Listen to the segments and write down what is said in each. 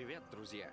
Привет, друзья!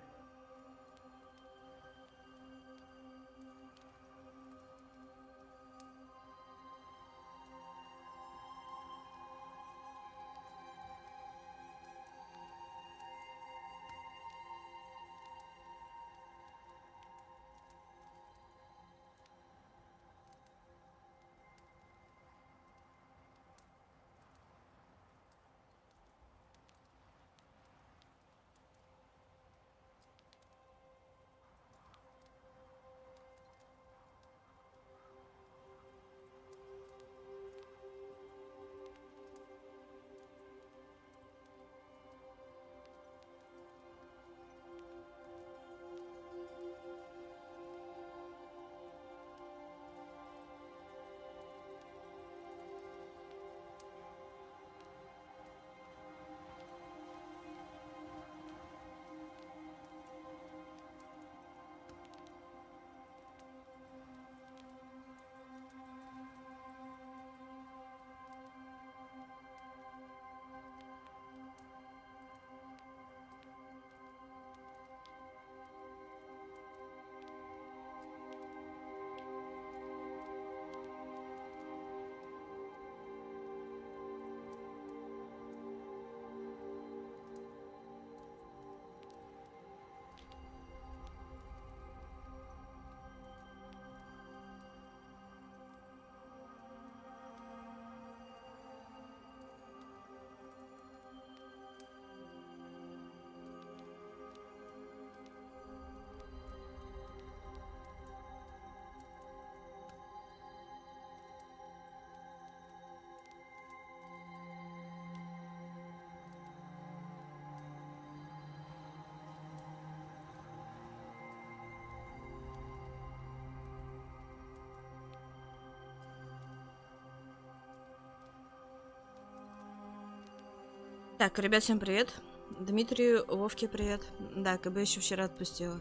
Так, ребят, всем привет. Дмитрию, Вовке привет. Да, КБ еще вчера отпустила.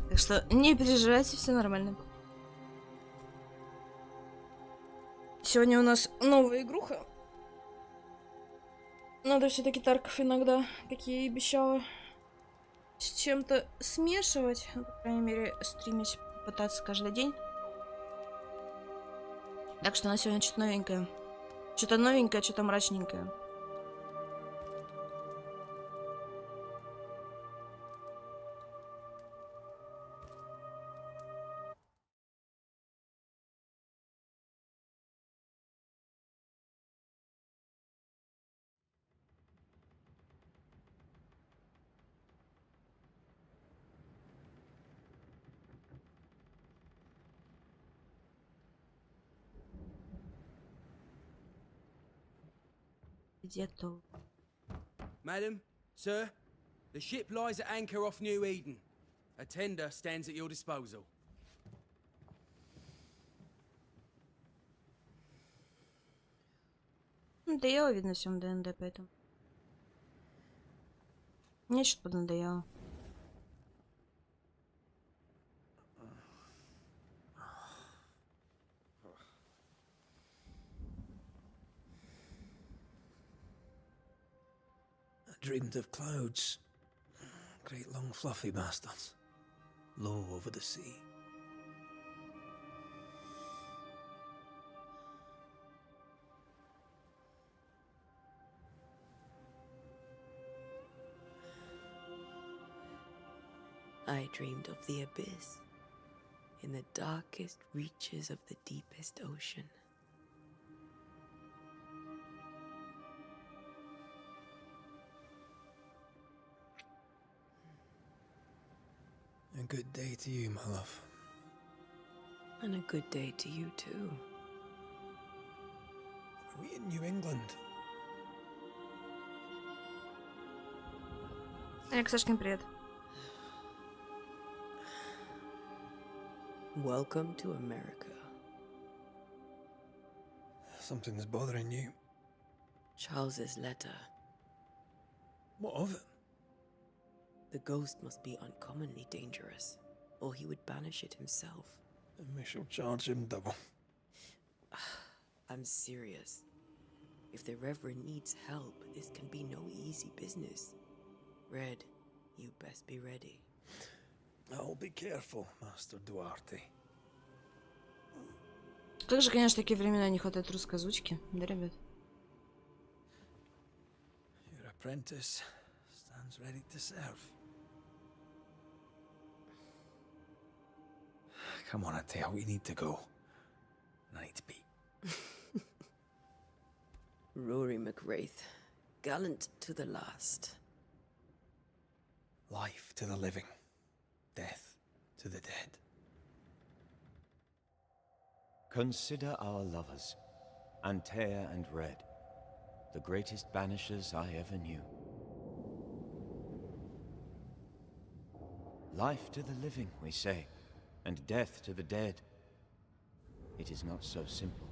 Так что не переживайте, все нормально. Сегодня у нас новая игруха. Надо все-таки Тарков иногда, как я и обещала, с чем-то смешивать. Ну, по крайней мере, стримить пытаться каждый день. Так что у нас сегодня что-то новенькое. Что-то новенькое, что-то мрачненькое. Где-то. Madam, sir, the ship lies at anchor off New Eden. A tender stands at your disposal. Надоело, видно, всем ДНД, поэтому. Мне что-то поднадоело. I dreamed of clouds. Great long fluffy bastards. Low over the sea. I dreamed of the abyss, in the darkest reaches of the deepest ocean. A good day to you, my love. And a good day to you too. Are we in New England? Сашкин, привет. Welcome to America. Something's bothering you. Charles's letter. What of it? The ghost must be uncommonly dangerous, or he would banish it himself. And we shall charge him double. I'm serious. If the Reverend needs help, this can be no easy business. Red, You best be ready. I'll be careful, Master Duarte. Как же, конечно, такие времена не хватает русской озвучки, да, ребят? Your apprentice stands ready to serve. Come on, Atea, we need to go. I need to be. Rory McWraith, gallant to the last. Life to the living, death to the dead. Consider our lovers, Antea and Red, the greatest banishers I ever knew. Life to the living, we say, and death to the dead. It is not so simple.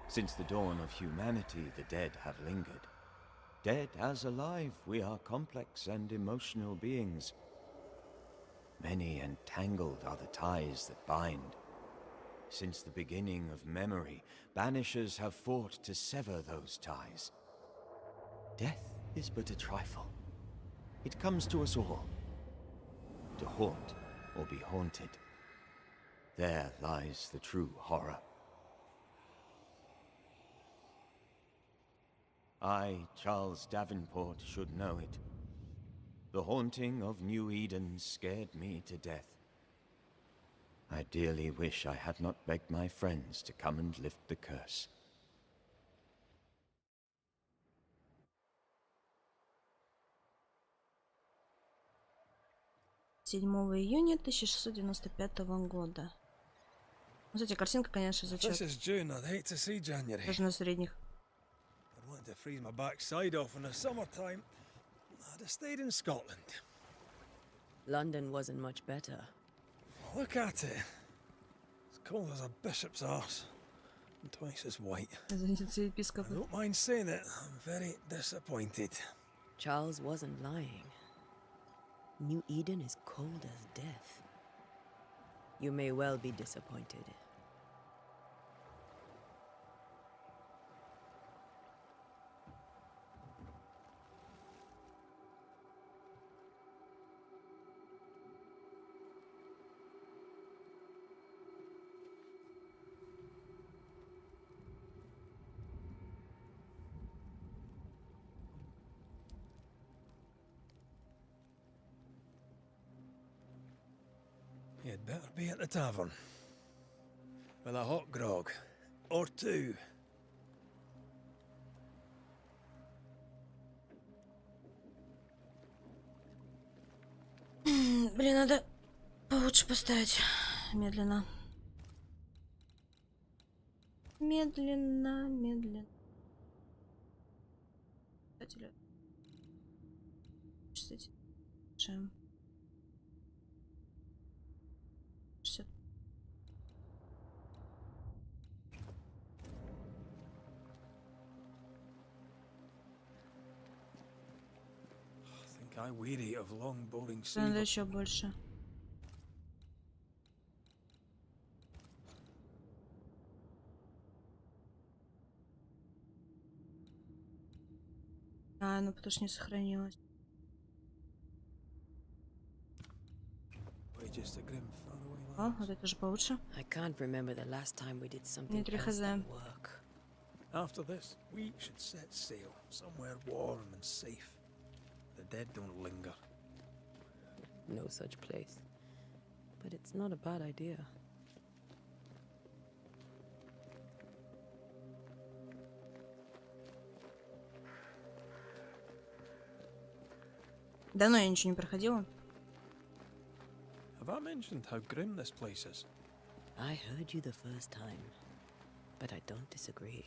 Since the dawn of humanity, the dead have lingered. Dead as alive, we are complex and emotional beings. Many and tangled are the ties that bind. Since the beginning of memory, banishers have fought to sever those ties. Death is but a trifle. It comes to us all. To haunt or be haunted. There lies the true horror. I, Charles Davenport, should know it. The haunting of New Eden scared me to death. I dearly wish I had not begged my friends to come and lift the curse. Июня 1695 года. Ну, кстати, картинка, конечно, If this зачет. is June, I'd hate to see January. Даже на средних. I'd want to freeze my backside off in the summertime. I'd have stayed in Scotland. London wasn't much better. Look at it. As cold as a bishop's arse. And twice as white. Извините, I епископ. don't mind saying it, I'm very disappointed. Charles wasn't lying. New Eden is cold as death. You may well be disappointed. You'd better be at the tavern. With a hot grog. Or two. Блин, надо получше поставить. Медленно. Медленно, медленно. Кстати, кстати, 60. I think I weary of long boring Надо sea. еще больше. А, ну потому что не сохранилось. Wages to grim faraway О, lands. вот это уже получше. I can't remember the last time we did something Дмитрий else хз. than work. After this, we should set sail somewhere warm and safe. The dead don't linger. No such place. But it's not a bad idea. Давно я ничего не проходила. Have I mentioned how grim this place is? I heard you the first time, but I don't disagree.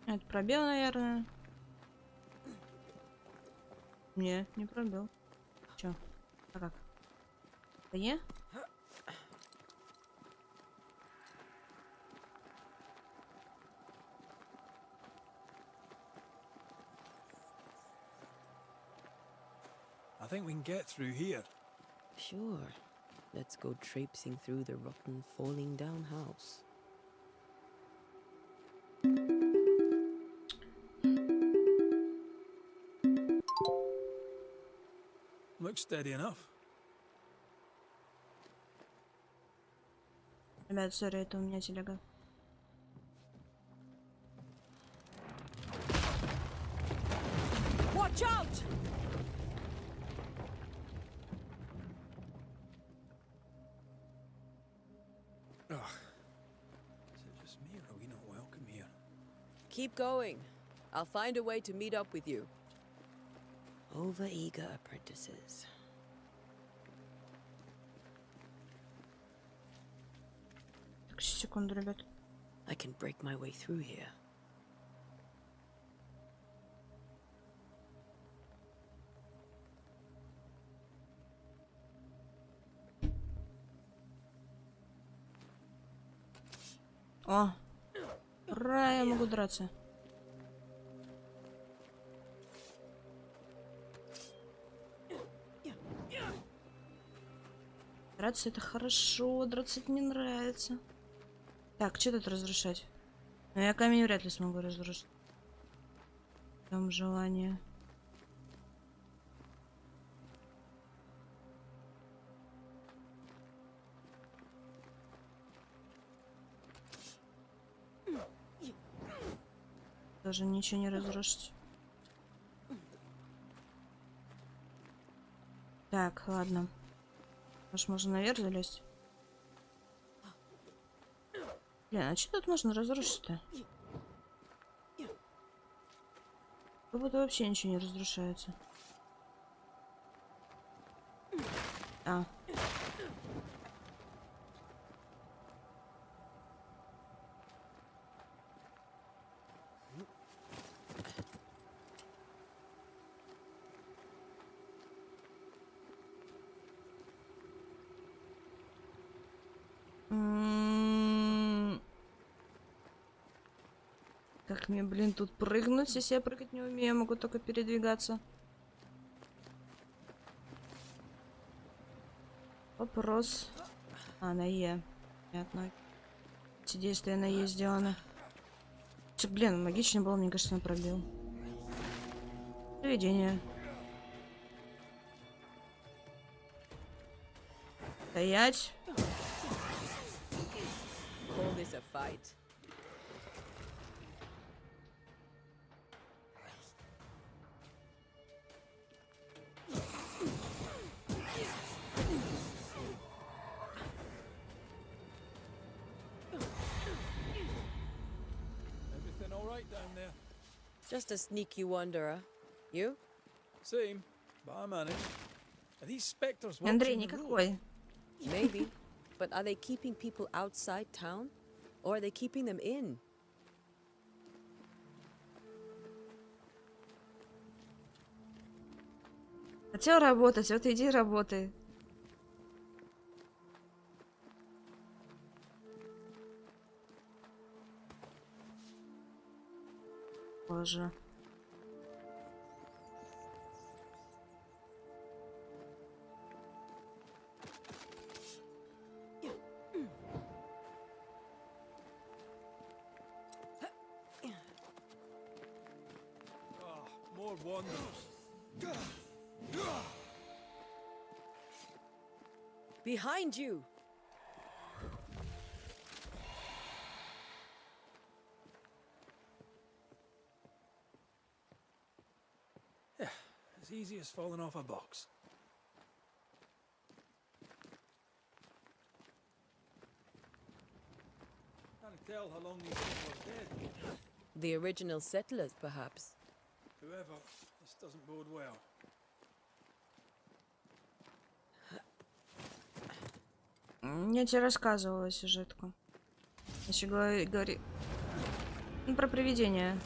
Это пробел, наверное. Не, не пробел. Чё? А как? Да не? think we can get through here. Sure. Let's go traipsing through the rotten, falling down house. Looks steady enough. Ребят, сори, это у меня телега. Watch out! Ugh. Is it just me, or are we not welcome here? Keep going. I'll find a way to meet up with you. Overeager apprentices. Так, секунду, ребят. I can break my way through here. О! Ура, я могу драться. Драться это хорошо, драться это мне нравится. Так, что тут разрушать? Ну, я камень вряд ли смогу разрушить. Там желание. Тоже ничего не разрушить. Так, ладно. Может, можно наверх залезть? Блин, а что тут можно разрушить-то? Как будто вообще ничего не разрушается. А. Как мне, блин, тут прыгнуть, если я прыгать не умею, могу только передвигаться. Вопрос. А, на Е. Понятно. Эти действия на Е сделаны. Блин, магично было, мне кажется, он пробил. Поведение. Стоять. Call this a fight. Everything all right down there? Just a sneaky wanderer. You? Same, but I managed. Are these specters Андрей, watching the road? никакой. Maybe. But are they keeping people outside town? Or are they keeping them in? Хотел работать, вот иди работай. Боже. More wonders. Behind you! Yeah, as easy as falling off a box. Can't tell how long these people are dead. The original settlers, perhaps. Whoever, this doesn't bode well. Я тебе рассказывала сюжетку. Еще говори... Ну, про привидения.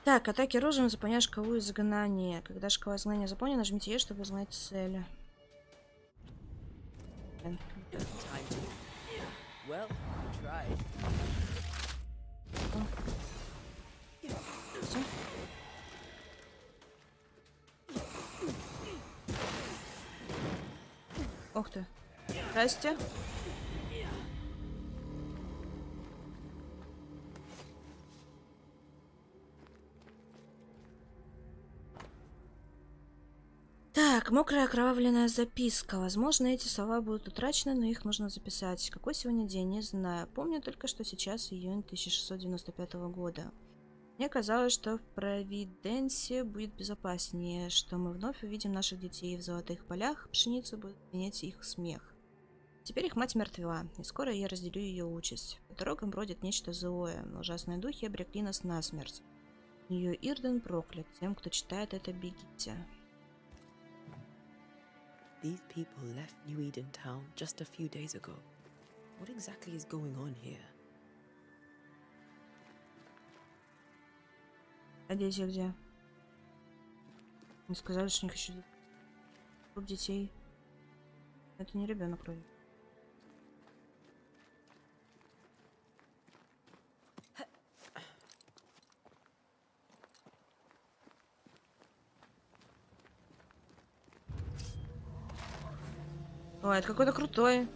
Так, атаки оружием, заполняешь шкалу изгнания. Когда шкала изгнания заполнена, нажмите Е, чтобы узнать цели. Time to. Well, we tried. Всё. Ух ты. Здрасте. Так, мокрая окровавленная записка. Возможно, эти слова будут утрачены, но их нужно записать. Какой сегодня день, не знаю. Помню только, что сейчас июнь 1695 года. Мне казалось, что в Провиденсе будет безопаснее, что мы вновь увидим наших детей в золотых полях, пшеница будет менять их смех. Теперь их мать мертва, и скоро я разделю ее участь. По дорогам бродит нечто злое, но ужасные духи обрекли нас на смерть. Ее Ирден проклят. Тем, кто читает это, бегите. These people left New Eden Town just a few days ago. What exactly is going on here? А дети где? Не сказали, что у них еще труп детей. Это не ребенок вроде. Ой, это какой-то крутой.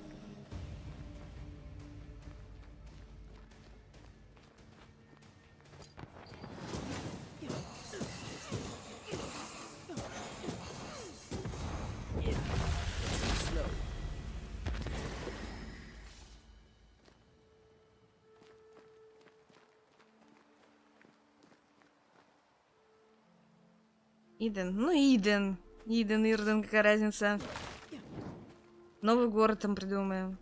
Иден. Ну, Иден. Иден, Ирден, какая разница. Новый город там придумаем.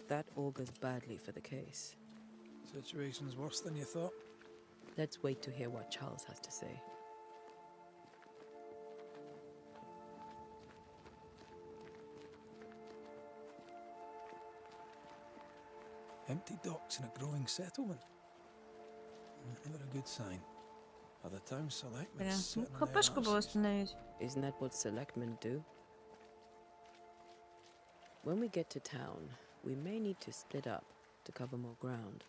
That augurs badly for the case. Situation's worse than you thought. Let's wait to hear what Charles has to say. Empty docks in a growing settlement. Never a good sign. Are the town selectmen Бля, ну, sitting on their хпшку было arses? остановить. Isn't that what selectmen do? When we get to town, we may need to split up to cover more ground.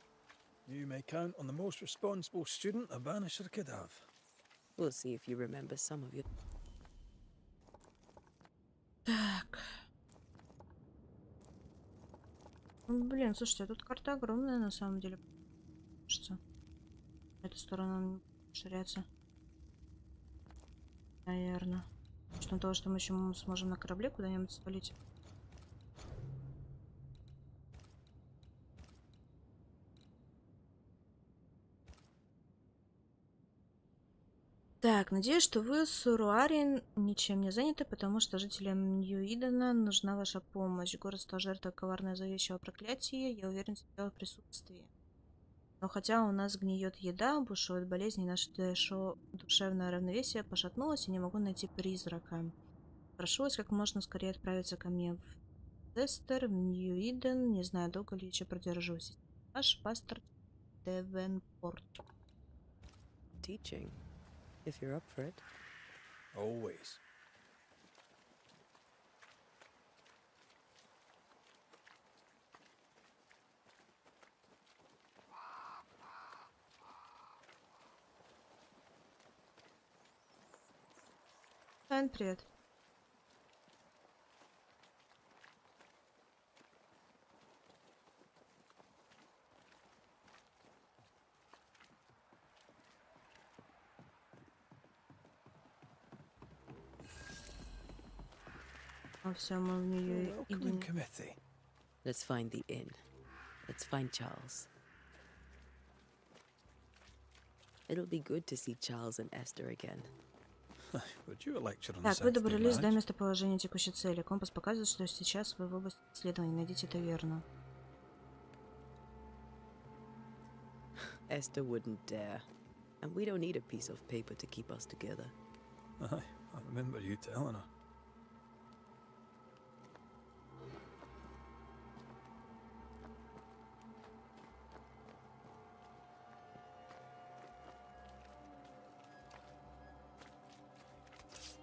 You may count on the most responsible student a Banisher could have. We'll see if you remember some of your... Так. Ну, блин, слушайте, а тут карта огромная на самом деле. Кажется. Эта сторона расширяется. Наверное. С учетом того, что мы еще сможем на корабле куда-нибудь свалить. Так, надеюсь, что вы, Суруарин, ничем не заняты, потому что жителям Нью-Идена нужна ваша помощь. Город стал жертвой коварного зловещего проклятия, я уверен в его присутствии. Но хотя у нас гниет еда, бушуют болезни, наше душевное равновесие пошатнулось, и не могу найти призрака. Прошу вас как можно скорее отправиться ко мне в Дестер, в Нью-Иден. Не знаю, долго ли еще продержусь. Ваш пастор Девенпорт. Teaching, if you're up for it. Always. Ань, привет. А все, мы в нее Welcoming идем. committee. Let's find the inn. Let's find Charles. It'll be good to see Charles and Esther again. Would you a lecture on Так, вы Saturday, добрались до Madge? местоположения текущей цели. Компас показывает, что сейчас вы в области исследований. Найдите это верно. Esther wouldn't dare. And we don't need a piece of paper to keep us together. Aye, I remember you telling her.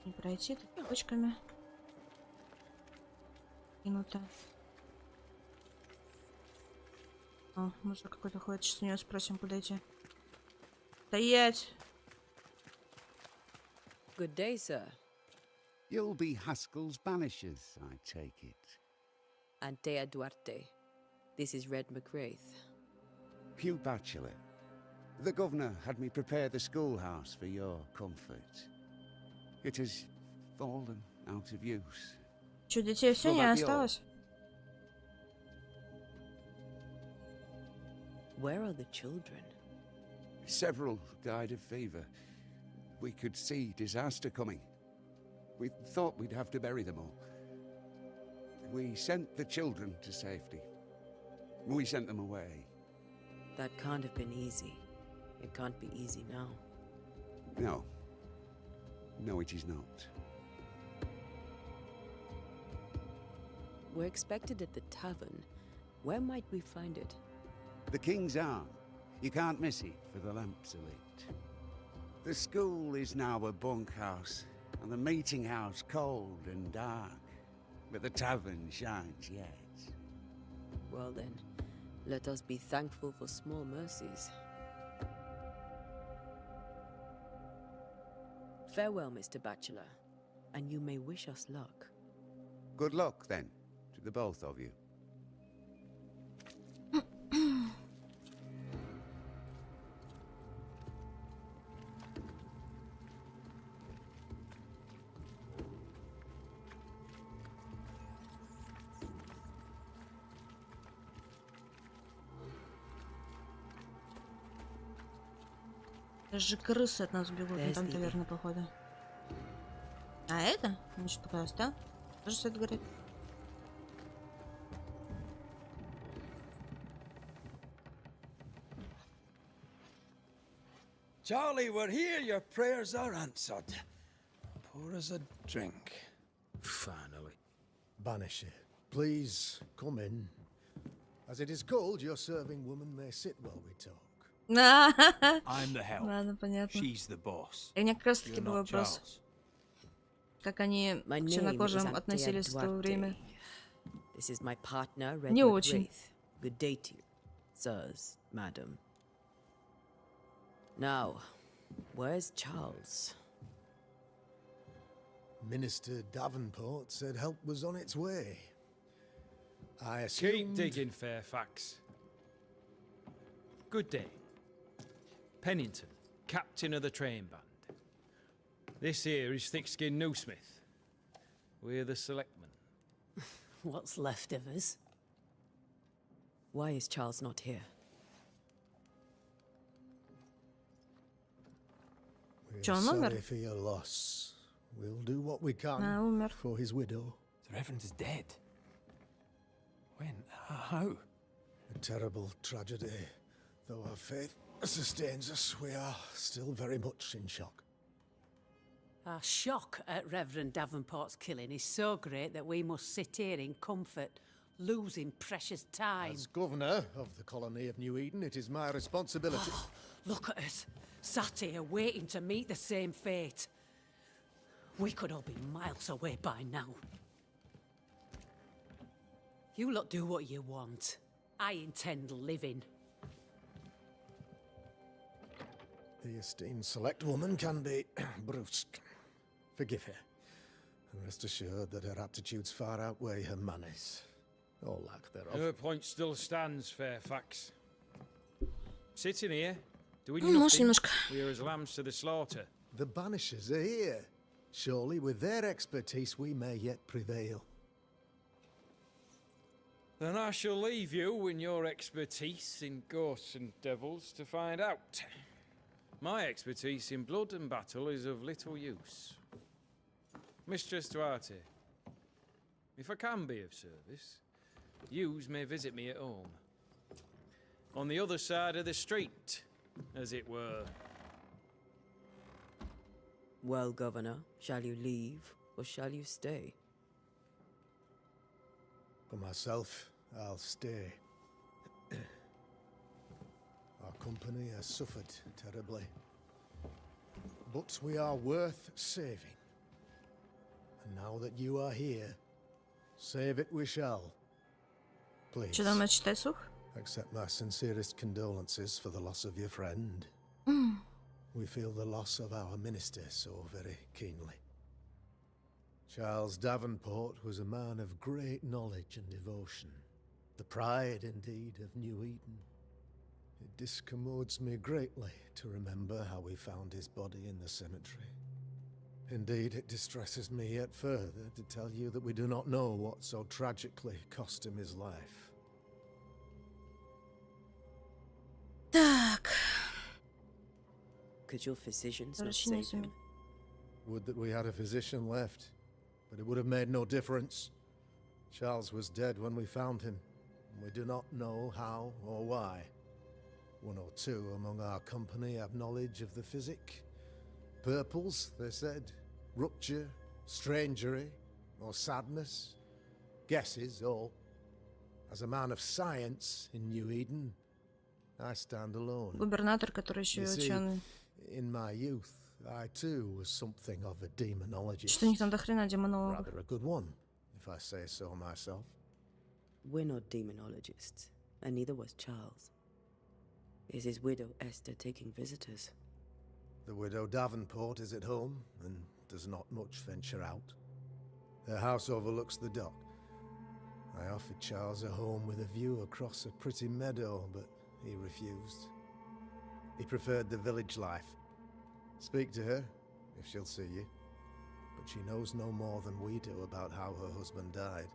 Не пройти тут точками. Кинуто. О, мужик какой-то ходит, сейчас у него спросим, куда идти. Стоять! Good day, sir. You'll be Haskell's Banishers, I take it. Antea Duarte. This is Red McGrath. Hugh Bachelor. The governor had me prepare the schoolhouse for your comfort. It has fallen out of use. Чё, детей все не осталось? Where are the children? Several died of fever. We could see disaster coming. We thought we'd have to bury them all. We sent the children to safety. We sent them away. That can't have been easy. It can't be easy now. No. No, it is not. We're expected at the tavern. Where might we find it? The King's Arm. You can't miss it, for the lamps are lit. The school is now a bunkhouse, and the meeting house cold and dark. But the tavern shines yet. Well then, let us be thankful for small mercies. Farewell, Mr. Bachelor, and you may wish us luck. Good luck, then, to the both of you. Даже крысы от нас бегут, ну там Подожди. таверна, походу. А это? Ну что такое, да? Тоже свет горит. Charlie, we're here. Your prayers are answered. Pour us a drink. Finally. Banisher, please come in. As it is called, your serving woman may sit while we talk. I'm the help. Ладно, понятно. She's the boss. И у меня как раз таки You're был not вопрос, Charles. как они My к name is чернокожим Antea относились в то время. Duarte. This is my partner, Red Не очень. McGrath. Good day to you, sirs, madam. Now, where's Charles? Minister Davenport said help was on its way. I Keep assumed... digging, Fairfax. Good day. Pennington, captain of the train band. This here is Thick-Skinned Newsmith. We're the selectmen. What's left of us? Why is Charles not here? We're Чё, он умер? sorry for your loss. We'll do what we can Умер. for his widow. The Reverend is dead. When? How? A terrible tragedy. Though our faith sustains us, we are still very much in shock. Our shock at Reverend Davenport's killing is so great that we must sit here in comfort, losing precious time. As governor of the colony of New Eden, it is my responsibility... Look at us, sat here waiting to meet the same fate. We could all be miles away by now. You lot do what you want. I intend living. The esteemed select woman can be brusque. Forgive her. And rest assured that her aptitudes far outweigh her manners. Or lack thereof. Her point still stands, Fairfax. Sitting here, doing Может, nothing. немножко. We're as lambs to the slaughter. The Banishers are here. Surely with their expertise we may yet prevail. Then I shall leave you and your expertise in ghosts and devils to find out. My expertise in blood and battle is of little use. Mistress Duarte, if I can be of service, yous may visit me at home. On the other side of the street, as it were. Well, Governor, shall you leave or shall you stay? For myself, I'll stay. Our company has suffered terribly. But we are worth saving. And now that you are here, save it we shall. Please, Что там, читай слух? Accept my sincerest condolences for the loss of your friend. We feel the loss of our minister so very keenly. Charles Davenport was a man of great knowledge and devotion, the pride, indeed, of New Eden. It discommodes me greatly to remember how we found his body in the cemetery. Indeed, it distresses me yet further to tell you that we do not know what so tragically cost him his life. Так. Could your physicians not Возвращение save him? Would that we had a physician left, but it would have made no difference. Charles was dead when we found him, and we do not know how or why. One or two among our company have knowledge of the physic. Purples, they said, rupture, strangery, or sadness. Guesses, all. As a man of science in New Eden, I stand alone. Губернатор, который еще и You see, ученый. in my youth, I too was something of a demonologist. Что у них там до хрена демонологов? Rather a good one, if I say so myself. We're not demonologists, and neither was Charles. Is his widow Esther taking visitors? The widow Davenport is at home and does not much venture out. Their house overlooks the dock. I offered Charles a home with a view across a pretty meadow, but he refused. He preferred the village life. Speak to her, if she'll see you. But she knows no more than we do about how her husband died.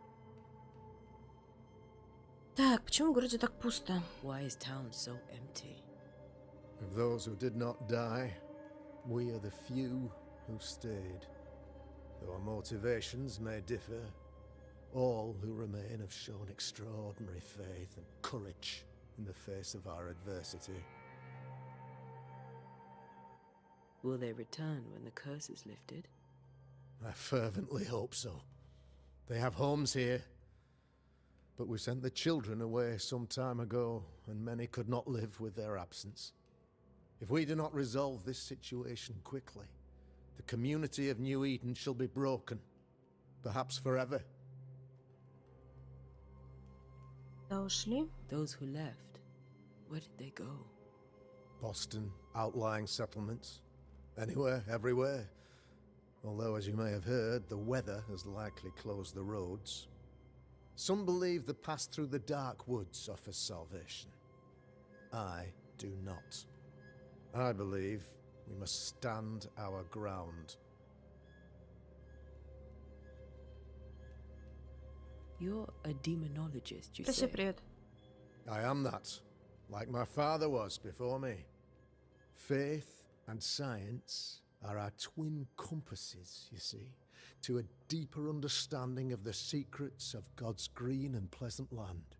Так, почему в городе так пусто? Why is town so empty? Of those who did not die, we are the few who stayed. Though our motivations may differ, all who remain have shown extraordinary faith and courage in the face of our adversity. Will they return when the curse is lifted? I fervently hope so. They have homes here. But we sent the children away some time ago, and many could not live with their absence. If we do not resolve this situation quickly, the community of New Eden shall be broken, perhaps forever. Да, ушли. Those who left, where did they go? Boston, outlying settlements. Anywhere, everywhere. Although, as you may have heard, the weather has likely closed the roads. Some believe the path through the dark woods offers salvation. I do not. I believe we must stand our ground. You're a demonologist, you Спасибо, say? привет. I am that, like my father was before me. Faith and science are our twin compasses, you see, to a deeper understanding of the secrets of God's green and pleasant land,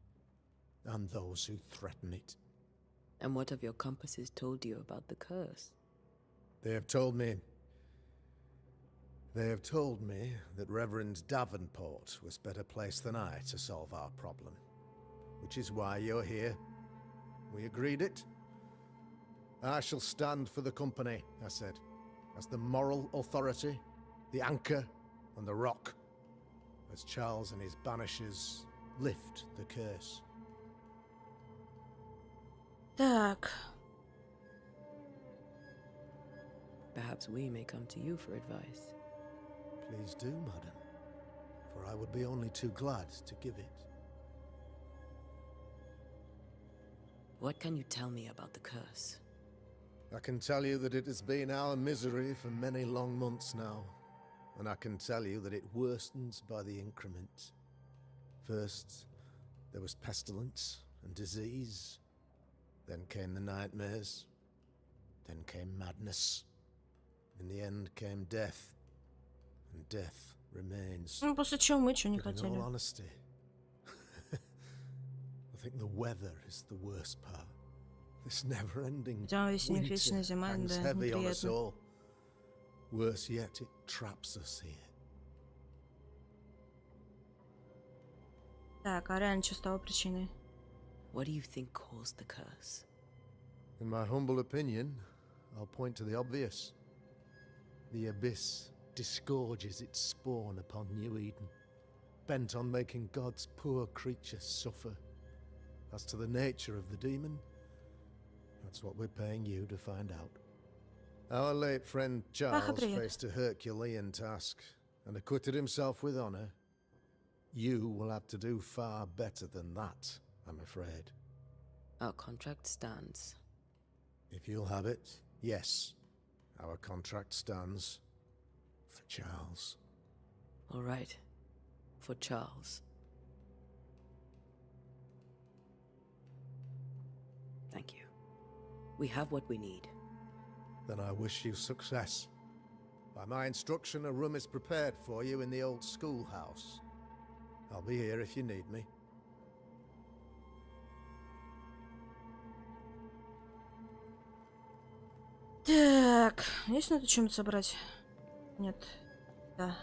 and those who threaten it. And what have your compasses told you about the curse? They have told me that Reverend Davenport was better placed than I to solve our problem, which is why you're here. We agreed it. I shall stand for the company, I said, as the moral authority, the anchor, and the rock, as Charles and his Banishers lift the curse. Так, Perhaps we may come to you for advice. Please do, madam, for I would be only too glad to give it. What can you tell me about the curse? I can tell you that it has been our misery for many long months now, and I can tell you that it worstens by the increment. First, there was pestilence and disease. Then came the nightmares. Then came madness. In the end came death. And death remains. ну после чего мы что не But in хотели? all honesty, I think the weather is the worst part. This never-ending Хотя весенняя winter вечная зима, hangs да, heavy on us неприятно. all. Worse yet, it traps us here. Так, а реально что стало причиной? What do you think caused the curse? In my humble opinion, I'll point to the obvious. The abyss disgorges its spawn upon New Eden, bent on making God's poor creatures suffer. As to the nature of the demon, that's what we're paying you to find out. Our late friend Charles faced a Herculean task and acquitted himself with honor. You will have to do far better than that, I'm afraid. Our contract stands. If you'll have it, yes, our contract stands for Charles. All right, for Charles. Thank you. We have what we need. Then I wish you success. By my instruction, a room is prepared for you in the old schoolhouse. I'll be here if you need me. Так, есть надо чем-то собрать? Нет. Да.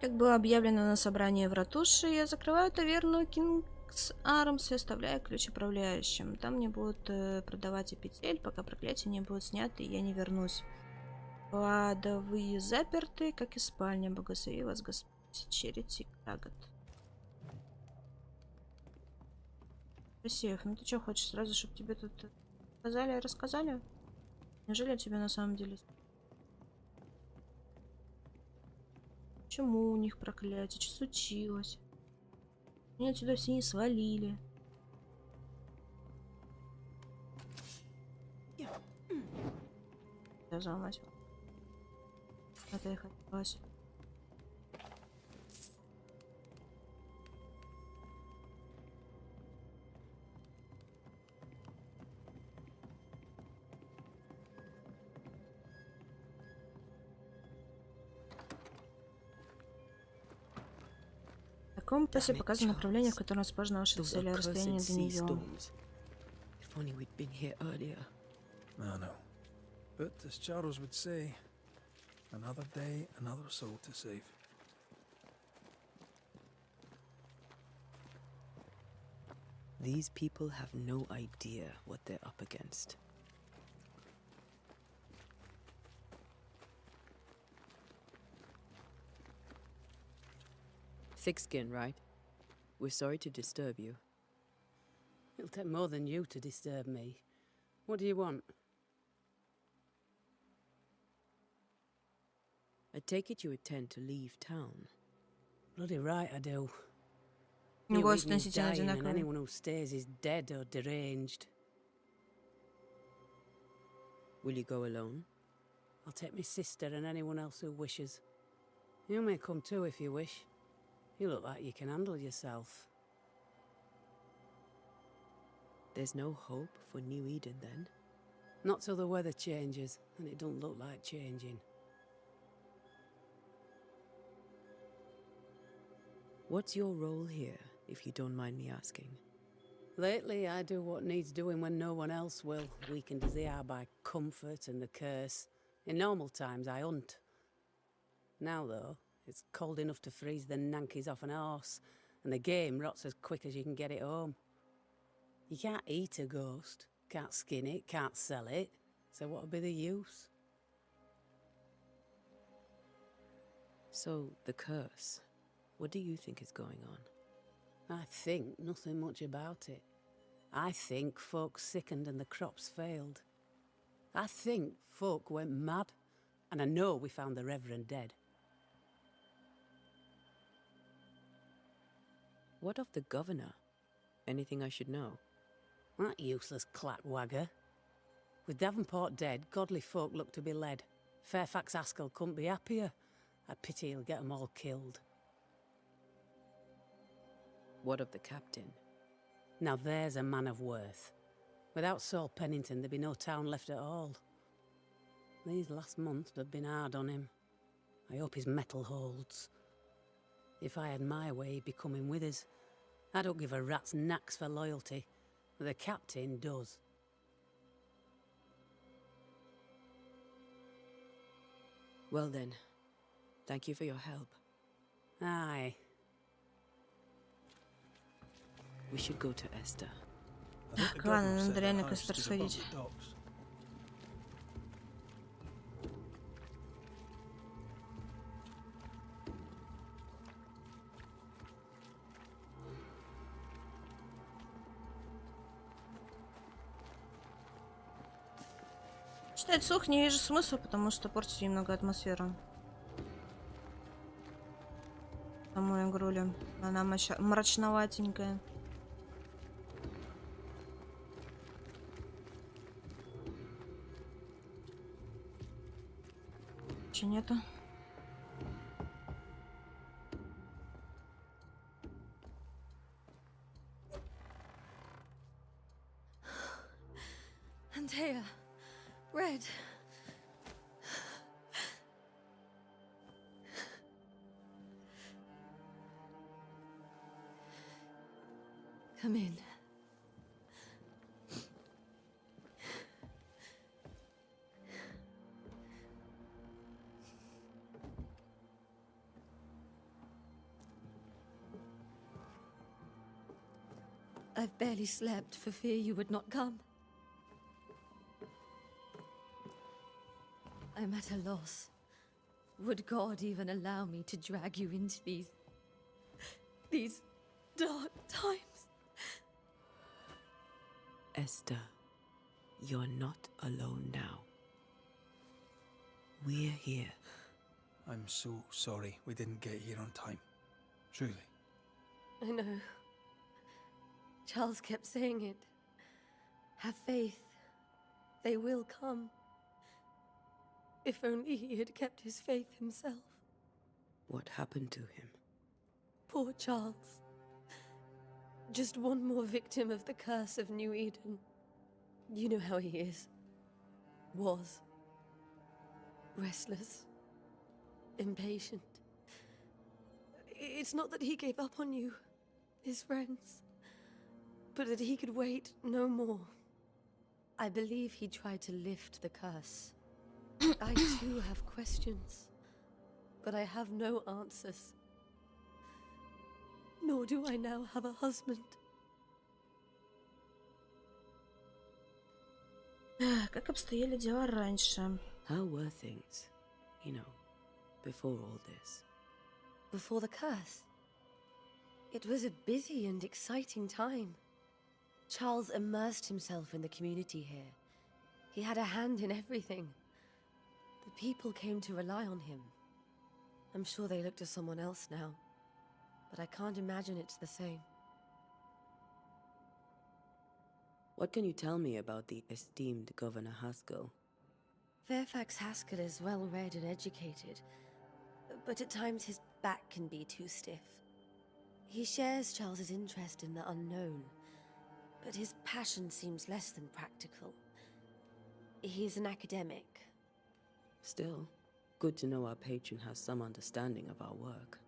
Как было объявлено на собрании в ратуше, я закрываю таверну Кингс Армс и оставляю ключ управляющим. Там не будут продавать и петель, пока проклятие не будет снято и я не вернусь. Кладовые заперты, как и спальня. Благослови вас, Господь. Черити Крагот. Красив. Ну ты что хочешь сразу, чтобы тебе тут рассказали? Неужели тебе на самом деле... Почему у них проклятие? Что случилось? Меня отсюда все не свалили. Я замать. Это я хотелось. В компасе показано направление, в котором расположена ваша цель, а расстояние до нее. If only we'd been here earlier. I know. But as Charles would say, another day, another soul to save. These people have no idea what they're up against. Thick skin, right? We're sorry to disturb you. It'll take more than you to disturb me. What do you want? I take it you intend to leave town. Bloody right I do. Его New Eden is относительно dying, and одинаковые. anyone who stays is dead or deranged. Will you go alone? I'll take my sister and anyone else who wishes. You may come too if you wish. You look like you can handle yourself. There's no hope for New Eden then? Not till the weather changes, and it don't look like changing. What's your role here, if you don't mind me asking? Lately, I do what needs doing when no one else will, weakened as they are by comfort and the curse. In normal times, I hunt. Now, though, it's cold enough to freeze the nankies off an horse, and the game rots as quick as you can get it home. You can't eat a ghost, can't skin it, can't sell it, so what would be the use? So, the curse. What do you think is going on? I think nothing much about it. I think folk sickened and the crops failed. I think folk went mad, and I know we found the Reverend dead. What of the governor? Anything I should know? That useless clackwagger. With Davenport dead, godly folk look to be led. Fairfax Askell couldn't be happier. I pity he'll get 'em all killed. What of the captain? Now there's a man of worth. Without Saul Pennington, there'd be no town left at all. These last months have been hard on him. I hope his mettle holds. If I had my way, he'd be coming with us. I don't give a rat's knacks for loyalty, but the captain does. Well then, thank you for your help. Aye. We should go to Esther. I think the Так, ладно, governor said надо the реально house как-то stood above сходить. the docks. Читать вслух не вижу смысла, потому что портит немного атмосферу. Саму игрули. Она мрачноватенькая. Че нету? Antea, Red. Come in. I've barely slept for fear you would not come. I'm at a loss. Would God even allow me to drag you into these dark times? Esther, you're not alone now. We're here. I'm so sorry we didn't get here on time. Truly. I know. Charles kept saying it. Have faith. They will come. If only he had kept his faith himself. What happened to him? Poor Charles. Just one more victim of the curse of New Eden. You know how he is. Was. Restless. Impatient. It's not that he gave up on you, his friends, but that he could wait no more. I believe he tried to lift the curse. I too have questions, but I have no answers. Nor do I now have a husband. Как обстояли дела раньше? How were things, before all this? Before the curse? It was a busy and exciting time. Charles immersed himself in the community here. He had a hand in everything. The people came to rely on him. I'm sure they look to someone else now, but I can't imagine it's the same. What can you tell me about the esteemed Governor Haskell? Fairfax Haskell is well-read and educated, but at times his back can be too stiff. He shares Charles's interest in the unknown, but his passion seems less than practical. He's an academic. Still, good to know our patron has some understanding of our work.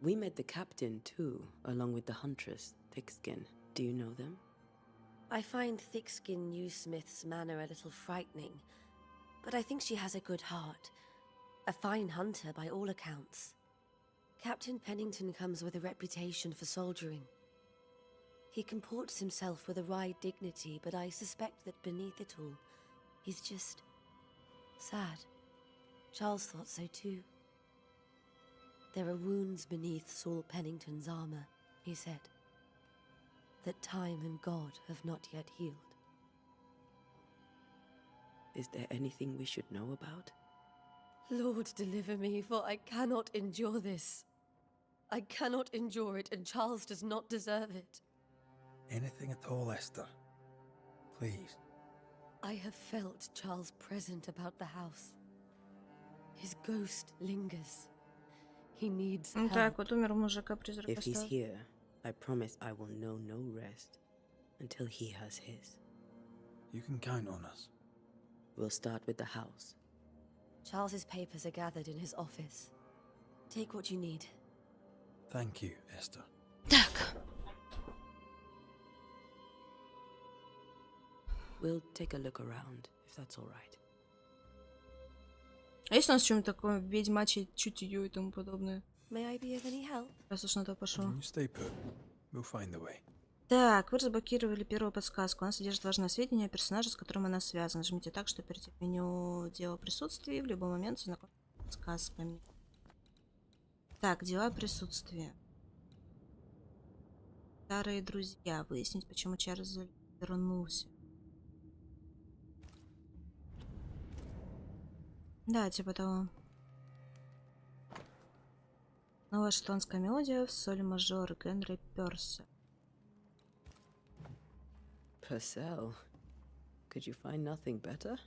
We met the captain too, along with the huntress, Thickskin. Do you know them? I find Thickskin Newsmith's manner a little frightening, but I think she has a good heart. A fine hunter by all accounts. Captain Pennington comes with a reputation for soldiering. He comports himself with a wry dignity, but I suspect that beneath it all, he's just sad. Charles thought so too. There are wounds beneath Saul Pennington's armor, he said, that time and God have not yet healed. Is there anything we should know about? Lord, deliver me, for I cannot endure this. I cannot endure it, and Charles does not deserve it. Anything at all, Esther. Please. I have felt Charles present about the house. His ghost lingers. He needs help. Так, вот умер мужика-призрак. If he's here, I promise I will know no rest until he has his. You can count on us. We'll start with the house. Charles's papers are gathered in his office. Take what you need. Thank you, Esther. Так. We'll take a look around, if that's all right. А есть у нас что-нибудь такое ведьмачье чутье и тому подобное? May I be of any help? Раз уж на то пошло. You stay put. We'll find the way. Так, вы разблокировали первую подсказку. Она содержит важные сведения о персонаже, с которым она связана. Жмите так, что перейти в меню «Дело присутствия» и в любой момент знакомиться с подсказками. Так, дела присутствия. Старые друзья. Выяснить, почему Чарльз вернулся. Да, типа того. Новая шотландская мелодия в соль-мажор Генри Перса. Purcell. Could you find nothing better?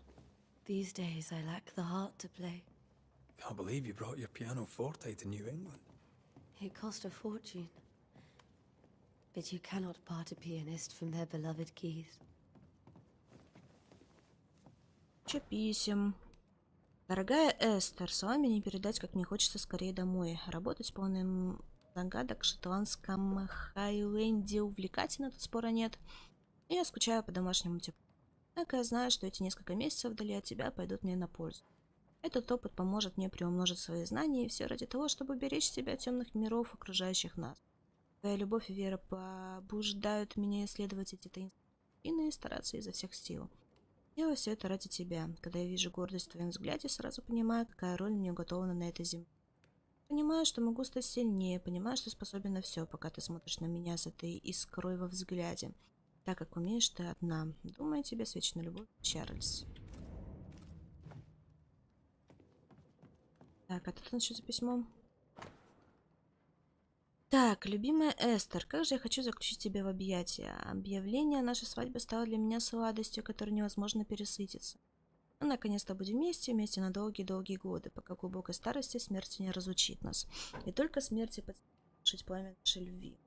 These days I lack the heart to play. Can't believe you brought your pianoforte to New England. It cost a fortune. But you cannot part a pianist from their beloved keys. Че писем? Дорогая Эстер, с вами не передать, как мне хочется скорее домой. Работать полным загадок в шотландском Хайленде увлекательно, тут спора нет. И я скучаю по домашнему теплу. Однако я знаю, что эти несколько месяцев вдали от тебя пойдут мне на пользу. Этот опыт поможет мне приумножить свои знания, и все ради того, чтобы беречь себя от темных миров, окружающих нас. Твоя любовь и вера побуждают меня исследовать эти таинственные и стараться изо всех сил. Делаю все это ради тебя. Когда я вижу гордость в твоем взгляде, сразу понимаю, какая роль мне уготована на этой земле. Понимаю, что могу стать сильнее, понимаю, что способен на все, пока ты смотришь на меня с этой искрой во взгляде. Так как умеешь ты одна. Думаю о тебе с вечной любовью, Чарльз. Так, а тут он что за письмо? Так, любимая Эстер, как же я хочу заключить тебя в объятия. Объявление о нашей свадьбе стало для меня сладостью, которой невозможно пересытиться. Мы наконец-то будем вместе на долгие-долгие годы, пока в глубокой старости смерть не разлучит нас. И только смерти потушить пламя нашей любви.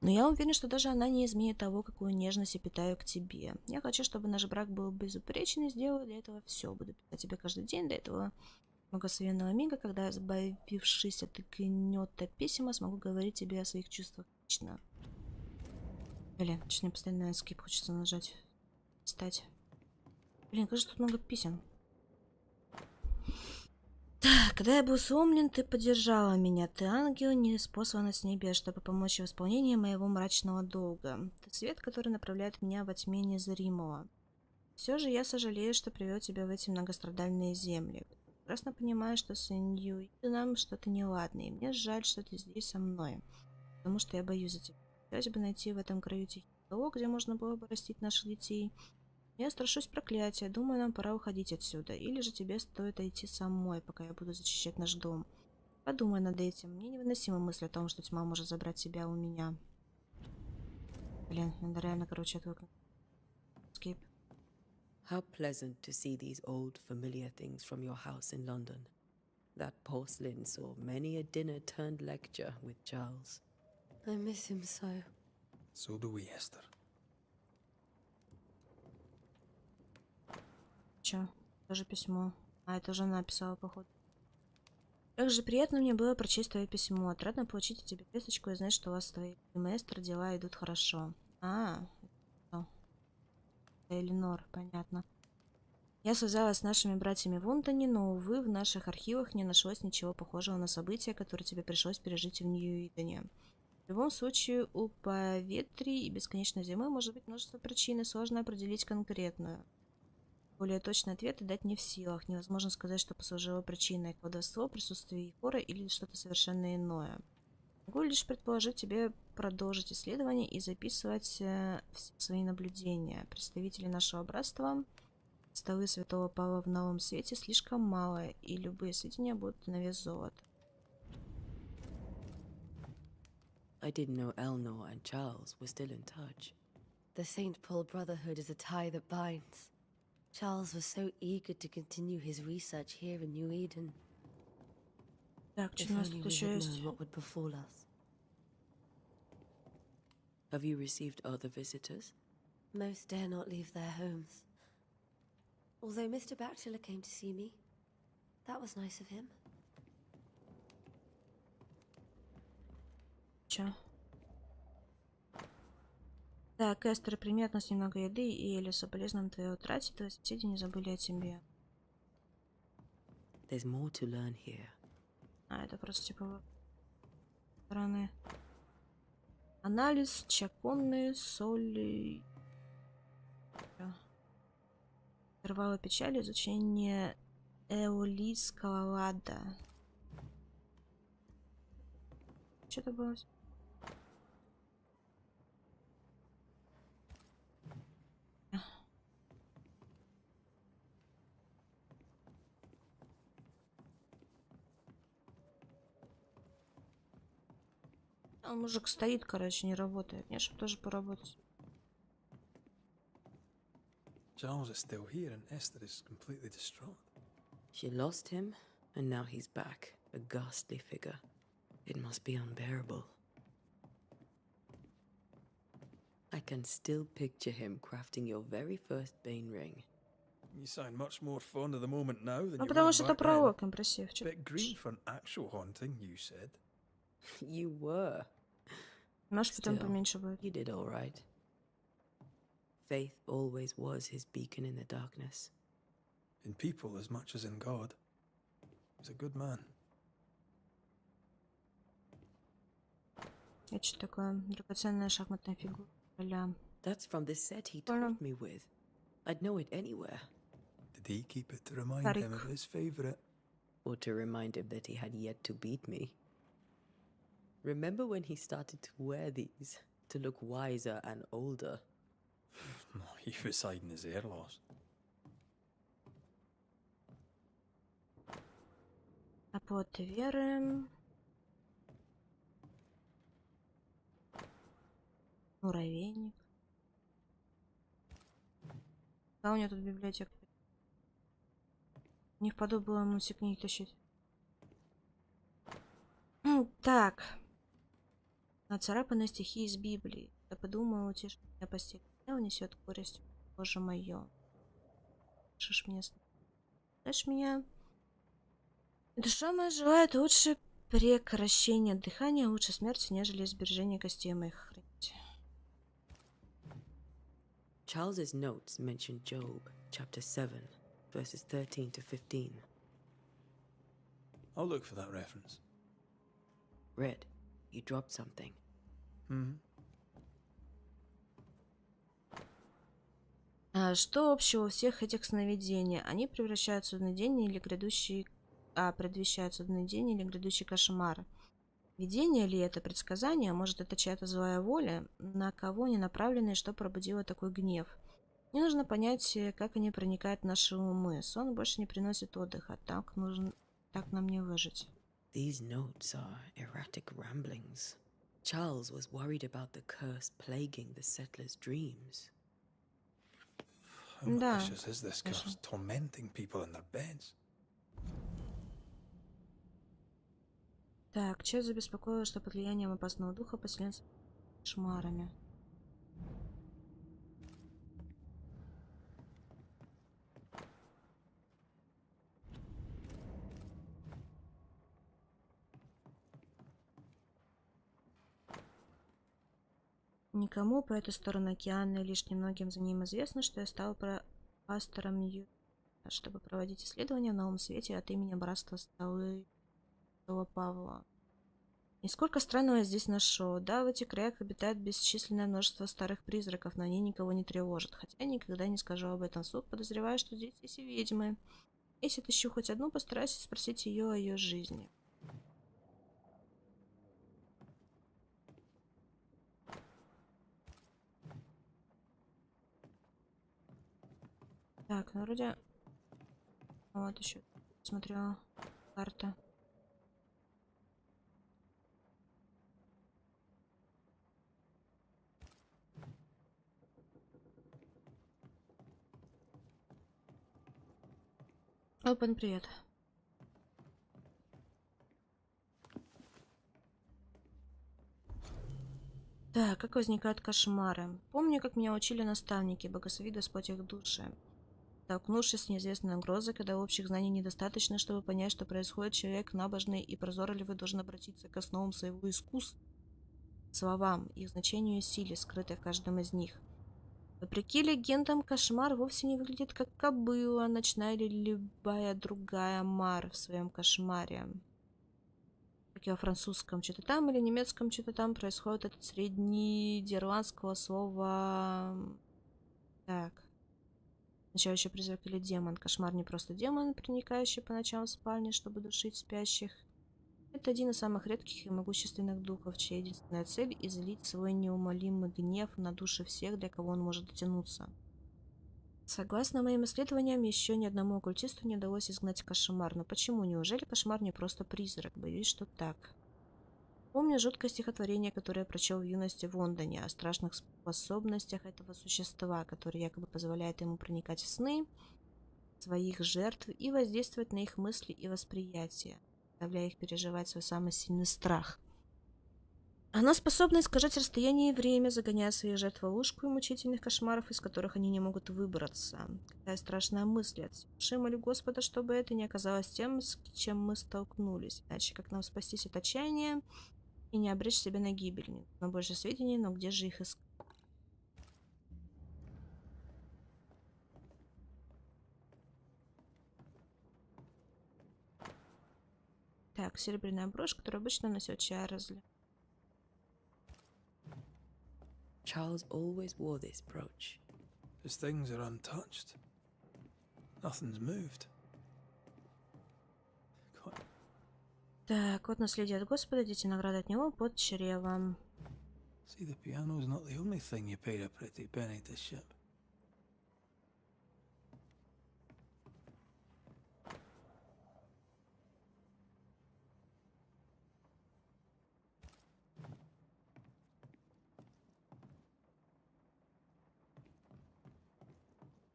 Но я уверен, что даже она не изменит того, какую нежность я питаю к тебе. Я хочу, чтобы наш брак был безупречен, и сделаю для этого все. Буду писать тебе каждый день до этого благословенного мига, когда, избавившись от гнета писема, смогу говорить тебе о своих чувствах лично. Блин, точнее, постоянно скип хочется нажать. Встать. Блин, как же тут много писем. Так, когда я был сломлен, ты поддержала меня. Ты ангел, неспосланный с небес, чтобы помочь в исполнении моего мрачного долга. Ты свет, который направляет меня во тьме незримого. Все же я сожалею, что привел тебя в эти многострадальные земли. Прекрасно понимаю, что с нам что-то неладное, и мне жаль, что ты здесь со мной, потому что я боюсь за тебя. Хотелось бы найти в этом краю тихий уголок, где можно было бы растить наших детей. Я страшусь проклятия, думаю, нам пора уходить отсюда, или же тебе стоит идти самой, пока я буду защищать наш дом. Подумай над этим, мне невыносима мысль о том, что тьма может забрать тебя у меня. Блин, надо реально, короче, отвыкнуть. Скип. How pleasant to see these old familiar things from your house in London. That porcelain saw many a dinner-turned lecture with Charles. I miss him so. So do we, Esther. Чё? Тоже письмо. А, это уже она написала, походу. Как же приятно мне было прочесть твое письмо. Отрадно получить от тебя весточку и знать, что у вас с твоей Эстер дела идут хорошо. Элинор, понятно. Я связалась с нашими братьями в Лондоне, но, увы, в наших архивах не нашлось ничего похожего на события, которые тебе пришлось пережить в Нью-Идене. В любом случае, у поветрий и бесконечной зимы может быть множество причин, и сложно определить конкретную. Более точный ответ дать не в силах. Невозможно сказать, что послужило причиной: колдовство, присутствие Егора или что-то совершенно иное. Могу лишь предположить тебе продолжить исследование и записывать свои наблюдения. Представители нашего братства, столы Святого Павла в новом свете слишком мало, и любые сведения будут на вес золота. I didn't know Eleanor and Charles were still in touch. The St. Paul Brotherhood is a tie that binds. Charles was so eager to continue his research here in New Eden. Так, If что у нас only тут we еще had есть? known what would befall us. Have you received other visitors? Most dare not leave their homes. Although Mr. Bachelor came to see me. That was nice of him. Чё? Так, Эстер, прими от нас немного еды, и Элли, соболезную твоей утрате, твои соседи не забыли о тебе. There's more to learn here. Это просто типа стороны. Анализ чаконной соли. Интервалы печали, изучение эолийского лада. Что это было? А мужик стоит, короче, не работает. Мне чтобы тоже поработать. Charles is still here and Esther is completely distraught. She lost him, and now he's back, a ghastly figure. It must be unbearable. I can still picture him crafting your very first Bane ring. You sound much more fond of the moment now than Ну, you потому were что это back then. пролог, импрессив. Bit green for an actual haunting, you said. You were. Может, потом Still, поменьше будет. you did all right. Faith always was his beacon in the darkness. In people as much as in God. He's a good man. Это что такое? Драгоценная шахматная фигура. That's from the set he Well, taught me with. I'd know it anywhere. Did he keep it to remind him of his favourite? Or to remind him that he had yet to beat me. Remember when he started to wear these to look wiser and older? He was hiding his hair loss. Оплоты веры. Муравейник. Да, у него тут библиотека. Не впаду было ему все книги тащить. Так. Нацарапанные стихи из Библии. Я подумала, утешит меня постель. Меня унесет горесть, Боже мое. Слышишь меня? Слышишь меня? Душа моя желает лучше прекращения дыхания, лучше смерти, нежели избережение костей моих хранить. Charles's notes mention Job, chapter 7, verses 13 to 15. I'll look for that reference. Red, you dropped something. Что общего у всех этих сновидений? Они превращают сновидение или грядущий... предвещают сновидение или грядущий кошмар. Видение ли это предсказание? Может, это чья-то злая воля? На кого не направлена и что пробудило такой гнев? Мне нужно понять, как они проникают в наши умы. Сон больше не приносит отдыха. Так нам не выжить. These notes are erratic ramblings. Charles was worried about the curse plaguing the settlers' dreams. How malicious is this curse, tormenting people in their beds? Так, Часть забеспокоила, что под влиянием опасного духа поселенцы кошмарами. Никому по эту сторону океана и лишь немногим за ним известно, что я стал пастором чтобы проводить исследования в новом свете от имени братства Павла. И сколько странного я здесь нашел. Да, в этих краях обитает бесчисленное множество старых призраков, но они никого не тревожат. Хотя я никогда не скажу об этом вслух, подозреваю, что здесь есть и ведьмы. Если отыщу хоть одну, постараюсь спросить ее о ее жизни. Так, ну вроде... Вот еще смотрю карта. Опен, привет. Так, как возникают кошмары? Помню, как меня учили наставники, благослови Господь их души. Столкнувшись с неизвестной угрозой, когда общих знаний недостаточно, чтобы понять, что происходит, человек набожный и прозорливый должен обратиться к основам своего искусства, словам, их значению и силе, скрытой в каждом из них. Вопреки легендам, кошмар вовсе не выглядит как кобыла, ночная или любая другая мар в своем кошмаре. Как и во французском что-то там или немецком что-то там происходит от средненидерландского слова... Так. Сначала еще призрак или демон. Кошмар не просто демон, проникающий по ночам в спальне, чтобы душить спящих. Это один из самых редких и могущественных духов, чья единственная цель – излить свой неумолимый гнев на души всех, для кого он может дотянуться. Согласно моим исследованиям, еще ни одному оккультисту не удалось изгнать кошмар. Но почему? Неужели кошмар не просто призрак? Боюсь, что так. Помню жуткое стихотворение, которое я прочел в юности в Лондоне, о страшных способностях этого существа, которое якобы позволяет ему проникать в сны своих жертв и воздействовать на их мысли и восприятие, заставляя их переживать свой самый сильный страх. Оно способно искажать расстояние и время, загоняя своих жертв в ловушку и мучительных кошмаров, из которых они не могут выбраться. Какая страшная мысль от души, молю Господа, чтобы это не оказалось тем, с чем мы столкнулись. Иначе как нам спастись от отчаяния и не обречь себя на гибель? Мне нужно больше сведений, но где же их искать? Так, серебряная брошь, которую обычно носит Чарльз. Charles always wore this brooch. His things are untouched. Nothing's moved. Так, вот наследие от Господа, дети награды от него под чревом. See, the piano's not the only thing you paid a pretty penny to ship.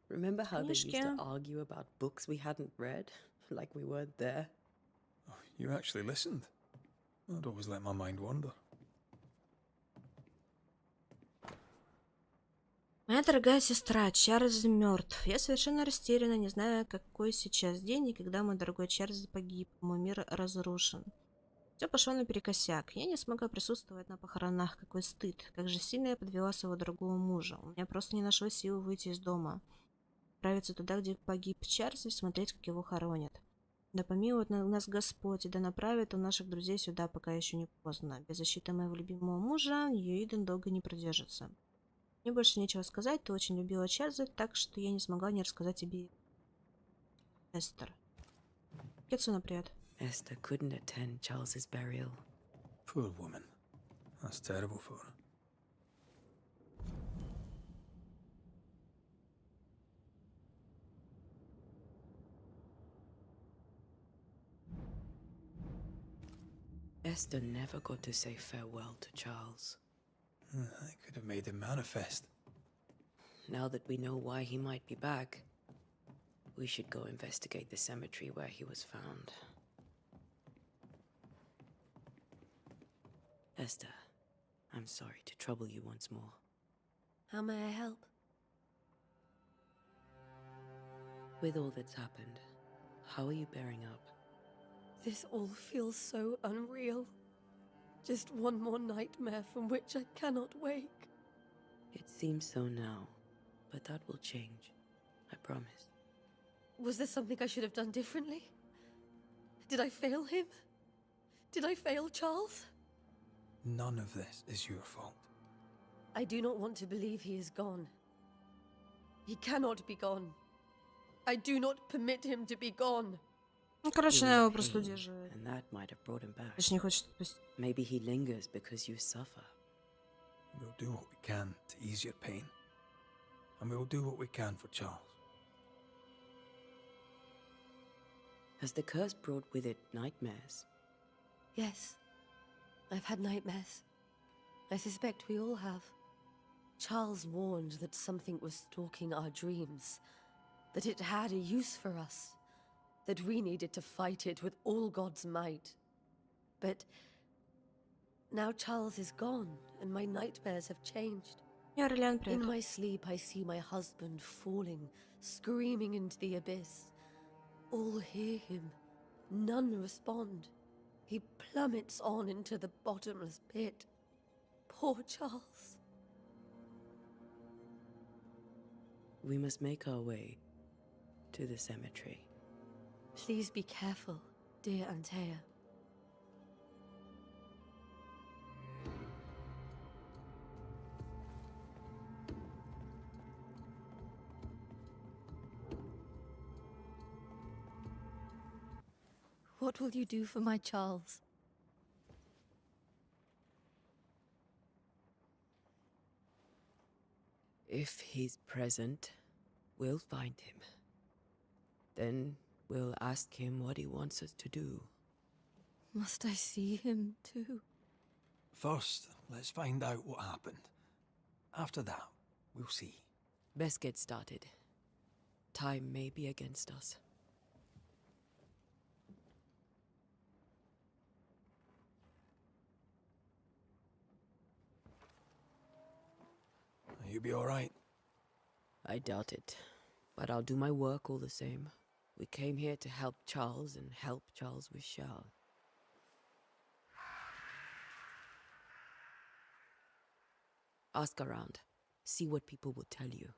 Remember how they used to Книжки. argue about books we hadn't read? Like we weren't there? Oh, you actually listened? I'd always let my mind wander. Моя дорогая сестра, Чарльз мертв. Я совершенно растеряна, не знаю, какой сейчас день и когда мой дорогой Чарльз погиб. Мой мир разрушен. Все пошло наперекосяк. Я не смогла присутствовать на похоронах. Какой стыд. Как же сильно я подвела своего дорогого мужа. У меня просто не нашлось силы выйти из дома. Отправиться туда, где погиб Чарльз, и смотреть, как его хоронят. Да помилует нас Господь, и да направит он наших друзей сюда, пока еще не поздно. Без защиты моего любимого мужа Юиден долго не продержится. Мне больше нечего сказать, ты очень любила Чарльза, так что я не смогла не рассказать тебе. Эстер. Китсуна, привет. Esther couldn't attend Charles's burial. Poor woman. That's terrible for her. Esther never got to say farewell to Charles. I could have made him manifest. Now that we know why he might be back, we should go investigate the cemetery where he was found. Esther, I'm sorry to trouble you once more. How may I help? With all that's happened, how are you bearing up? This all feels so unreal. Just one more nightmare from which I cannot wake. It seems so now, but that will change. I promise. Was there something I should have done differently? Did I fail him? Did I fail Charles? None of this is your fault. I do not want to believe he is gone. He cannot be gone. I do not permit him to be gone. Ну, короче, He она was его просто pain, удерживает. and that might have brought him back. Если не хочет отпустить. Maybe he lingers because you suffer. We'll do what we can to ease your pain. And we'll do what we can for Charles. Has the curse brought with it nightmares? Yes. I've had nightmares. I suspect we all have. Charles warned that something was stalking our dreams. That it had a use for us. That we needed to fight it with all God's might. But now Charles is gone, and my nightmares have changed. Орлеан, привет. In my sleep, I see my husband falling, screaming into the abyss. All hear him. None respond. He plummets on into the bottomless pit. Poor Charles. We must make our way to the cemetery. Please be careful, dear Antea. What will you do for my Charles? If he's present, we'll find him. Then we'll ask him what he wants us to do. Must I see him too? First, let's find out what happened. After that, we'll see. Best get started. Time may be against us. You be all right? I doubt it, but I'll do my work all the same. We came here to help Charles, and help Charles we shall. Ask around. See what people will tell you.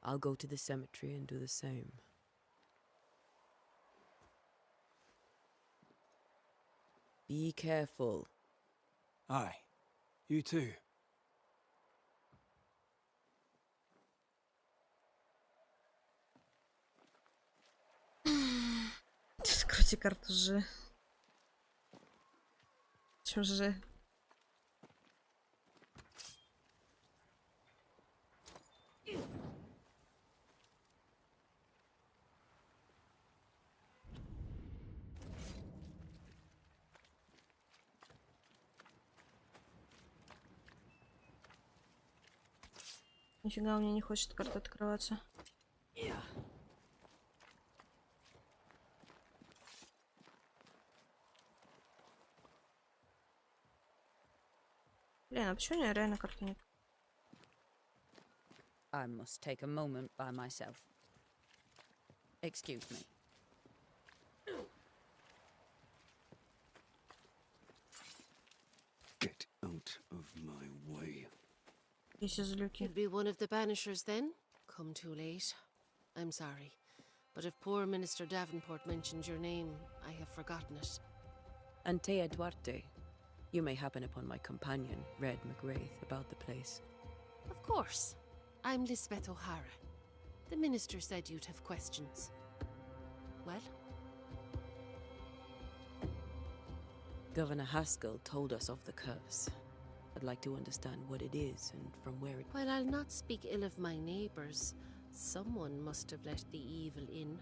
I'll go to the cemetery and do the same. Be careful. Aye. You too. Скрути карту Ж. Чё Ж? Нифига, у меня не хочет карта открываться. Блин, а почему у меня реально карты нет? I must take a moment by myself. Excuse me. Get out of my way. Could be one of the Banishers then? Come too late. I'm sorry. But if poor Minister Davenport mentioned your name, I have forgotten it. Antea Duarte. You may happen upon my companion, Red McGrath, about the place. Of course. I'm Lisbeth O'Hara. The minister said you'd have questions. Well? Governor Haskell told us of the curse. I'd like to understand what it is and from where it... While I'll not speak ill of my neighbours, someone must have let the evil in.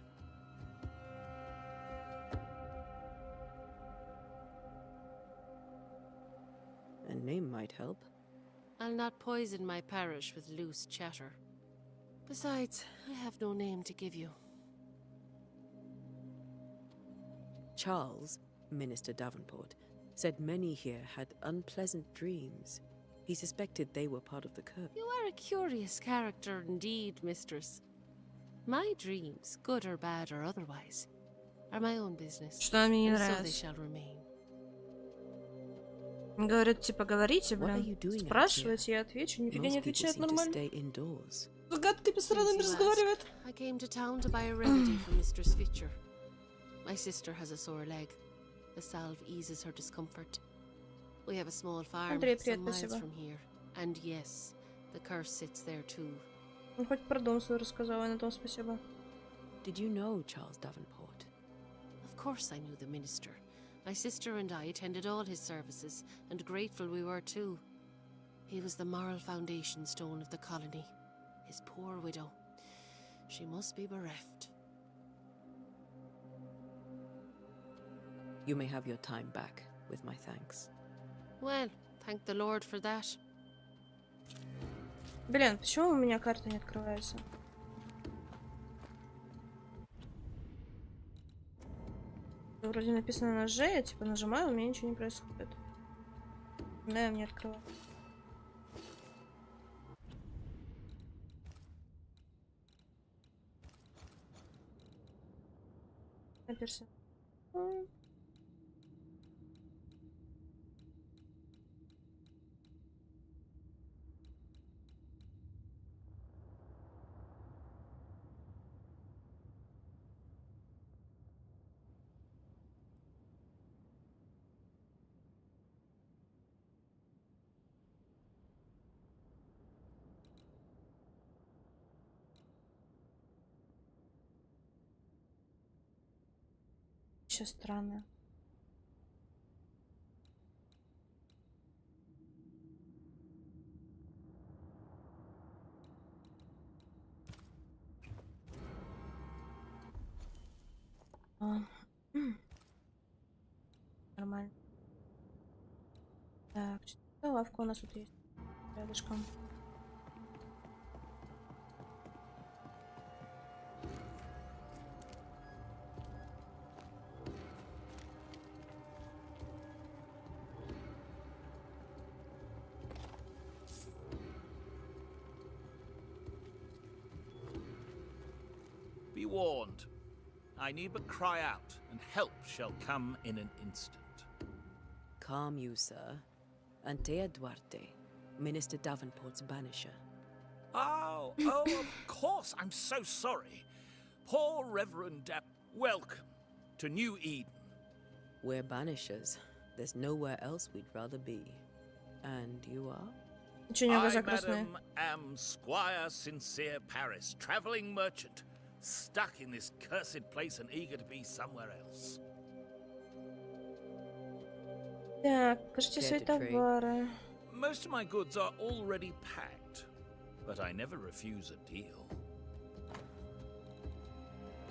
A name might help. I'll not poison my parish with loose chatter. Besides, I have no name to give you. Charles, Minister Davenport, said many here had unpleasant dreams. He suspected they were part of the curse. You are a curious character indeed, mistress. My dreams, good or bad or otherwise, are my own business. Что мне не And so they нравится. shall remain. Говорят, типа, говорите, What are блин. you doing out Спрашивайте, я отвечу. Нифига не Most people отвечает seem to нормально. stay indoors. Загадками сраными Since you разговаривает. ask, I came to town to buy a remedy for Mistress Fitcher. My sister has a sore leg. The salve eases her discomfort. We have a small farm Андрей, some привет, miles спасибо. from here. And yes, the curse sits there too. Ну, хоть про дом свой рассказала, и на том спасибо. Did you know Charles Davenport? Of course I knew the minister. My sister and I attended all his services, and grateful we were too. He was the moral foundation stone of the colony. His poor widow. She must be bereft. You may have your time back, with my thanks. Well, thank the Lord for that. Блин, почему у меня карта не открывается? Вроде написано на Ж, я типа нажимаю, у меня ничего не происходит. Да, мне открывает. Наперся. Сейчас странно. Нормально. Так, лавка у нас тут есть рядышком. Be warned. I need but cry out, and help shall come in an instant. Calm you, sir. Antea Duarte, Minister Davenport's banisher. Oh, of course. I'm so sorry. Poor Reverend welcome to New Eden. We're banishers. There's nowhere else we'd rather be. And you are? I, madam, am Squire Sincere Paris, travelling merchant, stuck in this cursed place and eager to be somewhere else. Так, покажите свои товары. Most of my goods are already packed, but I never refuse a deal.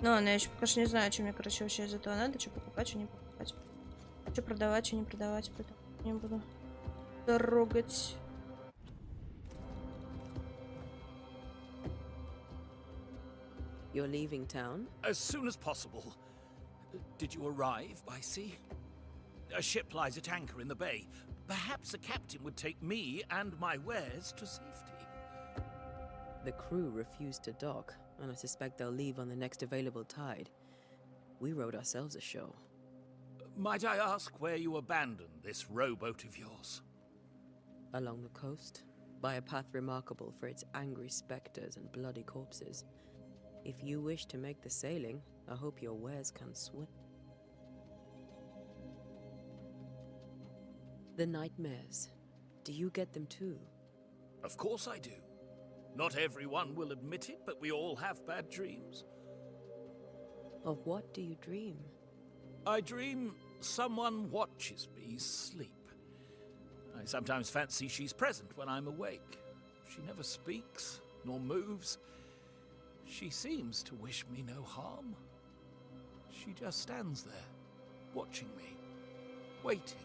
Ну ладно, я еще пока что не знаю, что мне, короче, вообще из этого надо, что покупать, что не покупать. Что продавать, что не продавать, поэтому не буду трогать. You're leaving town? As soon as possible. Did you arrive by sea? A ship lies at anchor in the bay. Perhaps a captain would take me and my wares to safety. The crew refused to dock, and I suspect they'll leave on the next available tide. We rode ourselves ashore. Might I ask where you abandoned this rowboat of yours? Along the coast, by a path remarkable for its angry spectres and bloody corpses. If you wish to make the sailing, I hope your wares can swim. The nightmares. Do you get them too? Of course I do. Not everyone will admit it, but we all have bad dreams. Of what do you dream? I dream someone watches me sleep. I sometimes fancy she's present when I'm awake. She never speaks, nor moves. She seems to wish me no harm. She just stands there, watching me, waiting,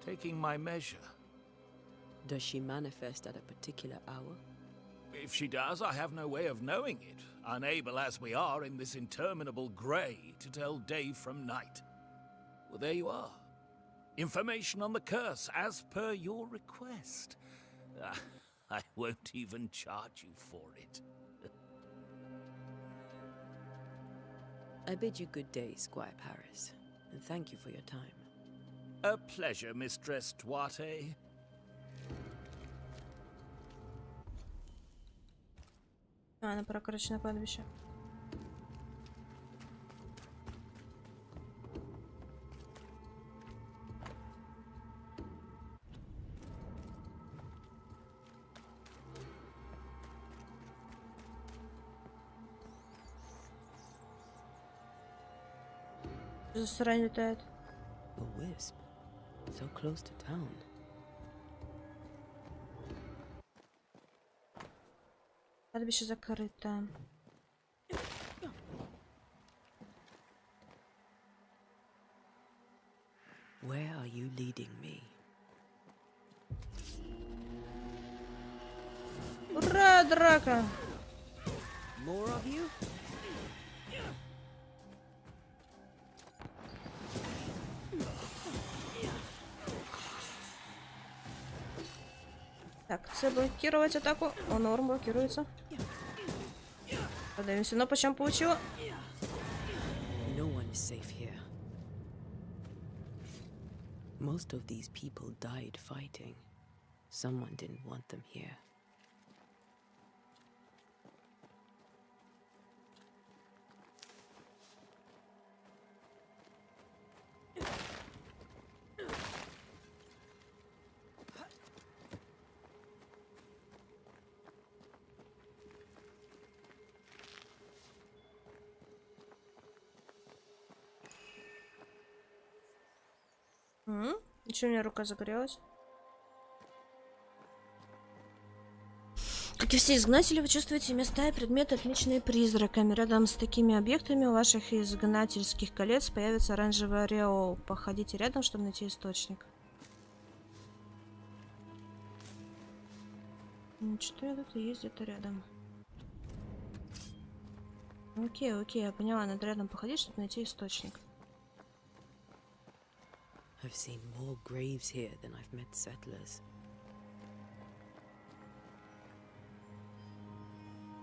taking my measure. Does she manifest at a particular hour? If she does, I have no way of knowing it, unable as we are in this interminable grey to tell day from night. Well, there you are. Information on the curse, as per your request. I won't even charge you for it. I bid you good day, Squire Paris, and thank you for your time. A pleasure, Mistress Duarte. Она пора, короче, на кладбище. Что за срань летает? A wisp, so close to town. Кладбище закрыто. Where are you leading me? Ура, драка! More of you? Так, С блокировать атаку. О, норм, блокируется. Подаемся, но по чем получила? No one is safe here. Most of these people died fighting. Someone didn't want them here. Ничего, у меня рука загорелась. Как и все изгнатели, вы чувствуете места и предметы, отмеченные призраками. Рядом с такими объектами у ваших изгнательских колец появится оранжевый ореол. Походите рядом, чтобы найти источник. Что я тут есть где-то рядом? Окей, я поняла, надо рядом походить, чтобы найти источник. I've seen more graves here than I've met settlers.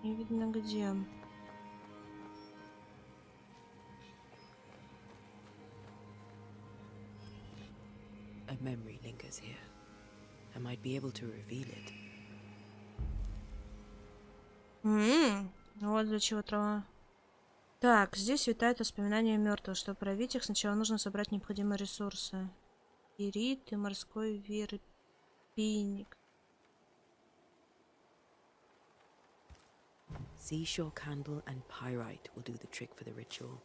Не видно где. A memory lingers here. I might be able to reveal it. Вот для чего трава. Так, здесь витает воспоминания мертвых. Чтобы проявить их, сначала нужно собрать необходимые ресурсы. Ирит и морской верпинник. Seashore candle and pyrite will do the trick for the ritual.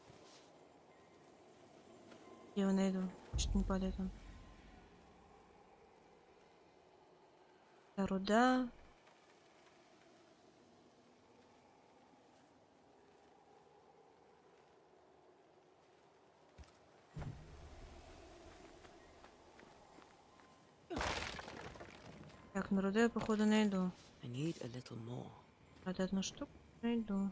Я его найду. Что-то не падает он. Руда. Так, на руду я походу найду. I need a little more. Вот одну штуку найду.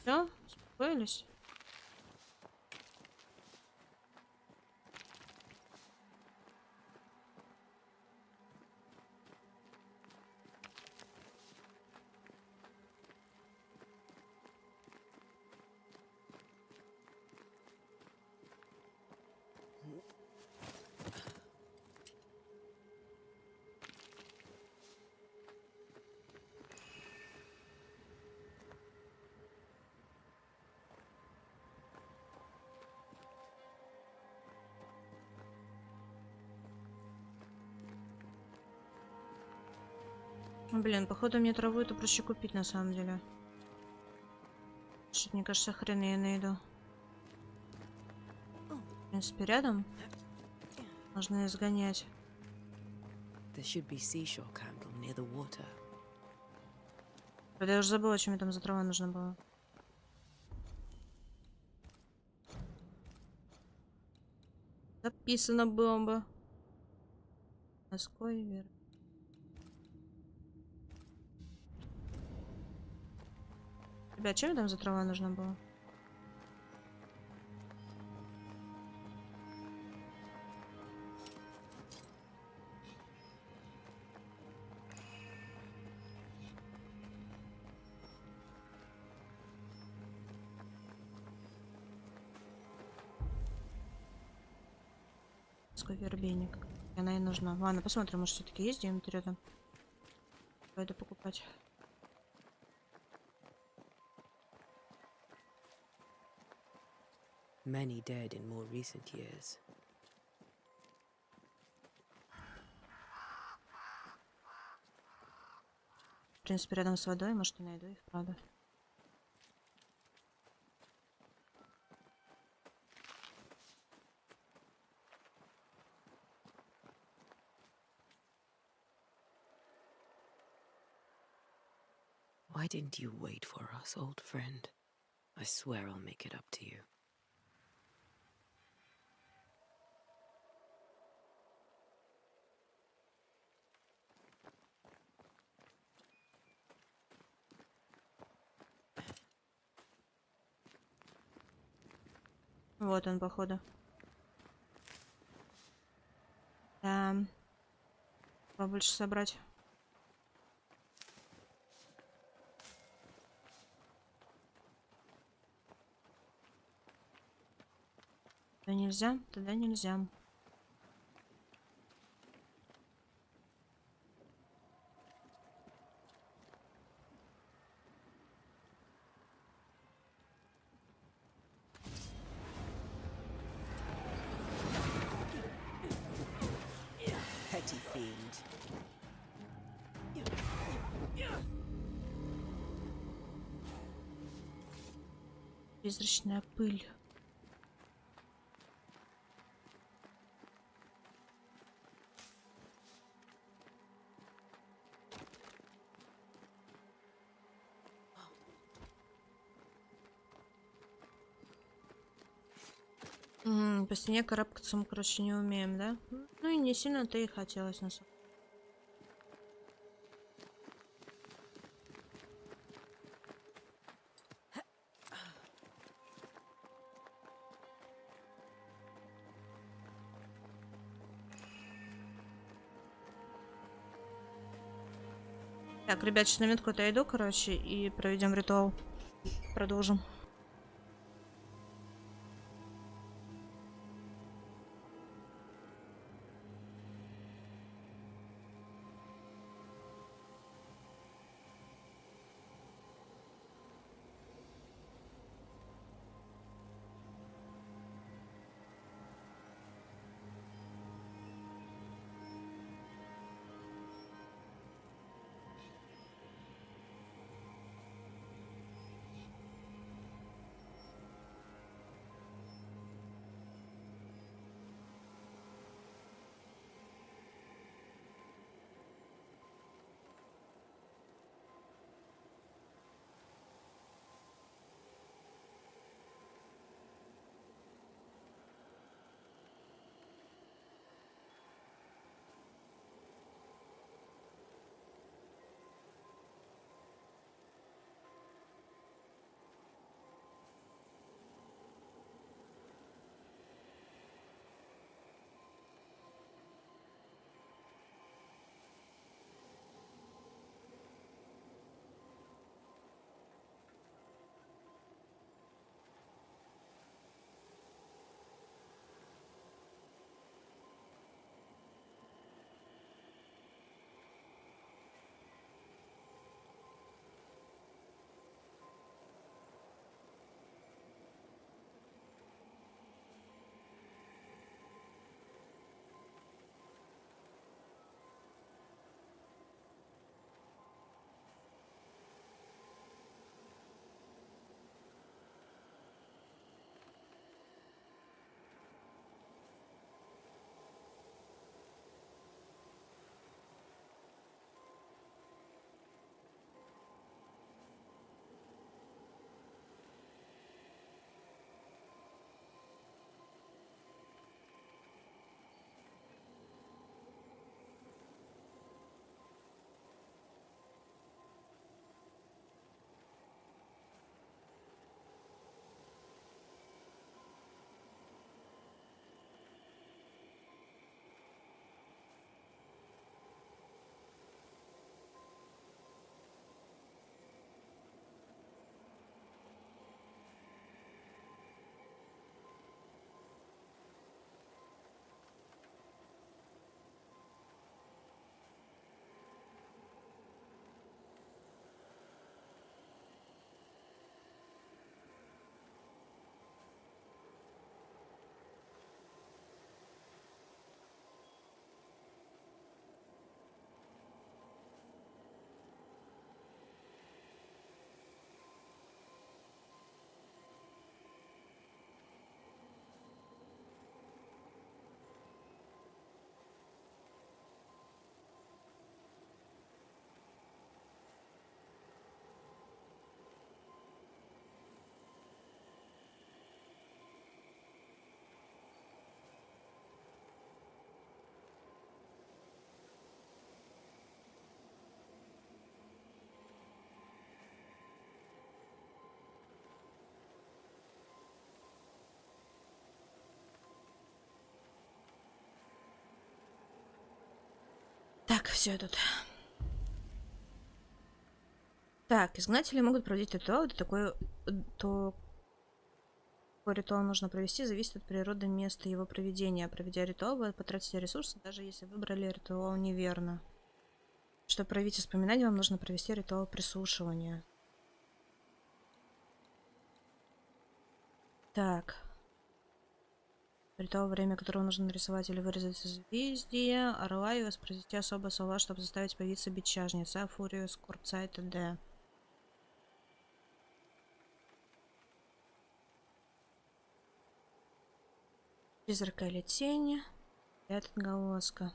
Все, успокоились? Блин, походу мне траву это проще купить на самом деле. Что-то, мне кажется, хрен я найду. В принципе, рядом. Можно изгонять. There should be seashore candle near the water. Я уже забыла, чем мне там за трава нужна была. Записана бомба. Морской вверх. Ребят, что мне там за трава нужна была? Морской вербейник. Она и нужна. Ладно, посмотрим, может все-таки есть где-нибудь рядом. Пойду покупать. Many dead in more recent years. В принципе, рядом с водой, может, и найду их, правда. Why didn't you wait for us, old friend? I swear I'll make it up to you. Вот он, походу. Да. Побольше собрать. Тогда нельзя, тогда нельзя. Petty fiend. Призрачная пыль. По стене карабкаться мы, короче, не умеем, да? Ну и не сильно-то и хотелось на самом деле. Так, ребят, сейчас на минутку отойду, короче, и проведем ритуал. Продолжим. Так, все тут. Так, изгнатели могут проводить ритуал. Это такой, то какой ритуал нужно провести, зависит от природы места его проведения. Проведя ритуал, вы потратите ресурсы, даже если выбрали ритуал неверно. Чтобы проявить воспоминания, вам нужно провести ритуал прислушивания. Так. Ритуал, время которого нужно нарисовать или вырезать созвездие, орла и воспроизвести особые слова, чтобы заставить появиться бичажница, фурию, скорбца и т.д. Призрака или тени. И отголоска.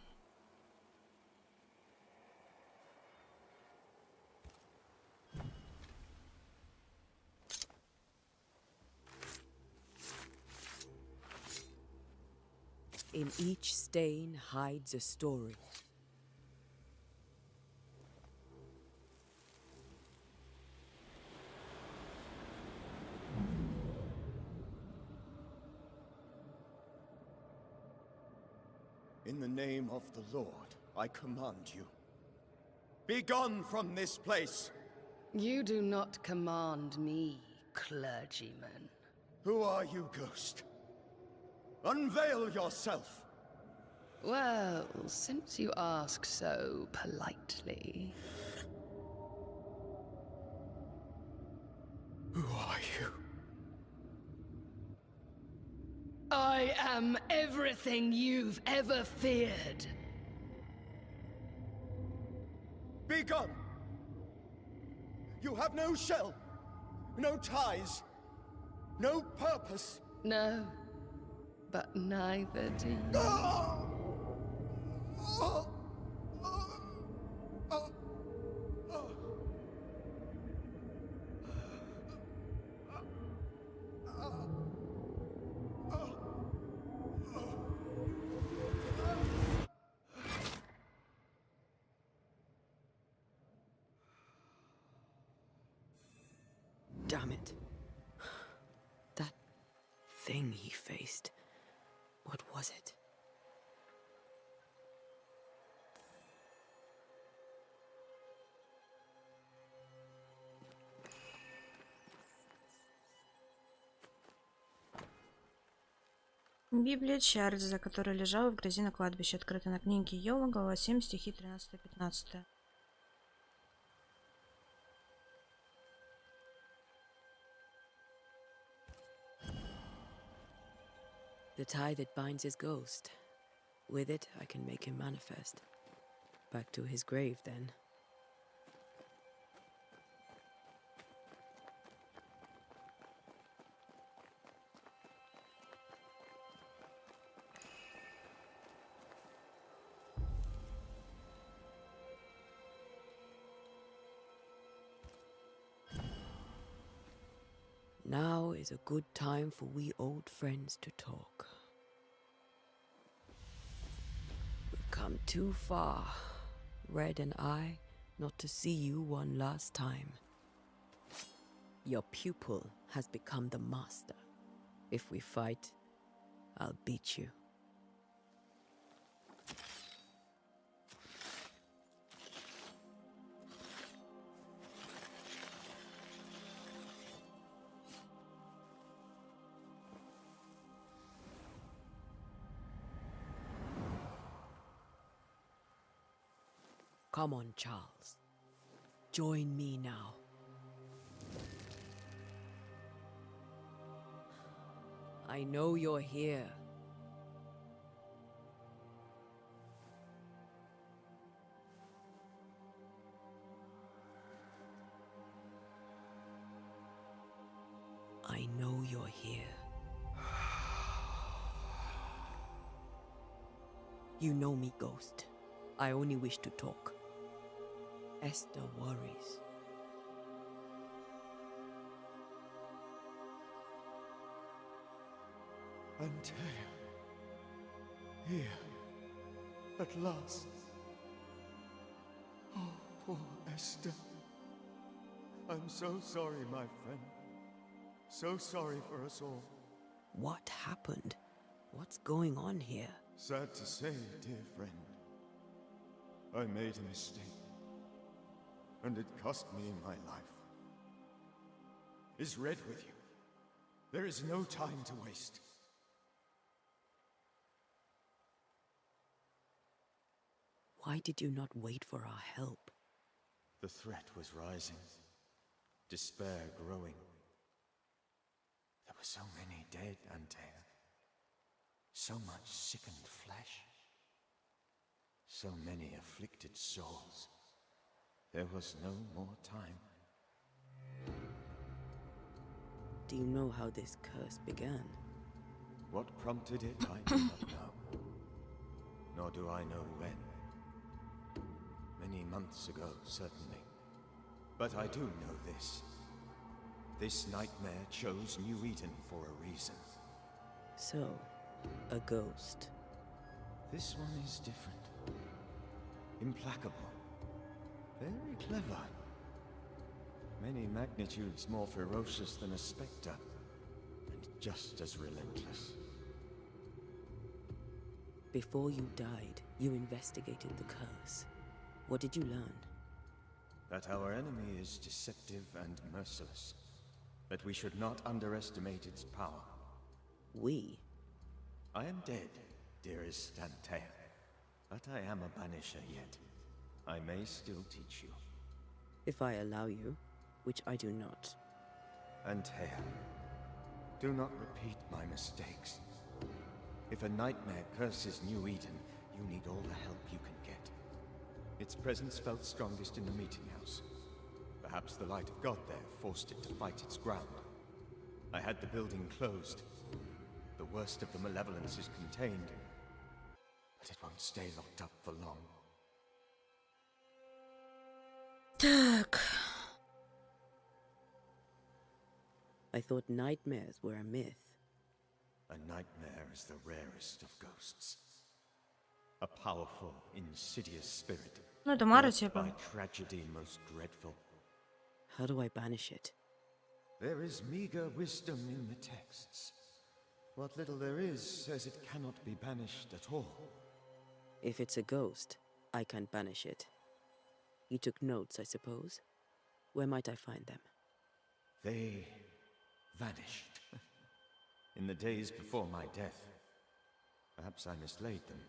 In each stain hides a story. In the name of the Lord, I command you. Be gone from this place! You do not command me, clergyman. Who are you, ghost? Unveil yourself! Well, since you ask so politely... Who are you? I am everything you've ever feared. Be gone! You have no shell, no ties, no purpose. No, but neither do you. Damn it. That thing he faced. What was it? Библия Чарльза, которая лежала в грязи на кладбище, открыта на книге Йова, глава 7, стихи 13-15. The tie that binds his ghost. With it, I can make him manifest. Back to his grave, then. Now is a good time for we old friends to talk. We've come too far, Red and I, not to see you one last time. Your pupil has become the master. If we fight, I'll beat you. Come on, Charles. Join me now. I know you're here. I know you're here. You know me, Ghost. I only wish to talk. Esther worries. Antea. Here. At last. Oh, poor Esther. I'm so sorry, my friend. So sorry for us all. What happened? What's going on here? Sad to say, dear friend. I made a mistake. And it cost me my life. Is Red with you? There is no time to waste. Why did you not wait for our help? The threat was rising. Despair growing. There were so many dead, Antea. So much sickened flesh. So many afflicted souls. There was no more time. Do you know how this curse began? What prompted it, I do not know. Nor do I know when. Many months ago, certainly. But I do know this. This nightmare chose New Eden for a reason. So, a ghost. This one is different. Implacable. Very clever. Many magnitudes more ferocious than a spectre, and just as relentless. Before you died, you investigated the curse. What did you learn? That our enemy is deceptive and merciless. That we should not underestimate its power. We? I am dead, dearest Antea. But I am a banisher yet. I may still teach you. If I allow you, which I do not. Antea, do not repeat my mistakes. If a nightmare curses New Eden, you need all the help you can get. Its presence felt strongest in the meeting house. Perhaps the light of God there forced it to fight its ground. I had the building closed. The worst of the malevolence is contained, but it won't stay locked up for long. Так. I thought nightmares were a myth. A nightmare is the rarest of ghosts. A powerful, insidious spirit. Ну, это Мара Birthed типа. by tragedy most dreadful. How do I banish it? There is meager wisdom in the texts. What little there is says it cannot be banished at all. If it's a ghost, I can't banish it. You took notes, I suppose? Where might I find them? They vanished. In the days before my death. Perhaps I mislaid them.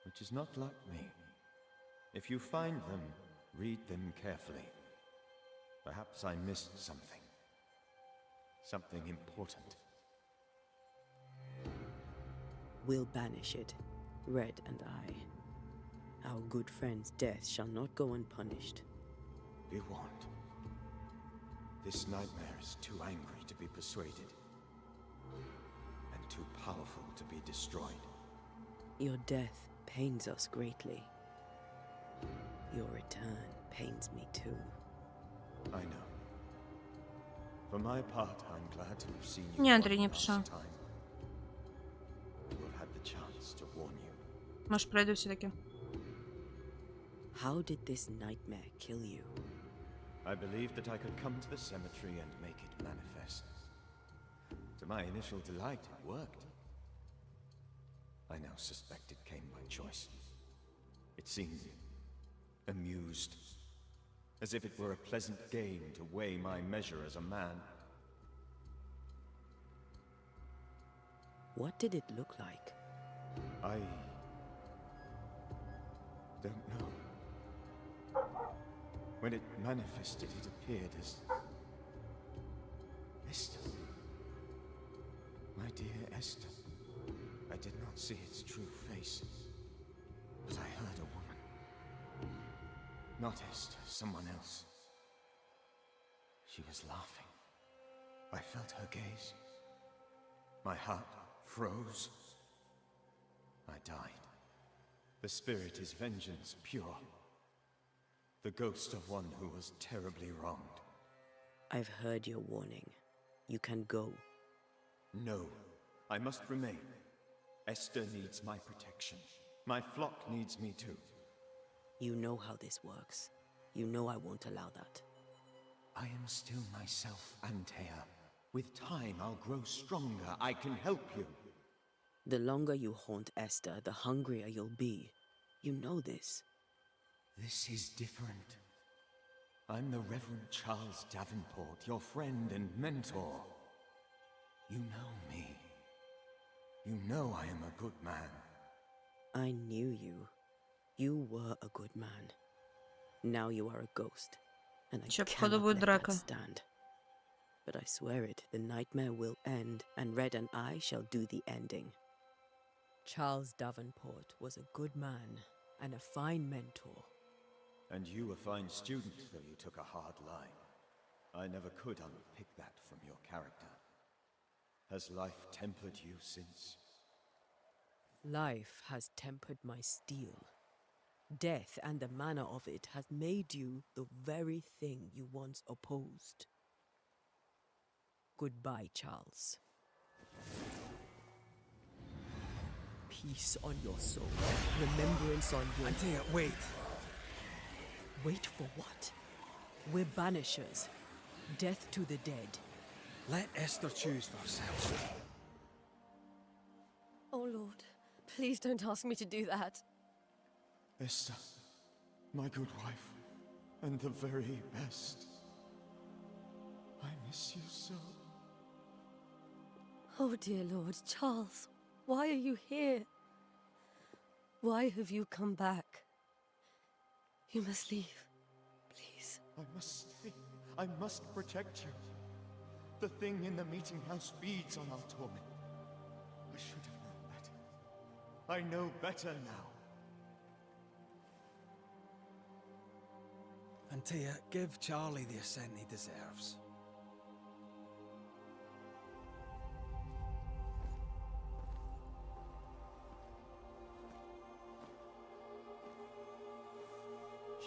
Which is not like me. If you find them, read them carefully. Perhaps I missed something. Something important. We'll banish it, Red and I. Our good friend's death shall not go unpunished. Be warned. This nightmare is too angry to be persuaded. And too powerful to be destroyed. Your death pains us greatly. Your return pains me too. I know. For my part, I'm glad to have seen you Не, one Андрей не last пришел. time. To have had the chance to warn you. Может, пройду все-таки. How did this nightmare kill you? I believed that I could come to the cemetery and make it manifest. To my initial delight, it worked. I now suspect it came by choice. It seemed amused, as if it were a pleasant game to weigh my measure as a man. What did it look like? I don't know. When it manifested, it appeared as Esther. My dear Esther. I did not see its true face, but I heard a woman. Not Esther, someone else. She was laughing. I felt her gaze. My heart froze. I died. The spirit is vengeance pure. The ghost of one who was terribly wronged. I've heard your warning. You can go. No, I must remain. Esther needs my protection. My flock needs me too. You know how this works. You know I won't allow that. I am still myself, Antea. With time, I'll grow stronger. I can help you. The longer you haunt Esther, the hungrier you'll be. You know this. This is different. I'm the Reverend Charles Davenport, your friend and mentor. You know me. You know I am a good man. I knew you. You were a good man. Now you are a ghost, and I cannot let that stand. But I swear it, the nightmare will end, and Red and I shall do the ending. Charles Davenport was a good man and a fine mentor. And you a fine student, though you took a hard line. I never could unpick that from your character. Has life tempered you since? Life has tempered my steel. Death and the manner of it has made you the very thing you once opposed. Goodbye, Charles. peace on your soul, remembrance on your... Antea, wait. Wait for what? We're banishers. Death to the dead. Let Esther choose for herself. Oh, Lord, please don't ask me to do that. Esther, my good wife, and the very best. I miss you so. Oh, dear Lord, Charles, why are you here? Why have you come back? You must leave, please. I must stay. I must protect you. The thing in the meeting house feeds on our torment. I should have known better. I know better now. Antea, give Charlie the ascent he deserves.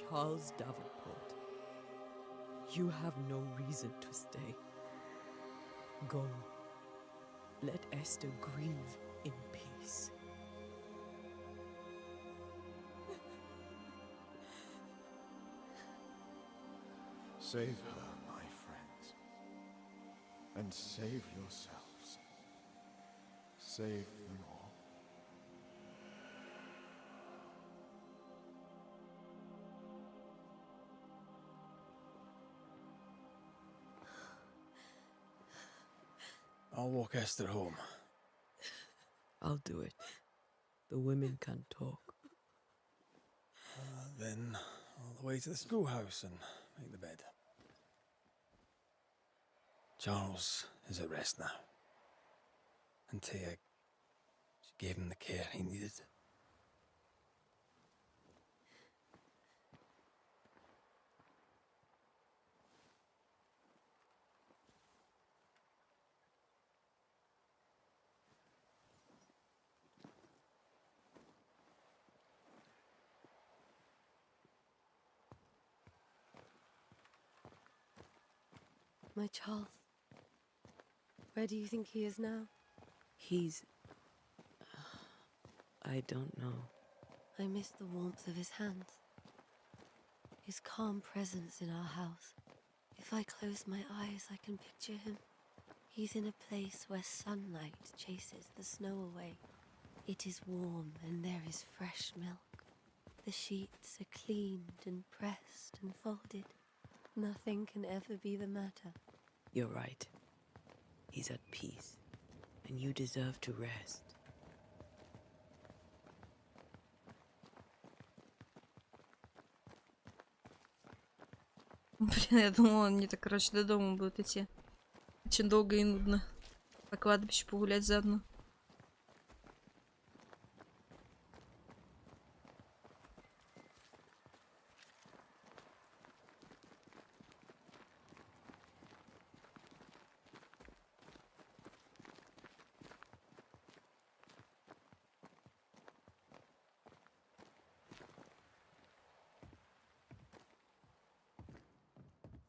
Charles Davenport, you have no reason to stay. Go. Let Esther grieve in peace. Save her, my friends. And save yourselves. Save them all. I'll walk Esther home. I'll do it. The women can talk. Then all the way to the schoolhouse and make the bed. Charles is at rest now. Antea, she gave him the care he needed. My Charles, where do you think he is now? He's... I don't know. I miss the warmth of his hands. His calm presence in our house. If I close my eyes, I can picture him. He's in a place where sunlight chases the snow away. It is warm and there is fresh milk. The sheets are cleaned and pressed and folded. Nothing can ever be the matter. You're right. He's at peace, and you deserve to rest. Блин, я думала, они так, короче, до дома будут идти. Очень долго и нудно. По кладбищу погулять заодно.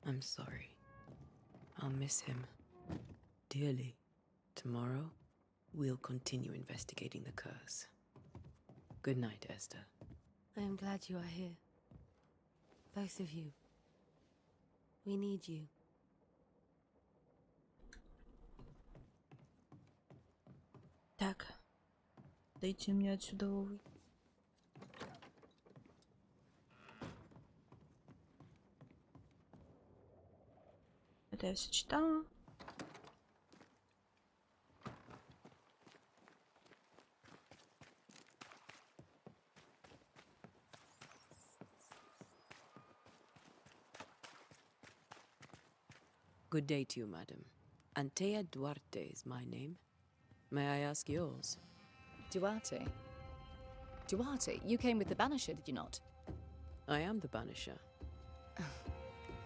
I'm sorry. I'll miss him dearly. Tomorrow, we'll continue investigating the curse. Good night, Esther. I am glad you are here. Both of you. We need you. Так. Дайте мне отсюда увы. Это я все читала. Good day to you, madam. Antea Duarte is my name. May I ask yours? Duarte? Duarte, you came with the Banisher, did you not? I am the Banisher.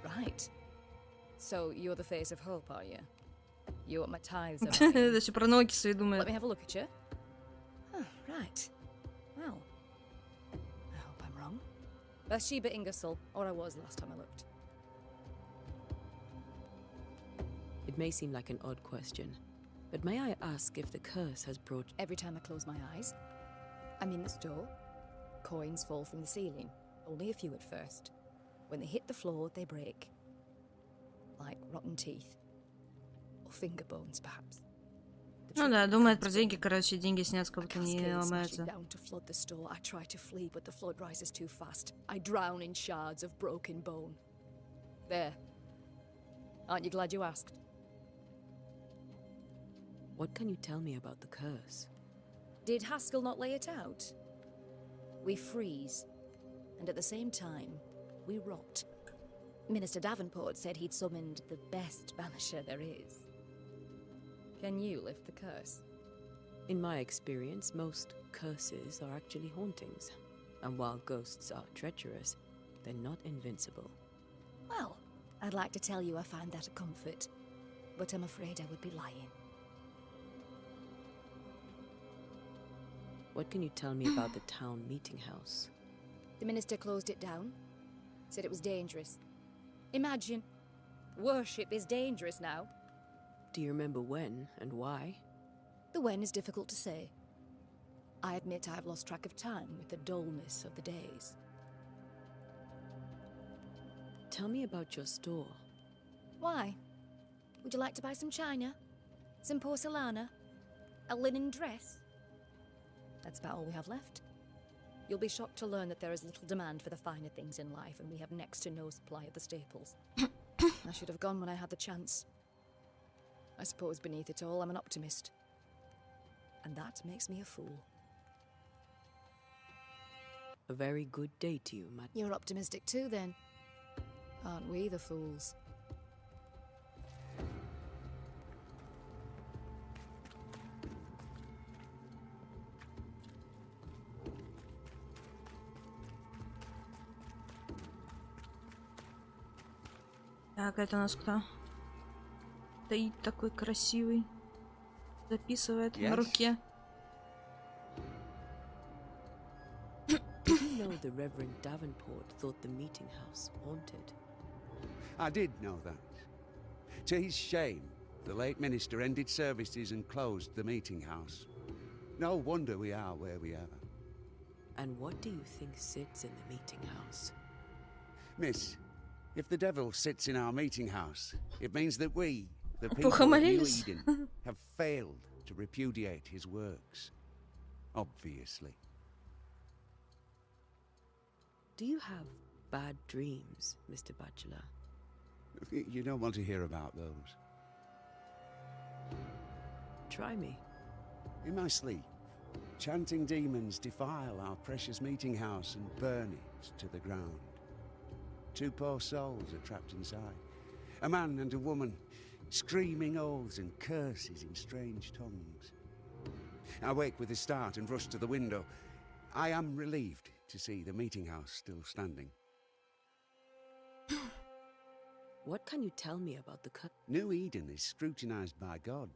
Right. So you're the face of hope, are you? You're what my tithes are. Это все про ноги свои думает. Let me have a look at you. Oh, right. Well, I hope I'm wrong. Bathsheba Ingersoll, or I was last time I looked. It may seem like an odd question, but may I ask if the curse has brought... Every time I close my eyes, I'm in the store. Coins fall from the ceiling. Only a few at first. When they hit the floor, they break. Like rotten teeth. Or finger bones, perhaps. Ну да, думает про деньги, короче, деньги снят, как будто не ломаются. Down to flood the store. I try to flee, but the flood rises too fast. I drown in shards of broken bone. There. Aren't you glad you asked? What can you tell me about the curse? Did Haskell not lay it out? We freeze, and at the same time, we rot. Minister Davenport said he'd summoned the best banisher there is. Can you lift the curse? In my experience, most curses are actually hauntings. And while ghosts are treacherous, they're not invincible. Well, I'd like to tell you I find that a comfort, but I'm afraid I would be lying. What can you tell me about the town meeting house? The minister closed it down. Said it was dangerous. Imagine. Worship is dangerous now. Do you remember when and why? The when is difficult to say. I admit I've lost track of time with the dullness of the days. Tell me about your store. Why? Would you like to buy some china? Some porcelana? A linen dress? That's about all we have left. You'll be shocked to learn that there is little demand for the finer things in life, and we have next to no supply of the staples. I should have gone when I had the chance. I suppose beneath it all, I'm an optimist. And that makes me a fool. A very good day to you, Matt. You're optimistic too, then. Aren't we the fools? Так, это у нас кто? Стоит такой красивый. Записывает в руке. Did you know the Reverend Davenport thought the meeting house haunted? I did know that. To his shame, the late minister ended services and closed the meeting house. No wonder we are where we are. And what do you think sits in the meeting house? Miss, if the devil sits in our meeting house, it means that we, the people of New Eden, have failed to repudiate his works. Obviously. Do you have bad dreams, Mr. Bachelor? You don't want to hear about those. Try me. In my sleep, chanting demons defile our precious meeting house and burn it to the ground. 2 poor souls are trapped inside. A man and a woman, screaming oaths and curses in strange tongues. I wake with a start and rush to the window. I am relieved to see the meeting house still standing. What can you tell me about the New Eden is scrutinized by God.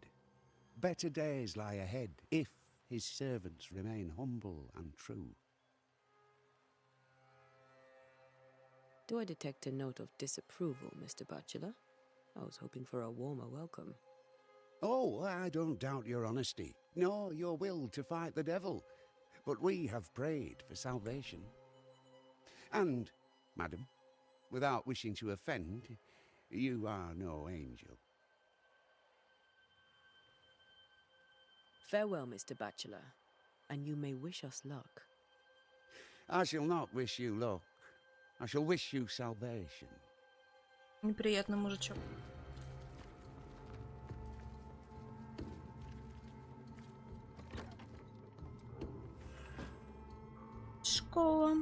Better days lie ahead if his servants remain humble and true. Do I detect a note of disapproval, Mr. Bachelor? I was hoping for a warmer welcome. Oh, I don't doubt your honesty, nor your will to fight the devil. But we have prayed for salvation. And, madam, without wishing to offend, you are no angel. Farewell, Mr. Bachelor, and you may wish us luck. I shall not wish you luck. I shall wish you salvation. Неприятный мужичок. Школа.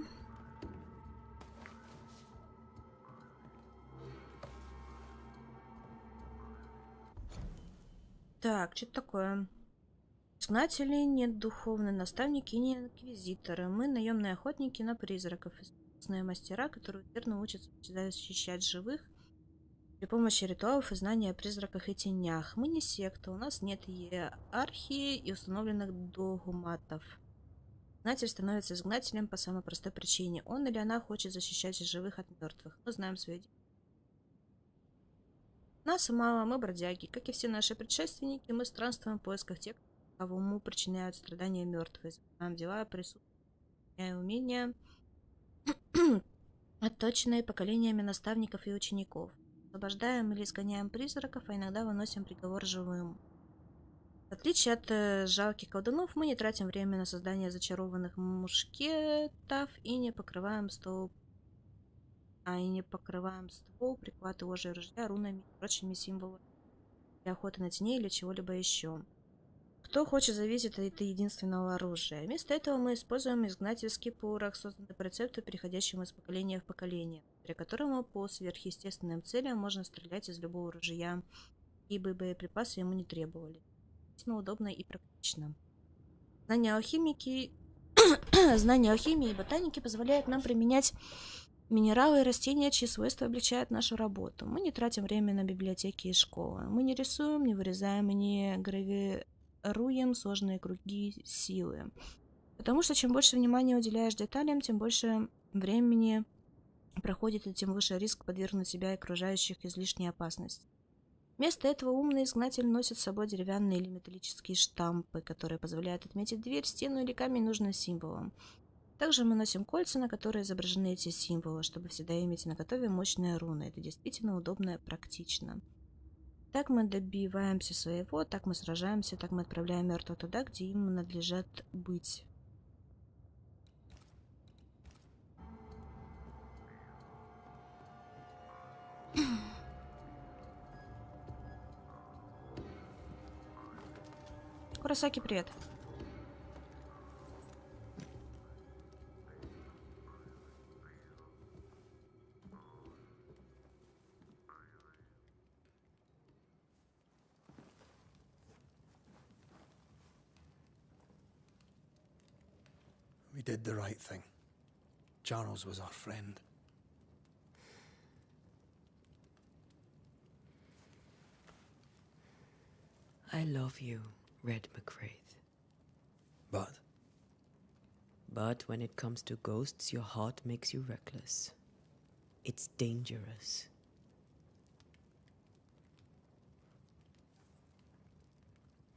Так, что такое? Изгнатели, нет духовные наставники и не инквизиторы. Мы наемные охотники на призраков. Искусные мастера, которые верно учатся защищать живых при помощи ритуалов и знаний о призраках и тенях. Мы не секта, у нас нет иерархии и установленных догматов. Изгнатель становится изгнателем по самой простой причине. Он или она хочет защищать живых от мертвых. Мы знаем свои дела. Нас мало, мы бродяги. Как и все наши предшественники, мы странствуем в поисках тех, кто уму причиняют страдания мертвые. Забываем дела, присутствие, умения, отточенные поколениями наставников и учеников. Освобождаем или изгоняем призраков, а иногда выносим приговор живым. В отличие от жалких колдунов, мы не тратим время на создание зачарованных мушкетов и не покрываем ствол, прикладывая ожи ружья, рунами и прочими символами для охоты на теней или чего-либо еще. Кто хочет зависеть от единственного оружия. Вместо этого мы используем изгнательский порох, созданный по рецепту, переходящему из поколения в поколение, при которому по сверхъестественным целям можно стрелять из любого ружья, ибо боеприпасы ему не требовали. Удобно и практично. Знания о химии и ботанике позволяют нам применять минералы и растения, чьи свойства облегчают нашу работу. Мы не тратим время на библиотеки и школы. Мы не рисуем, не вырезаем и не гравируем сложные круги силы. Потому что чем больше внимания уделяешь деталям, тем больше времени проходит и тем выше риск подвергнуть себя и окружающих излишней опасности. Вместо этого умный изгнатель носит с собой деревянные или металлические штампы, которые позволяют отметить дверь, стену или камень нужным символом. Также мы носим кольца, на которые изображены эти символы, чтобы всегда иметь наготове мощные руны. Это действительно удобно и практично. Так мы добиваемся своего, так мы сражаемся, так мы отправляем мертвых туда, где им надлежат быть. Куросаки, привет. We did the right thing. Charles was our friend. I love you, Red McWraith. But when it comes to ghosts, your heart makes you reckless. It's dangerous.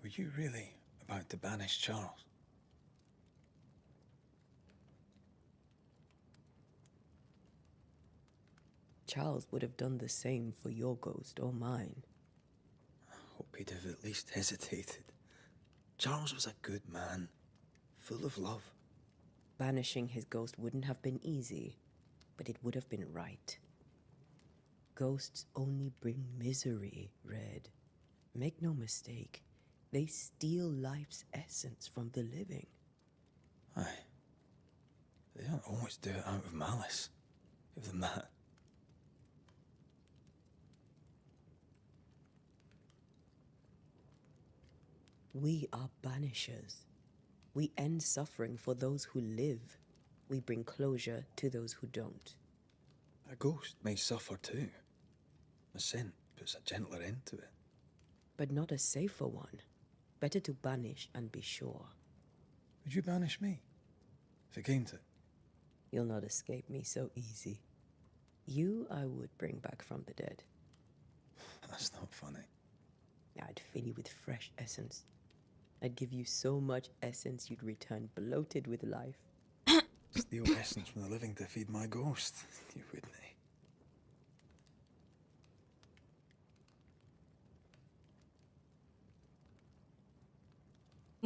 Were you really about to banish Charles? Charles would have done the same for your ghost or mine. I hope he'd have at least hesitated. Charles was a good man, full of love. Banishing his ghost wouldn't have been easy, but it would have been right. Ghosts only bring misery, Red. Make no mistake, they steal life's essence from the living. Aye. They don't always do it out of malice. Give them that. We are banishers. We end suffering for those who live. We bring closure to those who don't. A ghost may suffer too. A scent puts a gentler end to it. But not a safer one. Better to banish and be sure. Would you banish me? If it came to it? You'll not escape me so easy. You I would bring back from the dead. That's not funny. I'd fill you with fresh essence. I'd give you so much essence you'd return bloated with life. Steal essence from the living to feed my ghost. You wouldn't.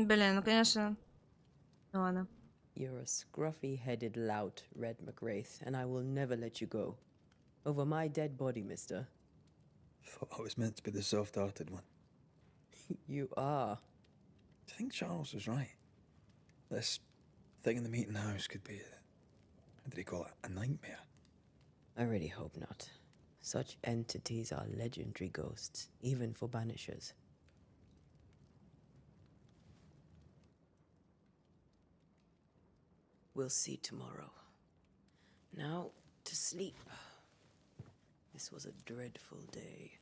Блин, ну конечно. Ну ладно. You're a scruffy-headed lout, Red McWraith, and I will never let you go. Over my dead body, mister. Thought I was meant to be the soft-hearted one. You are. Do you think Charles was right? This thing in the meeting house could be how did he call it? A nightmare? I really hope not. Such entities are legendary ghosts, even for banishers. We'll see tomorrow. Now, to sleep. This was a dreadful day.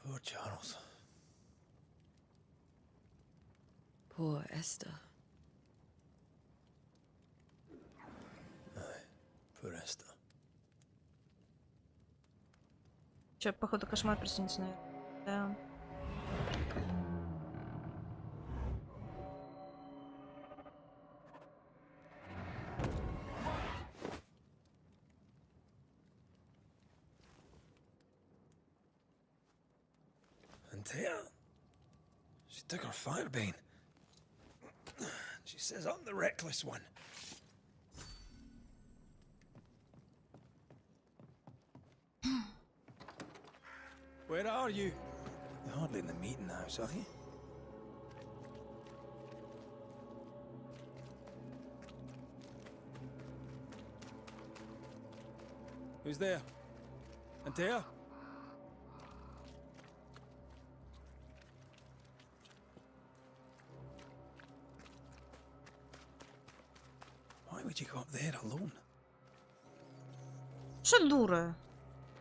Poor Charles. Poor Esther. Puresta. Че, походу, кошмар приснится, наверное. Да. Antea? She took her firebane. She says I'm the reckless one. Where are you? You're hardly in the meeting house, are you? Who's there? Antea? Why would you go up there alone? Что дура?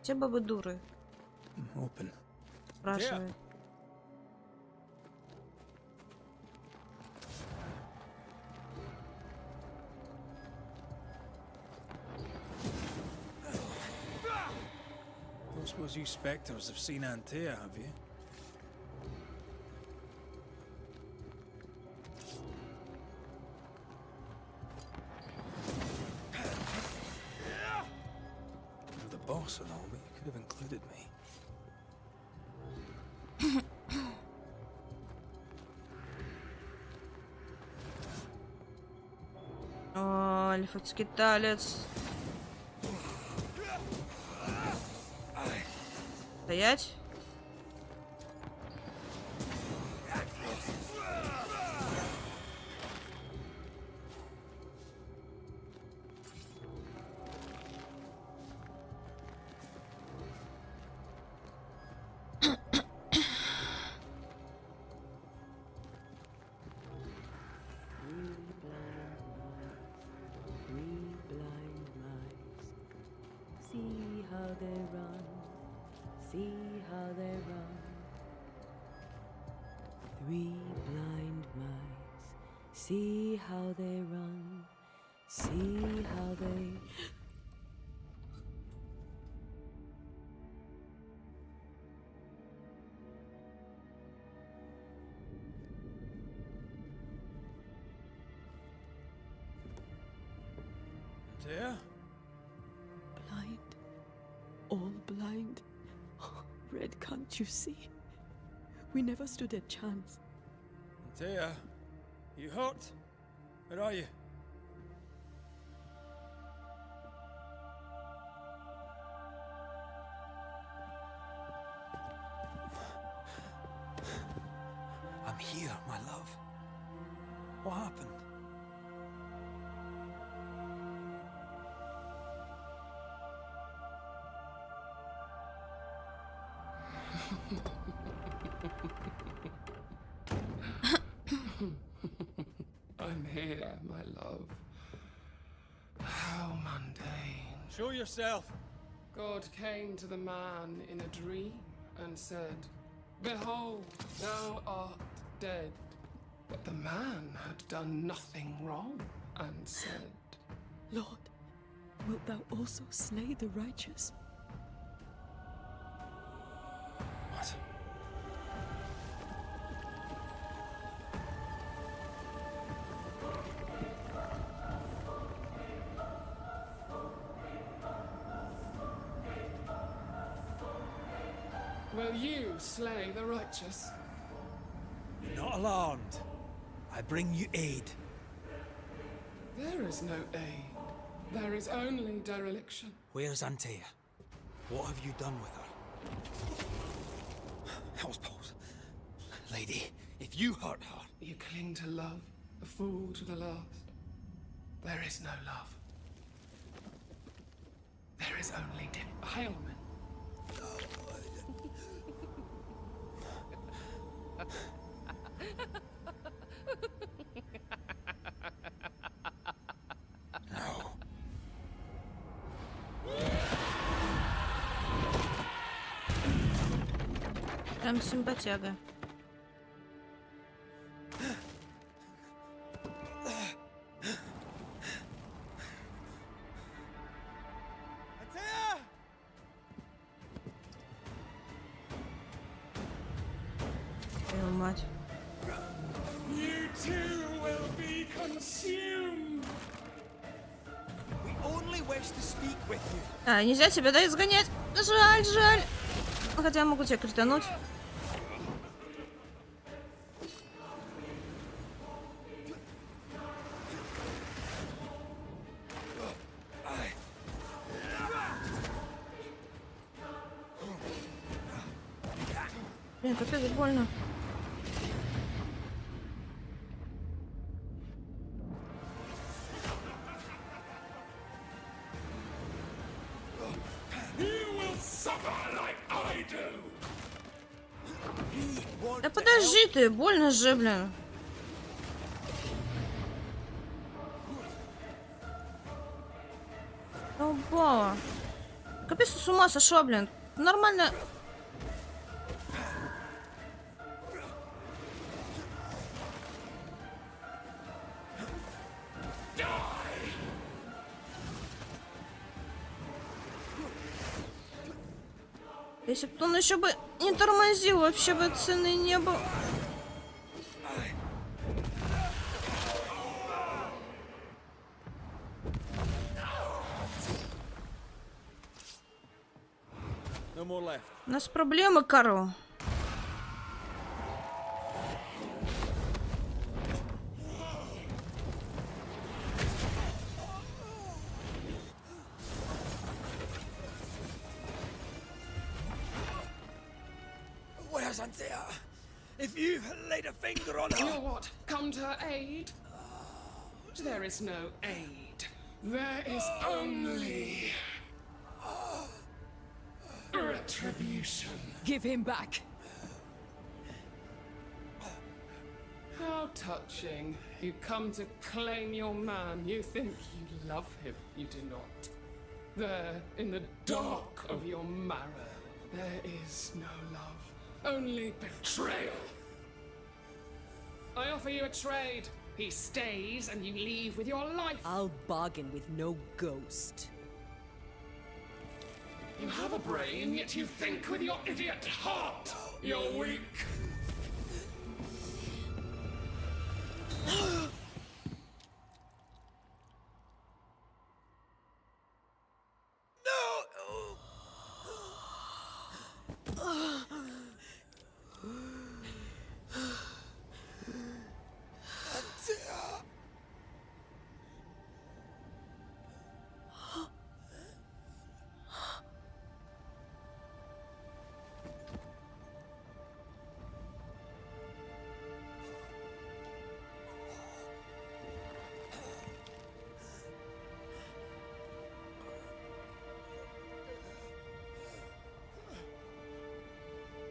Все бабы дуры. Open. Спрашивает. Don't suppose you spectres have seen Antea, have you? You're the boss and all, but you could have included me. О, альфа-скиталец. Стоять. See how they run, see how they run. Three blind mice, see how they run, see how they... Antea? Blind, all blind. Red, can't you see? We never stood a chance. Antea? You hurt? Where are you? I'm here, my love. What happened? I'm here, my love. How mundane. Show yourself! God came to the man in a dream and said, "Behold, thou art dead." But the man had done nothing wrong and said, Lord, wilt thou also slay the righteous? What? "Will you slay the righteous?" Be not alarmed. I bring you aid. There is no aid. There is only dereliction. Where's Antea? What have you done with her? Hell's balls. Lady, if you hurt her... You cling to love, a fool to the last. There is no love. There is only defilement. No. Там симпатяга. мать. You too will be consumed. We only wish to speak with you. А, нельзя тебя, да, изгонять? Жаль, жаль. Хотя я могу тебя критануть. Блин, капец, больно. Да подожди ты, больно же, блин. Да упала. Капец, с ума сошла, блин. Нормально. Если бы он еще бы не тормозил, вообще бы цены не было. У нас проблемы, Карл. If you've laid a finger on her... You what? Come to her aid? There is no aid. There is only... retribution. Give him back. How touching. You come to claim your man. You think you love him. You do not. There, in the dark of your marrow, there is no love. Only betrayal. I offer you a trade. He stays and you leave with your life. I'll bargain with no ghost. You have a brain, yet you think with your idiot heart. You're weak.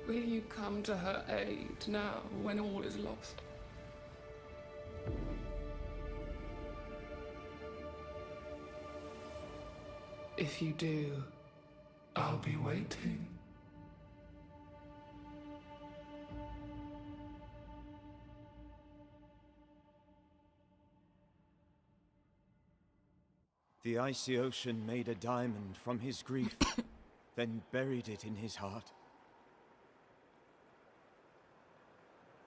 Will you come to her aid now, when all is lost? If you do, I'll be waiting. The icy ocean made a diamond from his grief, then buried it in his heart.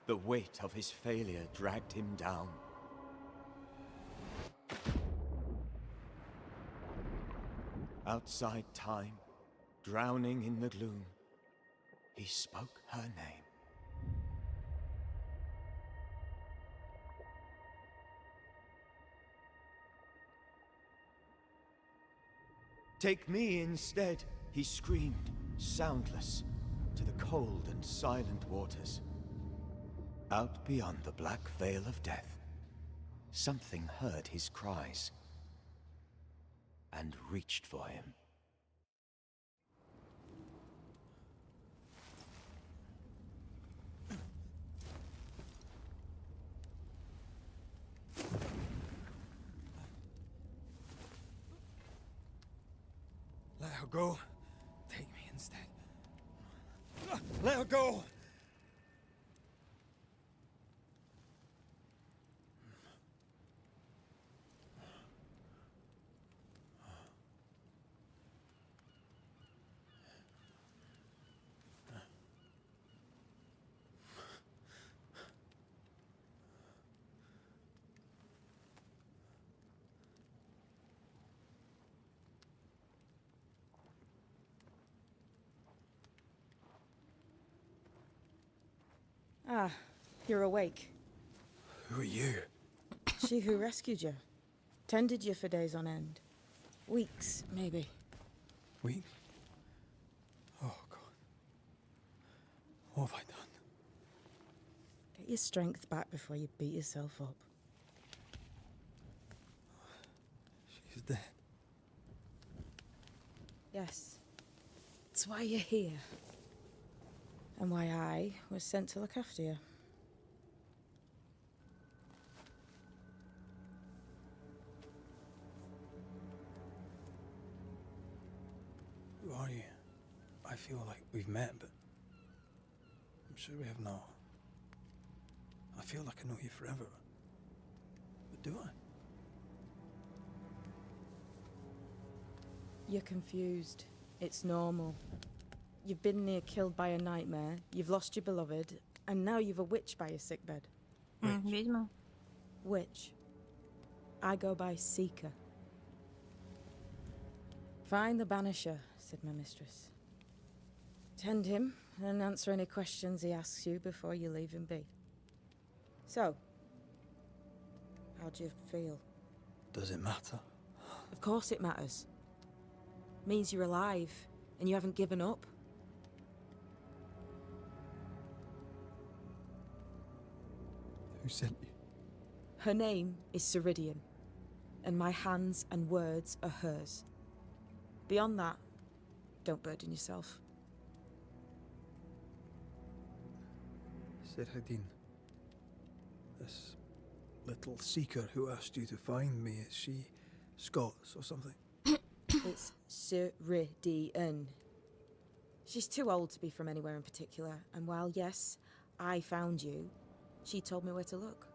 The weight of his failure dragged him down. Outside time, drowning in the gloom, he spoke her name. Take me instead, he screamed, soundless, to the cold and silent waters. Out beyond the black veil of death, something heard his cries and reached for him. Let her go. Take me instead. Let her go! Ah, you're awake. Who are you? She who rescued you. Tended you for days on end. Weeks, maybe. Weeks? Oh, God. What have I done? Get your strength back before you beat yourself up. She's dead. Yes. That's why you're here. And why I was sent to look after you. Who are you? I feel like we've met, but I'm sure we have not. I feel like I know you forever. But do I? You're confused. It's normal. You've been near killed by a nightmare, you've lost your beloved, and now you've a witch by your sickbed. Ведьма. Witch. I go by Seeker. Find the Banisher, said my mistress. Tend him, and answer any questions he asks you before you leave him be. So, how do you feel? Does it matter? Of course it matters. Means you're alive, and you haven't given up. Who sent you? Her name is Ceridian, and my hands and words are hers. Beyond that, don't burden yourself. Ceridian. This little seeker who asked you to find me, is she Scots or something? It's Ceridian. She's too old to be from anywhere in particular, and while, yes, I found you, she told me where to look.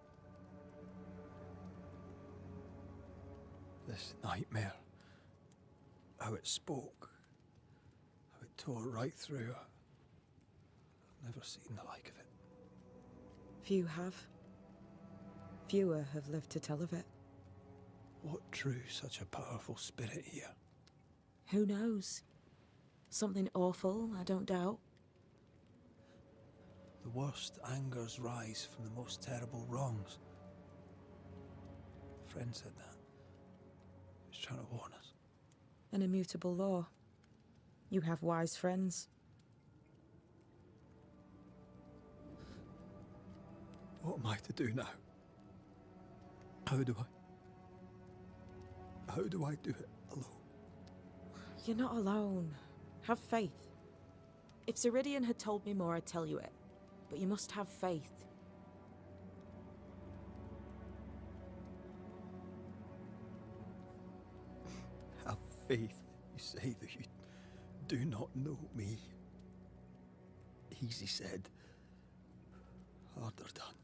This nightmare. How it spoke. How it tore right through. I've never seen the like of it. Few have. Fewer have lived to tell of it. What drew such a powerful spirit here? Who knows? Something awful, I don't doubt. The worst angers rise from the most terrible wrongs. A friend said that. He was trying to warn us. An immutable law. You have wise friends. What am I to do now? How do I do it alone? You're not alone. Have faith. If Ceridian had told me more, I'd tell you it. But you must have faith. Have faith, you say, that you do not know me. Easy said, harder done.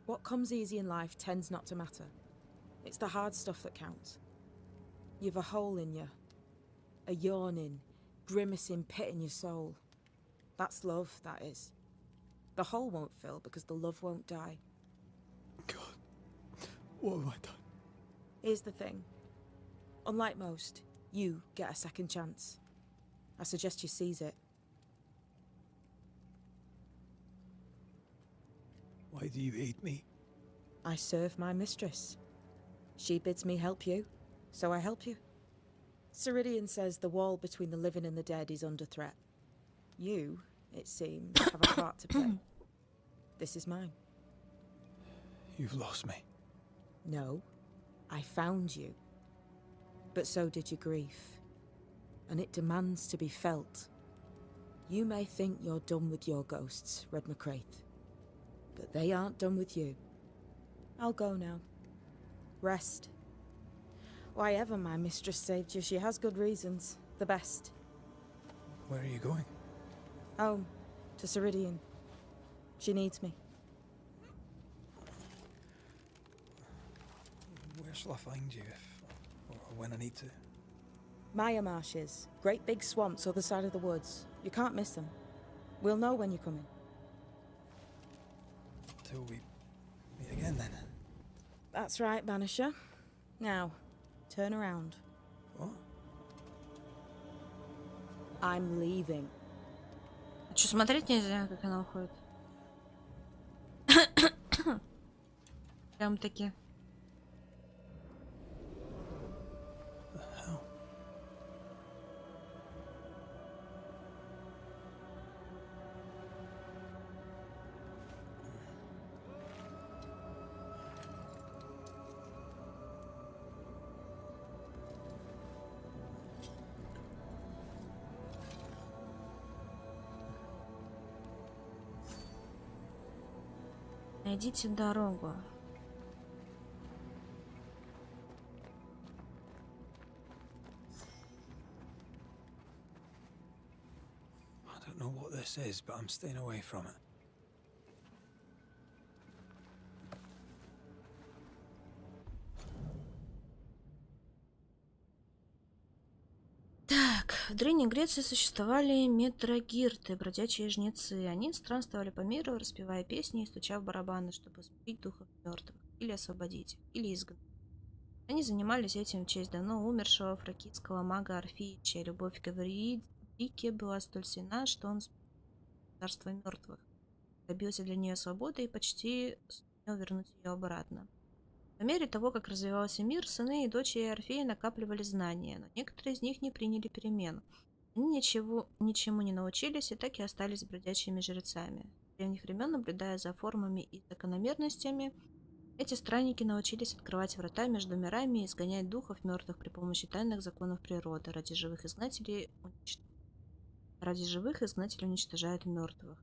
What comes easy in life tends not to matter. It's the hard stuff that counts. You've a hole in you. A yawning, grimacing pit in your soul. That's love, that is. The hole won't fill because the love won't die. God, what have I done? Here's the thing. Unlike most, you get a second chance. I suggest you seize it. Why do you hate me? I serve my mistress. She bids me help you, so I help you. Ceridian says the wall between the living and the dead is under threat. You, it seems, have a part to play. This is mine. You've lost me. No, I found you. But so did your grief. And it demands to be felt. You may think you're done with your ghosts, Red McCraith. But they aren't done with you. I'll go now. Rest. Why ever my mistress saved you, she has good reasons. The best. Where are you going? Home. To Ceridian. She needs me. Where shall I find you or when I need to? Maya marshes. Great big swamps other side of the woods. You can't miss them. We'll know when you're coming. Till we meet again, then. That's right, Banisher. Now, turn around. What? I'm leaving. Что, смотреть нельзя, как она уходит? Прям-таки. Найдите дорогу. I don't know what this is, but I'm staying away from it. Так, в Древней Греции существовали метрогирты, бродячие жнецы. Они странствовали по миру, распевая песни и стуча в барабаны, чтобы спить духов мертвых, или освободить их, или изгнать. Они занимались этим в честь давно умершего фракийского мага Орфея, чья любовь к Эвридике была столь сильна, что он спас царство мертвых, добился для нее свободы и почти сумел вернуть ее обратно. По мере того, как развивался мир, сыны и дочери Орфея накапливали знания, но некоторые из них не приняли перемен. Они ничему не научились и так и остались бродячими жрецами. С древних времен, наблюдая за формами и закономерностями, эти странники научились открывать врата между мирами и изгонять духов мертвых при помощи тайных законов природы. Ради живых изгнателей уничтожают мертвых.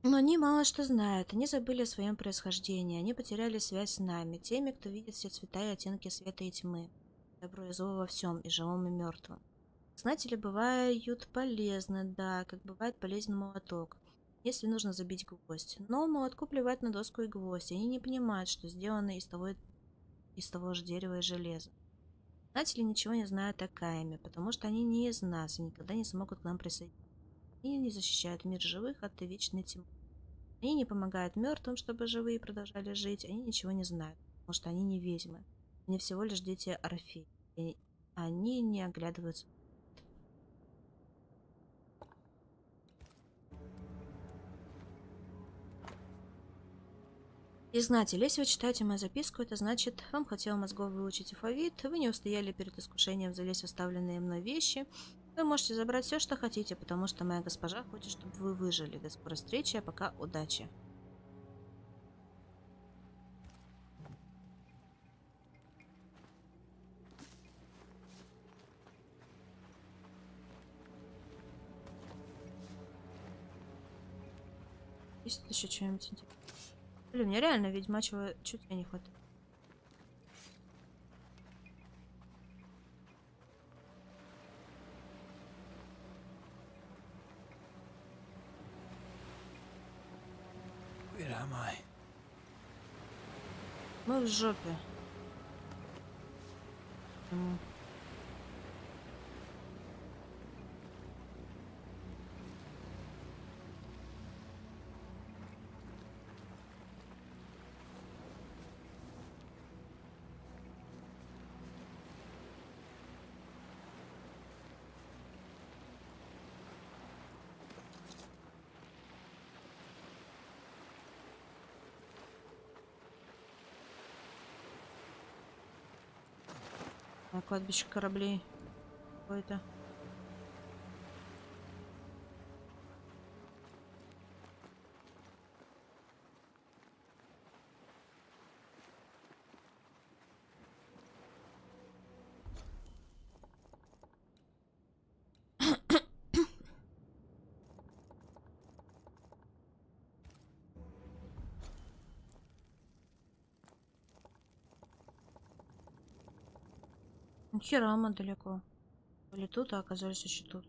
Но они мало что знают, они забыли о своем происхождении, они потеряли связь с нами, теми, кто видит все цвета и оттенки света и тьмы, добро и зло во всем, и живом, и мертвом. Знатели бывают полезны, да, как бывает полезен молоток, если нужно забить гвоздь. Но молотку плевать на доску и гвоздь, они не понимают, что сделано из того же дерева и железа. Знатели ничего не знают о Каиме, потому что они не из нас и никогда не смогут к нам присоединиться. Они не защищают мир живых от вечной тьмы. Они не помогают мертвым, чтобы живые продолжали жить. Они ничего не знают, потому что они не ведьмы. Они всего лишь дети Орфея. И они не оглядываются. Изгнатель, если вы читаете мою записку, это значит, вам хватило мозгов выучить алфавит, вы не устояли перед искушением залезть в оставленные мной вещи. Вы можете забрать все, что хотите, потому что моя госпожа хочет, чтобы вы выжили. До скорой встречи, а пока удачи. Есть тут еще что-нибудь интересное? Блин, мне реально ведьмачего чуть не хватает. Where am I? Мы в жопе. Кладбище кораблей какое-то. Хера мы далеко. Были тут, а оказались еще тут.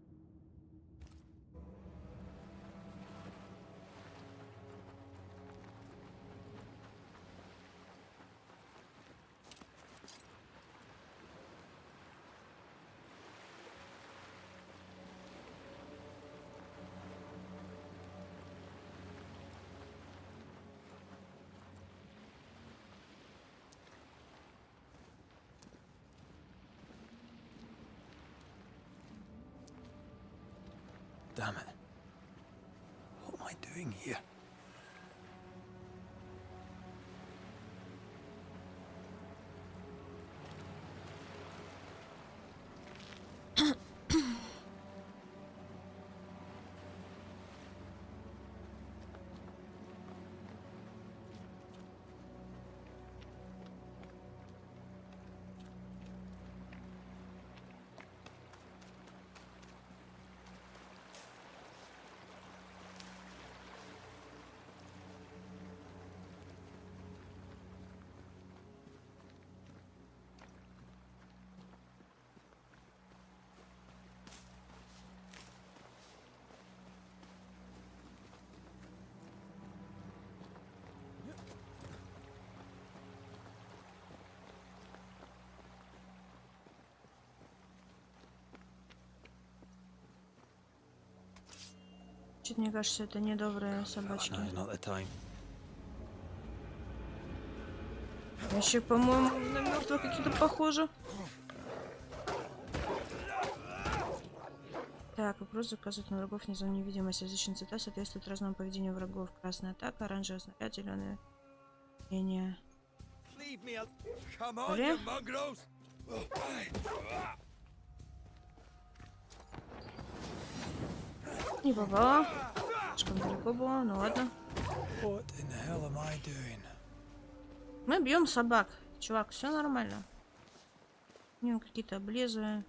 Damn it. What am I doing here? Чё-то мне кажется, это недобрые собачки. No, not the time. Еще, по-моему, на мертвых какие-то похожи. Так, вопрос заказывать на врагов не зону невидимости. Различные цвета соответствуют разному поведению врагов. Красная атака, оранжевый снаряд, зеленое линия. Не попала. Слишком далеко было, ну ладно. What in the hell am I doing? Мы бьем собак. Чувак, все нормально. У него какие-то облезы.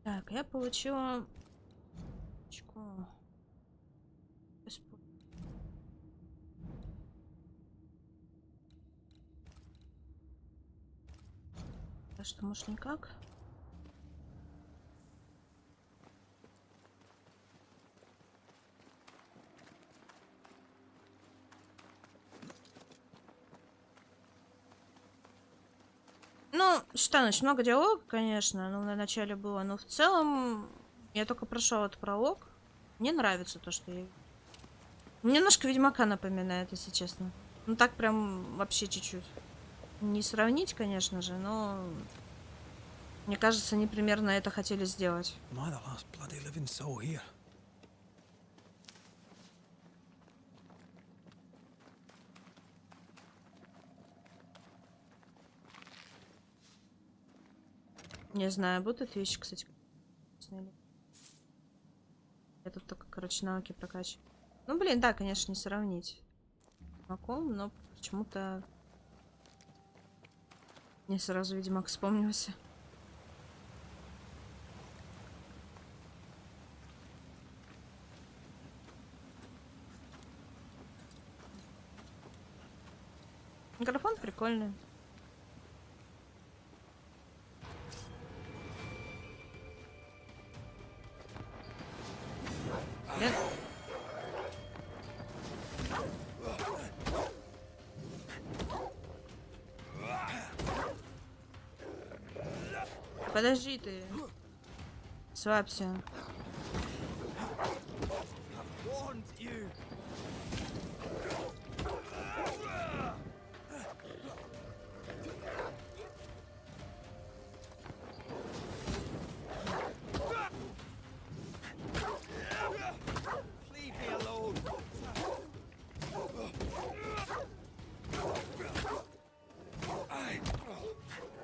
Так, я получила очко. А что, может, никак? Ну, что, значит, много диалога, конечно, но на начале было, но в целом я только прошел этот пролог. Мне нравится то, что я... Немножко Ведьмака напоминает, если честно. Ну, так прям вообще чуть-чуть. Не сравнить, конечно же, но... Мне кажется, они примерно это хотели сделать. Не знаю, будут вещи, кстати. Я тут только, короче, навыки прокачиваю. Ну, блин, да, конечно, не сравнить. Ведьмаком, но почему-то... Мне сразу Ведьмак вспомнился. Микрофон прикольный. Блин. Подожди ты. Слабься.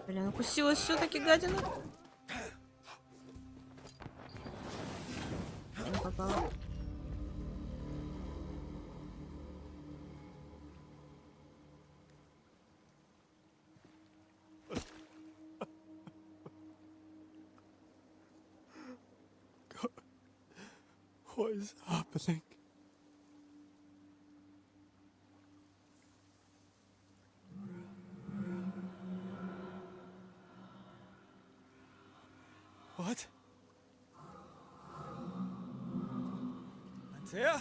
Блин, укусилась все-таки гадина. Не попала. God, what is happening? What? Antea?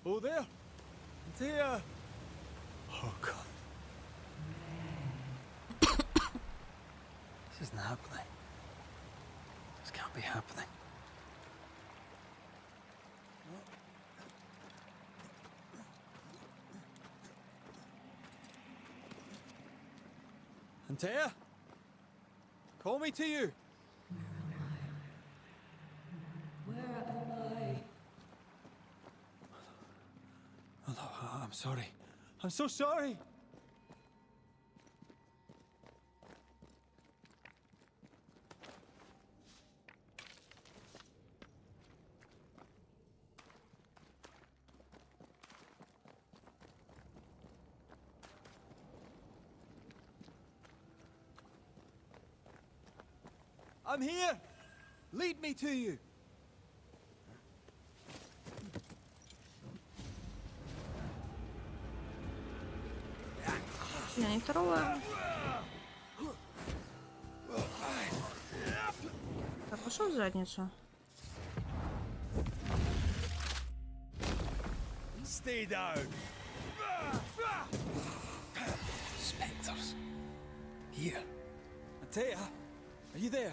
Oh, there! Antea! Oh, God. This isn't happening. This can't be happening. Antea? Call me to you! I'm sorry. I'm so sorry. I'm here! Lead me to you! Я не второго. Так, пошел в задницу. Stay down! Spectres. Here. Atea, are you there?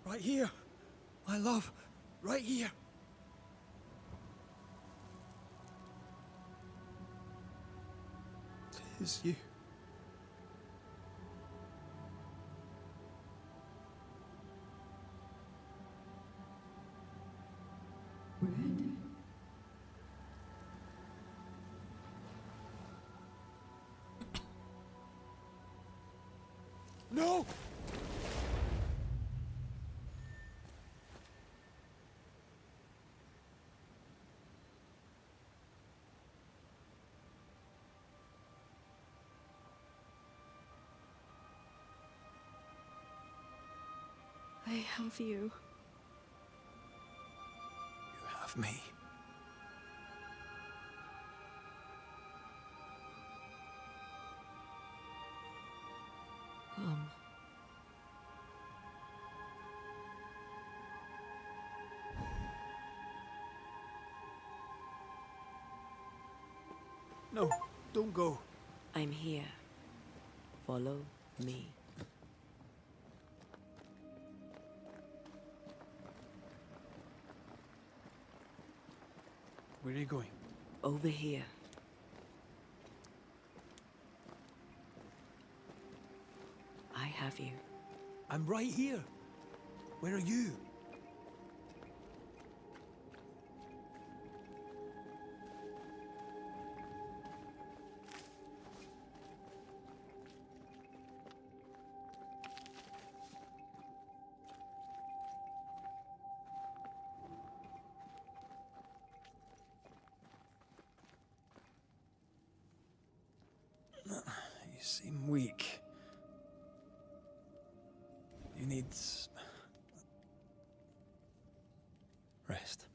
Right here, my love, right here. Tis you. No! I have you. You have me. No, don't go. I'm here. Follow me. Where are you going? Over here. I have you. I'm right here. Where are you? You seem weak. You need rest.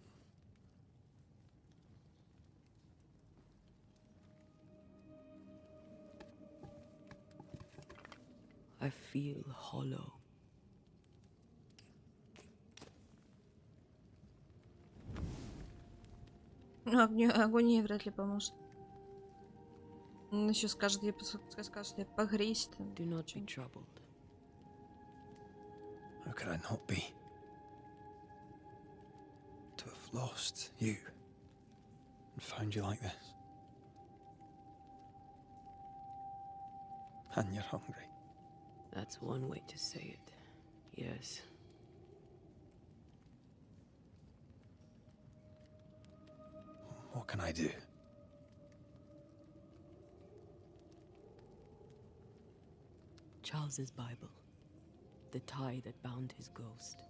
I feel hollow. Ну, агония вряд ли поможет. Он еще скажет, что я погрязь. Do not be troubled. How could I not be? To have lost you and found you like this. And you're hungry. That's one way to say it. Yes. What can I do? Charles's Bible. The tie that bound his ghost.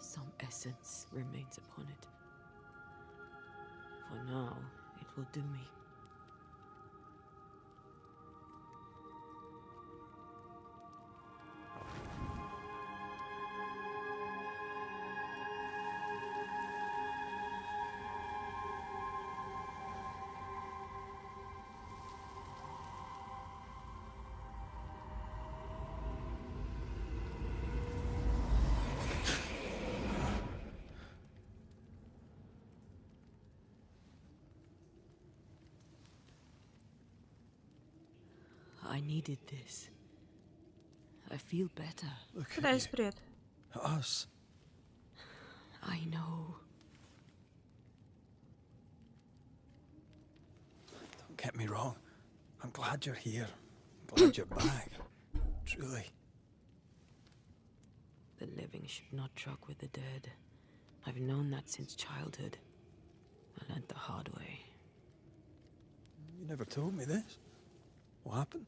Some essence remains upon it. For now, it will do me. I needed this. I feel better. Look Куда есть привет? at us. I know. get me wrong. I'm glad you're here. I'm glad you're back. Truly. The living should not truck with the dead. I've known that since childhood. I learned the hard way. You never told me this. What happened?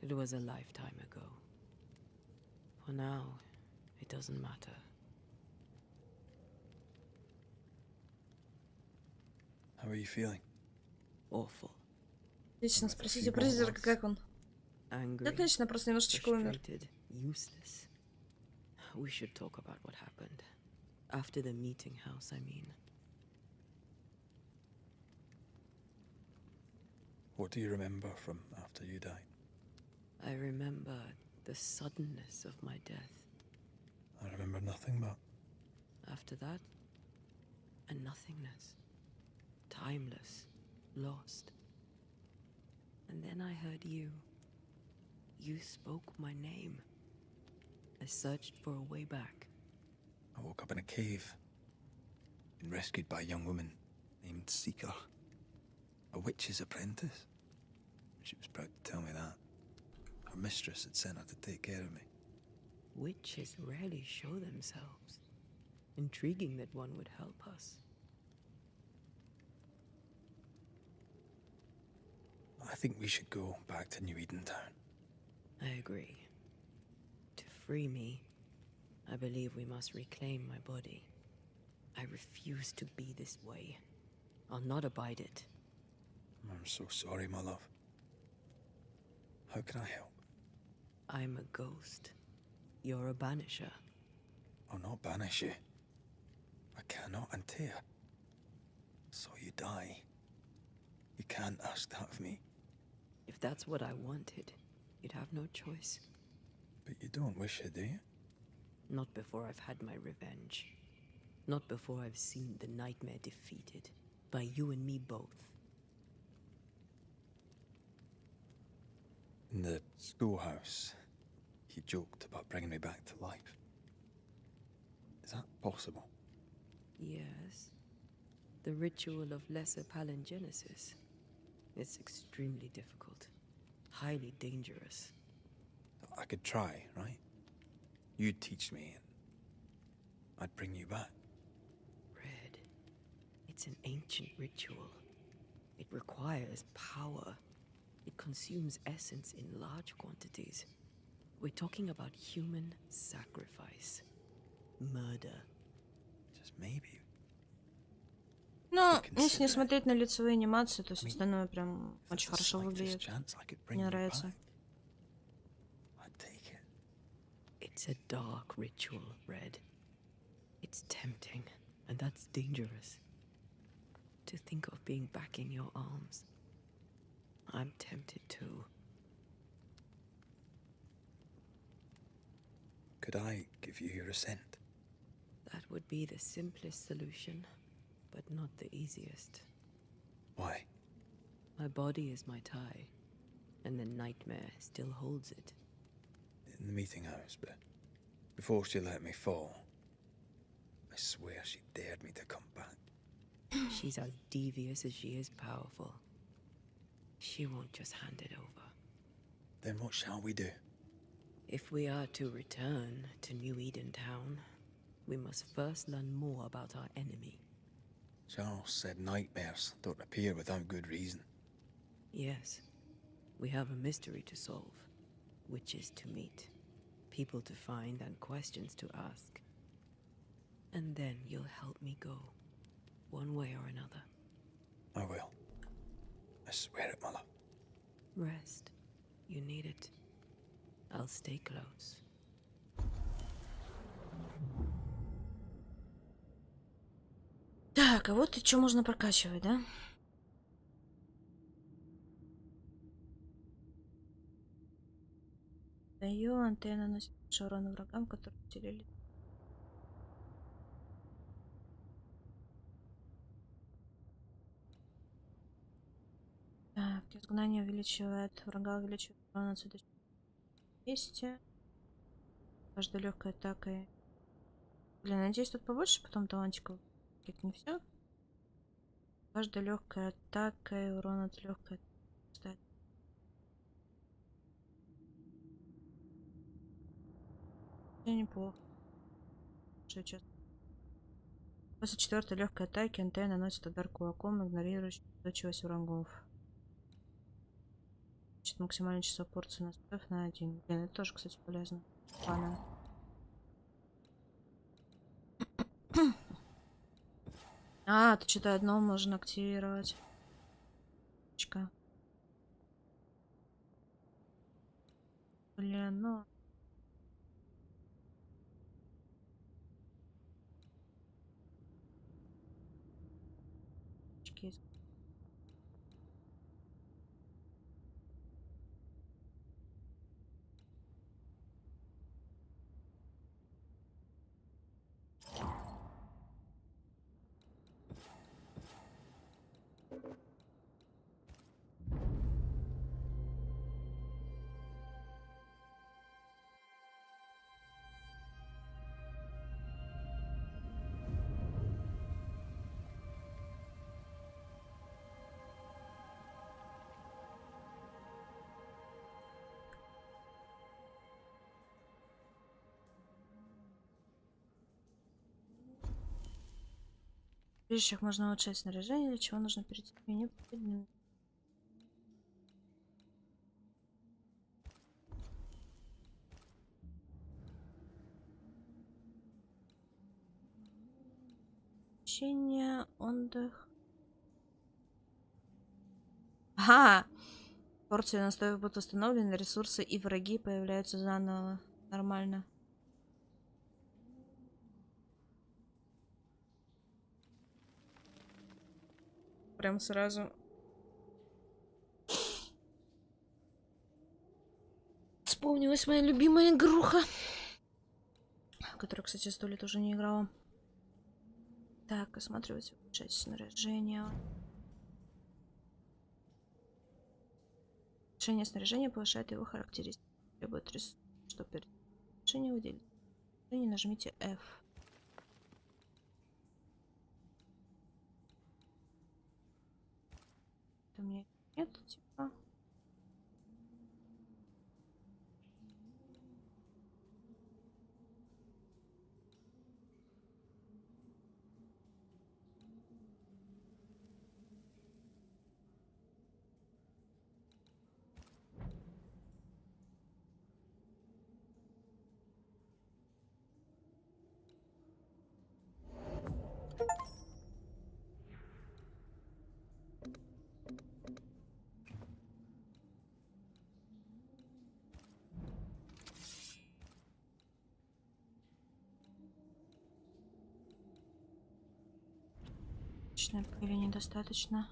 It was a lifetime ago. For now, it doesn't matter. How are you feeling? Awful. Отлично, спросите призрака, как он. Angry, Отлично, просто немножечко умер. frustrated, useless. We should talk about what happened. After the meeting house, I mean. What do you remember from after you died? I remember the suddenness of my death. I remember nothing but... After that, a nothingness. Timeless, lost. And then I heard you. You spoke my name. I searched for a way back. I woke up in a cave. Been rescued by a young woman named Seeker. A witch's apprentice. She was proud to tell me that. Her mistress had sent her to take care of me. Witches rarely show themselves. Intriguing that one would help us. I think we should go back to New Eden Town. I agree. To free me, I believe we must reclaim my body. I refuse to be this way. I'll not abide it. I'm so sorry, my love. How can I help? I'm a ghost. You're a banisher. I'll not banish you. I cannot untear. So you die. You can't ask that of me. If that's what I wanted, you'd have no choice. But you don't wish it, do you? Not before I've had my revenge. Not before I've seen the nightmare defeated. By you and me both. In the schoolhouse, he joked about bringing me back to life. Is that possible? Yes. The ritual of lesser palingenesis. It's extremely difficult. Highly dangerous. I could try, right? You'd teach me and I'd bring you back. Red. It's an ancient ritual. It requires power. It consumes essence in large quantities. We're talking about human sacrifice. Murder. Just maybe. Ну, если не смотреть на лицевые анимации, то есть остальное прям очень хорошо выглядит. Мне нравится. It's a dark ritual, Red. It's tempting, and that's dangerous. To think of being back in your arms. I'm tempted too. Could I give you your assent? That would be the simplest solution, but not the easiest. Why? My body is my tie, and the nightmare still holds it. In the meeting house, but before she let me fall, I swear she dared me to come back. She's as devious as she is powerful. She won't just hand it over. Then what shall we do? If we are to return to New Eden Town, we must first learn more about our enemy. Charles said nightmares don't appear without good reason. Yes, we have a mystery to solve. Witches to meet, people to find, and questions to ask. And then you'll help me go, one way or another. I will. I swear it, my love. Rest. You need it. I'll stay close. Так, а вот и что можно прокачивать, да? Даю антенна наносит больше урона врагам, которые потеряли. Так, изгнание увеличивает врага, увеличивает урон от 200. Каждой легкой атакой. Блин, надеюсь, тут побольше потом талантиков. Как не все. Каждая легкая атака и урон от легкой атаки. Неплохо. После 4-й легкой атаки НТ наносит удар кулаком, игнорирующий устойчивость врагов. Значит, максимальное число порций настоев на 1. Блин, это тоже, кстати, полезно. Ладно. А, тут что-то одно можно активировать. Блин, ну... В вещах можно улучшать снаряжение, для чего нужно перейти в меню. Общение, отдых. Ага! Порции настоев будут установлены, ресурсы и враги появляются заново. Нормально. Прям сразу. Вспомнилась моя любимая игруха, в которую, кстати, 100 лет уже не играла. Так, осматривать, улучшать снаряжение. Улучшение снаряжения повышает его характеристики. Требует ресурсов, чтобы перед улучшением выделить. Нажмите F. У меня нет, типа. Или недостаточно.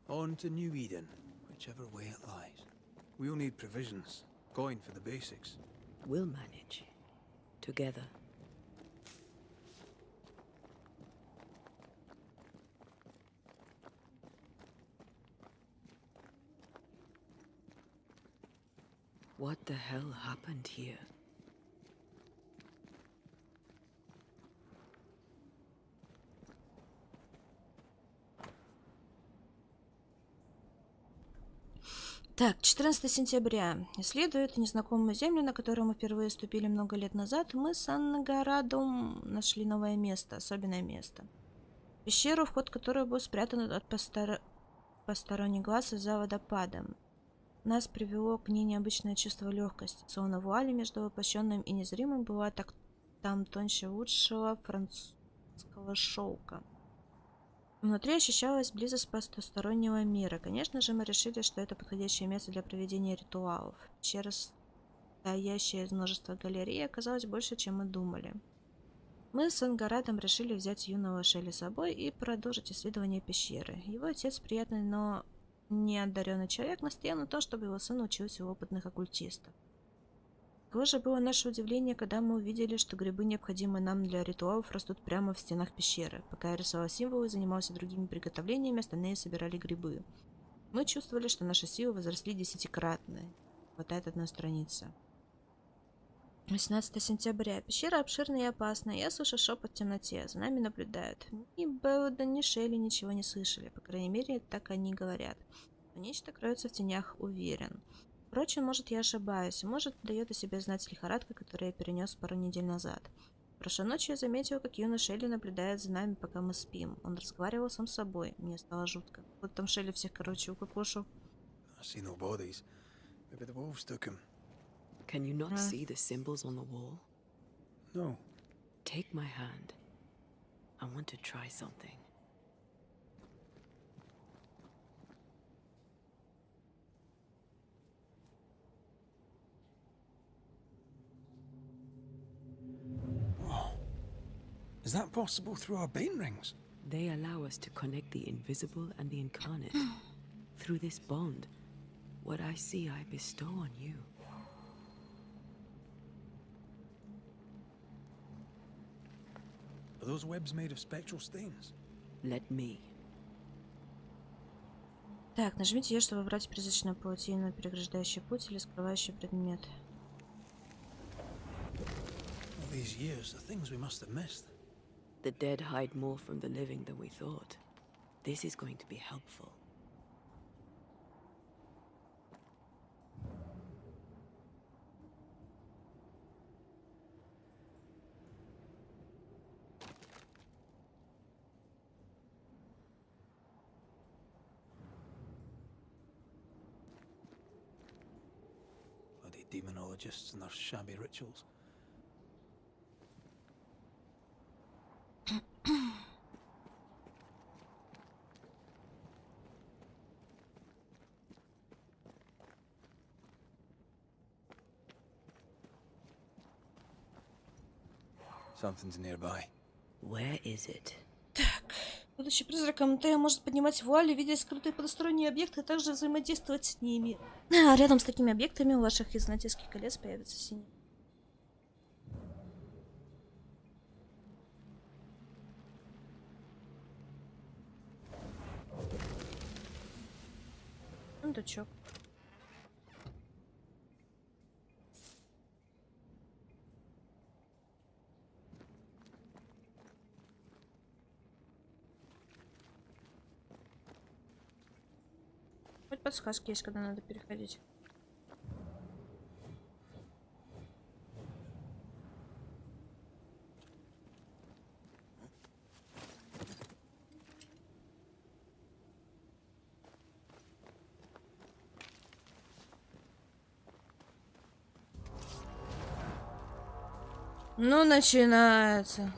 On to New Eden, whichever way it lies. We'll need provisions, coin for the basics. We'll manage. Together. What the hell happened here? Так, 14 сентября. Исследует незнакомую землю, на которую мы впервые ступили много лет назад. Мы с Ангарадом нашли новое место, особенное место. Пещеру, вход которой был спрятан от посторонних глаз из-за водопада. нас привело к ней необычное чувство легкости, словно вуали между воплощенным и незримым была так там тоньше лучшего французского шелка. Внутри ощущалась близость потустороннего мира. Конечно же, мы решили, что это подходящее место для проведения ритуалов. Пещера, состоящая из множества галерей, оказалась больше, чем мы думали. Мы с Ангарадом решили взять юного Шелли с собой и продолжить исследование пещеры. Его отец приятный, но неодаренный человек настоял на том, чтобы его сын учился у опытных оккультистов. Каково же было наше удивление, когда мы увидели, что грибы, необходимые нам для ритуалов, растут прямо в стенах пещеры. Пока я рисовал символы и занимался другими приготовлениями, остальные собирали грибы. Мы чувствовали, что наши силы возросли 10-кратно. Хватает одной страницы. 18 сентября. Пещера обширная и опасная. Я слышу шепот в темноте. За нами наблюдают. Ни Белда, ни Шелли ничего не слышали. По крайней мере, так они говорят. Но нечто кроется в тенях, уверен. Впрочем, может, я ошибаюсь. Может, дает о себе знать лихорадка, которую я перенес пару недель назад. Прошлой ночью я заметил, как юный Шелли наблюдает за нами, пока мы спим. Он разговаривал сам с собой. Мне стало жутко. Вот там Шелли всех, короче, укокошил. Can you not see the symbols on the wall? No. Take my hand. I want to try something. Oh. Is that possible through our bane rings? They allow us to connect the invisible and the incarnate. Through this bond, what I see I bestow on you. Are those webs made of spectral stains? Let me. Так, нажмите Е, чтобы выбрать призрачную паутину, переграждающий путь или скрывающий предмет. All these years, the things we must have missed. The dead hide more from the living than we thought. This is going to be helpful. Demonologists and their shabby rituals. Something's nearby. Where is it? Так, будучи призраком, Тея может поднимать вуали, видя скрытые потусторонние объекты, а также взаимодействовать с ними. А рядом с такими объектами у ваших изнательских колец появится синий. Сундучок. Хоть подсказки есть, когда надо переходить. Ну, начинается.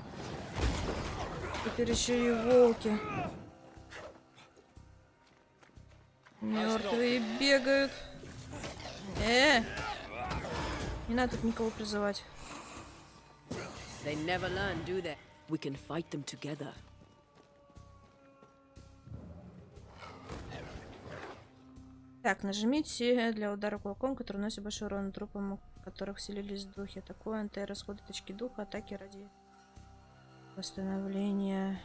Теперь еще и волки. Мертвые бегают. Не надо тут никого призывать. They never learn, do they? We can fight them together. Так, нажмите для удара кулаком, который наносит большой урон трупам, у которых вселились духи. Такое антирасходы точки духа, атаки ради восстановления.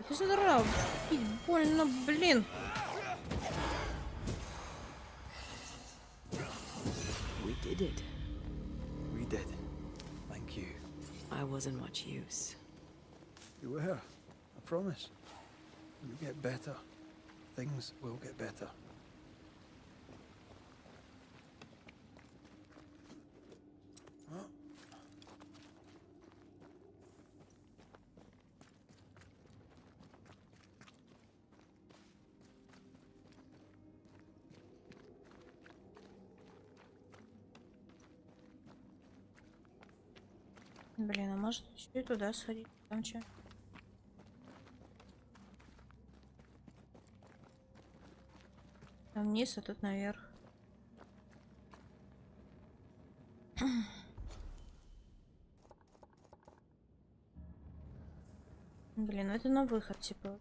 Ты задрал, больно, блин. We did it. We did. Thank you. I wasn't much use. You were. I promise. You get better. Things will get better. Блин, а может еще и туда сходить? Там что? Там вниз, а тут наверх. Блин, ну это на выход, типа.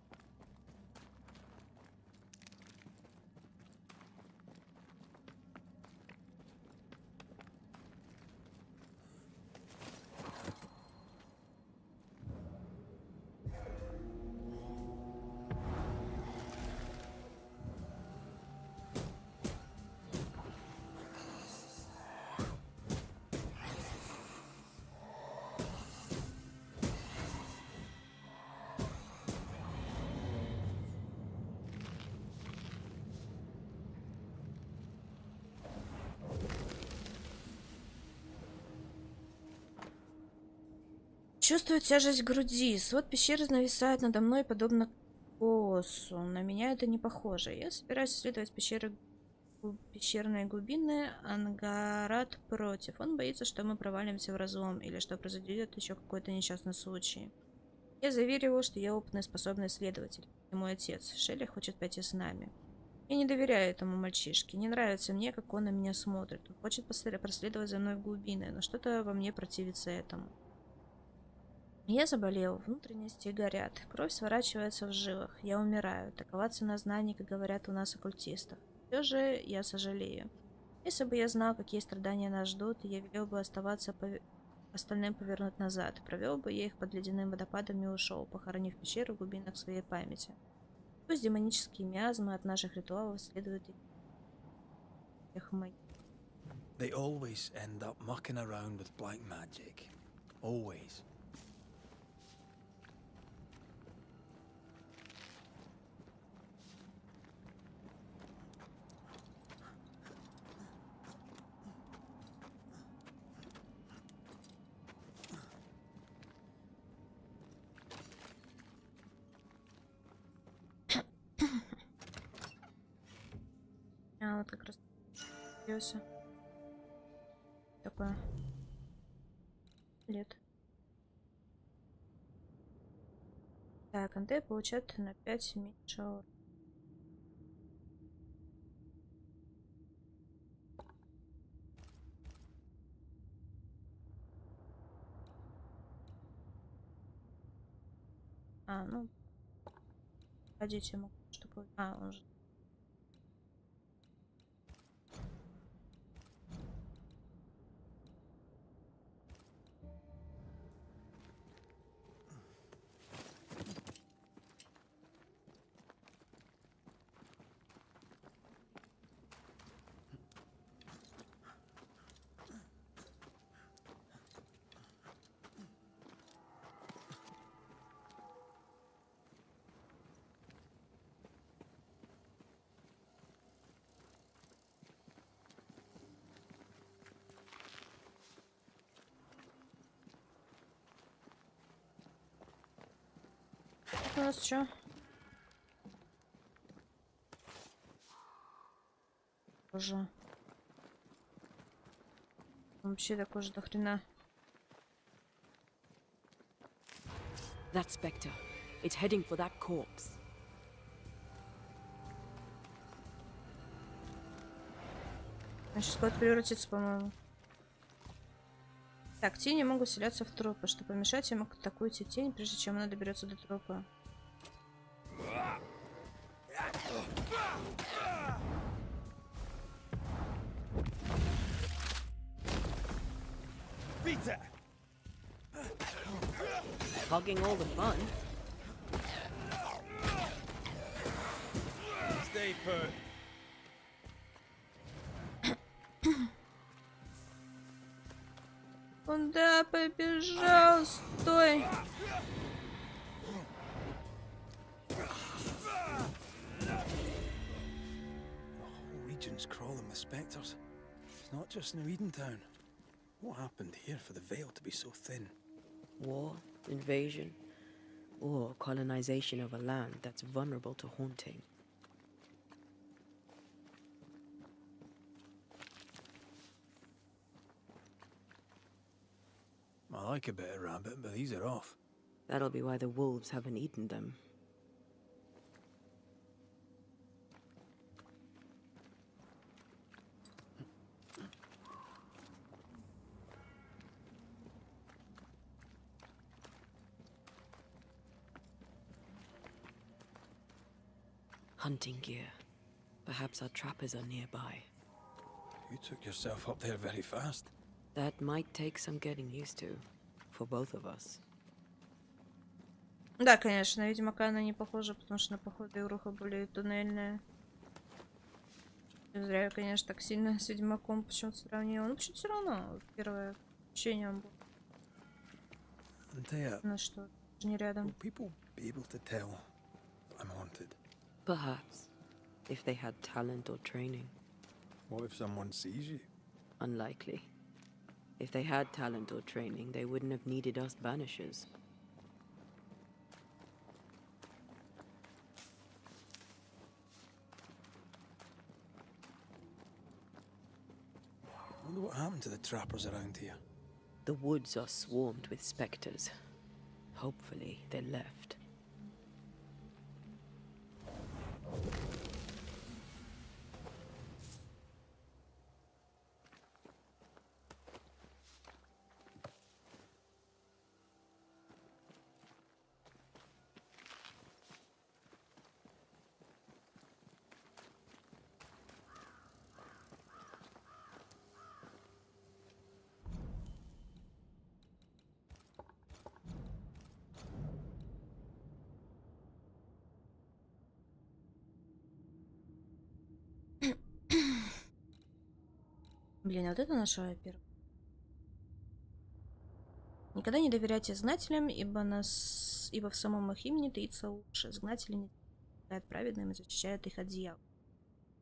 Чувствую тяжесть в груди. Свод пещеры нависает надо мной, подобно косу. На меня это не похоже. Я собираюсь исследовать пещерные глубины. Ангарат против. Он боится, что мы провалимся в разлом, или что произойдет еще какой-то несчастный случай. Я заверил его, что я опытный, способный исследователь. И мой отец. Шелли хочет пойти с нами. Я не доверяю этому мальчишке. Не нравится мне, как он на меня смотрит. Он хочет проследовать за мной в глубины, но что-то во мне противится этому. Я заболел, внутренности горят, кровь сворачивается в жилах, я умираю. Такова цена знаний, как говорят у нас оккультистов. Все же я сожалею. Если бы я знал, какие страдания нас ждут, я велел бы оставаться остальным повернуть назад, провел бы я их под ледяным водопадом и ушел, похоронив пещеру в глубинах своей памяти. Пусть демонические миазмы от наших ритуалов следуют их моих. They always end up mucking around with black magic. Always. А, вот как раз такое. Лет. Так, НТ получает на 5 меньше урона. А, ну. Ходить ему, чтобы... А, он же... У нас что? Боже. Вообще такой же до хрена. That spectre. It's heading for that corpse. Значит, скоро превратится, по-моему. Так, тени могут вселяться в трупы. Чтобы помешать, я могу атакуйте тень, прежде чем она доберется до трупа. Hogging all the fun. Stay put. Куда побежал? Стой! Region's crawling with spectres. It's not just New Edentown. What happened here for the veil to be so thin? War, invasion, or colonization of a land that's vulnerable to haunting. I like a bit of rabbit, but these are off. That'll be why the wolves haven't eaten them. Hunting gear. Perhaps our trappers are nearby. You took yourself up there very fast. That might take some getting used to. For both of us. Да, конечно, Ведьмака она не похожа, потому что на походу игруха более туннельная. Не зря я, конечно, так сильно с Ведьмаком почему-то сравнила. Ну, почему-то все равно первое ощущение было. На что? Не рядом. Will people be able to tell I'm haunted? Perhaps. If they had talent or training. What if someone sees you? Unlikely. If they had talent or training, they wouldn't have needed us Banishers. I wonder what happened to the trappers around here. The woods are swarmed with spectres. Hopefully, they left. Блин, вот это наша первая. Никогда не доверяйте знателям, ибо в самом их имени таится лучше. Знатели не помогают праведным и защищают их от дьявола.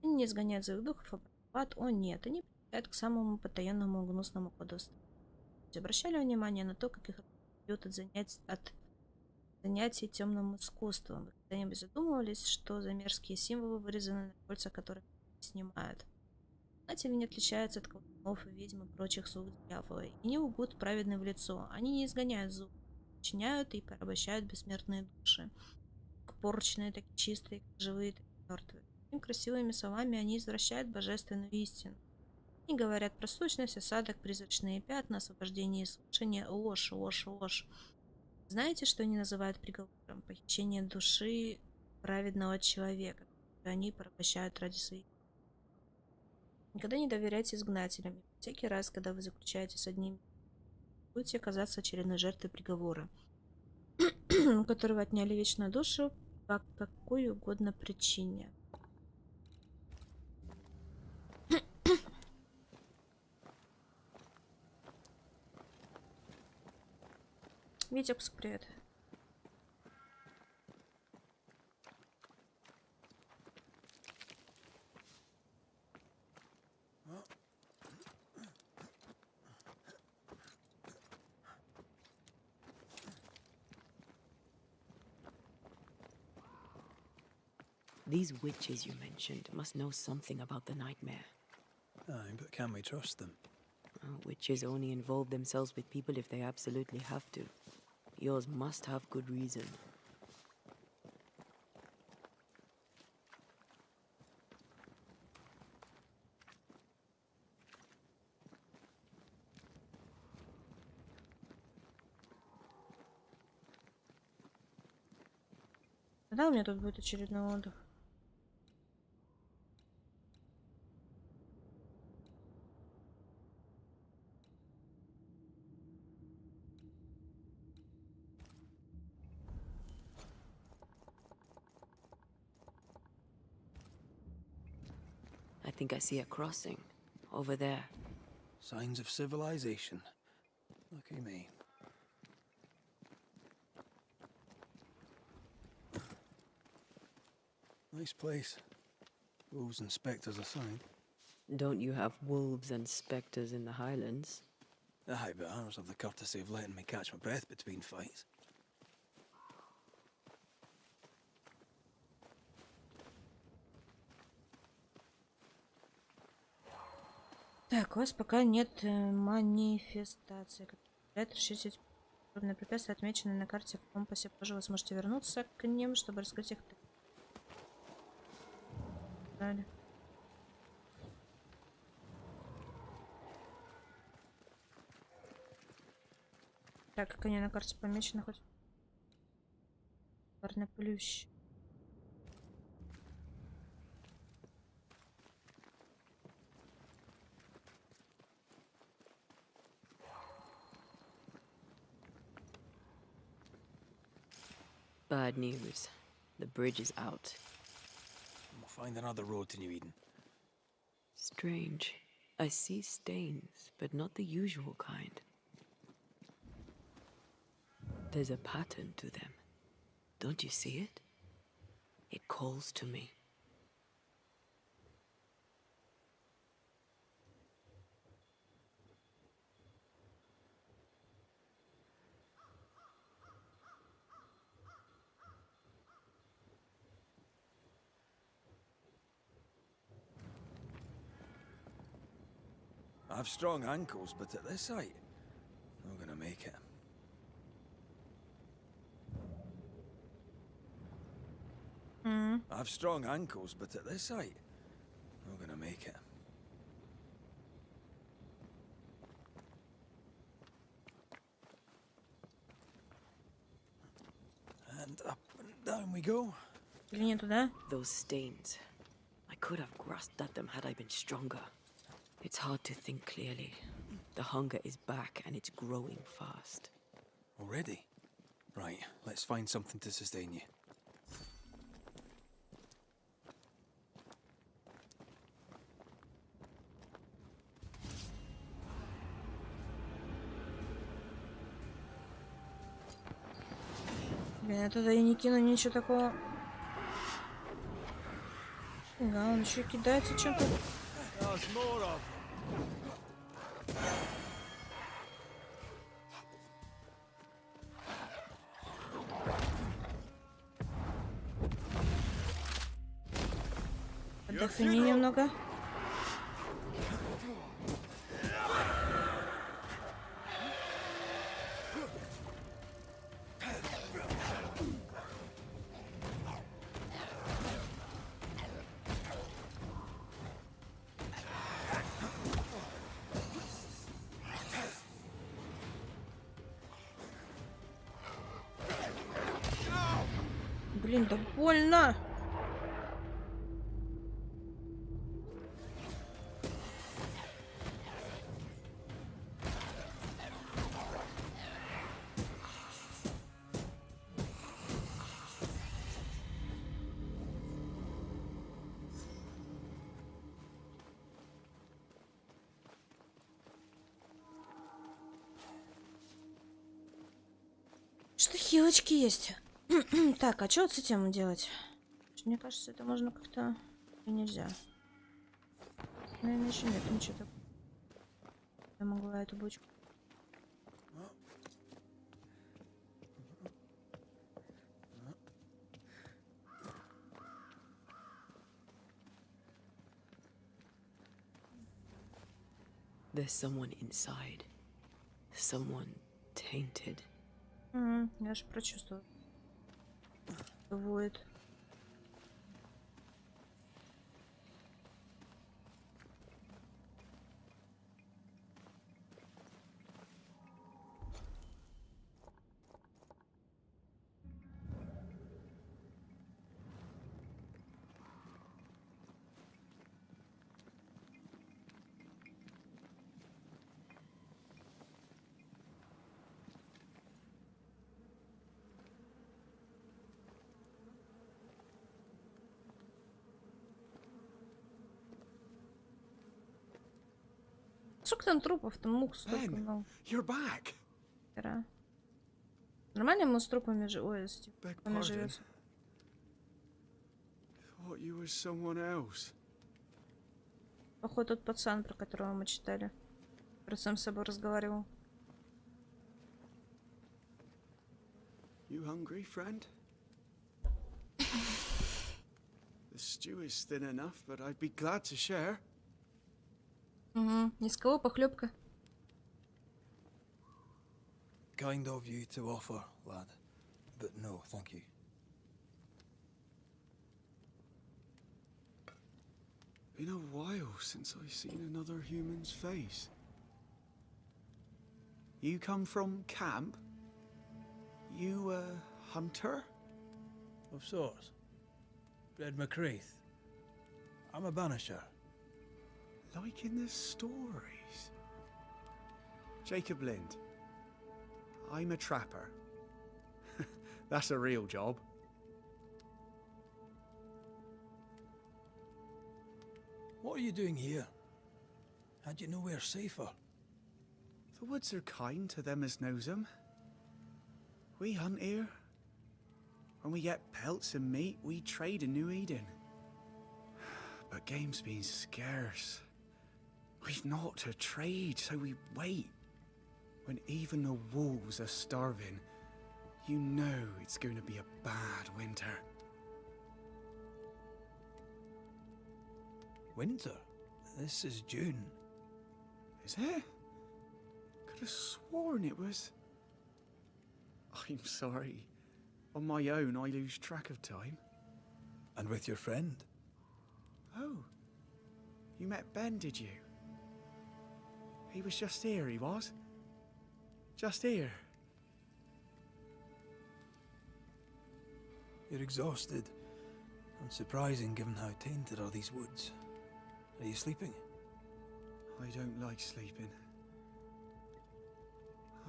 Они не изгоняют злых духов, а в ад, о нет, они прибегают к самому потаенному гнусному подосту. Обращали внимание на то, как их отбьют от занятий темным искусством. Вы когда-нибудь задумывались, что за мерзкие символы вырезаны на кольцах, которые снимают? Знатели не отличаются от колдунов и ведьм и прочих слуг дьявола, и не лгут праведным в лицо. Они не изгоняют зло, подчиняют и порабощают бессмертные души. Как порченные, так и чистые, как живые, так и мертвые. Такими красивыми словами они извращают божественную истину. Они говорят про сущность, осадок, призрачные пятна, освобождение и слушание, ложь, ложь, ложь. Знаете, что они называют приговором? Похищение души праведного человека, который они порабощают ради своих. Никогда не доверяйте изгнателям. Всякий раз, когда вы заключаете с одним, будете оказаться очередной жертвой приговора, у которого отняли вечную душу по какой угодно причине. Витекс, привет. These witches you mentioned must know something about the nightmare. Aye, but can we trust them? Witches only involve themselves with people if they absolutely have to. Yours must have good reason. Когда у меня тут будет очередной отдых? I think I see a crossing. Over there. Signs of civilization. Lucky me. Nice place. Wolves and spectres aside. Don't you have wolves and spectres in the Highlands? Aye, but ours have the courtesy of letting me catch my breath between fights. Так, у вас пока нет манифестации. Расчистить подобные препятствия, отмеченные на карте в компасе. Позже вы сможете вернуться к ним, чтобы раскрыть их. Далее. Так, как они на карте помечены хоть? Парный плющ. Bad news. The bridge is out. We'll find another road to New Eden. Strange. I see stains, but not the usual kind. There's a pattern to them. Don't you see it? It calls to me. I've strong ankles, but at this height, I'm gonna make it. I've strong ankles, but at this height, I'm gonna make it. And up and down we go. Или не туда? Those stains. I could have grasped at them had I been stronger. It's hard to think clearly. The hunger is back and it's growing fast. Already? Right, let's find something to sustain you. Блин, я туда и не кину ничего такого. Да, он еще кидается чем-то. Отдохни немного. Блин, да больно! Что хилочки есть? Так, а что вот с этим делать? Мне кажется, это можно как-то... И нельзя. Наверное, еще нет ничего такого. Я могла эту бочку. There's someone inside. Someone tainted. Я же прочувствовала. Воет. Сколько там трупов, там мух столько много. You're back. Нормально ему с трупами с трупами живется? Thought you were someone else. Походу тот пацан, про которого мы читали. Про сам с собой разговаривал. You hungry, friend? The stew is thin enough, but I'd be glad to share. Угу. Из кого похлебка? kind of you to offer, lad. But no, thank you. Been a while since I've seen another human's face. You come from camp? You a hunter? Of sorts. Bred McCraith. I'm a banisher. Like in the stories. Jacob Lind. I'm a trapper. That's a real job. What are you doing here? Had you nowhere safer? The woods are kind to them as knows 'em. We hunt here. When we get pelts and meat, we trade in New Eden. But game's been scarce. We've naught to trade, so we wait. When even the wolves are starving, you know it's going to be a bad winter. Winter? This is June. Is it? Could have sworn it was... I'm sorry. On my own, I lose track of time. And with your friend? Oh. You met Ben, did you? He was just here, he was. Just here. You're exhausted. Unsurprising given how tainted are these woods. Are you sleeping? I don't like sleeping.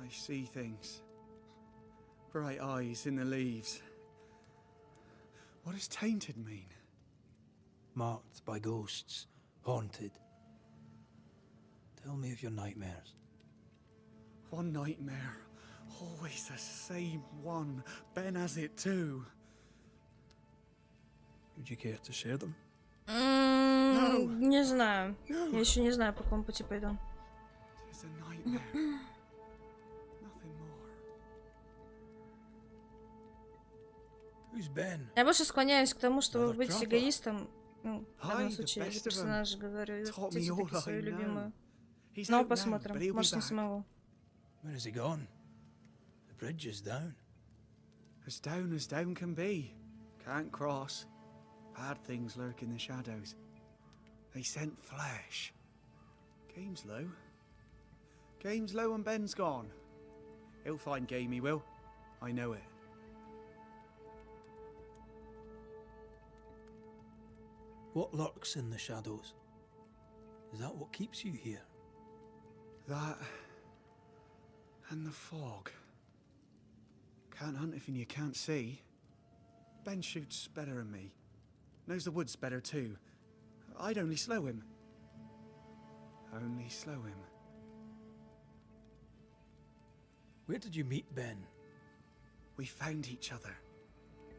I see things. Bright eyes in the leaves. What does tainted mean? Marked by ghosts. Haunted. Tell me of your nightmares. One nightmare. Always the same one. Ben has it too. Would you care to share them? Не знаю. Я еще не знаю, по какому пути пойду. It's a nightmare. Nothing more. Who's Ben? Я больше склоняюсь к тому, чтобы быть эгоистом. Ну, в данном случае, я персонажа говорю, и все-таки свою любимую. Но посмотрим. Может, не самого. Where has he gone? The bridge is down. As down can be. Can't cross. Bad things lurk in the shadows. They scent flesh. Game's low. Game's low and Ben's gone. He'll find game, he will. I know it. What lurks in the shadows? Is that what keeps you here? That... and the fog. Can't hunt if you can't see. Ben shoots better than me. Knows the woods better too. I'd only slow him. Only slow him. Where did you meet Ben? We found each other.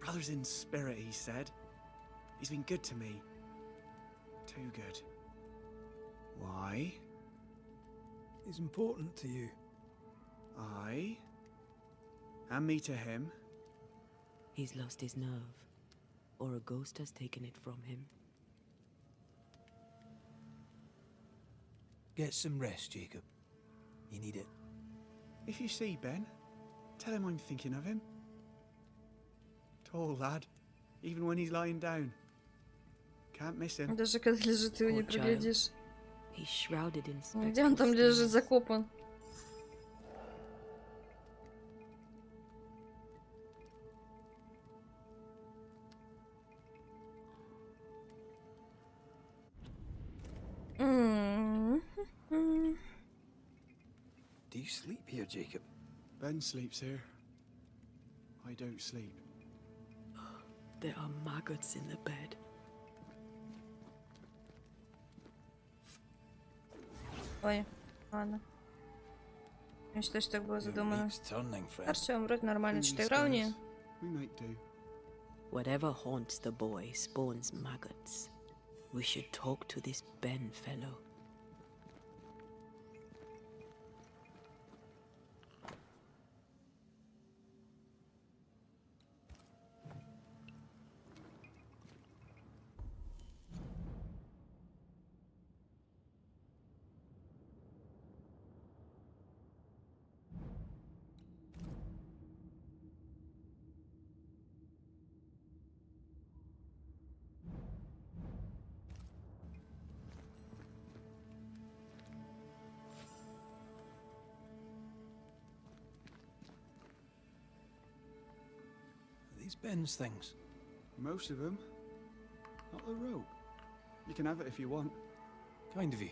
Brothers in spirit, he said. He's been good to me. Too good. Why? He's important to you. I? And me to him? He's lost his nerve, or a ghost has taken it from him. Get some rest, Jacob. You need it. If you see Ben, tell him I'm thinking of him. Tall lad, even when he's lying down. Can't miss him. Даже когда лежит, ты его не проглядишь. He's shrouded in Где он там лежит, закопан? Do you sleep here, Jacob? Ben sleeps here. I don't sleep. There are maggots in the bed. Ой, ладно. Я считаю, что так было задумано. Артём, вроде нормально. Что, игра у неё? Whatever haunts the boy spawns maggots. We should talk to this Ben fellow. these Ben's things? Most of them. Not the rope. You can have it if you want. Kind of you.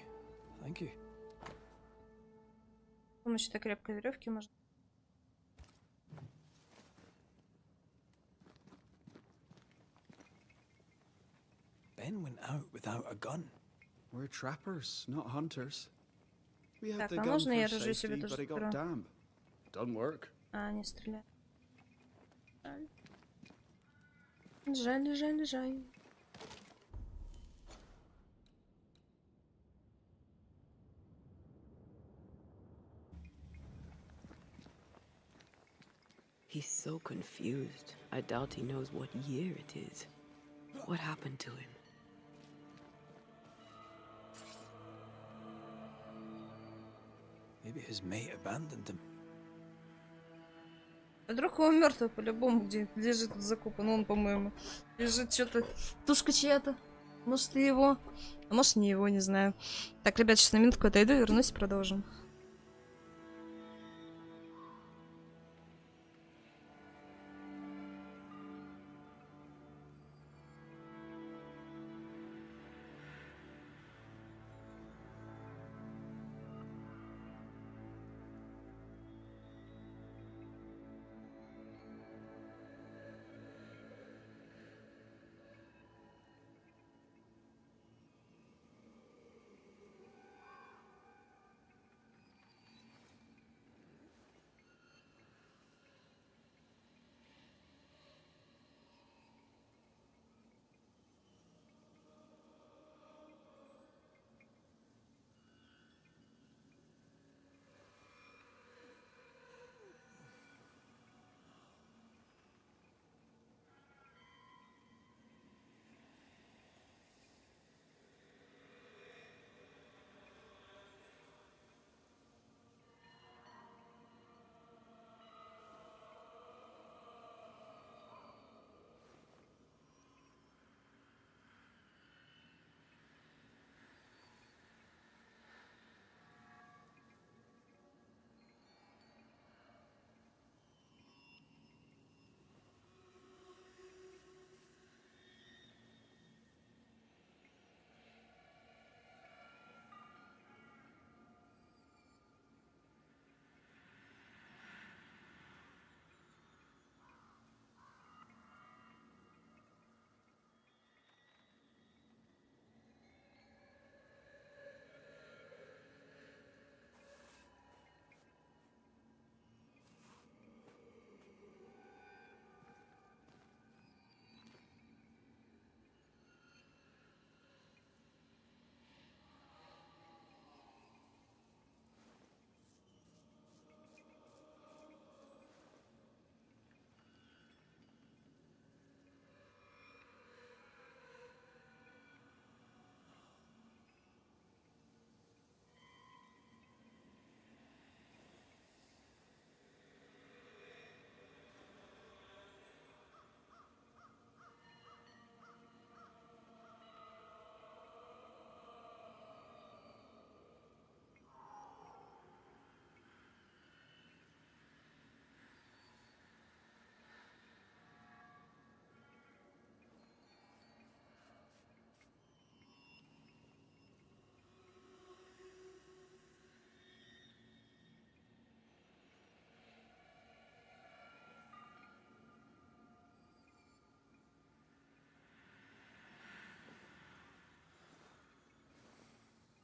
Thank you. С помощью этой крепкой веревки можно... Ben went out without a gun. We're trappers, not hunters. We had Так, the а gun можно я for ружье себе safety, тоже but it заберу? got damp. Doesn't work. А, не стреляю. Жаль, жаль, жаль. He's so confused. I doubt he knows what year it is. What happened to him? Maybe his mate abandoned him. А вдруг его мертвый по-любому где лежит закопан, он, по-моему. Лежит что-то. Тушка чья-то. Может, и его. А может, не его, не знаю. Так, ребят, сейчас на минутку отойду, вернусь и продолжим.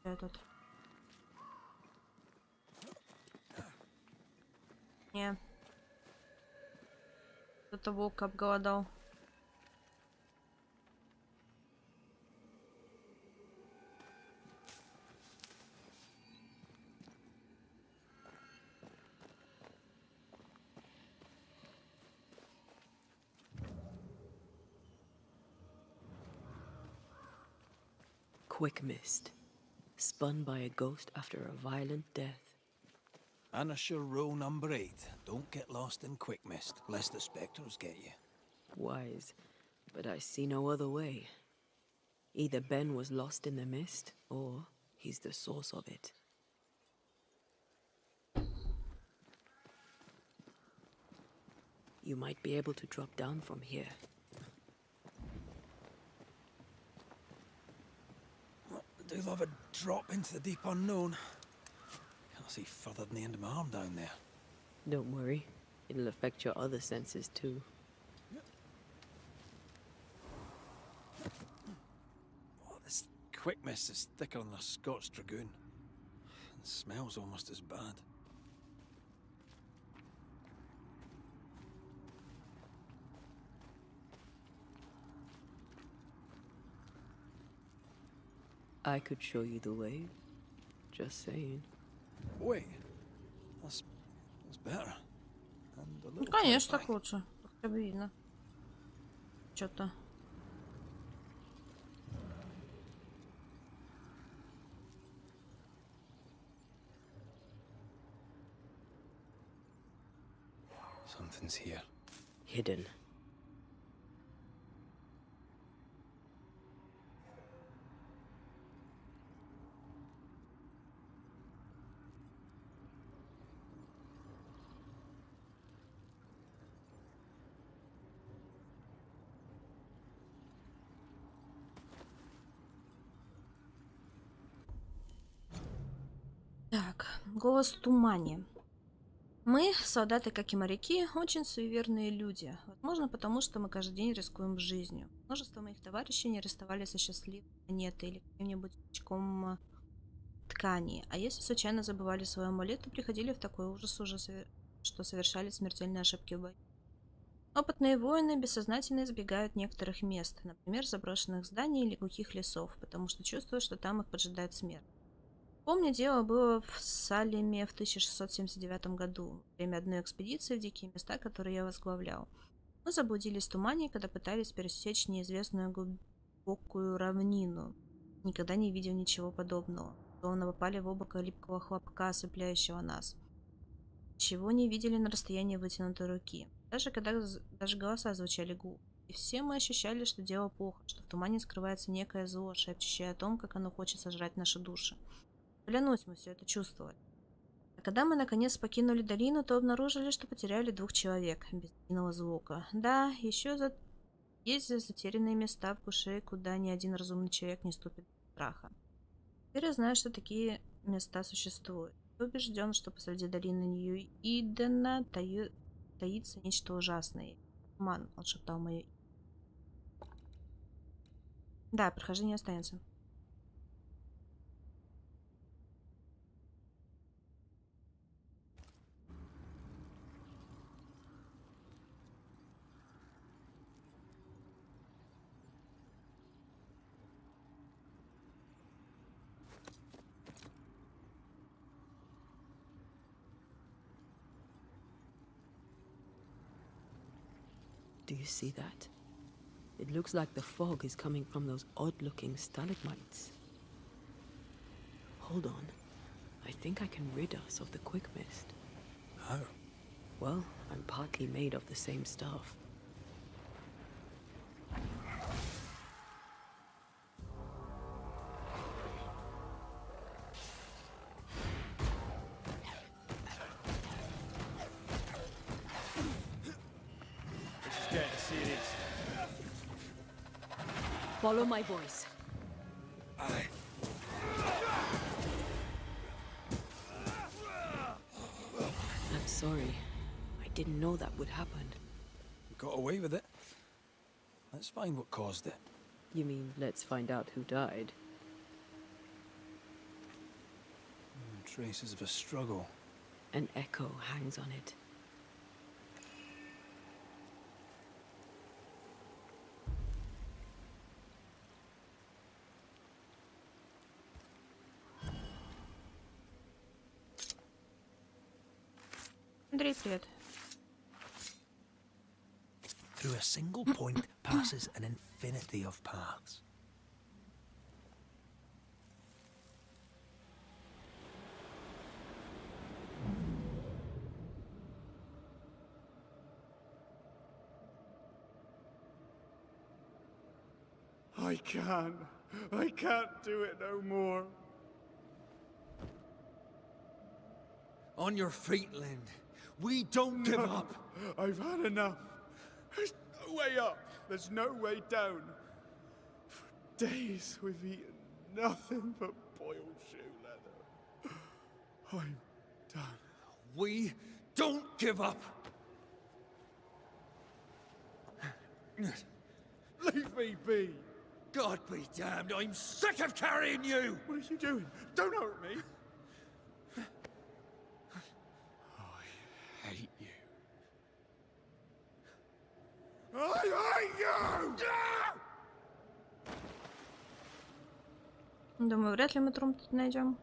Этот. Не. Кто-то волк обголодал. Quick mist. Spun by a ghost after a violent death. Banisher rule number 8. Don't get lost in quick mist, lest the spectres get you. Wise, but I see no other way. Either Ben was lost in the mist, or he's the source of it. You might be able to drop down from here. I do love a drop into the deep unknown. Can't see further than the end of my arm down there. Don't worry. It'll affect your other senses too. Oh, this quick mist is thicker than a Scots dragoon. It smells almost as bad. I could show you the way. Just saying. Wait, that's better. And a Ну, little конечно, terrifying. так лучше. Хотя бы видно. Что-то. Something's here. Hidden. Так, голос в тумане. Мы, солдаты, как и моряки, очень суеверные люди. Возможно, потому что мы каждый день рискуем жизнью. Множество моих товарищей не расставались со счастливой планетой или каким-нибудь пучком ткани. А если случайно забывали свой амулет, то приходили в такой ужас уже, что совершали смертельные ошибки в бою. Опытные воины бессознательно избегают некоторых мест, например, заброшенных зданий или глухих лесов, потому что чувствуют, что там их поджидает смерть. Помню, дело было в Салеме в 1679 году, во время одной экспедиции в дикие места, которые я возглавлял. Мы заблудились в тумане, когда пытались пересечь неизвестную глубокую равнину. Никогда не видел ничего подобного. Словно попали в облако липкого хлопка, осыпляющего нас. Чего не видели на расстоянии вытянутой руки. Даже голоса звучали глухо. И все мы ощущали, что дело плохо, что в тумане скрывается некое зло, шепчущее о том, как оно хочет сожрать наши души. Клянусь, мы все это чувствовали. А когда мы наконец покинули долину, то обнаружили, что потеряли 2 человек, без единого звука. Да, еще есть затерянные места в глуши, куда ни один разумный человек не ступит без страха. Теперь я знаю, что такие места существуют. Я убежден, что посреди долины Нью-Идена таится нечто ужасное. Ман, он шептал мое имя. Да, прохождение останется. Do you see that? It looks like the fog is coming from those odd-looking stalagmites. Hold on. I think I can rid us of the quick mist. How? Well, I'm partly made of the same stuff. Follow my voice. I'm sorry. I didn't know that would happen. You got away with it. Let's find what caused it. You mean, let's find out who died? Traces of a struggle. An echo hangs on it. Андрей, привет. Through a single point passes an infinity of paths. I can't do it no more. On your feet, Lind. We don't give up. I've had enough. There's no way up. There's no way down. For days we've eaten nothing but boiled shoe leather. I'm done. We don't give up. Leave me be. God be damned, I'm sick of carrying you! What are you doing? Don't hurt me. I hate you. I hate you! Думаю, вряд ли мы трум тут найдем.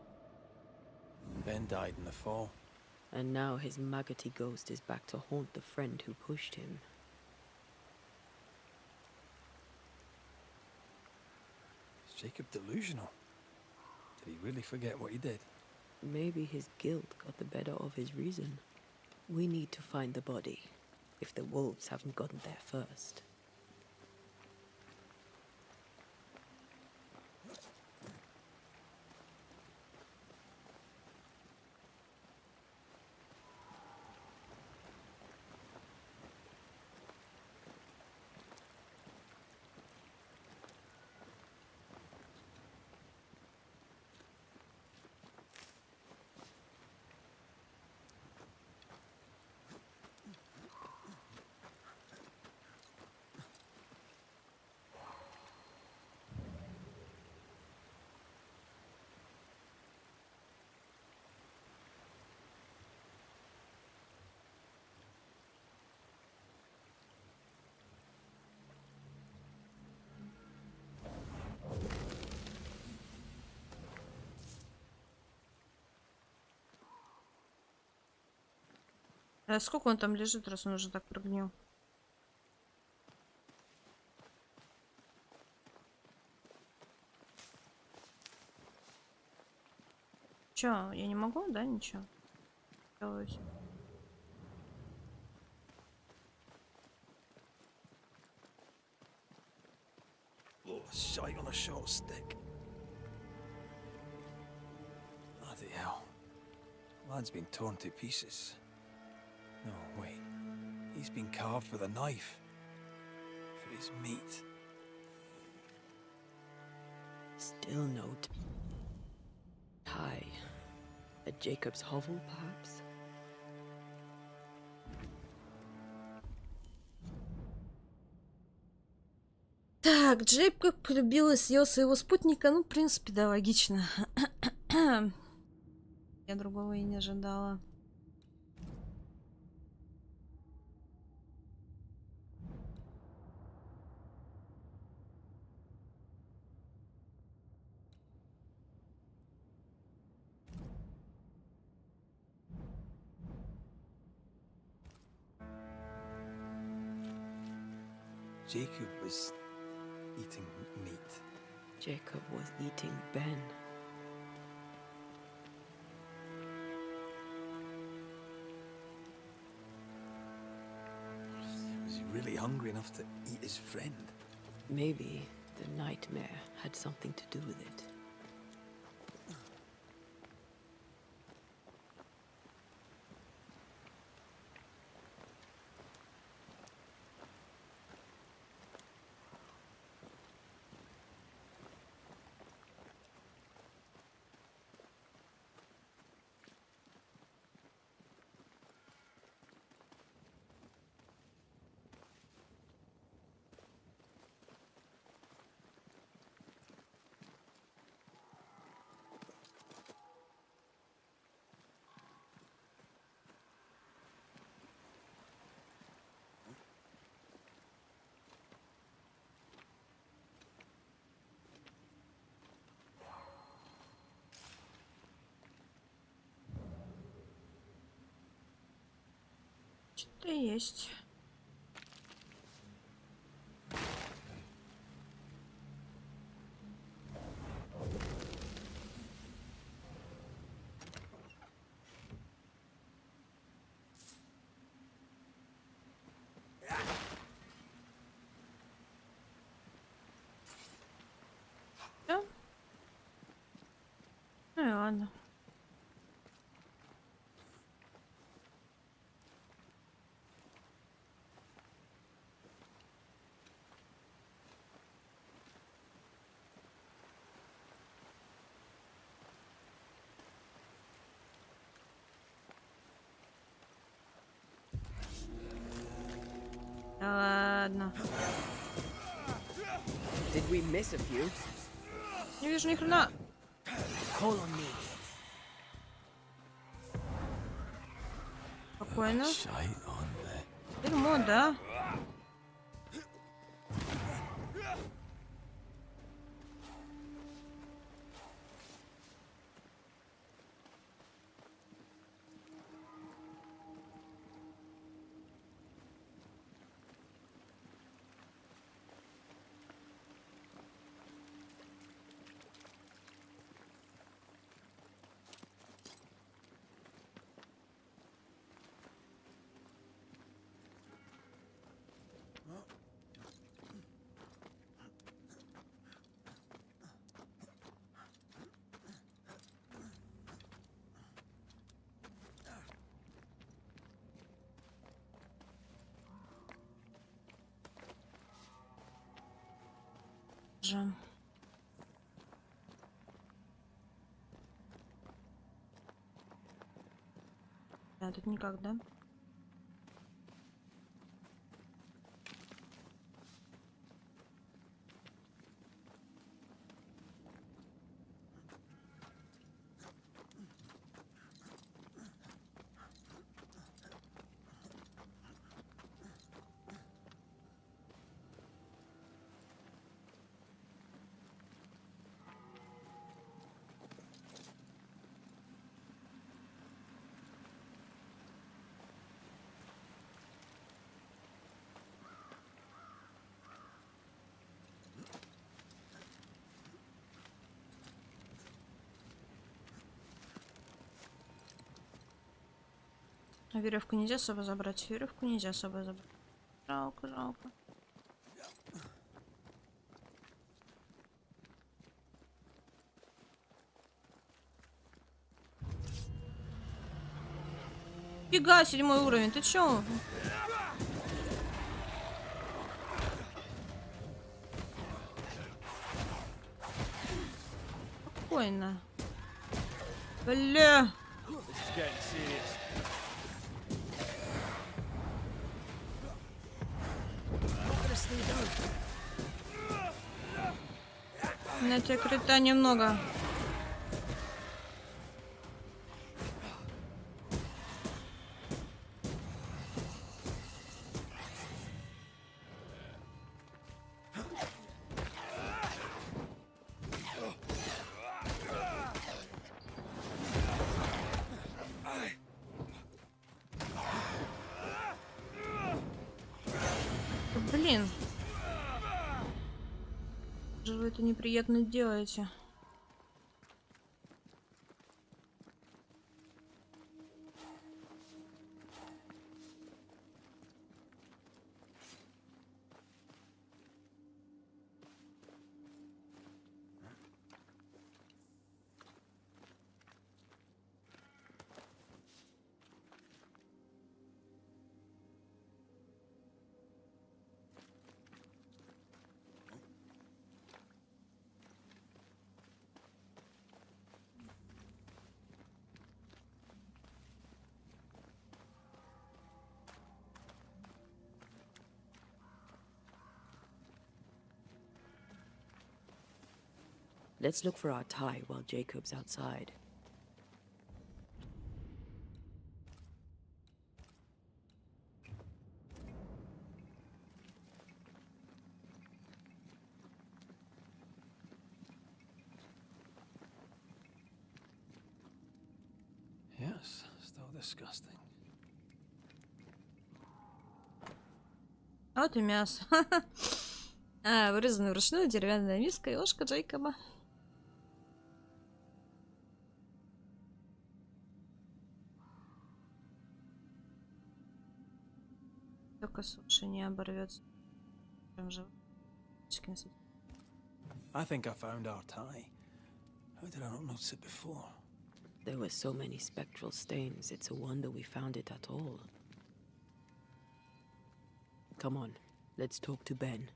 Ben died in the fall. And now his maggoty ghost is back to haunt the friend who pushed him. Is Jacob delusional? Did he really forget what he did? Maybe his guilt got the better of his reason. We need to find the body, if the wolves haven't gotten there first. А сколько он там лежит, раз он уже так прогнил? Чё, я не могу, да, ничего? Делаюсь. Oh, shite on a short stick. Bloody hell. Lad's been torn to pieces. No, wait. He's been carved with a knife. For his meat. Still no tie. At Jacob's hovel, perhaps? Так, Джейкоб полюбил и съел своего спутника. Ну, в принципе, да, логично. Я другого и не ожидала. Jacob was eating meat. Jacob was eating Ben. Was he really hungry enough to eat his friend? Maybe the nightmare had something to do with it. Что-то есть. Всё? Ну и ладно. Did we miss a few? Не вижу ни хрена. Call on me. Спокойно. Дерьмо, да? Да, тут никак, да? А веревку нельзя с собой забрать? Веревку нельзя с собой забрать. Жалко, жалко. Фига, 7-й уровень, ты чё? Спокойно. Бля. На тебя крита немного. Блин. Что же вы это неприятно делаете? Let's look for our tie while Jacob's outside. Yes, still disgusting. Вот и мясо. Вырезанная вручную деревянная миска и ложка Джейкоба. Только суши не оборвется. Прям же. I think I found our tie. How did I not notice it before? There were so many spectral stains, it's a wonder we found it at all. Come on, let's talk to Ben.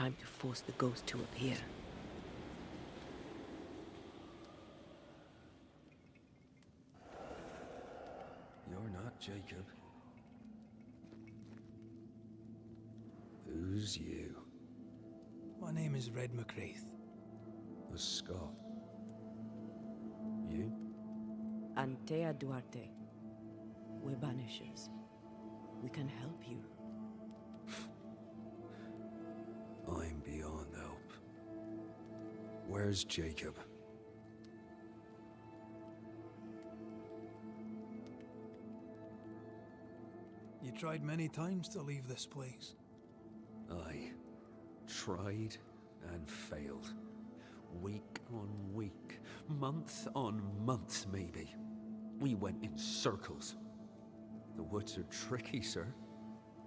time to force the ghost to appear. You're not Jacob. Who's you? My name is Red McCraith. A Scot. You? Antea Duarte. We're Banishers. We can help you. I'm beyond help. Where's Jacob? You tried many times to leave this place. I tried and failed. Week on week, month on month, maybe. We went in circles. The woods are tricky, sir.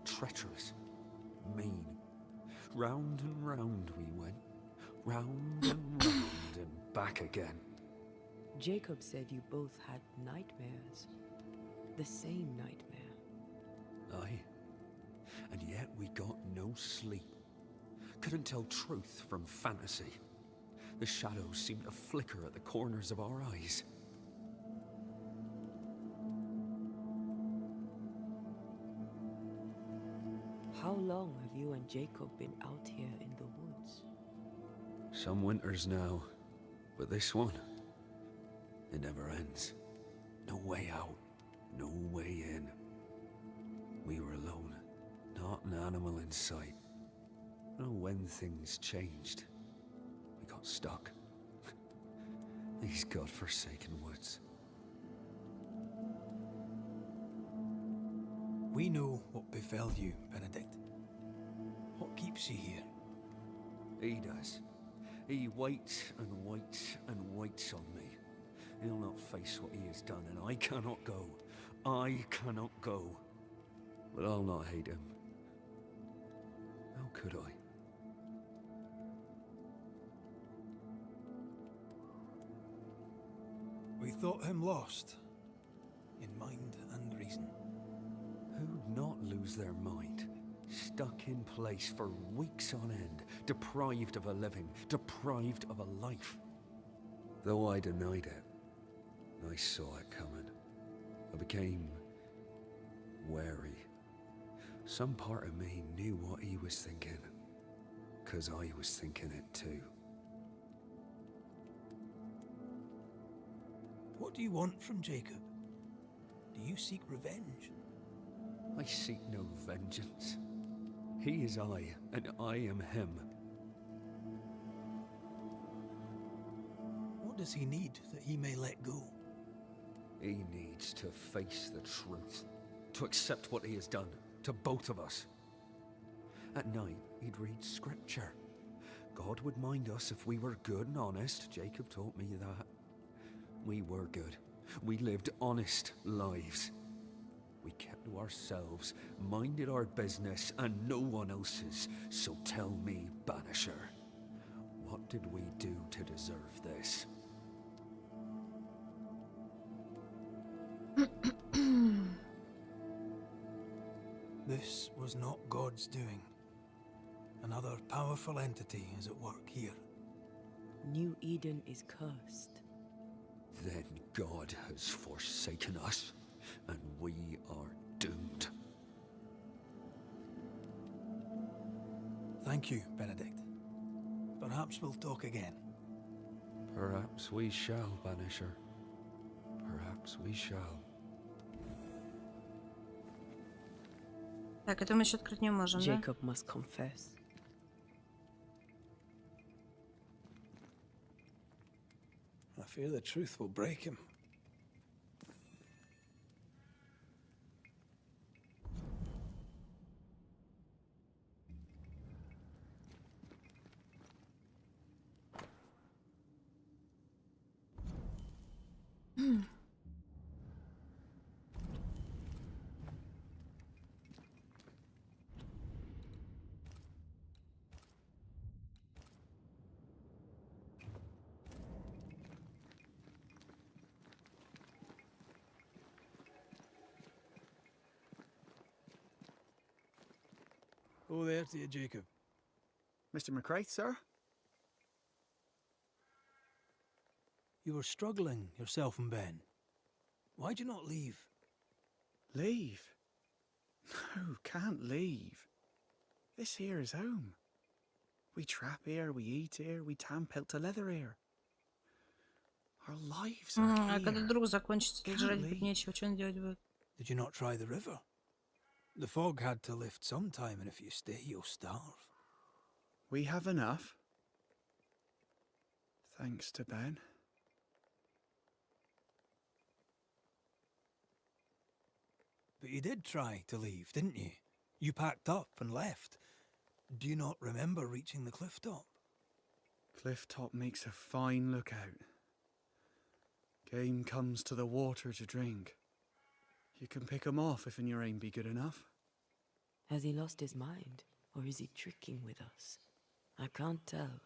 Treacherous. Mean. Round and round we went. Round and round and back again. Jacob said you both had nightmares. The same nightmare. Aye. And yet we got no sleep. Couldn't tell truth from fantasy. The shadows seemed to flicker at the corners of our eyes. How long have you and Jacob been out here in the woods? Some winters now, but this one, it never ends. No way out, no way in. We were alone, not an animal in sight. I don't know when things changed. We got stuck. These godforsaken woods. We know what befell you, Benedict. What keeps you here? He does. He waits and waits and waits on me. He'll not face what he has done, and I cannot go. I cannot go. But I'll not hate him. How could I? We thought him lost, in mind and reason. Who'd not lose their mind? Stuck in place for weeks on end, deprived of a living, deprived of a life. Though I denied it, I saw it coming. I became wary. Some part of me knew what he was thinking, 'cause I was thinking it too. What do you want from Jacob? Do you seek revenge? I seek no vengeance. He is I, and I am him. What does he need that he may let go? He needs to face the truth, to accept what he has done, to both of us. At night, he'd read scripture. God would mind us if we were good and honest. Jacob taught me that. We were good. We lived honest lives. We kept to ourselves, minded our business and no one else's. So tell me, Banisher, what did we do to deserve this? This was not God's doing. Another powerful entity is at work here. New Eden is cursed. Then God has forsaken us, and we are doomed. Thank you, Benedict. Perhaps we'll talk again. Perhaps we shall, Banisher. Perhaps we shall. Так, это мы еще открыть не можем, да? Jacob must confess. I fear the truth will break him. Oh, there to you, Jacob. Mr. McCraith, sir? You were struggling, yourself and Ben. Why'd you not leave? Leave? No, can't leave. This here is home. We trap here, we eat here, we tan pelt to leather here. Our lives are А here. когда друг закончится, Can't жрать leave. будет нечего, что он делать будет? Did you not try the river? The fog had to lift sometime, and if you stay, you'll starve. We have enough. Thanks to Ben. But you did try to leave, didn't you? You packed up and left. Do you not remember reaching the cliff top? Cliff top makes a fine lookout. Game comes to the water to drink. You can pick 'em off if your aim be good enough. Has he lost his mind, or is he tricking with us? I can't tell.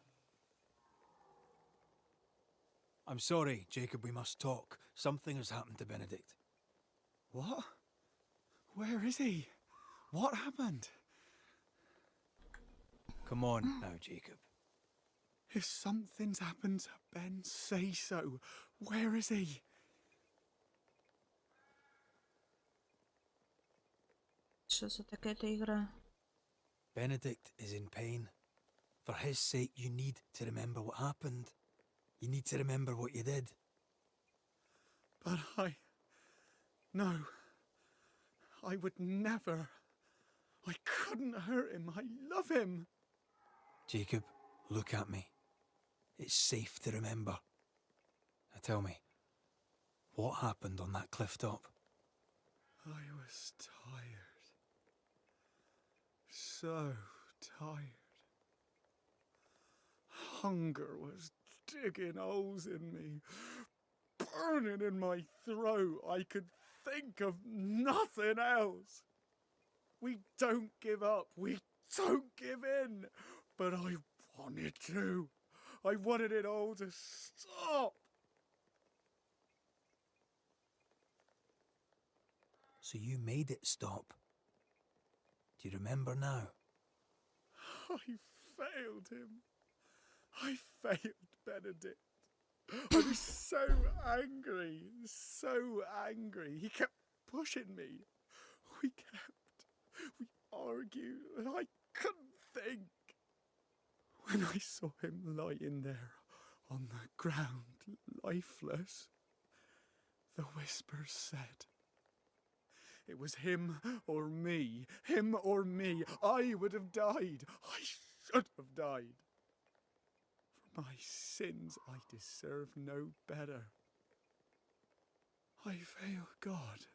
I'm sorry, Jacob, we must talk. Something has happened to Benedict. What? Where is he? What happened? Come on now, Jacob. If something's happened to Ben, say so. Where is he? Что за такая-то игра? Benedict is in pain. For his sake, you need to remember what happened. You need to remember what you did. But No. I would never. I couldn't hurt him. I love him. Jacob, look at me. It's safe to remember. Now tell me, what happened on that cliff top? I was tired. So tired. Hunger was digging holes in me, burning in my throat. I could think of nothing else. We don't give up. We don't give in. But I wanted to. I wanted it all to stop. So you made it stop. Do you remember now? I failed him. I failed Benedict. I was so angry, so angry. He kept pushing me. We argued, and I couldn't think. When I saw him lying there on the ground, lifeless, the whispers said, it was him or me, him or me. I would have died. I should have died. For my sins, I deserve no better. I failed God.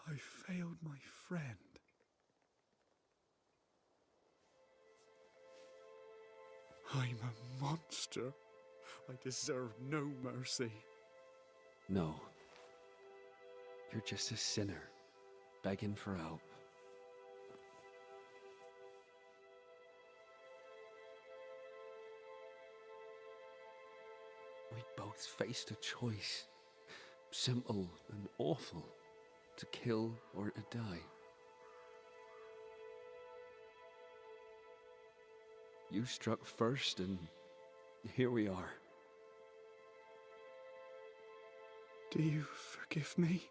I failed my friend. I'm a monster. I deserve no mercy. No. You're just a sinner, begging for help. We both faced a choice, simple and awful, to kill or to die. You struck first, and here we are. Do you forgive me?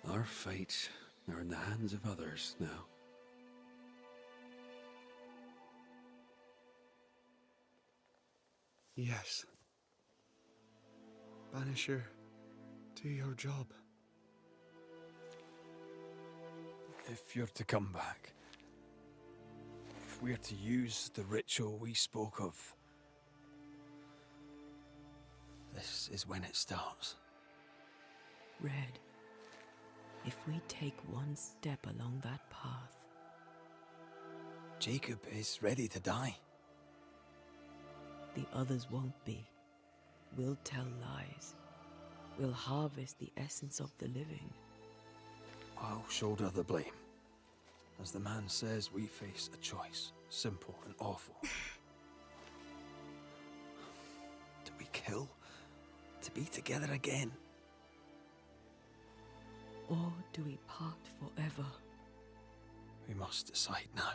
Our fates are in the hands of others now. Yes. Banisher, do your job. If you're to come back, if we're to use the ritual we spoke of, this is when it starts. Red, if we take one step along that path... Jacob is ready to die. The others won't be. We'll tell lies. We'll harvest the essence of the living. I'll shoulder the blame, As the man says, we face a choice, simple and awful. Do we kill to be together again? Or do we part forever? We must decide now.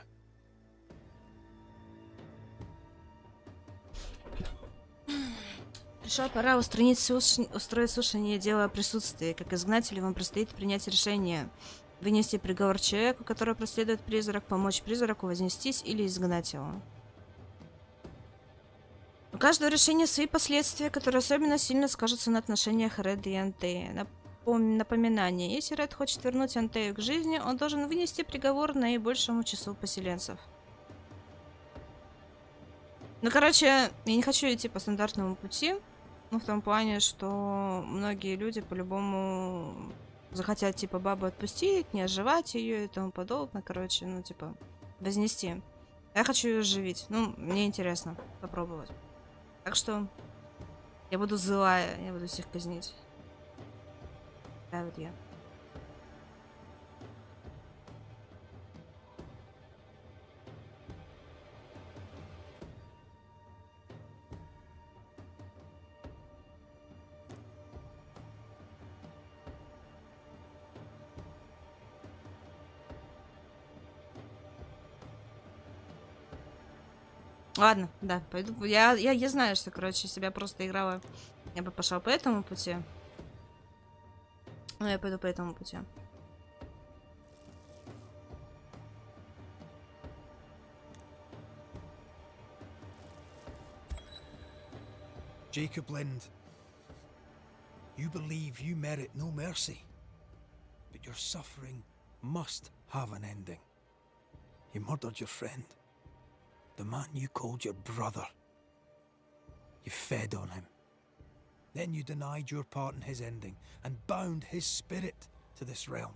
Пришла пора устроить слушание дела о присутствии. Как изгнателю вам предстоит принять решение. Вынести приговор человеку, который преследует призрак, помочь призраку вознестись или изгнать его. У каждого решения свои последствия, которые особенно сильно скажутся на отношениях Реда и Антеи. Напоминание. Если Ред хочет вернуть Антею к жизни, он должен вынести приговор наибольшему числу поселенцев. Ну, короче, я не хочу идти по стандартному пути. Ну, в том плане, что многие люди по-любому захотят, типа, бабу отпустить, не оживать ее и тому подобное. Короче, ну, типа, вознести. Я хочу ее оживить. Ну, мне интересно попробовать. Так что я буду злая, я буду всех казнить. Да, вот я. Ладно, да, пойду. Я знаю, что, короче, себя просто играла. Я бы пошла по этому пути. Но я пойду по этому пути. Jacob Lind, you believe you merit no mercy, but your suffering must have an ending. You murdered your friend, the man you called your brother. You fed on him. Then you denied your part in his ending and bound his spirit to this realm.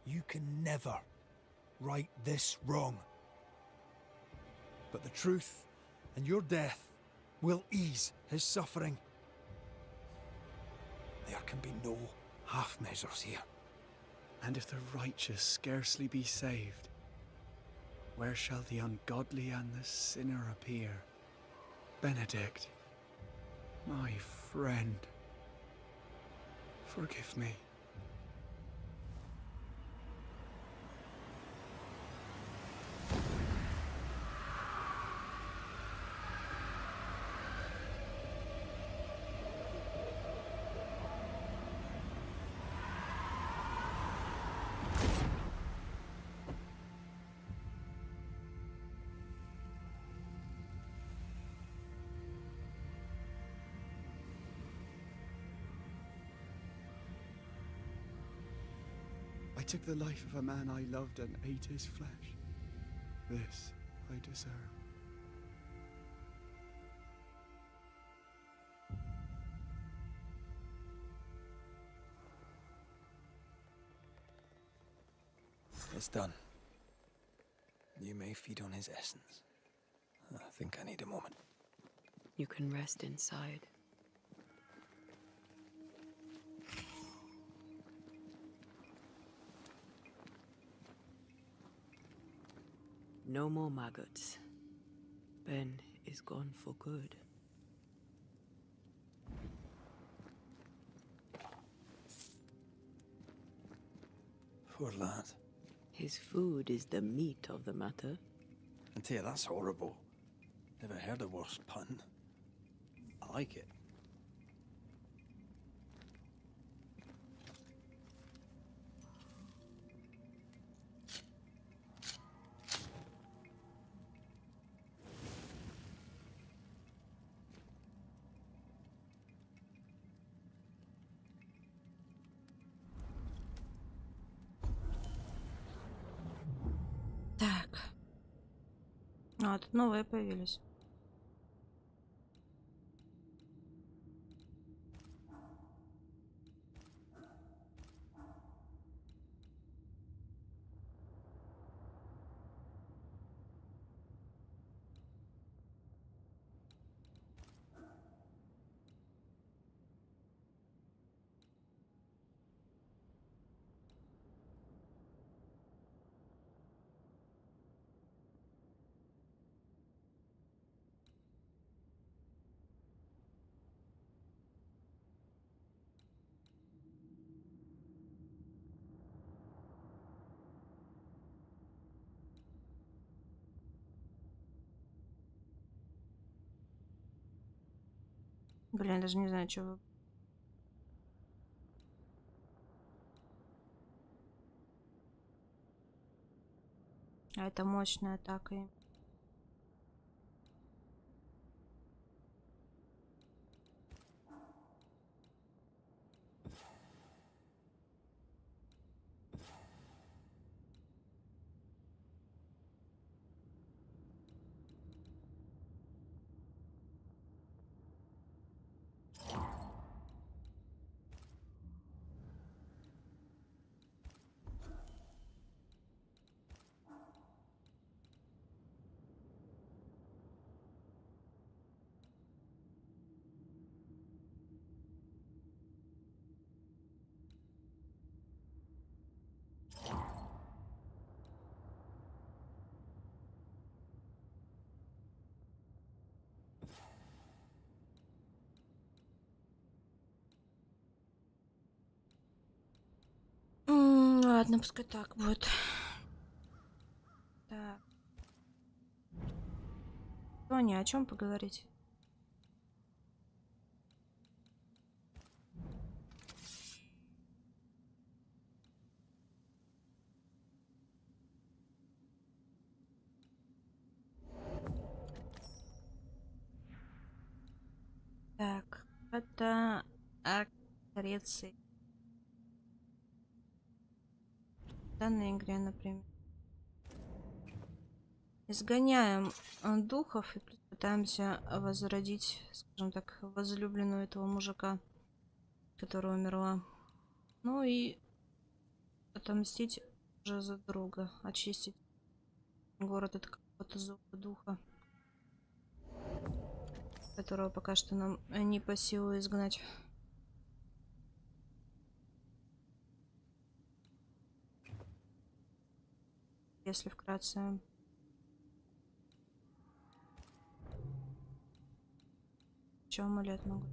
You can never right this wrong. But the truth and your death will ease his suffering. There can be no half measures here. And if the righteous scarcely be saved, where shall the ungodly and the sinner appear? Benedict, my friend, forgive me. I took the life of a man I loved and ate his flesh. This I deserve. It's done. You may feed on his essence. I think I need a moment. You can rest inside. No more maggots. Ben is gone for good. Poor lad. His food is the meat of the matter. And tell you, that's horrible. Never heard a worse pun. I like it. Так. А, тут новые появились. Блин, даже не знаю, что. А это мощная атака. Ладно, пускай так будет. Так. Тоня, о чем поговорить? Так, это акции. В данной игре, например. Изгоняем духов и пытаемся возродить, скажем так, возлюбленную этого мужика, которая умерла. Ну и отомстить уже за друга, очистить город от какого-то злого духа, которого пока что нам не по силу изгнать. Если вкратце. Чё амулет могу?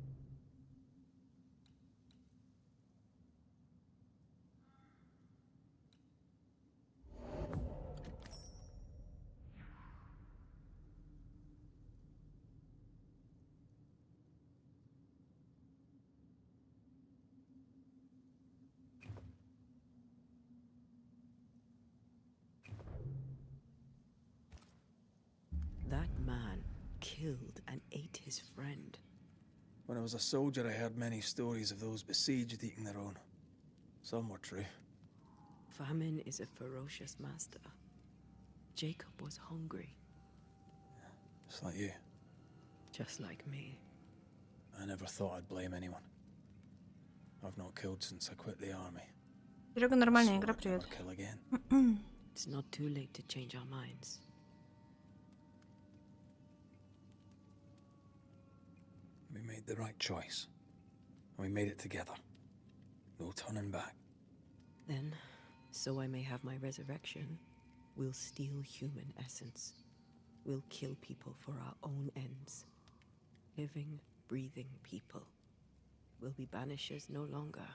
That man killed and ate his friend. When I was a soldier, I heard many stories of those besieged eating their own. Some were true. Famine is a ferocious master. Jacob was hungry. Just like you. Just like me. I never thought I'd blame anyone. I've not killed since I quit the army. Серега, нормальная игра, привет. Kill again. It's not too late to change our minds. We made the right choice. And we made it together. No turning back. Then, so I may have my resurrection, we'll steal human essence. We'll kill people for our own ends. Living, breathing people. We'll be banishers no longer.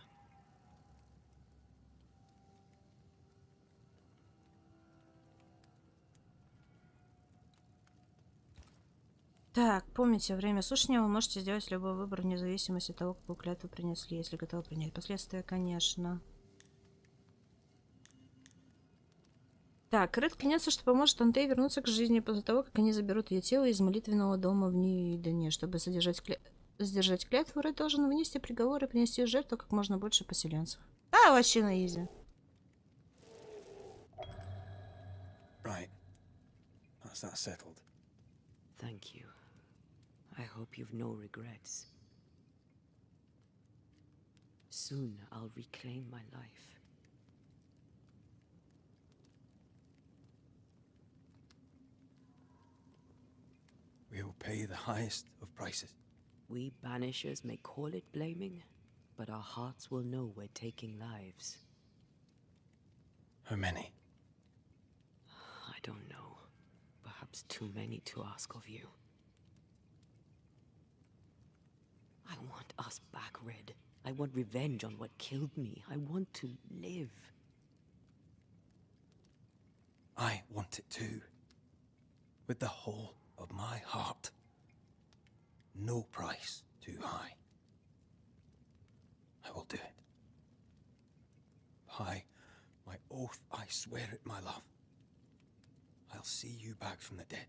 Так, помните, во время слушания вы можете сделать любой выбор вне зависимости от того, какую клятву принесли, если готовы принять последствия, конечно. Так, Ред клянется, что поможет Антей вернуться к жизни после того, как они заберут ее тело из молитвенного дома в Нью-Идене. Чтобы сдержать клятву, Ред должен вынести приговор и принести в жертву как можно больше поселенцев. А, вообще на изи. Right. That's that settled. Thank you. I hope you've no regrets. Soon I'll reclaim my life. We will pay the highest of prices. We banishers may call it blaming, but our hearts will know we're taking lives. How many? I don't know. Perhaps too many to ask of you. I want us back, Red. I want revenge on what killed me. I want to live. I want it too. With the whole of my heart. No price too high. I will do it. By my oath, I swear it, my love. I'll see you back from the dead.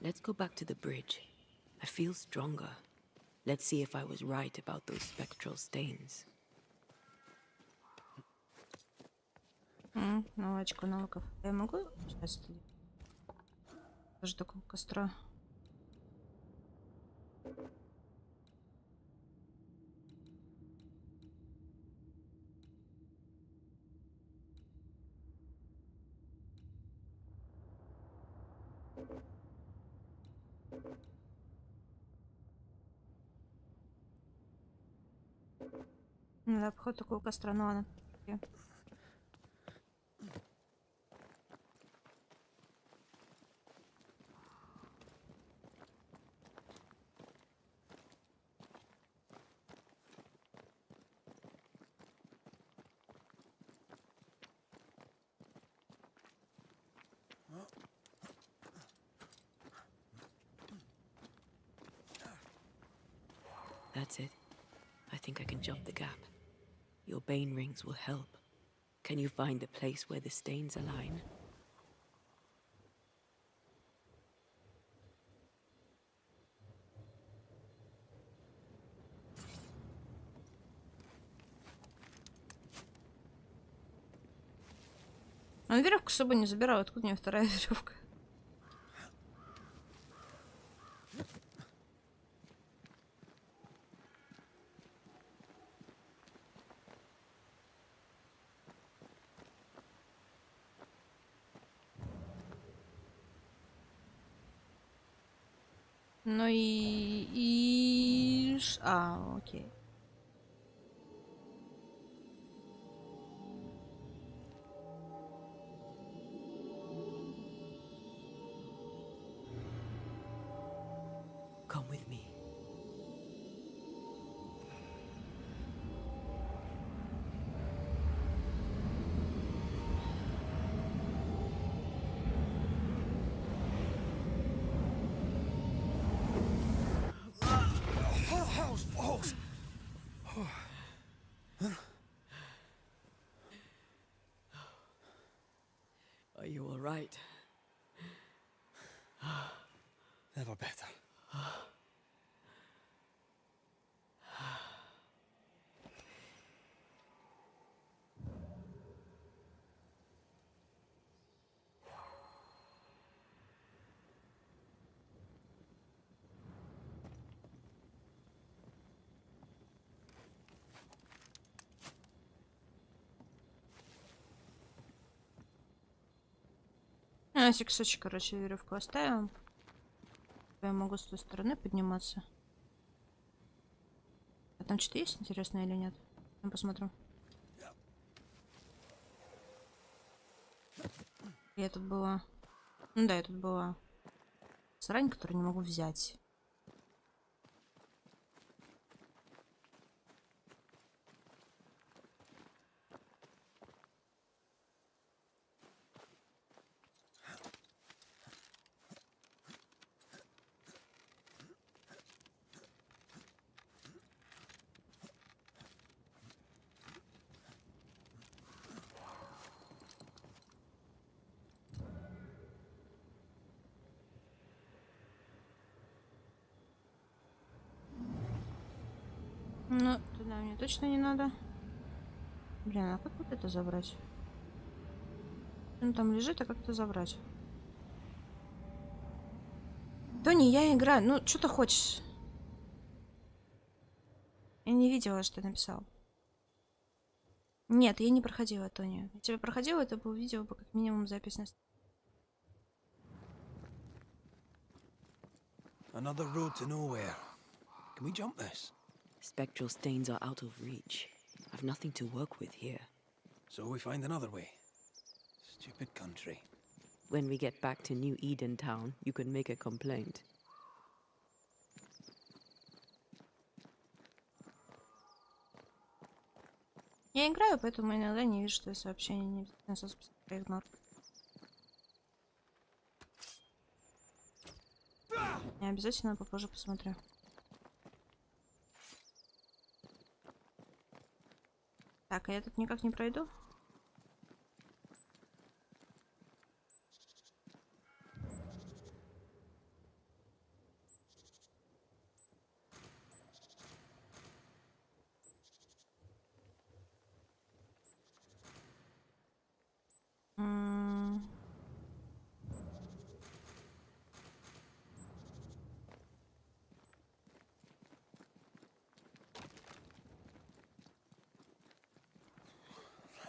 Let's go back to the bridge. I feel stronger. Let's see if I was right about those spectral stains. Очко навыков. Я могу сейчас тоже такого костра? Да, походу такого костра, ну ладно. That's it. I think I can jump the gap. Your bane rings will help. Can you find the place where the stains align? Он веревку с собой не забирал. Откуда у меня вторая веревка? Ну окей. Come with me. Are you all right? Never better. На всякий случай, короче, веревку оставим. Я могу с той стороны подниматься. А там что-то есть интересное или нет? Ну, посмотрим. Я тут была. Ну да, я тут была. Срань, которую не могу взять. Ну, туда мне точно не надо. Блин, а как вот это забрать? Он там лежит, а как это забрать? Тони, я играю. Ну, что ты хочешь? Я не видела, что ты написал. Нет, я не проходила, Тони. Если бы проходила, это бы увидела бы как минимум запись на... Another road to nowhere. Can we jump this? Spectral stains are out of reach. I've nothing to work with here. So we find another way. Stupid country. When we get back to New Eden Town, you can make a complaint. Я играю, поэтому иногда не вижу твои сообщения, не обязательно проигнор. Я обязательно попозже посмотрю. Так, а я тут никак не пройду?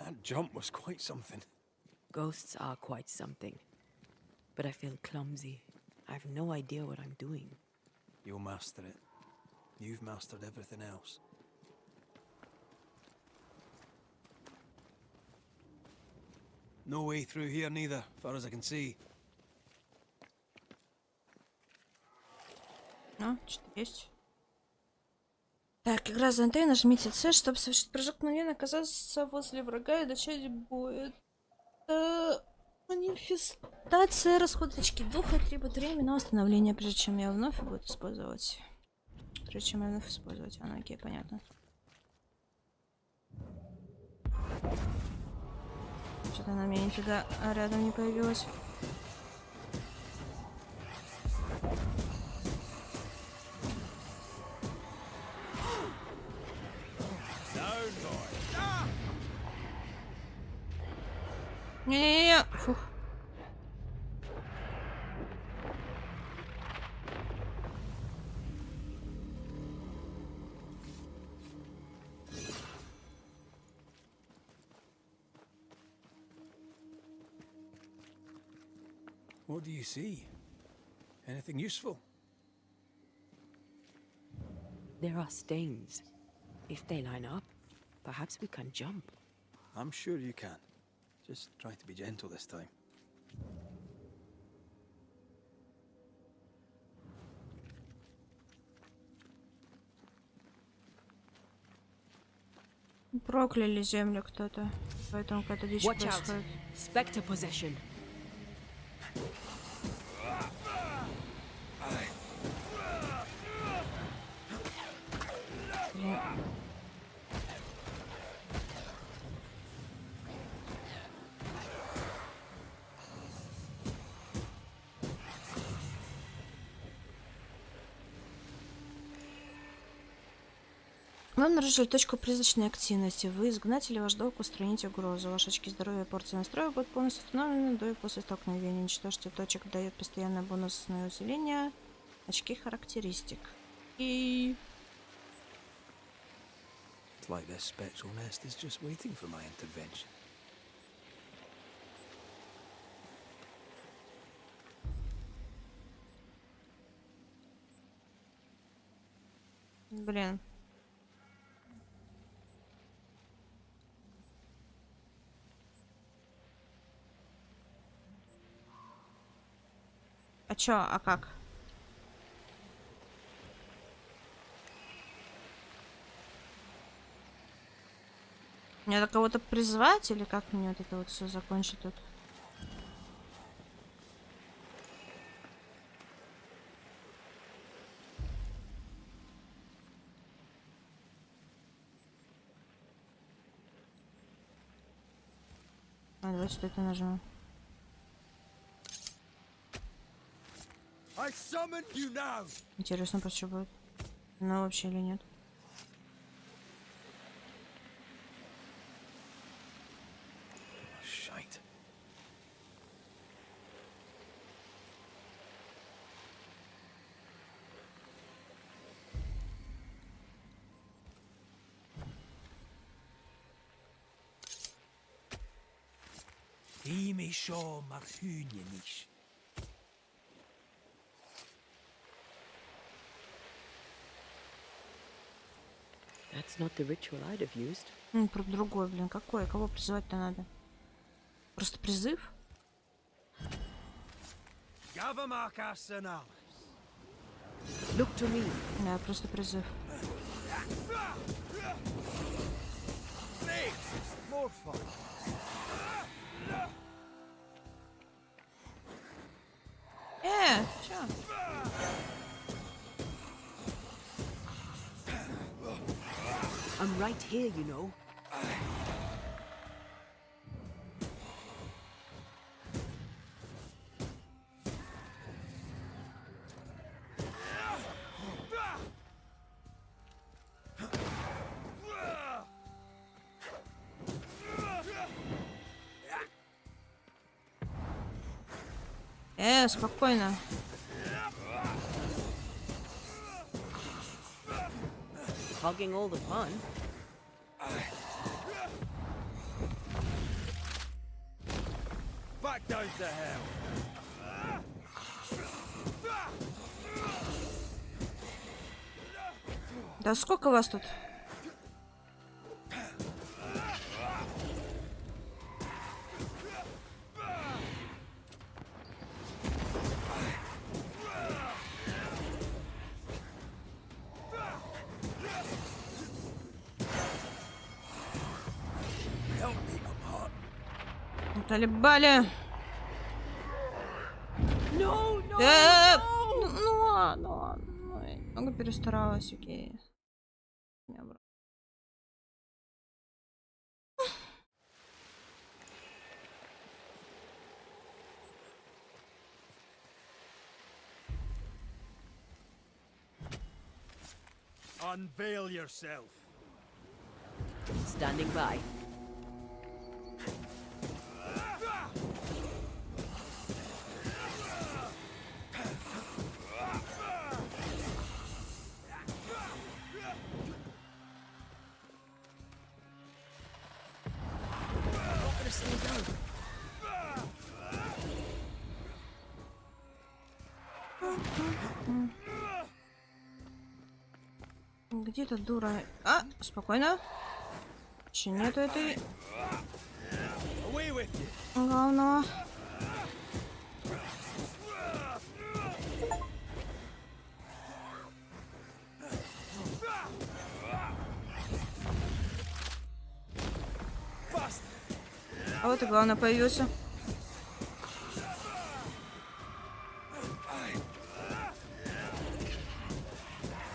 That jump was quite something. Ghosts are quite something. But I feel clumsy. I have no idea what I'm doing. You'll master it. You've mastered everything else. No way through here neither, far as I can see. Ну, что-то есть. Так, игра за НТ, нажмите С, чтобы совершить прыжок мгновенно оказаться возле врага и начать бой. Это манифестация, расход очки духа, требует времени на восстановление, прежде чем я вновь буду использовать. Прежде чем я вновь использовать. А, ну окей, понятно. Что-то на меня нифига рядом не появилось. Не-не-не! Фух. What do you see? Anything useful? There are stains. If they line up, perhaps we can jump. I'm sure you can. Just try to be gentle this time. Прокляли землю кто-то. Поэтому какая-то дичь происходит. Spectre possession. Вы обнаружили точку призрачной активности. Вы изгнатель, ваш долг устранить угрозу. Ваши очки здоровья и порции настроя будут полностью установлены до и после столкновения. Уничтожьте точек дает постоянное бонусное усиление. Очки характеристик. И... It's like this spectral nest is just waiting for my intervention. Блин. А чё, а как? Мне надо кого-то призвать или как мне вот это вот все закончить тут? А, давайте что это нажмем. Интересно, просто что будет. Ну, вообще или нет. Shite. Ими шо мархюнениш. That's not the ritual I'd have used. Про другой, блин, какой? Кого призывать-то надо? Просто призыв? Look to me. Да, просто призыв. Чё? I'm right here, you know. Спокойно. Hogging all the fun. Back down to hell. Да сколько вас тут? Талибали. Ну ладно. Много перестаралась, окей. Unveil yourself. Standing by. Где эта дура? Спокойно. Еще нету этой главного. А вот и главное появился.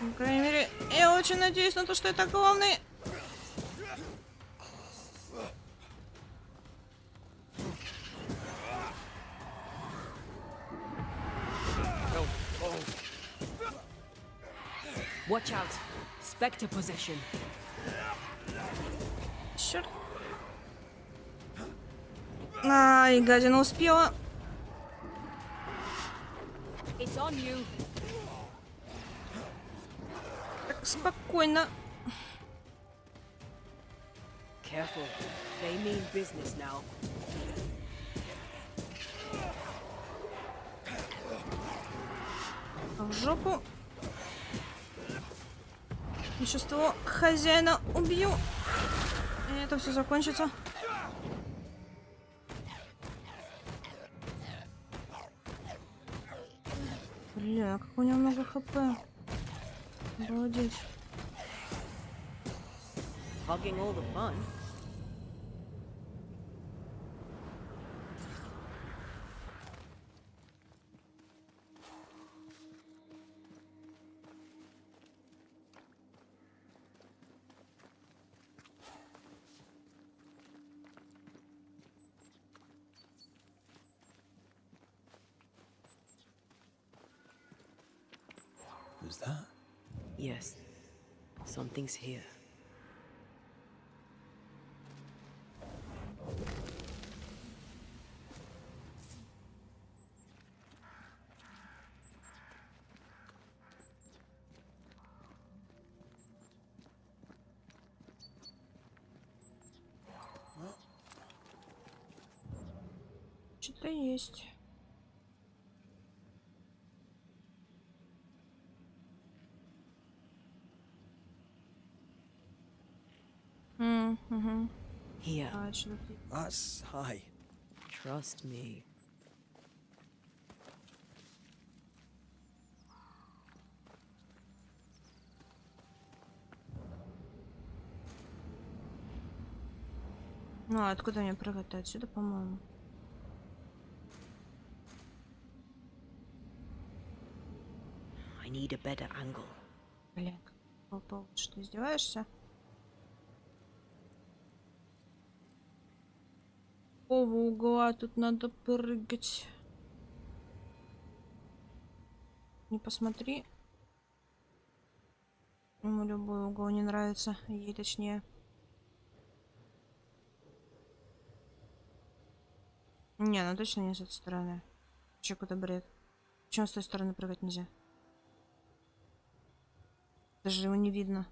По крайней мере, я очень надеюсь на то, что это главный. Watch out. Spectre possession. Черт. Ай, гадина успела. It's on you. Так, спокойно. Careful. They mean business now. В жопу. Сейчас того хозяина убью. И это все закончится. Бля, как у него много хп. Обалдеть. Hogging all the fun. Who's that? Yes. Something's here. Что-то есть. Here. That's high. Trust me. Ну, а откуда мне прыгать-то? Отсюда, по-моему. I need a better angle. Блин, что, ты издеваешься? Какого угла тут надо прыгать? Не посмотри. Ему любой угол не нравится. Ей точнее. Не, ну точно не с этой стороны. Че, какой-то бред. Почему с той стороны прыгать нельзя? Даже его не видно.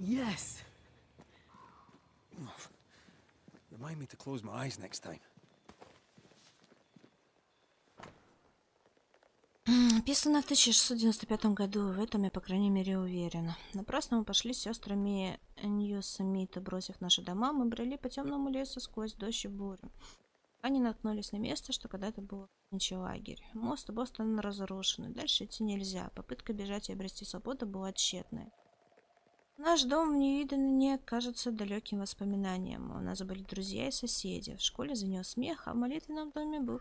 Yes. Remind me to close my eyes next time. Написано в 1695 году, в этом я, по крайней мере, уверена. Напрасно мы пошли с сестрами Ньюсамита, бросив наши дома, мы брели по темному лесу сквозь дождь и бурю. Они наткнулись на место, что когда-то был охотничий лагерь. Мост и Бостон разрушены, дальше идти нельзя. Попытка бежать и обрести свободу была тщетной. Наш дом в Ньюидене кажется далеким воспоминанием. У нас были друзья и соседи. В школе звенел смех, а в молитвенном доме был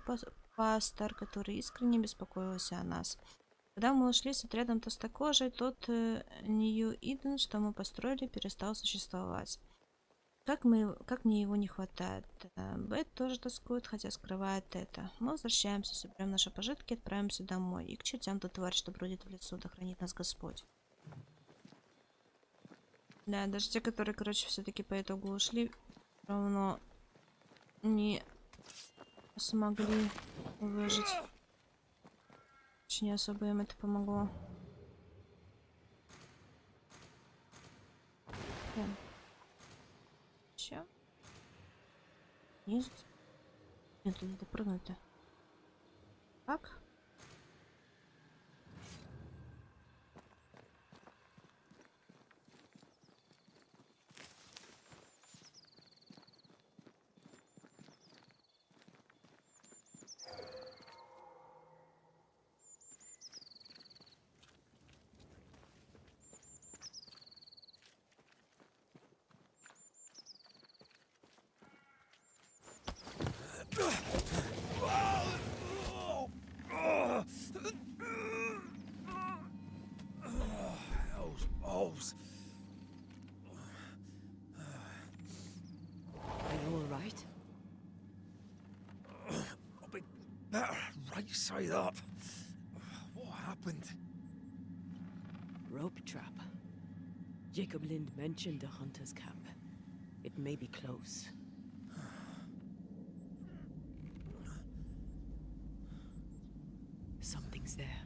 пастор, который искренне беспокоился о нас. Когда мы ушли с отрядом толстокожей, тот Ньюиден, что мы построили, перестал существовать. Как мне его не хватает. Бет тоже тоскует, хотя скрывает это. Мы возвращаемся, соберем наши пожитки и отправимся домой. И к чертям ту тварь, что бродит в лесу, да хранит нас Господь. Да, даже те, которые, короче, все-таки по итогу ушли, равно не смогли выжить. Очень особо им это помогло. Че? Нет. Нет, тут надо прыгнуть-то. Как? Balls. Are you all right? I'll be better right side up. What happened? Rope trap. Jacob Lind mentioned a hunter's camp. It may be close. Something's there.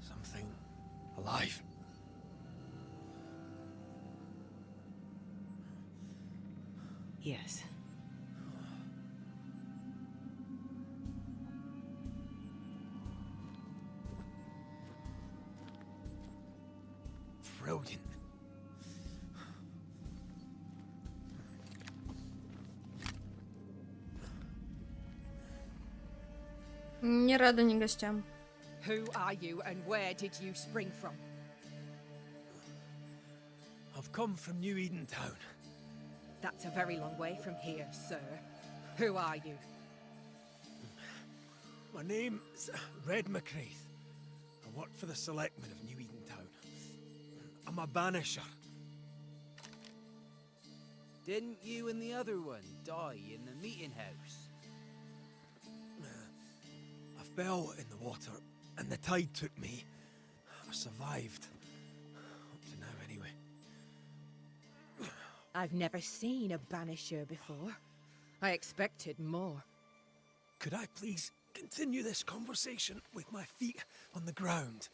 Something alive. Yes. Brilliant. Не рада ни гостям. Who are you and where did you spring from? I've come from New Eden Town. That's a very long way from here, sir. Who are you? My name's Red McCraith. I work for the selectmen of New Eden Town. I'm a banisher. Didn't you and the other one die in the meeting house? I fell in the water, and the tide took me. I survived. Up to now, anyway. I've never seen a Banisher before. I expected more. Could I please continue this conversation with my feet on the ground?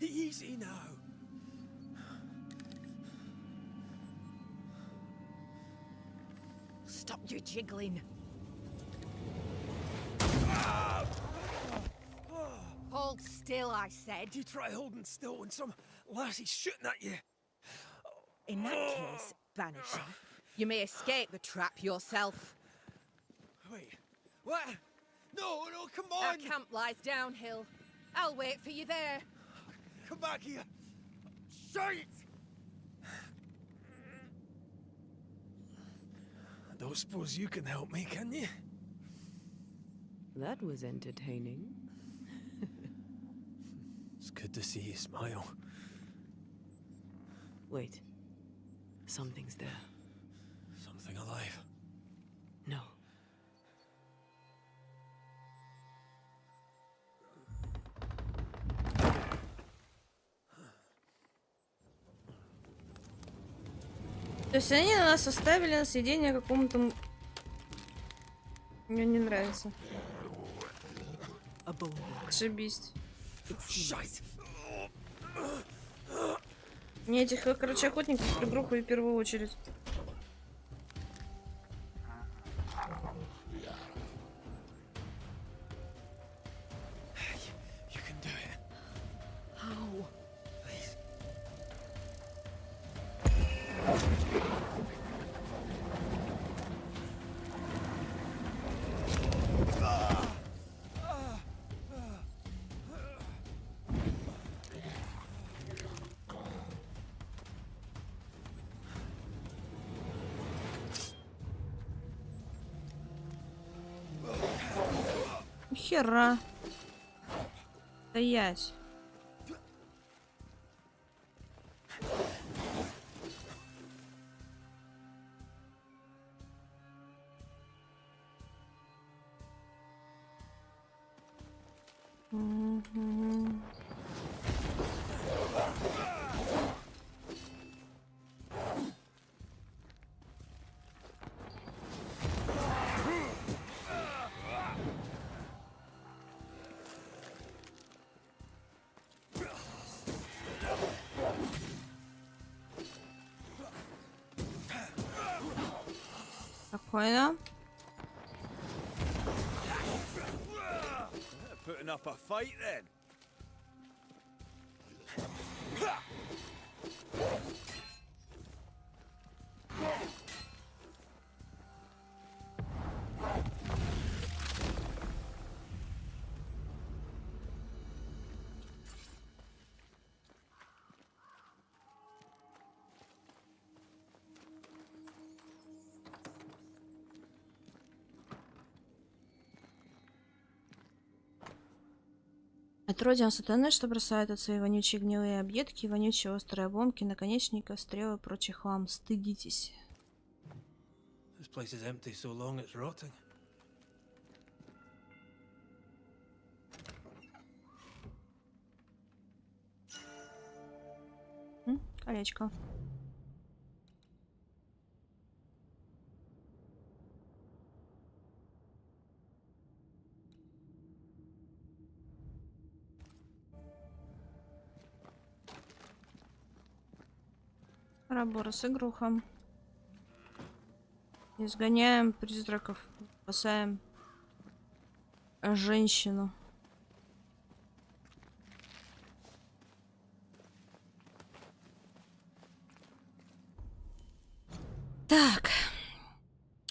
Easy now. Stop your jiggling. Hold still, I said. You try holding still when some lassie's shooting at you. In that case, Banisher, you may escape the trap yourself. Wait, what? No, come on! Our camp lies downhill. I'll wait for you there. Come back here. Shite! I don't suppose you can help me, can you? That was entertaining. It's good to see you smile. Wait. Something's there. Something alive. No. То есть они нас оставили на съедение какому-то... Мне не нравится. Ошибись. Мне этих, короче, охотников пригрохаю в первую очередь. Хера. Стоять. Спокойно. Putting up a fight then. Отродья сатаны, что бросают от свои вонючие гнилые объедки, вонючие острые обломки, наконечника, стрелы и прочий хлам. Стыдитесь. This place is empty so long it's rotting. Колечко. Рабора с игрухом. Изгоняем призраков. Спасаем женщину. Так.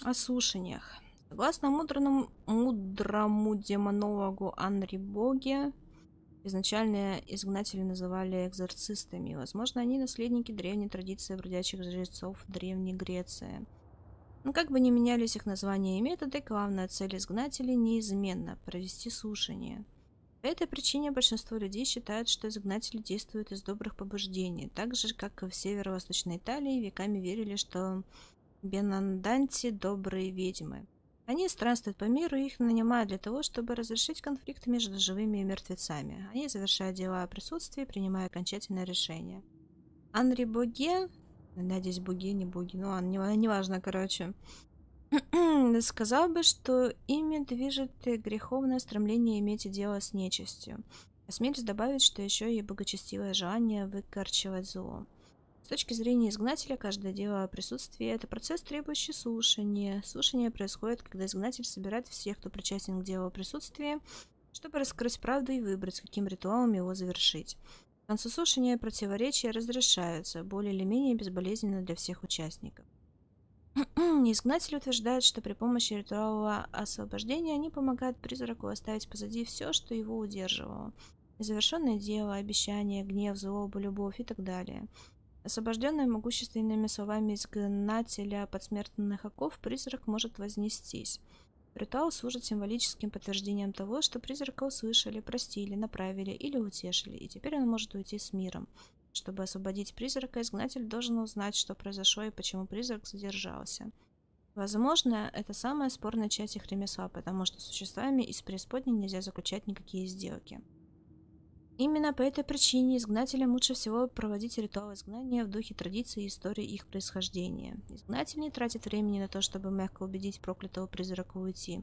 О слушаниях. Согласно мудрому демонологу Анри Боге, изначально изгнатели называли экзорцистами. Возможно, они наследники древней традиции бродячих жрецов Древней Греции. Но как бы ни менялись их названия и методы, главная цель изгнателей неизменна – провести слушание. По этой причине большинство людей считают, что изгнатели действуют из добрых побуждений, так же, как и в северо-восточной Италии веками верили, что Бенанданти, добрые ведьмы. Они странствуют по миру, и их нанимают для того, чтобы разрешить конфликты между живыми и мертвецами. Они завершают дела о присутствии, принимая окончательное решение. Анри Боге, надеюсь, Боге, не Боги, ну ладно, неважно, короче, сказал бы, что ими движет греховное стремление иметь дело с нечистью. Осмелюсь добавить, что еще и благочестивое желание выкорчевать зло. С точки зрения изгнателя, каждое дело о присутствии – это процесс, требующий слушания. Слушание происходит, когда изгнатель собирает всех, кто причастен к делу о присутствии, чтобы раскрыть правду и выбрать, с каким ритуалом его завершить. К концу слушания противоречия разрешаются, более или менее безболезненно для всех участников. Изгнатель утверждает, что при помощи ритуала освобождения они помогают призраку оставить позади все, что его удерживало. Незавершенное дело, обещания, гнев, злоба, любовь и так далее. Освобожденный могущественными словами изгнателя подсмертных оков, призрак может вознестись. Ритуал служит символическим подтверждением того, что призрака услышали, простили, направили или утешили, и теперь он может уйти с миром. Чтобы освободить призрака, изгнатель должен узнать, что произошло и почему призрак задержался. Возможно, это самая спорная часть их ремесла, потому что с существами из преисподней нельзя заключать никакие сделки. Именно по этой причине изгнателям лучше всего проводить ритуал изгнания в духе традиций и истории их происхождения. Изгнатель не тратит времени на то, чтобы мягко убедить проклятого призрака уйти.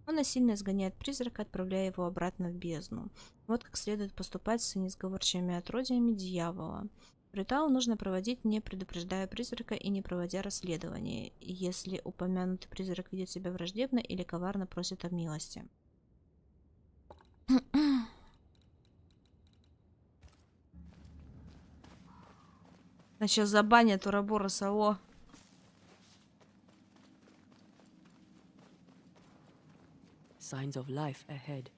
Он насильно изгоняет призрака, отправляя его обратно в бездну. Вот как следует поступать с несговорчивыми отродьями дьявола. Ритуал нужно проводить, не предупреждая призрака и не проводя расследование, если упомянутый призрак ведет себя враждебно или коварно просит о милости. А сейчас забанят Урабороса, о. Signs of life ahead.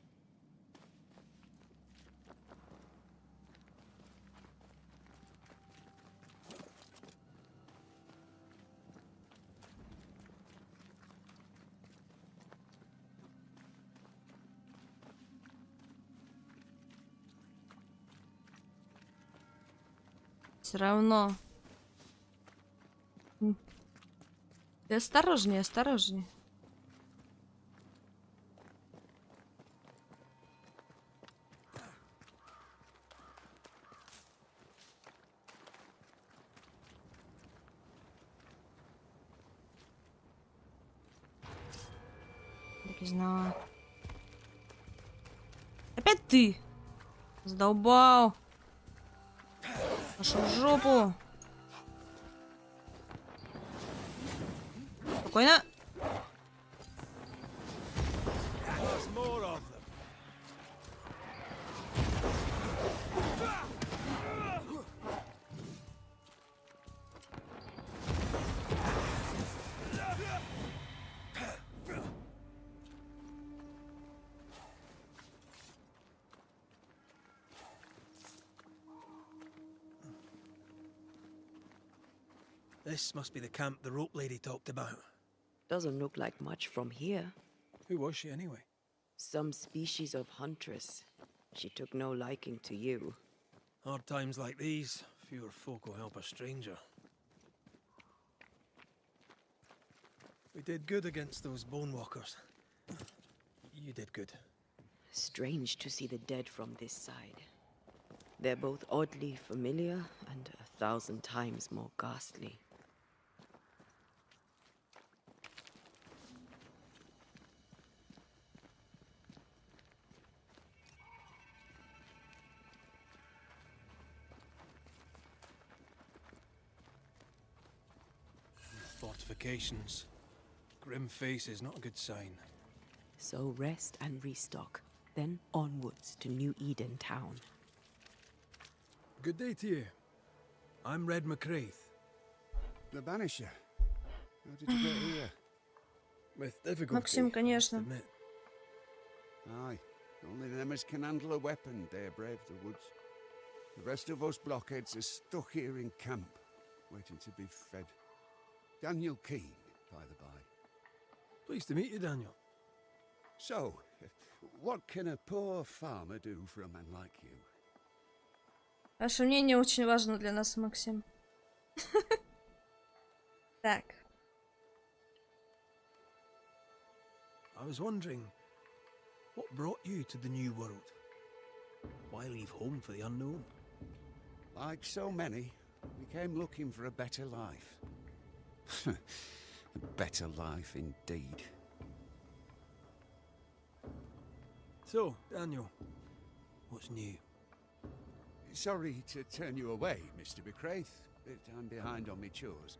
Все равно. Ты осторожнее, осторожнее. Так и знала. Опять ты! Задолбал! Пошел в жопу! Спокойно! This must be the camp the rope lady talked about. Doesn't look like much from here. Who was she anyway? Some species of huntress. She took no liking to you. Hard times like these, fewer folk will help a stranger. We did good against those bone walkers. You did good. Strange to see the dead from this side. They're both oddly familiar and 1,000 times more ghastly. Fortifications. Grim face is not a good sign. So rest and restock, then onwards to New Eden town. Good day to you. I'm Red McCraith. The Banisher. How did you get here? With difficulty, Максим, конечно. I must admit. Aye, only them as can handle a weapon dare brave the woods. The rest of us blockheads are stuck here in camp, waiting to be fed. Daniel Keane, by the by. Pleased to meet you, Daniel. So, what can a poor farmer do for a man like you? Ваше мнение очень важно для нас, Максим. Так. I was wondering, what brought you to the new world? Why leave home for the unknown? Like so many, we came looking for a better life. A better life indeed. So, Daniel, what's new? Sorry to turn you away, Mr. Bequeath, but I'm behind on my chores.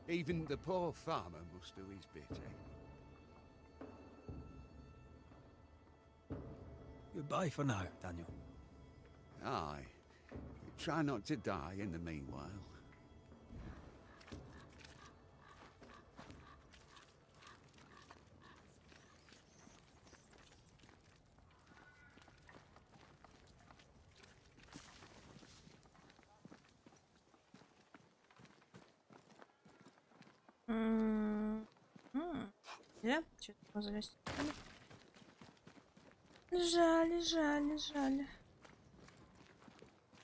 Even the poor farmer must do his bit, eh? Goodbye for now, Daniel. Aye. Try not to die in the meanwhile. Зря? Что-то можно залезть. Жаль, жаль, жаль.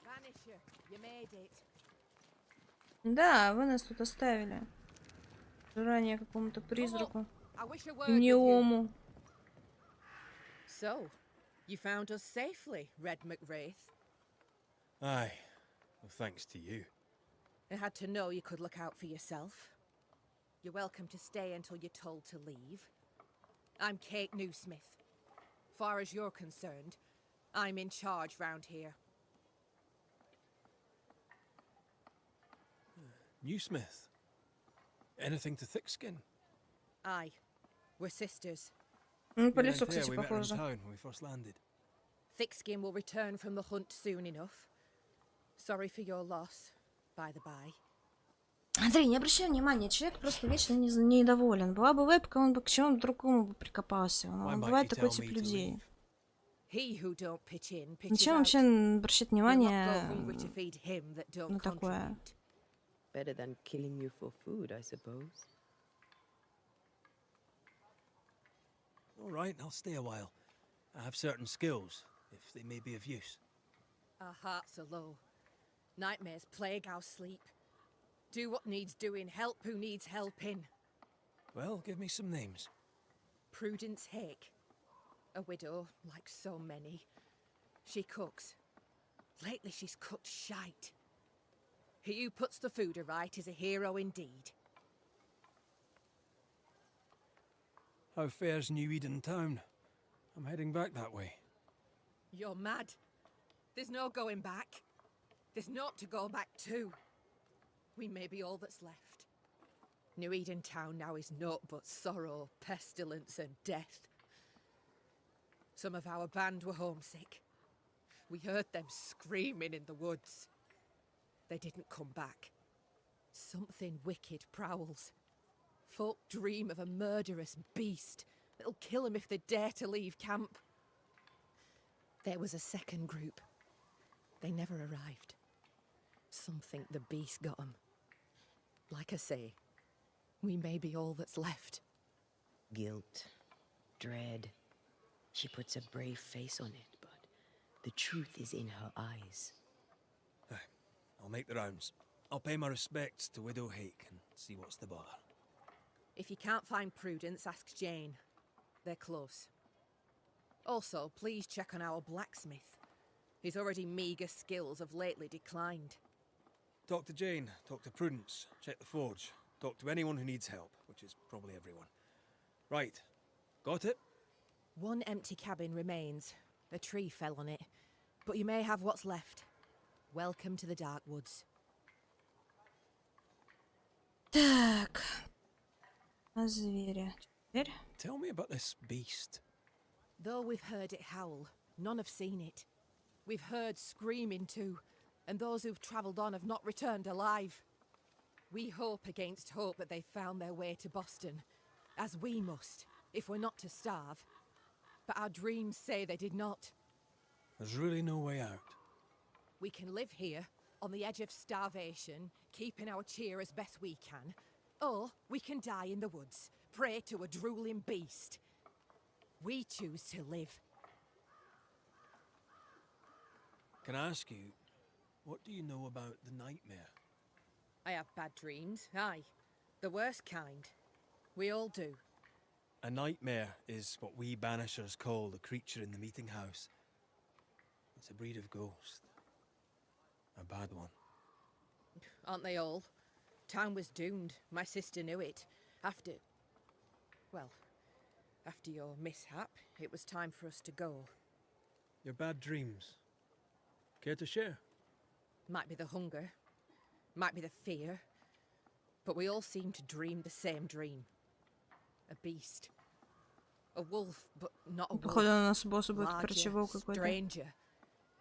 Banisher, you made it. Да, вы нас тут оставили. Ранее какому-то призраку. I wish I were with you. Неому. So, you found us safely, Red McWraith. Aye. Well, thanks to you. I had to know you could look out for yourself. You're welcome to stay until you're told to leave. I'm Kate Newsmith. Far as you're concerned, I'm in charge round here. Newsmith. Anything to Thickskin? Aye, we're sisters. По лицу, кстати, похоже. When we first landed. Thickskin will return from the hunt soon enough. Sorry for your loss, by the by. Андрей, не обращай внимания, человек просто вечно недоволен. Была бы вебка, он бы к чему-то другому бы прикопался. Бывает такой тип людей. Зачем вообще обращать внимание на такое? Better than killing you for food, I suppose. All right, I'll stay a while. I have certain skills, if they may be of use. Our hearts are low. Nightmares plague our sleep. Do what needs doing, help who needs helping. Well, give me some names. Prudence Hake. A widow, like so many. She cooks. Lately she's cooked shite. He who puts the food aright is a hero indeed. How fares New Eden town? I'm heading back that way. You're mad. There's no going back. There's naught to go back to. We may be all that's left. New Eden town now is naught but sorrow, pestilence and death. Some of our band were homesick. We heard them screaming in the woods. They didn't come back. Something wicked prowls. Folk dream of a murderous beast that'll kill them if they dare to leave camp. There was a second group. They never arrived. Some think the beast got them. Like I say, we may be all that's left. Guilt, dread. She puts a brave face on it, but the truth is in her eyes. I'll make the rounds. I'll pay my respects to Widow Hake and see what's the bother. If you can't find Prudence, ask Jane. They're close. Also, please check on our blacksmith. His already meagre skills have lately declined. Talk to Jane, talk to Prudence, check the forge, talk to anyone who needs help, which is probably everyone. Right. Got it? One empty cabin remains. A tree fell on it. But you may have what's left. Welcome to the Dark Woods. Так. А зверя? Теперь? Tell me about this beast. Though we've heard it howl, none have seen it. We've heard screaming too, and those who've travelled on have not returned alive. We hope against hope that they've found their way to Boston, as we must, if we're not to starve. But our dreams say they did not. There's really no way out. We can live here, on the edge of starvation, keeping our cheer as best we can, or we can die in the woods, prey to a drooling beast. We choose to live. Can I ask you, what do you know about the nightmare? I have bad dreams, aye. The worst kind. We all do. A nightmare is what we Banishers call the creature in the meeting house. It's a breed of ghost. A bad one. Aren't they all? Town was doomed. My sister knew it. After your mishap, it was time for us to go. Your bad dreams. Care to share? Might be the hunger, might be the fear, but we all seem to dream the same dream. A beast. A wolf, but not a wolf. Походу на нас босс будет, Larger, короче, волк какой-то. stranger.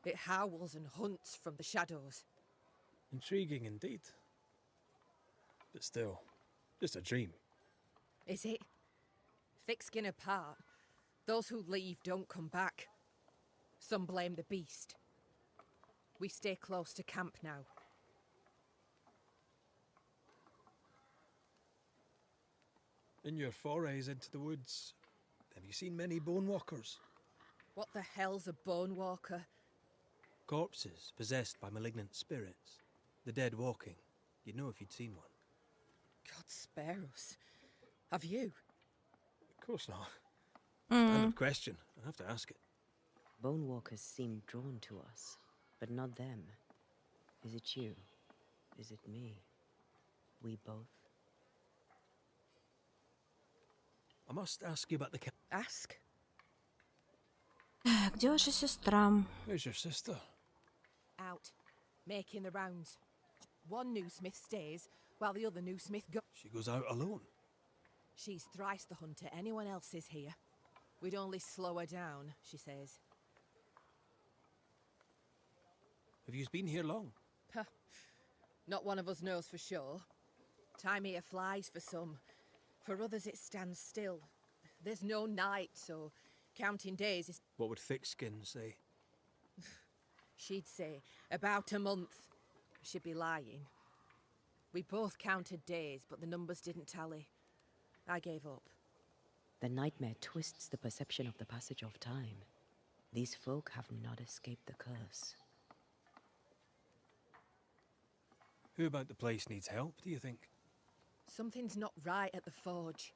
It howls and hunts from the shadows. Intriguing indeed. But still, just a dream. Is it? Thick skin apart, those who leave don't come back. Some blame the beast. We stay close to camp now. In your forays into the woods, have you seen many bone walkers? What the hell's a bone walker? Corpses possessed by malignant spirits. The dead walking. You'd know if you'd seen one. God spare us. Have you? Of course not. Standard question. I have to ask it. Bone walkers seem drawn to us, but not them. Is it you? Is it me? We both? I must ask you about the Ask? Где ваша сестра? Where's your sister? Out. Making the rounds. One new smith stays, while the other new smith goes. She goes out alone. She's thrice the hunter anyone else is here. We'd only slow her down, she says. Have you been here long? Huh. Not one of us knows for sure. Time here flies for some. For others it stands still. There's no night, so counting days is... What would Thickskin say? She'd say, about a month. She'd be lying. We both counted days, but the numbers didn't tally. I gave up. The nightmare twists the perception of the passage of time. These folk have not escaped the curse. Who about the place needs help, do you think? Something's not right at the forge.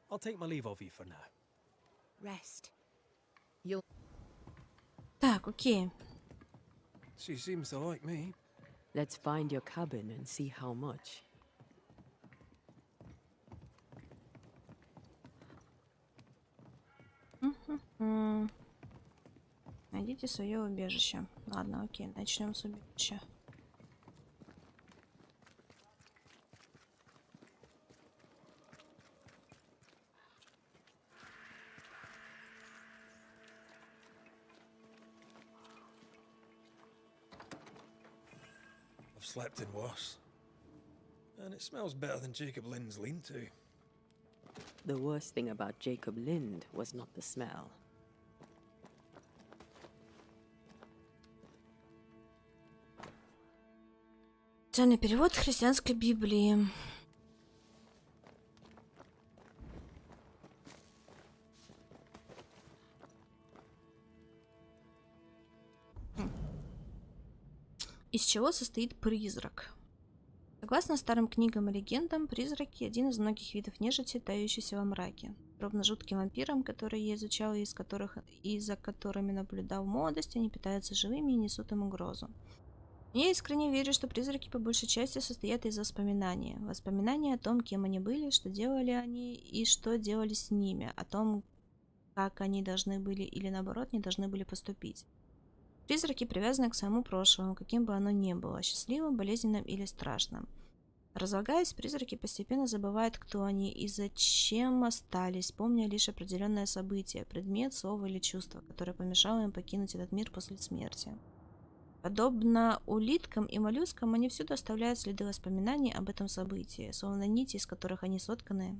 I'll take my leave of you for now. Rest. You'll... Так, окей. She seems to like me. Let's find your cabin and see how much. Найдите свое убежище. Ладно, окей, начнем с убежища. I've slept in worse. And it smells better than Jacob Lind's lean-to. The worst thing about Jacob Lind was not the smell. Официальный перевод христианской Библии. Из чего состоит призрак? Согласно старым книгам и легендам, призраки – один из многих видов нежити, тающийся во мраке. Подобно жутким вампирам, которые я изучал и за которыми наблюдал в молодости, они питаются живыми и несут им угрозу. Я искренне верю, что призраки по большей части состоят из воспоминаний. Воспоминания о том, кем они были, что делали они и что делали с ними, о том, как они должны были или наоборот не должны были поступить. Призраки привязаны к своему прошлому, каким бы оно ни было, счастливым, болезненным или страшным. Разлагаясь, призраки постепенно забывают, кто они и зачем остались, помня лишь определенное событие, предмет, слово или чувство, которое помешало им покинуть этот мир после смерти. Подобно улиткам и моллюскам, они всюду оставляют следы воспоминаний об этом событии, словно нити, из которых они сотканы.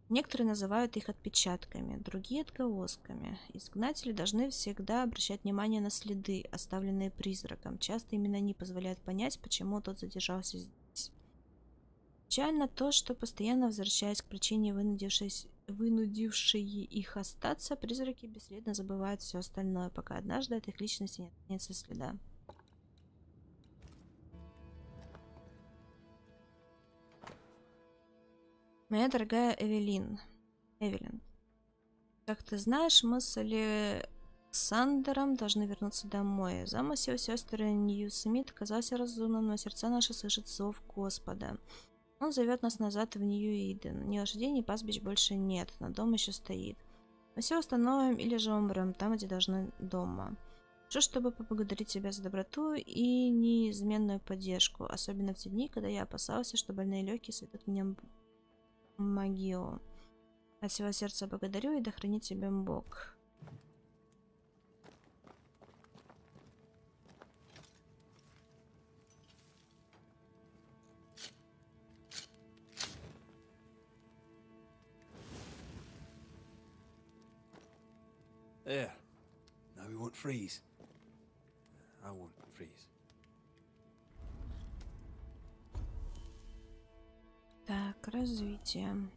Некоторые называют их отпечатками, другие — отголосками. Изгнатели должны всегда обращать внимание на следы, оставленные призраком. Часто именно они позволяют понять, почему тот задержался здесь. Печально то, что постоянно возвращаясь к причине, вынудившей их остаться, призраки бесследно забывают все остальное, пока однажды от их личности не останется следа. Моя дорогая Эвелин, как ты знаешь, мы с Александром должны вернуться домой. Замысел сестры Ньюсмит казался разумным, но сердца наши слышат зов Господа. Он зовет нас назад в Нью-Иден. Ни лошадей, ни пастбищ больше нет, но дом еще стоит. Мы все установим или же умрем там, где должны дома. Прошу, чтобы поблагодарить тебя за доброту и неизменную поддержку, особенно в те дни, когда я опасался, что больные легкие сведут меня в могилу. От всего сердца благодарю, и да хранит тебя Бог. There. Now we won't freeze. I won't freeze. Так, развитие.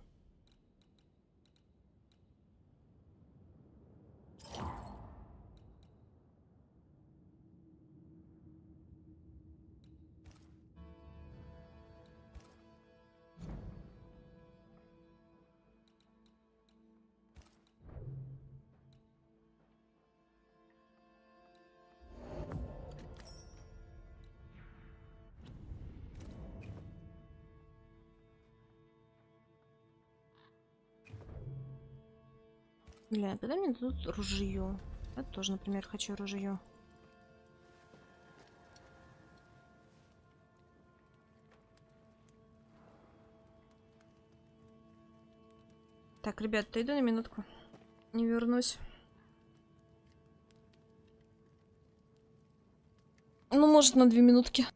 Бля, когда мне дадут ружье? Я тоже, например, хочу ружье. Так, ребят, иду на минутку. Не вернусь. Ну, может, на 2 минутки.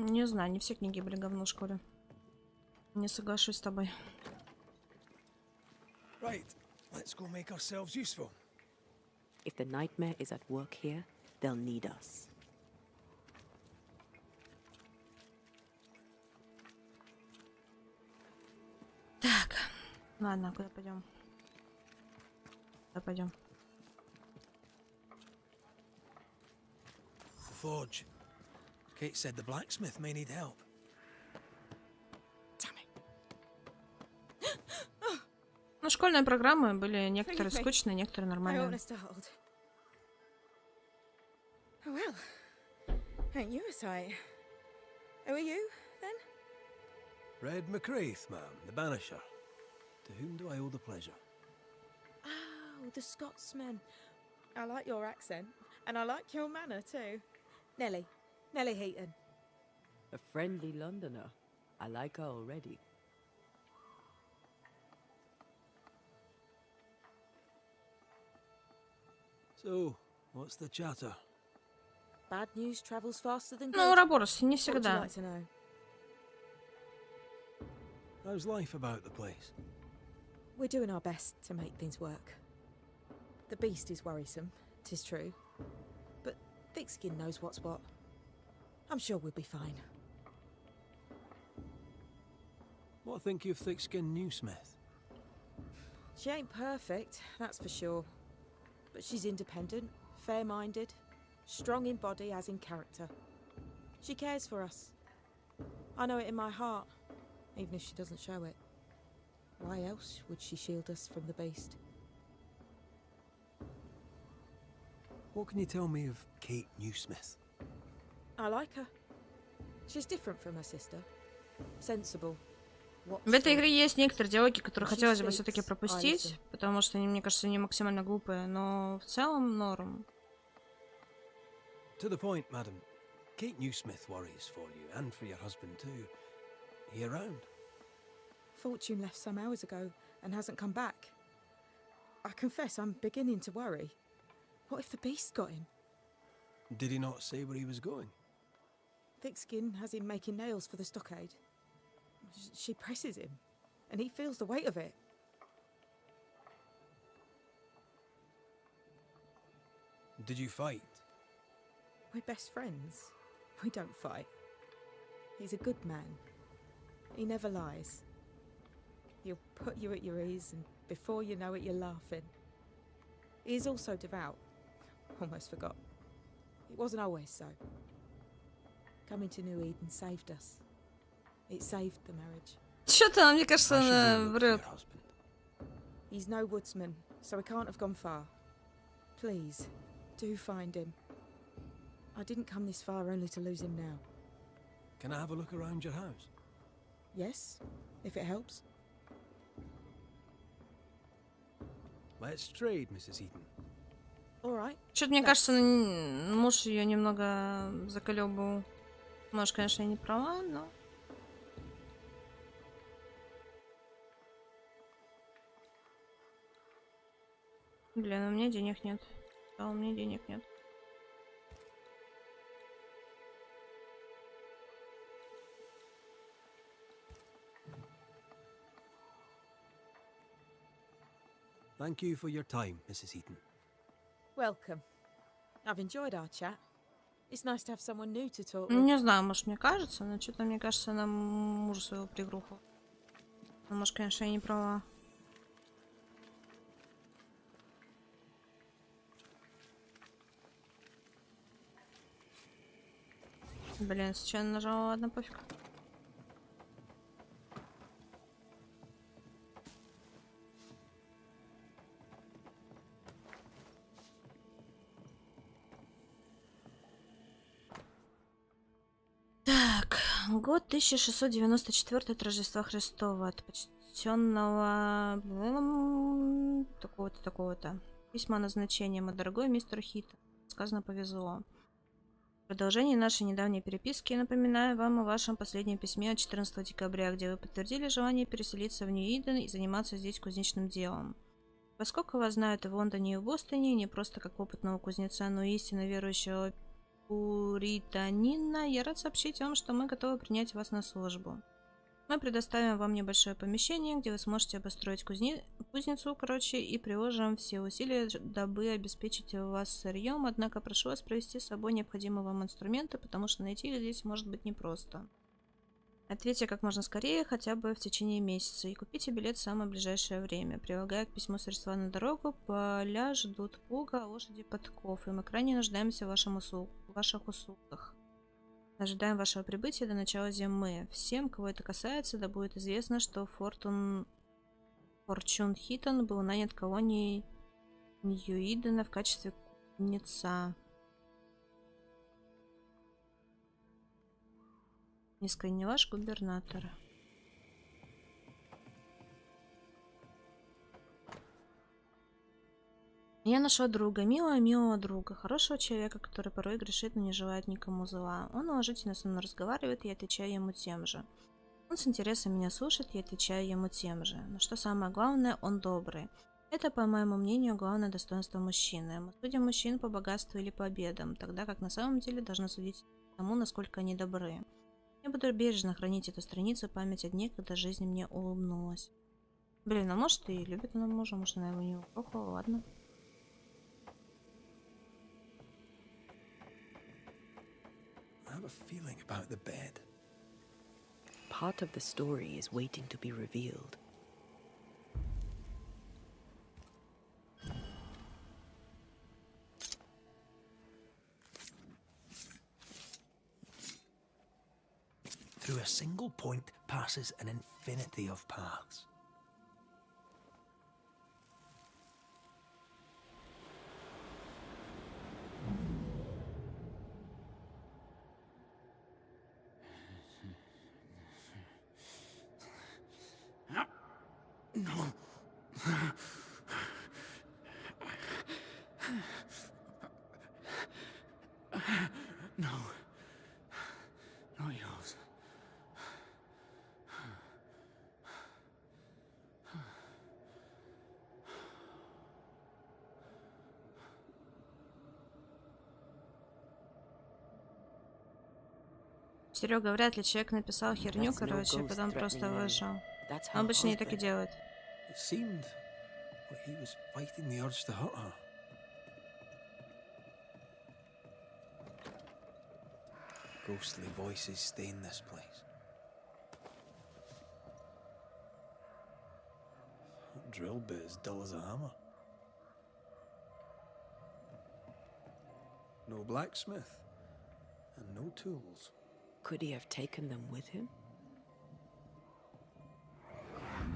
Не знаю, не все книги были говно в школе. Не соглашусь с тобой. Right, let's go make ourselves useful. If the nightmare is at work here, they'll need us. Так, ладно, куда пойдем? Куда пойдем? The forge. Kate said the blacksmith may need help. Ну, школьные программы были некоторые скучные, некоторые нормальные. Oh well, ain't you a sight? Who are you, then? Red McCraith, ma'am, the Banisher. To whom do I owe the pleasure? Oh, the Scotsman. I like your accent, and I like your manner too. Nellie Heaton. A friendly Londoner. I like her already. So, what's the chatter? Bad news travels faster than good. Ну, Уроборос, не What would you всегда. like to know? How's life about the place? We're doing our best to make things work. The beast is worrisome, 'tis true. But Thickskin knows what's what. I'm sure we'll be fine. What think you of Thickskin Newsmith? She ain't perfect, that's for sure. But she's independent, fair-minded, strong in body as in character. She cares for us. I know it in my heart, even if she doesn't show it. Why else would she shield us from the beast? What can you tell me of Kate Newsmith? I like her. She's different from her sister. Sensible. В этой игре есть некоторые диалоги, которые хотелось бы все-таки пропустить, потому что они, мне кажется, они максимально глупые, но в целом норм. To the point, madam. Kate Newsmith worries for you and for your husband too. Are you around? Fortune left some hours ago and hasn't come back. I confess I'm beginning to worry. What if the beast got him? Did he not say where he was going? Thickskin has him making nails for the stockade. She presses him, and he feels the weight of it. Did you fight? We're best friends. We don't fight. He's a good man. He never lies. He'll put you at your ease, and before you know it, you're laughing. He is also devout. Almost forgot. It wasn't always so. Coming to New Eden saved us. It saved the marriage. Что-то, мне кажется, она врет. He's no woodsman, so he can't have gone far. Please, do find him. I didn't come this far only to lose him now. Can I have a look around your house? Yes, if it helps. Let's trade, Mrs. Eaton. All right. Что-то, мне кажется, муж ее немного заколебал. Может, конечно, я не права, но... Блин, у меня денег нет. Да, у меня денег нет. Thank you for your time, Mrs. Eaton. Welcome. I've enjoyed our chat. It's nice to have someone new to talk with. Не знаю, может, мне кажется, но что-то, мне кажется, она мужа своего пригрухала. Но, может, конечно, я не права. Блин, случайно нажала, ладно, пофиг. Так, год 1694 от Рождества Христова, от почтенного такого-то, такого-то. Письма о назначении, мой дорогой мистер Хит. Сказано, повезло. В продолжении нашей недавней переписки напоминаю вам о вашем последнем письме от 14 декабря, где вы подтвердили желание переселиться в Нью-Иден и заниматься здесь кузнечным делом. Поскольку вас знают и в Лондоне, и в Бостоне, не просто как опытного кузнеца, но и истинно верующего Пуританина, я рад сообщить вам, что мы готовы принять вас на службу. Мы предоставим вам небольшое помещение, где вы сможете обустроить кузницу, и приложим все усилия, дабы обеспечить вас сырьем, однако прошу вас провести с собой необходимые вам инструменты, потому что найти их здесь может быть непросто. Ответьте как можно скорее, хотя бы в течение месяца, и купите билет в самое ближайшее время. Прилагая к письму средства на дорогу, поля ждут плуга, а лошади подков, и мы крайне нуждаемся в ваших услугах. Ожидаем вашего прибытия до начала зимы. Всем, кого это касается, да будет известно, что Форчун Хитон был нанят колонией Ньюидена в качестве кузнеца. Искренне ваш губернатор. Я нашла друга, милого друга, хорошего человека, который порой грешит, но не желает никому зла. Он уважительно со мной разговаривает, и я отвечаю ему тем же. Он с интересом меня слушает, и я отвечаю ему тем же. Но что самое главное, он добрый. Это, по моему мнению, главное достоинство мужчины. Мы судим мужчин по богатству или по бедам, тогда как на самом деле должны судить тому, насколько они добры. Я буду бережно хранить эту страницу, память о дне, когда жизнь мне улыбнулась. Блин, а может и любит она мужа, может она его не укокала, ладно. I have a feeling about the bed. Part of the story is waiting to be revealed. Through a single point passes an infinity of paths. No. No. Not yours. Серега, вряд ли человек написал херню, короче, потом просто вышел. Обычно не так и делают. It seemed like he was fighting the urge to hurt her. Ghostly voices stain this place. That drill bit as dull as a hammer. No blacksmith, and no tools. Could he have taken them with him?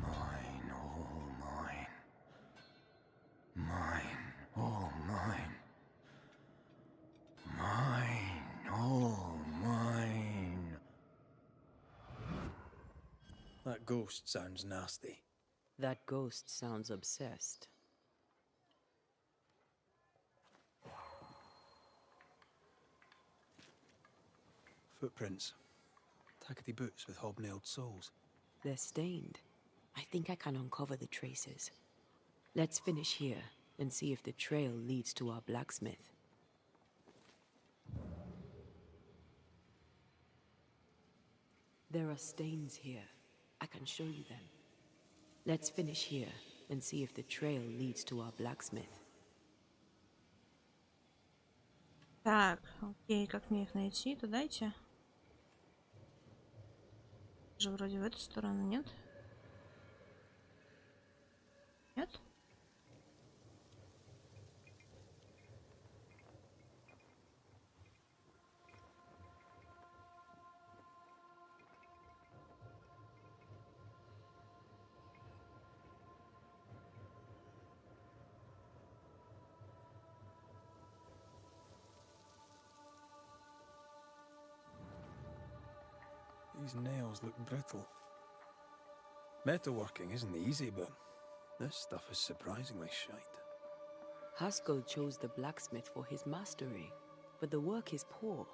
Mine, all mine. Mine, all mine. Mine, all mine. That ghost sounds nasty. That ghost sounds obsessed. Footprints. Tackety boots with hobnailed soles. They're stained. I think I can uncover the traces. Let's finish here and see if the trail leads to our blacksmith. There are stains here. I can show you them. Let's finish here and see if the trail leads to our blacksmith. Так, окей, как мне их найти? То дайте. Же вроде в эту сторону, нет? Нет? These nails look brittle. Metalworking isn't easy, but this stuff is surprisingly shite. Haskell chose the blacksmith for his mastery, but the work is poor.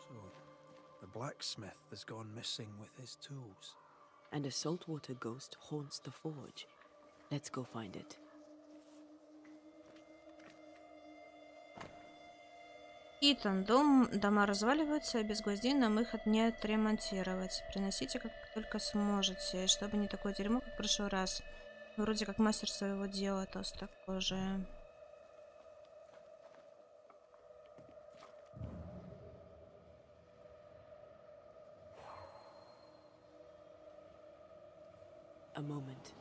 So, the blacksmith has gone missing with his tools. And a saltwater ghost haunts the forge. Let's go find it. Итан, дома разваливаются, а без гвоздей нам их не отремонтировать. Приносите как только сможете, чтобы не такое дерьмо, как в прошлый раз. Вроде как мастер своего дела, тост такой же. A moment.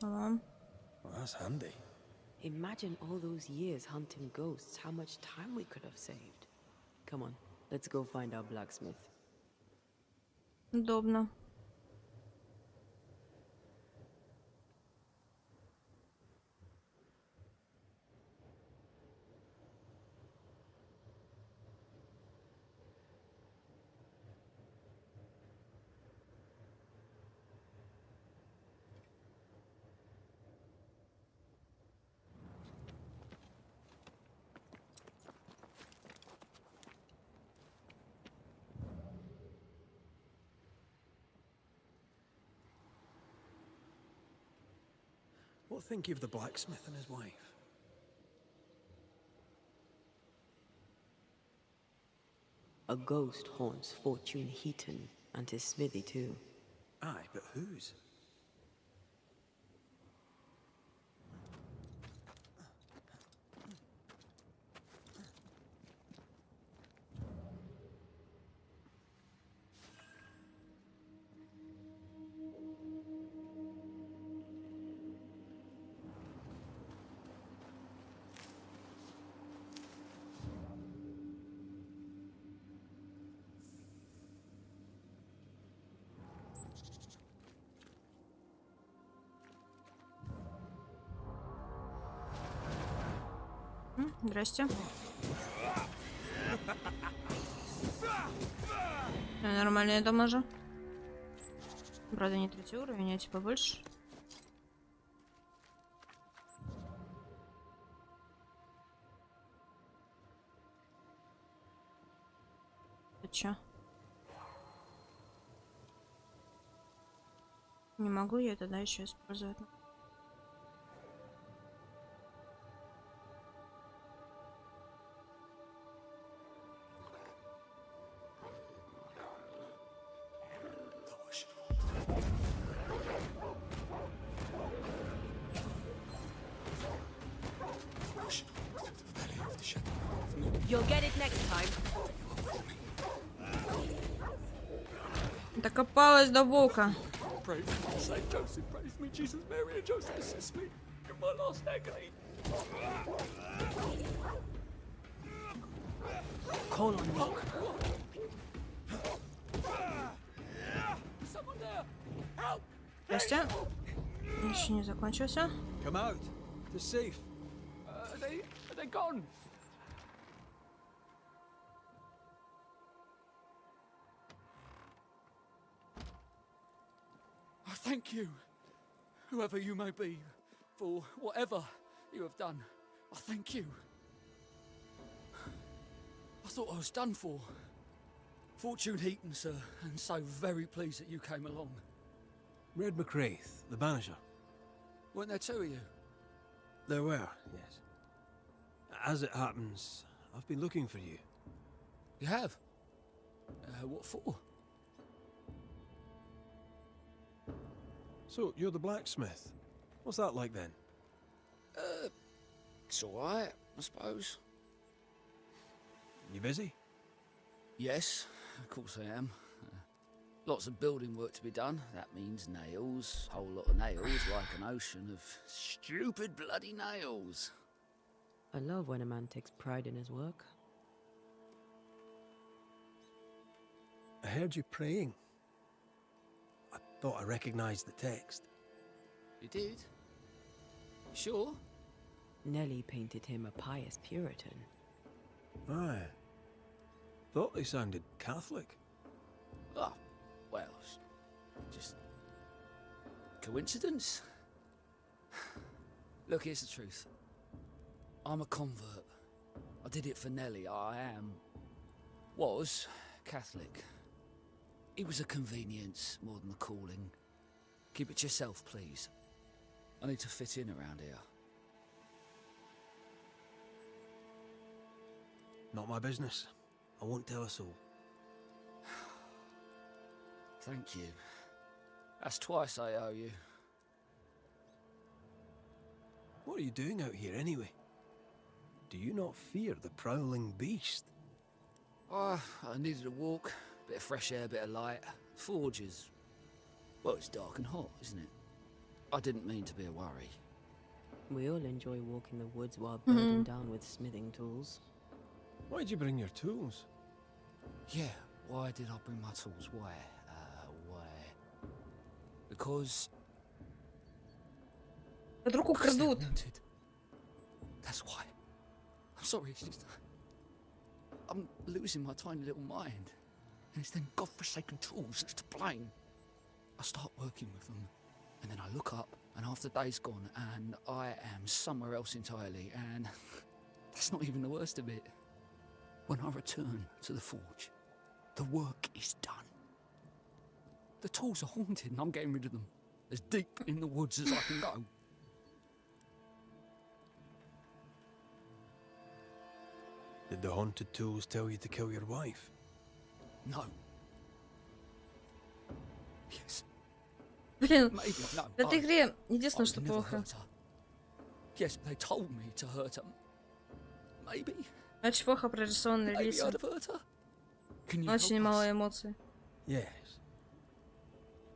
Well, that's handy. Imagine all those years hunting ghosts, how much time we could have saved. Come on, let's go find our blacksmith. Удобно. What think you of the blacksmith and his wife? A ghost haunts Fortune Heaton and his smithy too. Aye, but whose? Здрасте. Нормальные дамажи. Правда, не 3-й уровень, а типа больше. Ты чё? Не могу я это, да, еще использовать. You'll get it next time. Докопалась до волка. Call on me. Здрасте. Еще не закончился. Come out. It's safe. Are they gone? I thank you, whoever you may be, for whatever you have done. I thank you. I thought I was done for. Fortune Heaton, sir, and so very pleased that you came along. Red McCraith, the Banisher. Weren't there two of you? There were, yes. As it happens, I've been looking for you. You have? What for? So, you're the blacksmith. What's that like then? It's alright, I suppose. You busy? Yes, of course I am. Lots of building work to be done. That means nails. Whole lot of nails, like an ocean of stupid bloody nails. I love when a man takes pride in his work. I heard you praying. I thought I recognized the text. You did? Sure? Nellie painted him a pious Puritan. Aye. Thought they sounded Catholic. Oh, well, just coincidence? Look, here's the truth. I'm a convert. I did it for Nellie. Was Catholic. It was a convenience more than a calling. Keep it to yourself, please. I need to fit in around here. Not my business. I won't tell a soul. Thank you. That's twice I owe you. What are you doing out here anyway? Do you not fear the prowling beast? Oh, I needed a walk. Bit of fresh air, bit of light. Forge is... well, it's dark and hot, isn't it? I didn't mean to be a worry. We all enjoy walking the woods while burdened down with smithing tools. Why'd you bring your tools? Yeah, why did I bring my tools? Why? Because... Вдруг украдут. That's why. I'm sorry, it's just... I'm losing my tiny little mind. And it's them godforsaken tools that's to blame. I start working with them, and then I look up, and half the day's gone, and I am somewhere else entirely, and that's not even the worst of it. When I return to the forge, the work is done. The tools are haunted, and I'm getting rid of them. As deep in the woods as I can go. Did the haunted tools tell you to kill your wife? No. Yes. Блин, Maybe, no. в этой игре единственное, I что would never плохо. hurt her. Yes, they told me to hurt her. Maybe. Очень плохо прорисованные Maybe лица. I'd have hurt her. Can you Очень help мало us? эмоций. Yes.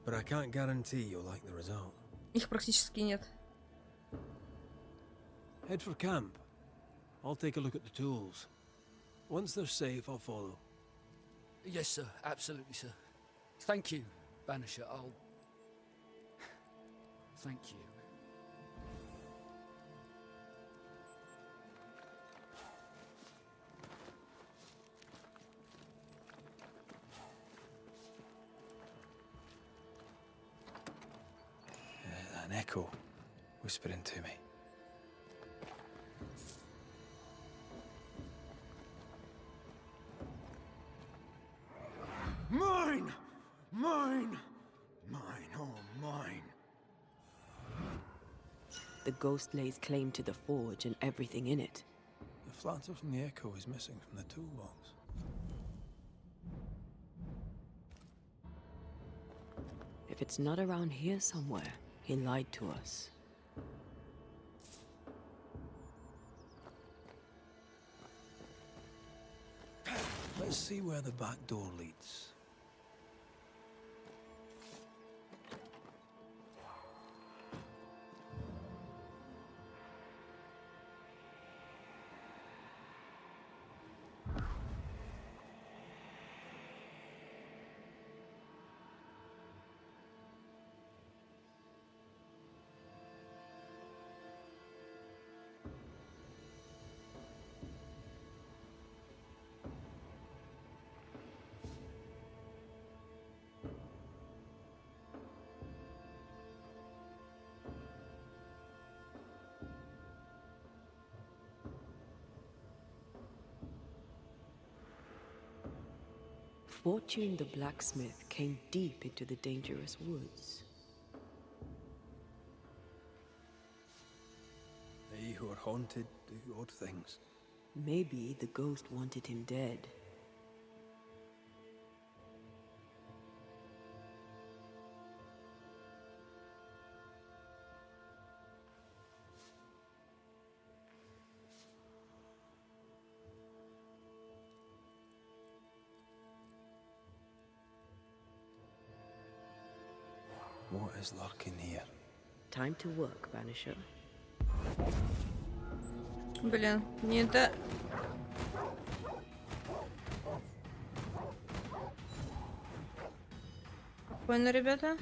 But I can't guarantee you'll like the result. Их практически нет. Head for camp. I'll take a look at the tools. Once they're safe, I'll follow. Yes, sir. Absolutely, sir. Thank you, Banisher. I'll... Thank you. An echo whispering to me. Mine! Mine! Mine, oh mine. The ghost lays claim to the forge and everything in it. The flatter from the echo is missing from the toolbox. If it's not around here somewhere, he lied to us. Let's see where the back door leads. Fortune the blacksmith came deep into the dangerous woods. They who are haunted do odd things. Maybe the ghost wanted him dead. What is lurking here? Time to work, Banisher. Блин, не да... Спокойно, ребята.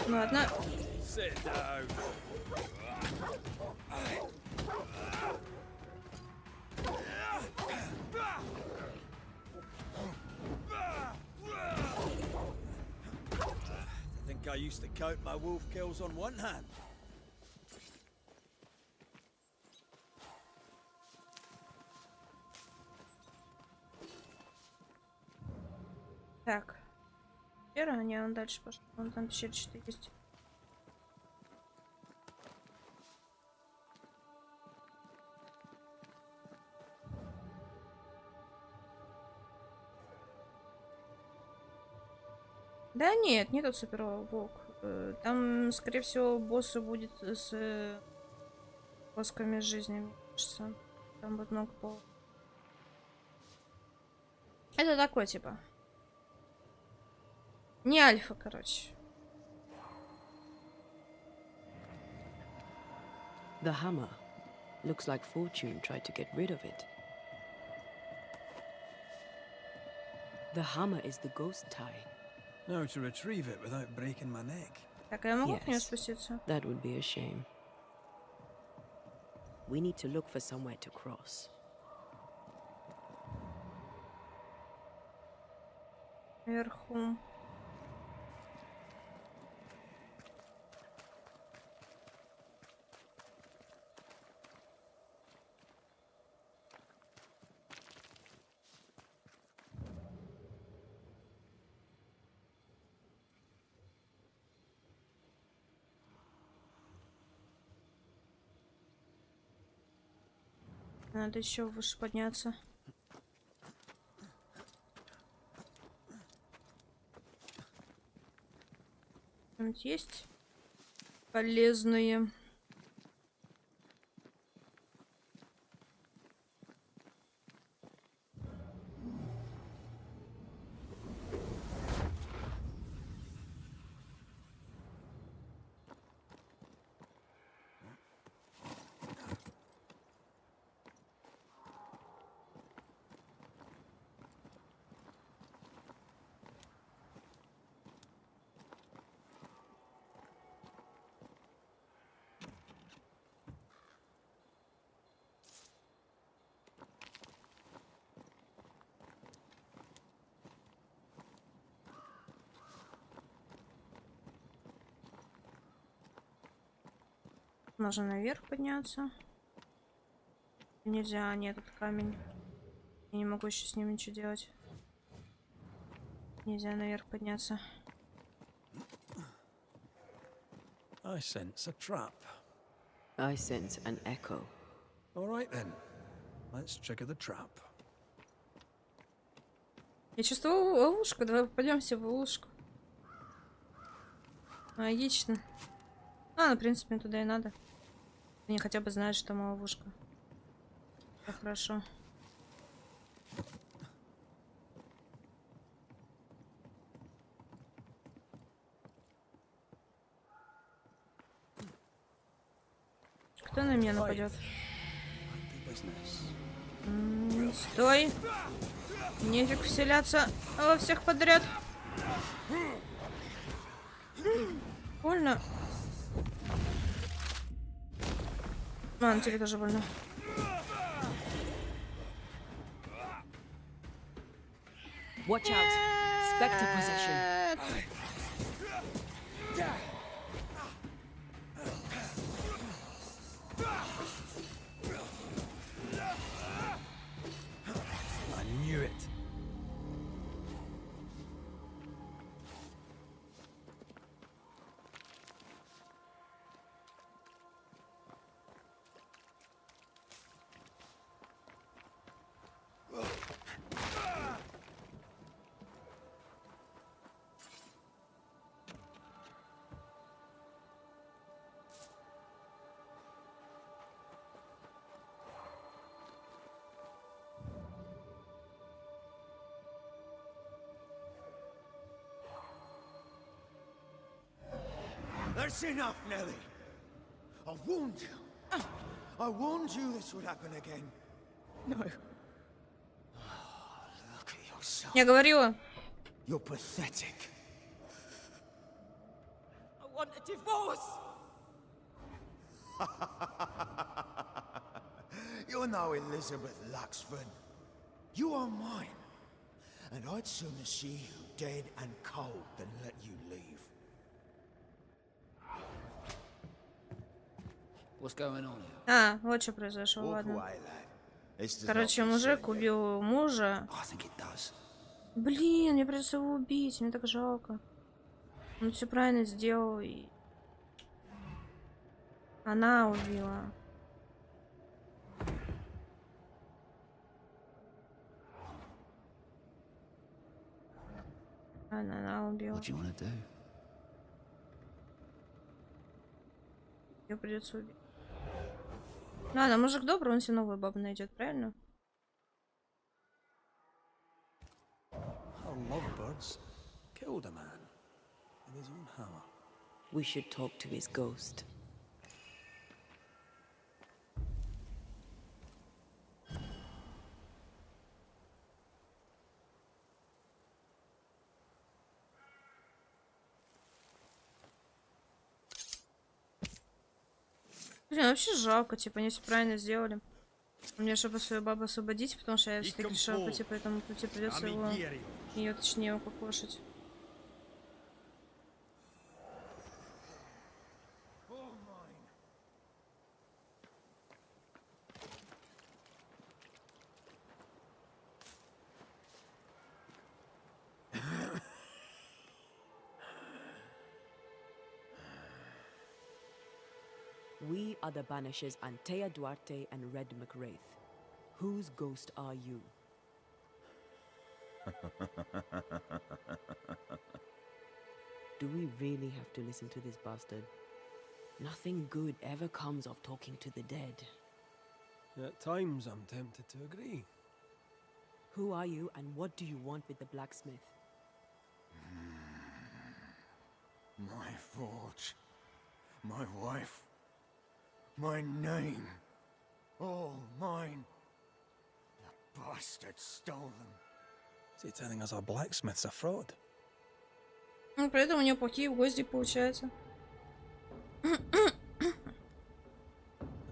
Ладно. Sit down. I used to count my wolf kills on one hand. Так. Пещера, не, он дальше пошел. Вон там пещерчатый есть. Да нет, не тот супербок. Там, скорее всего, боссы будет с восками жизни, мне кажется. Там будет много пол. Это такой, типа. Не альфа, короче. The hammer. Looks like Fortune tried to get rid of it. The hammer is the ghost tie. Now to retrieve it without breaking my neck. Так, я могу к нему спуститься? That would be a shame. We need to look for somewhere to cross. Вверху. Надо еще выше подняться. Что-нибудь есть полезные? Можно наверх подняться. Нельзя, нет, этот камень. Я не могу еще с ним ничего делать. Нельзя наверх подняться. I sense a trap. I sense an echo. All right then. Let's trigger the trap. Я чувствую ловушку. Давай попадемся в ловушку. Логично. Ну, в принципе, туда и надо. Они хотя бы знают, что мы ловушка. Все хорошо. Кто на меня нападет? Стой! Нефиг вселяться во всех подряд. Больно. А, тебе тоже больно. Watch out! Spectre possession. I knew it. That's enough, Nelly. I warned you. I warned you this would happen again. No. Look at yourself. Я говорила. You're pathetic. I want a divorce. You're no Elizabeth Luxford. You are mine. And I'd sooner see you dead and cold than let you leave. What's going on here? А, вот что произошло, ладно. Короче, мужик убил мужа. Блин, мне придется его убить, мне так жалко. Он все правильно сделал, и... Она убила. Она убила. What do you want to do? Ее придется убить. Ладно, мужик добрый, он себе новую бабу найдет, правильно? Our lovebirds killed a man with his own hammer. We should talk to his ghost. Блин, вообще жалко, типа, они все правильно сделали. Мне, чтобы свою бабу освободить, потому что я все-таки решила пойти по этому пути, придется его... Ее, точнее, укокошить. We are the Banishers Antea Duarte and Red McWraith. Whose ghost are you? Do we really have to listen to this bastard? Nothing good ever comes of talking to the dead. At times, I'm tempted to agree. Who are you and what do you want with the blacksmith? My forge, my wife, my name, all mine. The bastard stole them. Is he telling us our blacksmith's a fraud? Ну, при этом у нее плохие гвозди, получается.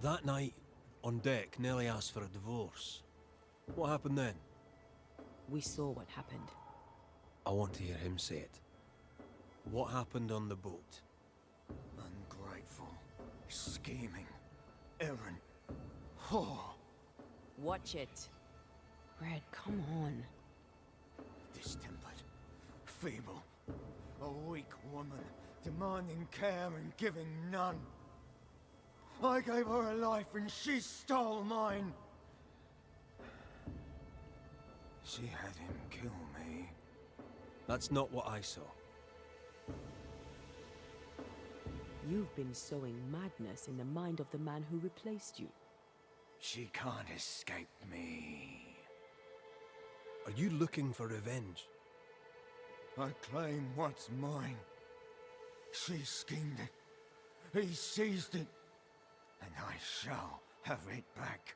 That night, on deck, Nellie asked for a divorce. What happened then? We saw what happened. I want to hear him say it. What happened on the boat? Ungrateful, scheming, errant, whore. Watch it. Red, come on. Distempered, feeble, a weak woman, demanding care and giving none. I gave her a life and she stole mine. She had him kill me. That's not what I saw. You've been sowing madness in the mind of the man who replaced you. She can't escape me. Are you looking for revenge? I claim what's mine. She schemed it. He seized it. And I shall have it back.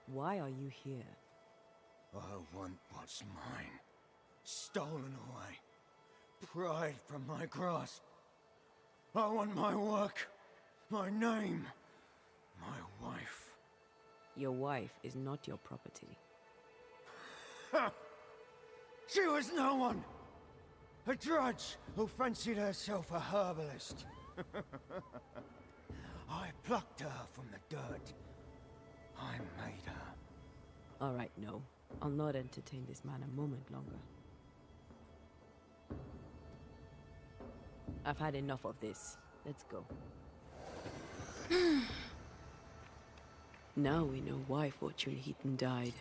Why are you here? I want what's mine. Stolen away. Pried from my grasp. I want my work. My name. My wife. Your wife is not your property. Ha! She was no one! A drudge who fancied herself a herbalist. I plucked her from the dirt. I made her. All right, no. I'll not entertain this man a moment longer. I've had enough of this. Let's go. Now we know why Fortune Heaton died.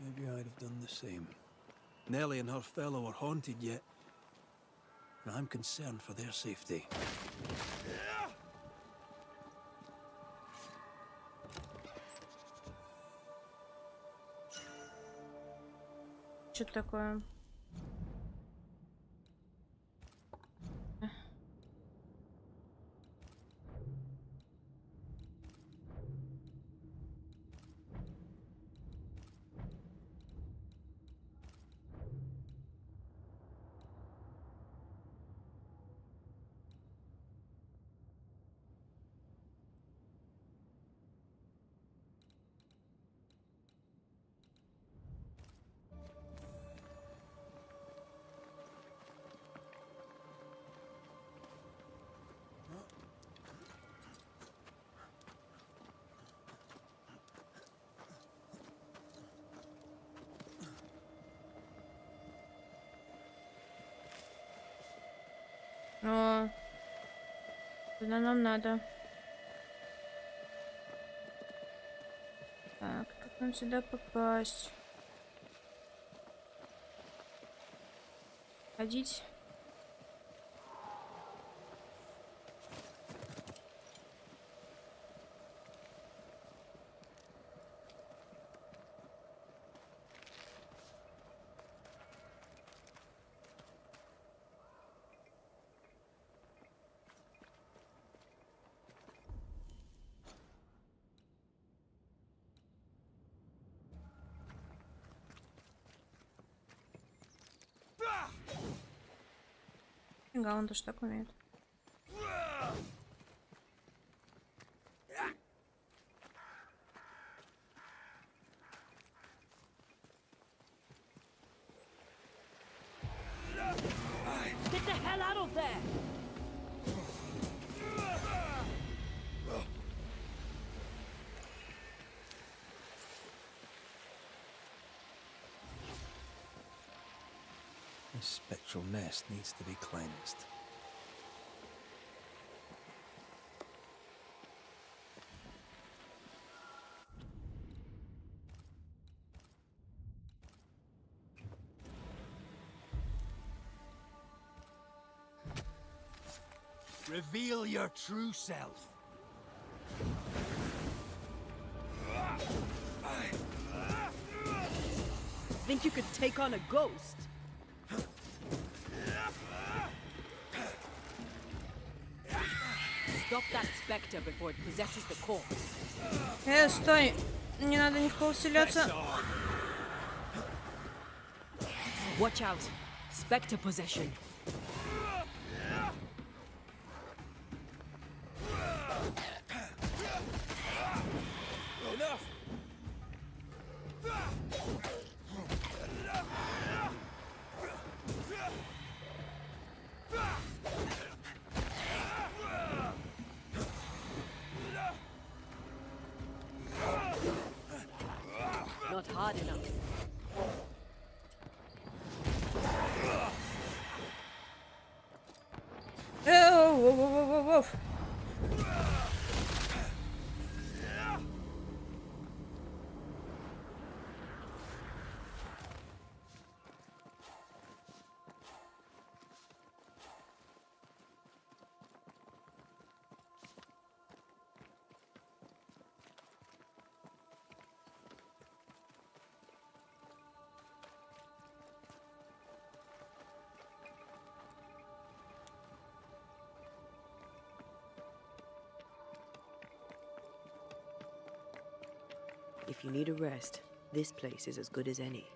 Maybe I'd have done the same. Nellie and her fellow are haunted yet, and I'm concerned for their safety. Что такое? О, куда нам надо? Так, как нам сюда попасть? Ходить? Фига, он тоже так умеет. Get the hell out of there! This spectral nest needs to be cleansed. Reveal your true self. Think you could take on a ghost? Stop that specter before it possesses the corpse. Стой! Не надо ни в кого вселяться. Watch out. Specter possession. Enough. Not hard enough. Воу-воу-воу-воу-воу. If you need a rest, this place is as good as any.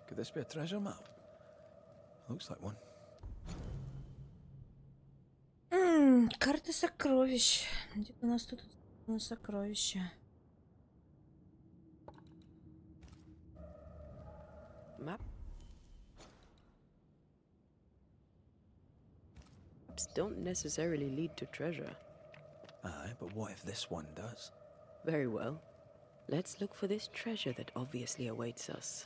Could this be a treasure map? Looks like one. Карта сокровищ. Где-то у нас тут сокровища. Maps don't necessarily lead to treasure. Aye, but what if this one does? Very well. Let's look for this treasure that obviously awaits us.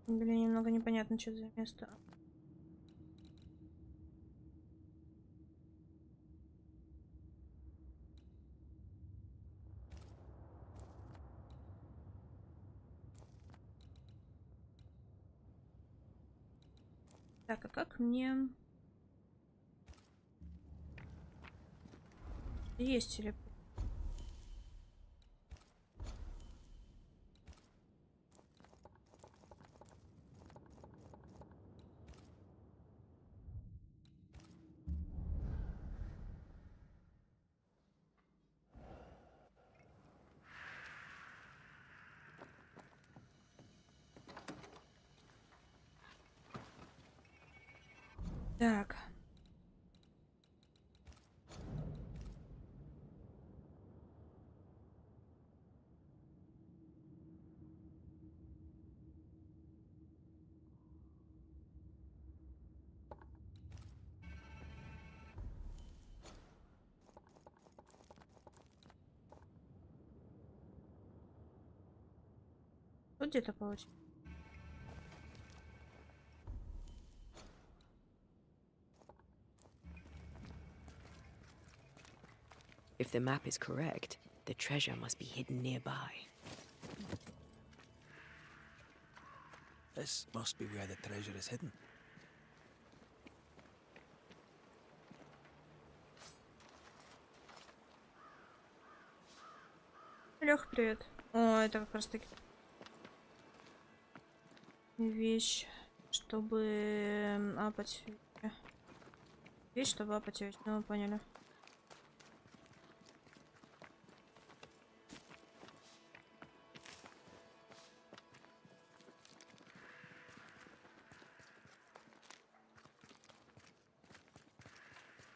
Блин, немного непонятно, что это за место. Так, а как мне... Есть телепорт. Так. Тут где-то получится. If the map is correct, the treasure must be hidden nearby. This must be where the treasure is hidden. Лёх, привет. О, это как раз таки вещь, чтобы апать. Вещь, чтобы апать. Ну, поняли.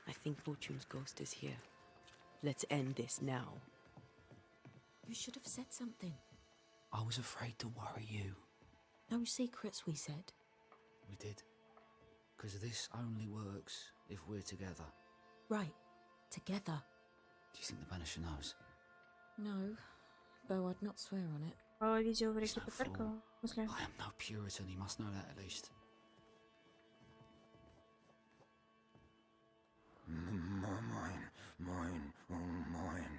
I think Fortune's ghost is here. Let's end this now. You should have said something. I was afraid to worry you. No secrets, we said. We did. Because this only works if we're together. Right. Together. Do you think the Banisher knows? No, though I'd not swear on it. Видео в реке потеркало. В смысле? I am no Puritan, he must know that at least.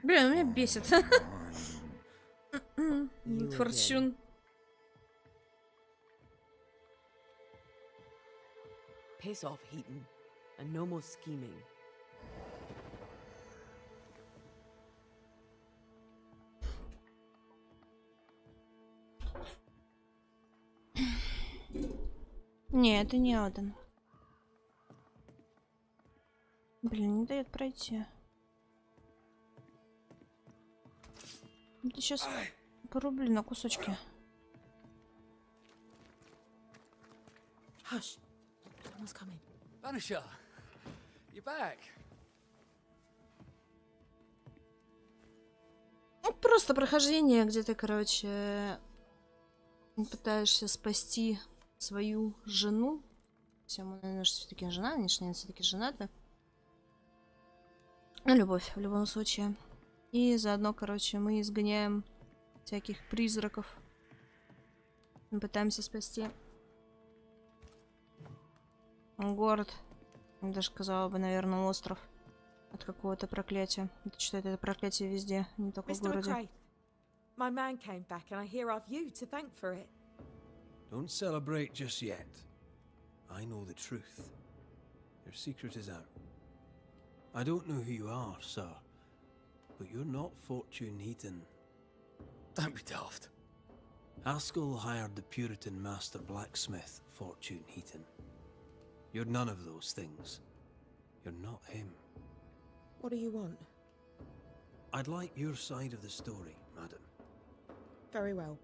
Блин, он меня бесит. Форчун. Piss off, Heaton, and no more scheming. Не, это не Аден. Блин, не дает пройти. Это сейчас порублю на кусочки. Hush. Someone's coming. Banisher, you're back. Ну, просто прохождение, где ты, короче, пытаешься спасти свою жену. Всем, наверное, все-таки жена, конечно, все-таки женаты. Ну, любовь, в любом случае. И заодно, короче, мы изгоняем всяких призраков. Мы пытаемся спасти город. Я даже сказала бы, наверное, остров от какого-то проклятия. Это что, это проклятие везде, не только в городе. McRae, my man came back and I hear I've you to thank for it. Don't celebrate just yet. I know the truth. Your secret is out. I don't know who you are, sir, but you're not Fortune Heaton. Don't be daft. Haskell hired the Puritan master blacksmith, Fortune Heaton. You're none of those things. You're not him. What do you want? I'd like your side of the story, madam. Very well.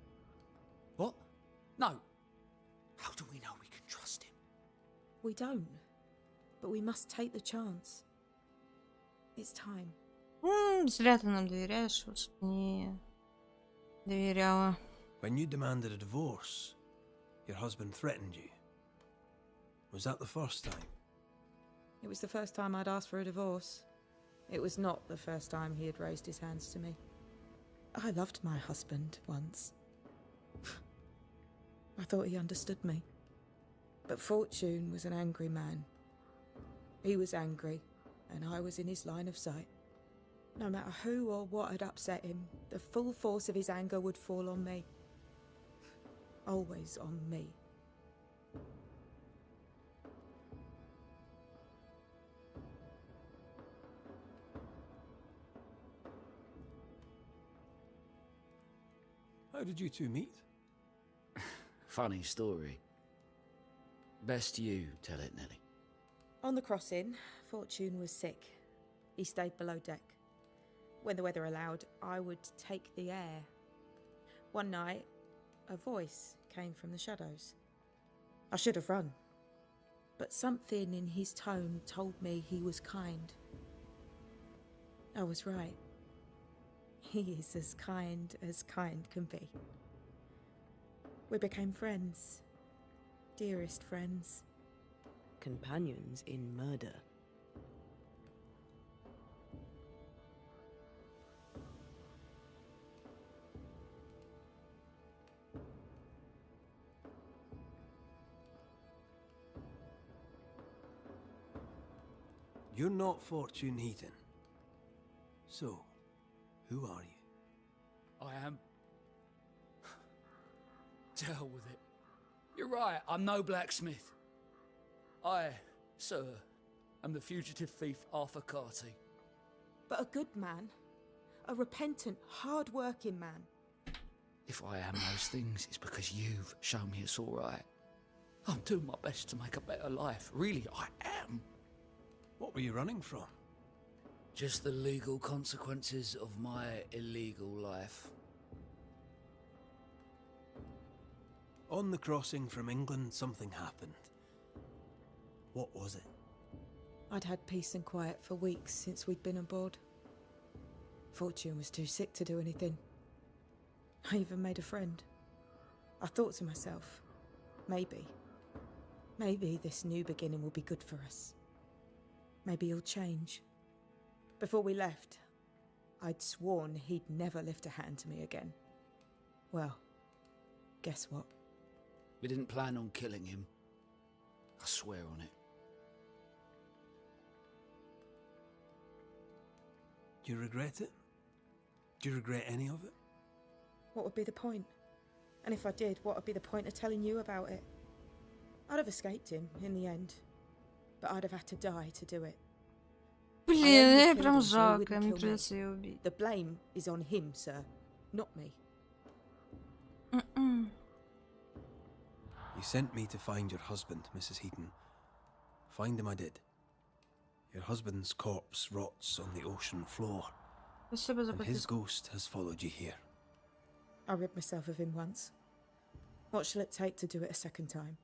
What? No. How do we know we can trust him? We don't. But we must take the chance. It's time. Зря ты нам доверяешь, вот что не доверяла. When you demanded a divorce, your husband threatened you. Was that the first time? It was the first time I'd asked for a divorce. It was not the first time he had raised his hands to me. I loved my husband once. I thought he understood me. But Fortune was an angry man. He was angry, and I was in his line of sight. No matter who or what had upset him, the full force of his anger would fall on me. Always on me. How did you two meet? Funny story. Best you tell it, Nelly. On the crossing, Fortune was sick. He stayed below deck. When the weather allowed, I would take the air. One night, a voice came from the shadows. I should have run, but something in his tone told me he was kind. I was right. He is as kind can be. We became friends. Dearest friends. Companions in murder. You're not Fortune Heaton. So, who are you? I am. To hell with it. You're right, I'm no blacksmith. I, sir, am the fugitive thief Arthur Carty. But a good man. A repentant, hard-working man. If I am those things, it's because you've shown me it's all right. I'm doing my best to make a better life. Really, I am. What were you running from? Just the legal consequences of my illegal life. On the crossing from England, something happened. What was it? I'd had peace and quiet for weeks since we'd been aboard. Fortune was too sick to do anything. I even made a friend. I thought to myself, maybe this new beginning will be good for us. Maybe he'll change. Before we left, I'd sworn he'd never lift a hand to me again. Well, guess what? We didn't plan on killing him. I swear on it. Do you regret it? Do you regret any of it? What would be the point? And if I did, what would be the point of telling you about it? I'd have escaped him in the end, but I'd have had to die to do it. Блин, я прям жалко, мне придется ее убить. The blame is on him, sir, not me. You sent me to find your husband, Mrs. Heaton. Find him I did. Your husband's corpse rots on the ocean floor. And his ghost has followed you here. I rid myself of him once. What shall it take to do it a second time?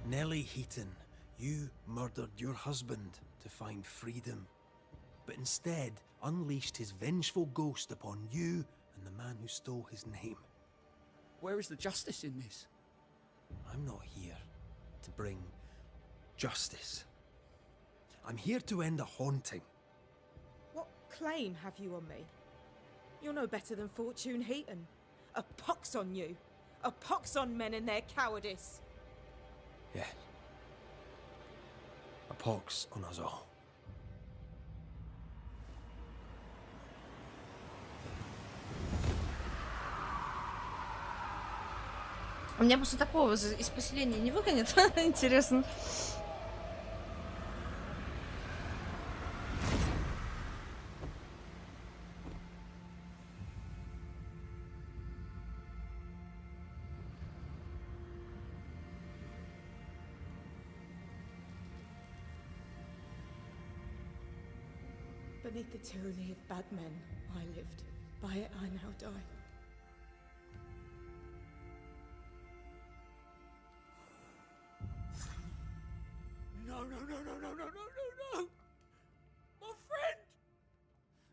Nellie Heaton, you murdered your husband to find freedom, but instead unleashed his vengeful ghost upon you and the man who stole his name. Where is the justice in this? I'm not here to bring justice. I'm here to end a haunting. What claim have you on me? You're no better than Fortune Heaton. A pox on you. A pox on men and their cowardice. Yeah. A pox on us all. У меня после такого из поселения не выгонят? Интересно. Beneath the tyranny of bad men, I lived. By it, I now die. No, no, no, no, no, no, no, no, no! My friend!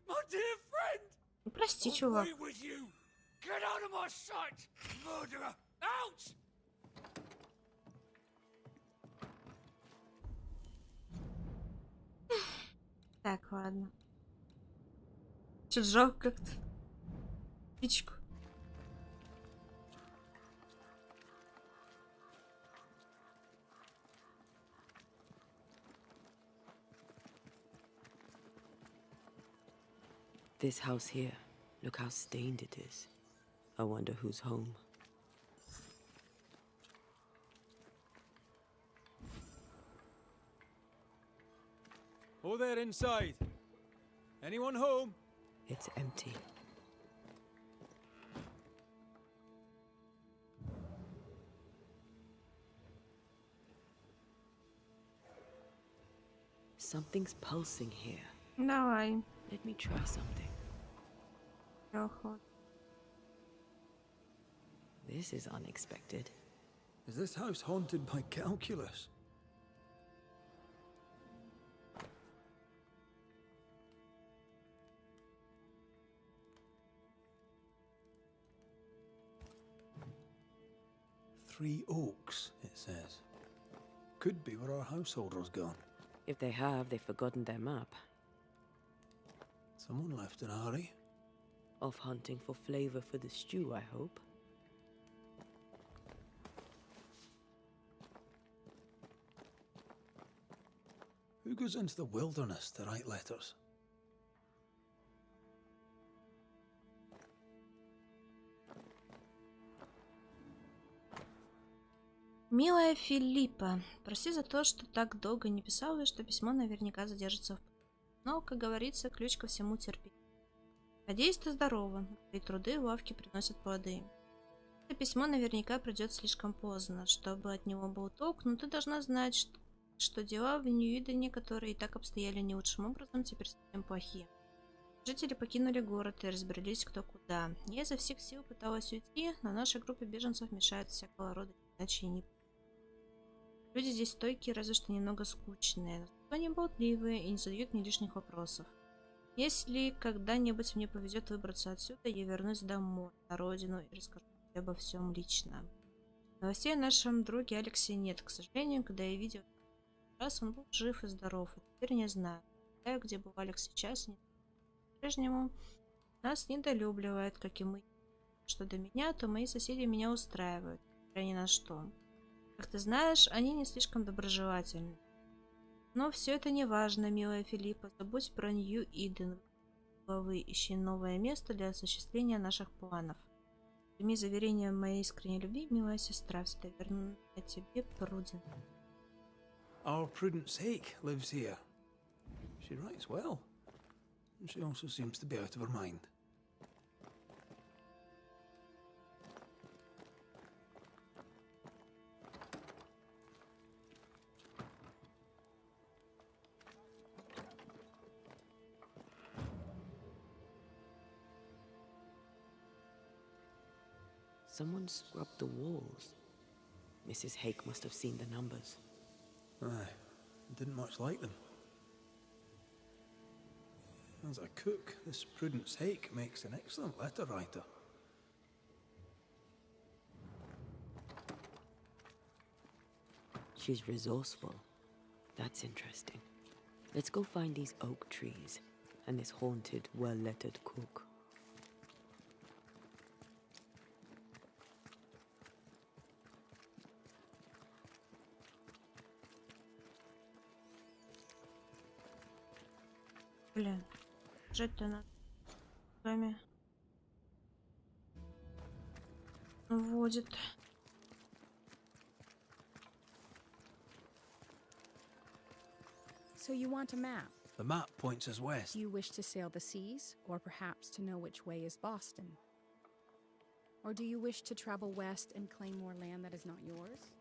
My dear friend! Прости, чувак. Away with you! Get out of my sight! Murderer! Out! Так, ладно. Чё жалко как-то. Птичку. This house here, look how stained it is. I wonder who's home. Oh, there inside. Anyone home? It's empty. Something's pulsing here. Давай. Let me try something. This is unexpected. Is this house haunted by calculus? Three Oaks, it says. Could be where our householder's gone. If they have, they've forgotten their map. Someone left in a hurry. Off hunting for flavor for the stew, I hope. Who goes into the wilderness to write letters? Милая Филиппа, прости за то, что так долго не писала, и что письмо наверняка задержится. Но, как говорится, ключ ко всему терпеть. Надеюсь, ты здорова, и труды в лавке приносят плоды. Это письмо наверняка придет слишком поздно, чтобы от него был толк, но ты должна знать, что дела в Нью-Идене, которые и так обстояли не лучшим образом, теперь совсем плохие. Жители покинули город и разбрелись кто куда. Я изо всех сил пыталась уйти, но наша группа беженцев мешает всякого рода иначе не. Люди здесь стойкие, разве что немного скучные, но зато они болтливые и не задают мне лишних вопросов. Если когда-нибудь мне повезет выбраться отсюда, я вернусь домой, на родину, и расскажу тебе обо всем лично. Новостей о нашем друге Алексе нет, к сожалению, когда я видел раз, он был жив и здоров, а теперь не знаю, где был Алекс сейчас, нет. По-прежнему нас недолюбливает, как и мы. Что до меня, то мои соседи меня устраивают, несмотря ни на что. Как ты знаешь, они не слишком доброжелательны. Но все это не важно, милая Филиппа. Забудь про Нью-Иден. Главы, ищи новое место для осуществления наших планов. Прими заверение моей искренней любви, милая сестра. Всегда верна тебе, Пруден. Our Prudence Hake lives here. She writes well. And she also seems to be out of her mind. Someone scrubbed the walls. Mrs. Hake must have seen the numbers. Aye, didn't much like them. As a cook, this Prudence Hake makes an excellent letter writer. She's resourceful. That's interesting. Let's go find these oak trees and this haunted, well-lettered cook. Блин, жить-то надо с вами. Вводит. So you want a map? The map points us west. Do you wish to sail the seas, or perhaps to know which way is Boston? Or do you wish to travel west and claim more land that is not yours?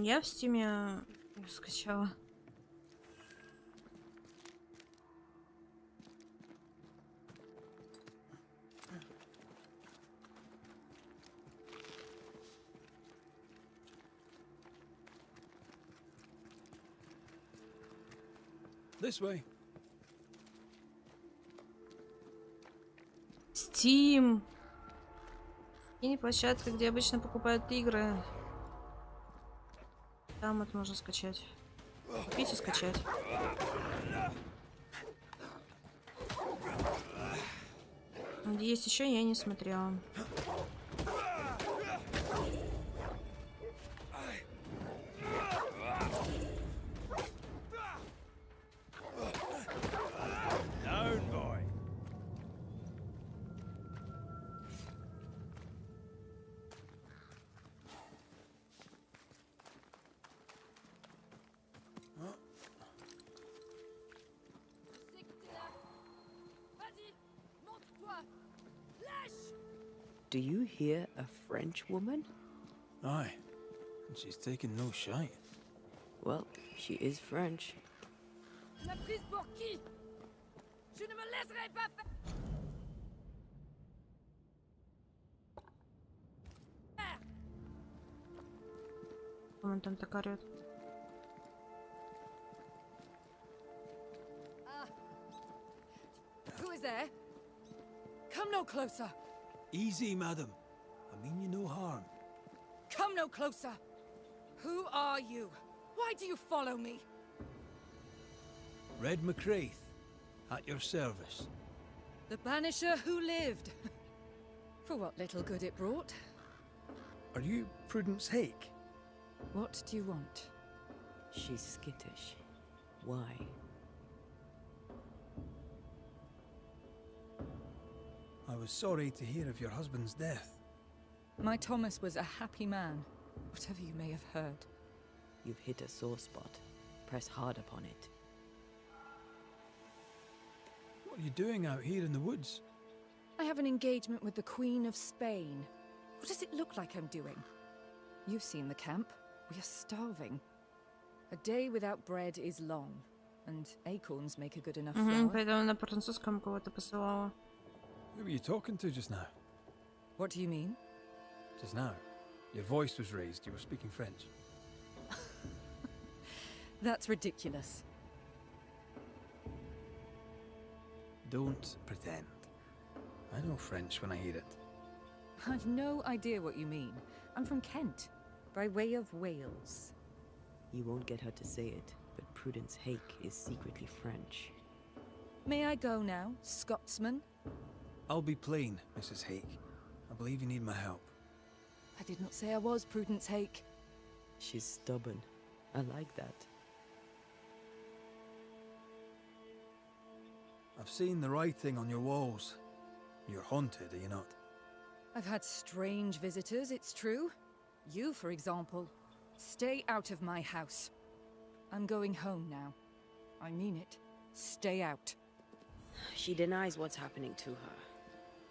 Я в Стиме скачала. This way. Steam. И не площадка, где обычно покупают игры. Там это можно скачать. Купить и скачать. Где есть еще, я не смотрела. Do you hear a French woman? Aye, and she's taking no shite. Well, she is French. La prise pour qui? Je ne me laisserai pas faire. Он там так орёт. Who is there? Come no closer. Easy, madam. I mean you no harm. Come no closer. Who are you? Why do you follow me? Red McCraith, at your service. The banisher who lived. For what little good it brought. Are you Prudence Hake? What do you want? She's skittish. Why? I was sorry to hear of your husband's death. My Thomas was a happy man, whatever you may have heard. You've hit a sore spot. Press hard upon it. What are you doing out here in the woods? I have an engagement with the Queen of Spain. What does it look like I'm doing? You've seen the camp. We are starving. A day without bread is long, and acorns make a good enough flour. Поэтому на французском кого-то посылала. Who were you talking to just now? What do you mean? Just now. Your voice was raised. You were speaking French. That's ridiculous. Don't pretend. I know French when I hear it. I've no idea what you mean. I'm from Kent, by way of Wales. You won't get her to say it, but Prudence Hake is secretly French. May I go now, Scotsman? I'll be plain, Mrs. Hake. I believe you need my help. I did not say I was Prudence Hake. She's stubborn. I like that. I've seen the writing on your walls. You're haunted, are you not? I've had strange visitors, it's true. You, for example. Stay out of my house. I'm going home now. I mean it. Stay out. She denies what's happening to her.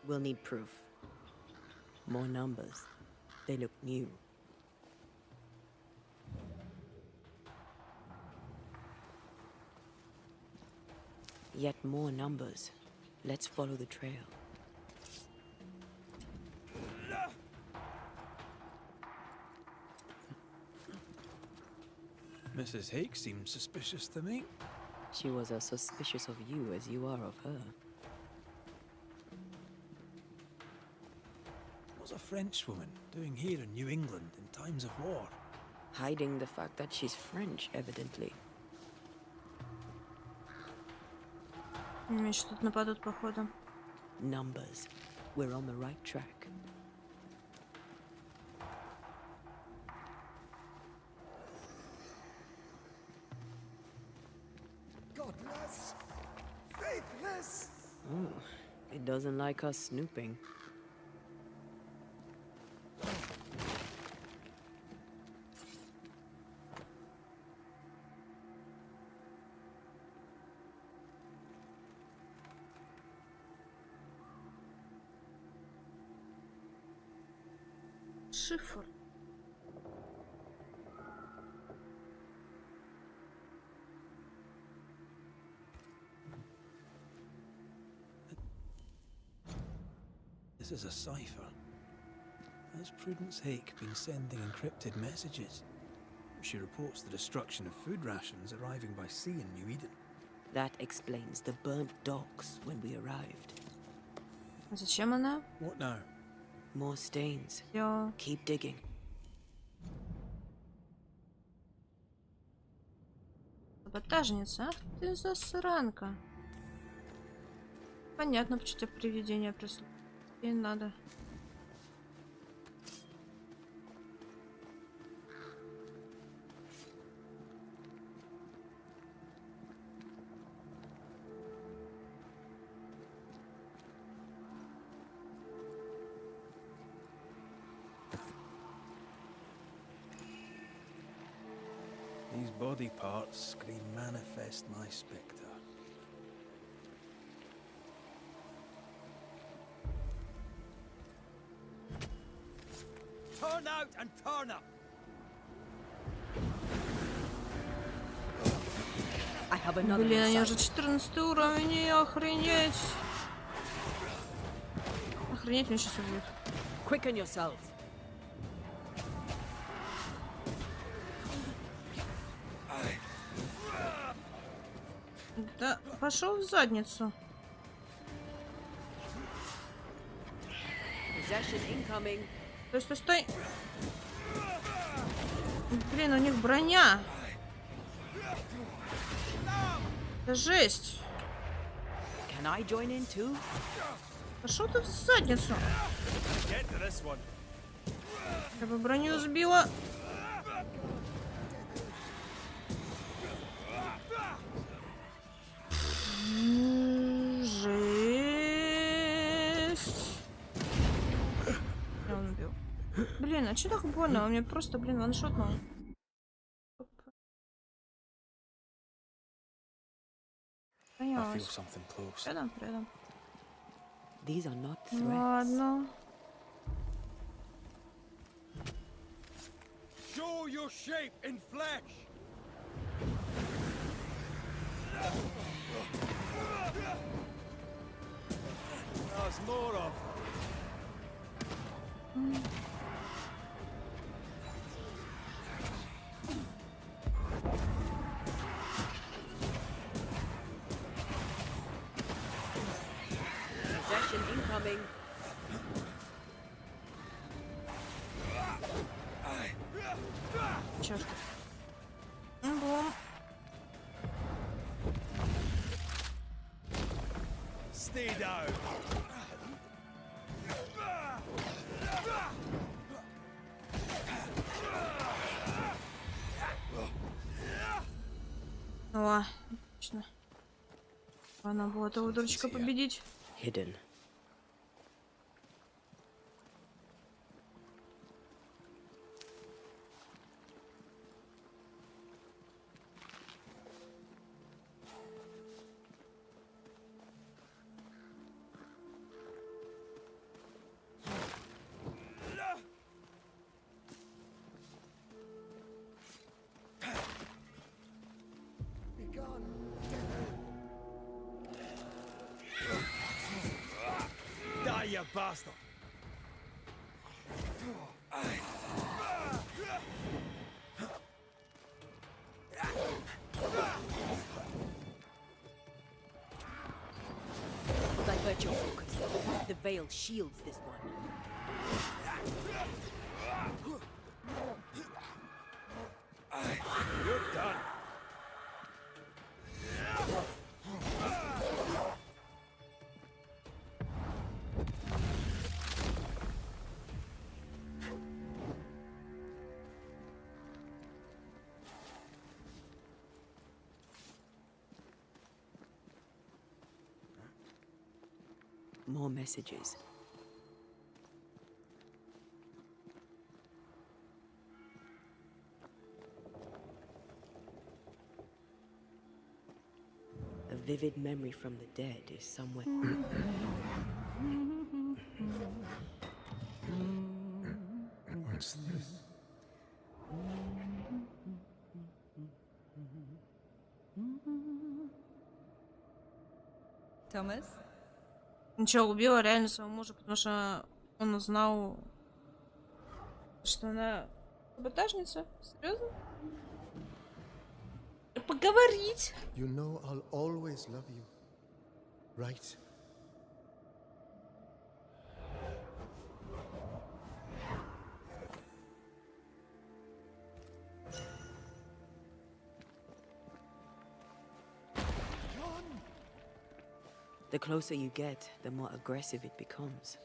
We'll need proof. More numbers. They look new. Yet more numbers. Let's follow the trail. Mrs. Hake seems suspicious to me. She was as suspicious of you as you are of her. What's a French woman doing here in New England in times of war? Hiding the fact that she's French, evidently. Меня еще тут нападут, походу. Numbers. We're on the right track. Godless! Faithless! Oh, it doesn't like us snooping. Шифр. This is a cipher. Has Prudence Hake been sending encrypted messages? She reports the destruction of food rations arriving by sea in New Eden. That explains the burnt docks when we arrived. Зачем она? What now? More stains. Yeah. Keep digging. Саботажница, ах ты засранка. Понятно, почему тебе привидение прислали. Не надо. These body parts scream manifest my spectre. Turn out and turn up! I have another. Блин, они уже 14 уровень, охренеть. Охренеть, меня сейчас убьют. Quicken yourself. Да, пошел в задницу. Possession incoming. Стой, стой, стой. Блин, у них броня. Это жесть. Can I join in too? Пошел ты в задницу. Я бы броню сбила. Жесть. Он убил. Блин, а что так больно? Он мне просто, блин, ваншотнул. Рядом, рядом. These are not threats. Ладно. Show your shape in flesh! There's more of Possession incoming. Черт. Бум. Stay down. О, отлично. Она была этого дурачка победить. Hidden. Die, you bastard! Divert your focus. The veil shields this one. You're done. More messages. A vivid memory from the dead is somewhere. What's this? Thomas? Ничего, убила реально своего мужа, потому что он узнал, что она саботажница. Серьезно? Поговорить. You know I'll always love you, right? The closer you get, the more aggressive it becomes.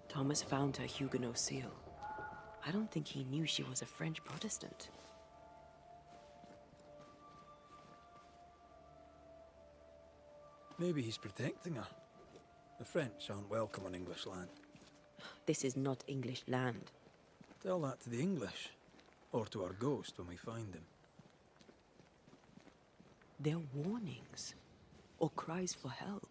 Thomas found her Huguenot seal. I don't think he knew she was a French Protestant. Maybe he's protecting her. The French aren't welcome on English land. This is not English land. Tell that to the English. Or to our ghost when we find him. They're warnings. Or cries for help.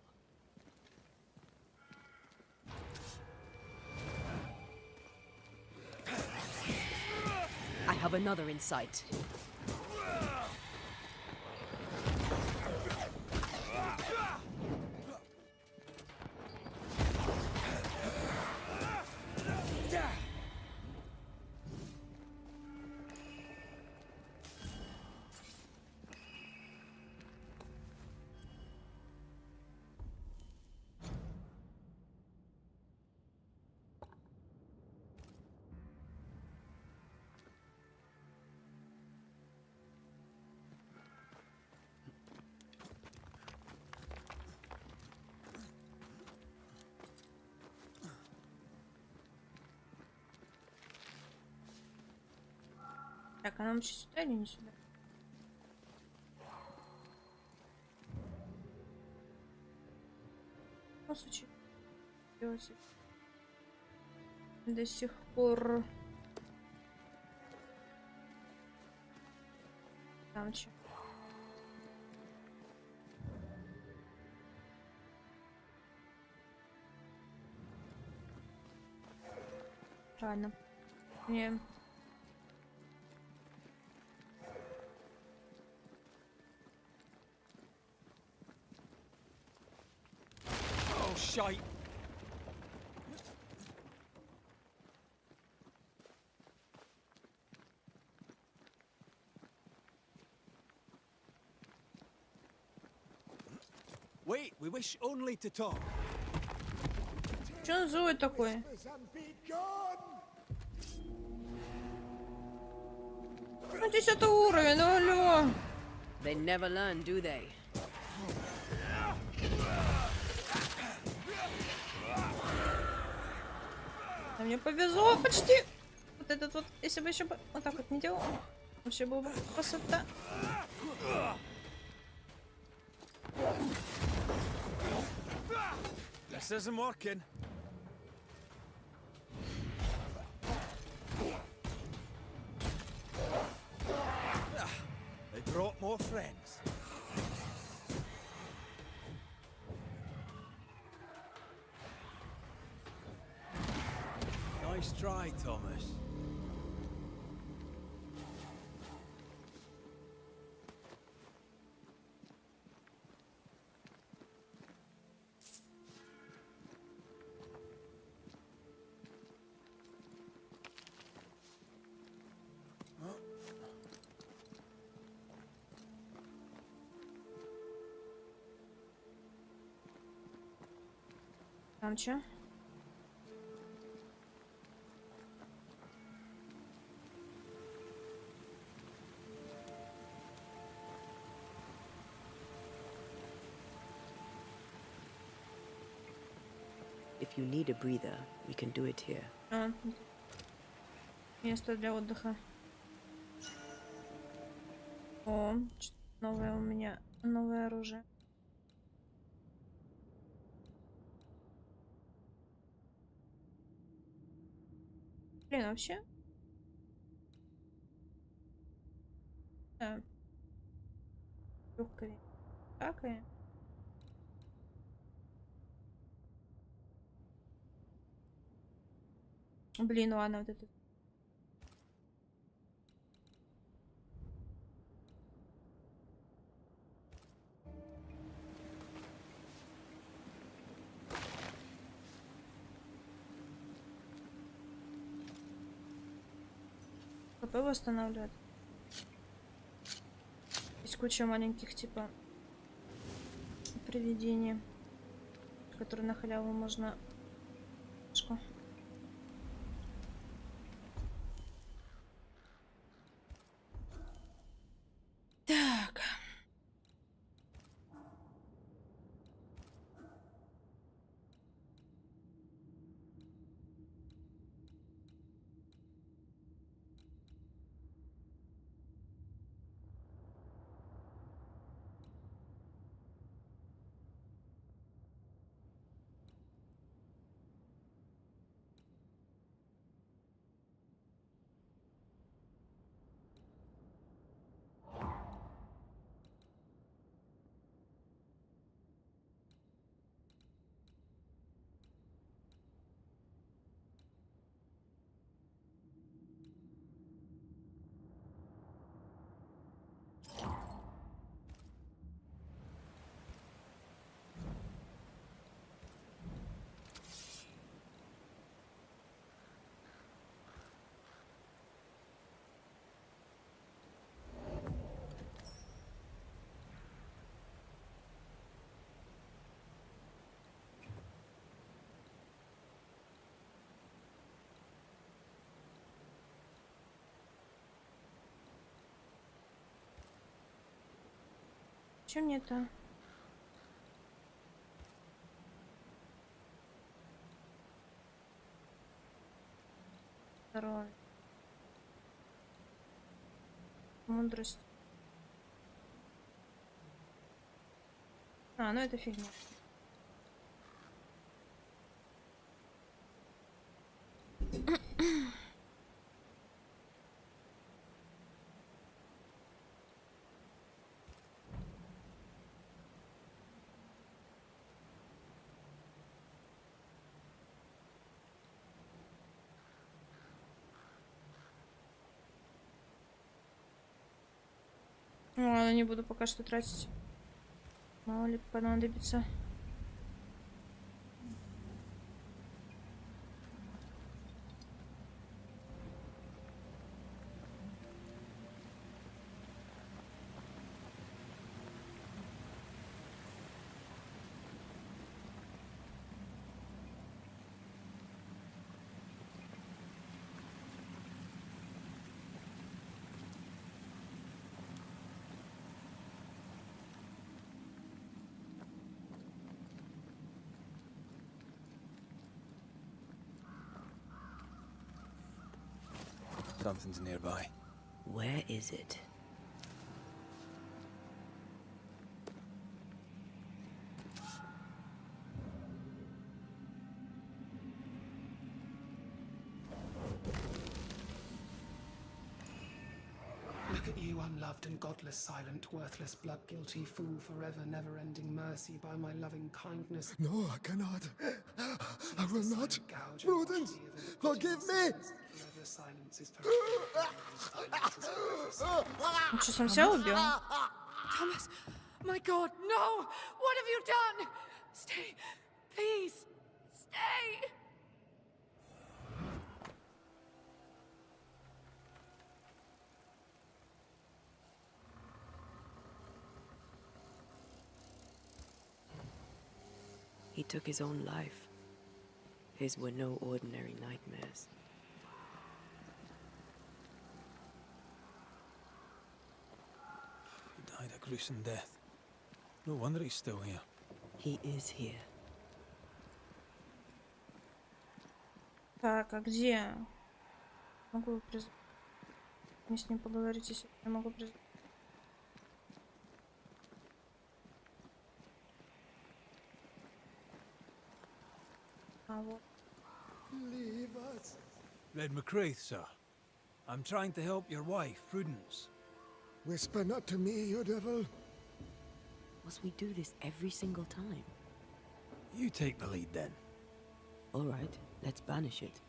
I have another in sight. Так, а нам сейчас сюда или не сюда? Ну, случай. До сих пор. Там что? Ладно. Не. Shite. Wait, we wish only to talk. Что он злой такой? Ну, 10 уровень, ну алло. They never learn, do they? А мне повезло почти. Вот этот вот, если бы еще бы вот так вот не делал, вообще было бы красота. This isn't working. They brought more friends. Nice try, Thomas. Там что? If you need a breather, we can do it here. Место для отдыха. О, новое у меня, новое оружие. Блин, вообще? Да. Легкая. Так и. Блин, ладно, вот это. ХП восстанавливает. Есть куча маленьких типа привидений, которые на халяву можно. Чем мне это? Здоровье. Мудрость. А, ну это фигня. Ну, ладно, не буду пока что тратить. Мало ли понадобится. Something's nearby. Where is it? Look at you, unloved and godless, silent, worthless, blood-guilty fool, forever, never-ending mercy by my loving kindness. No, I cannot. I will not. Prudence, forgive me. Он что, сам себя убил? Thomas, my God, no! What have you done? Stay, please, stay! He took his own life. His were no ordinary nightmares. He died a gruesome death. No wonder he's still here. He is here. Так, а где? Могу мне с ним поговорить, если я могу призвать. А вот. Leave us. Red McCraith, sir. I'm trying to help your wife, Prudence. Whisper not to me, you devil. Must we do this every single time? You take the lead then. All right, let's banish it.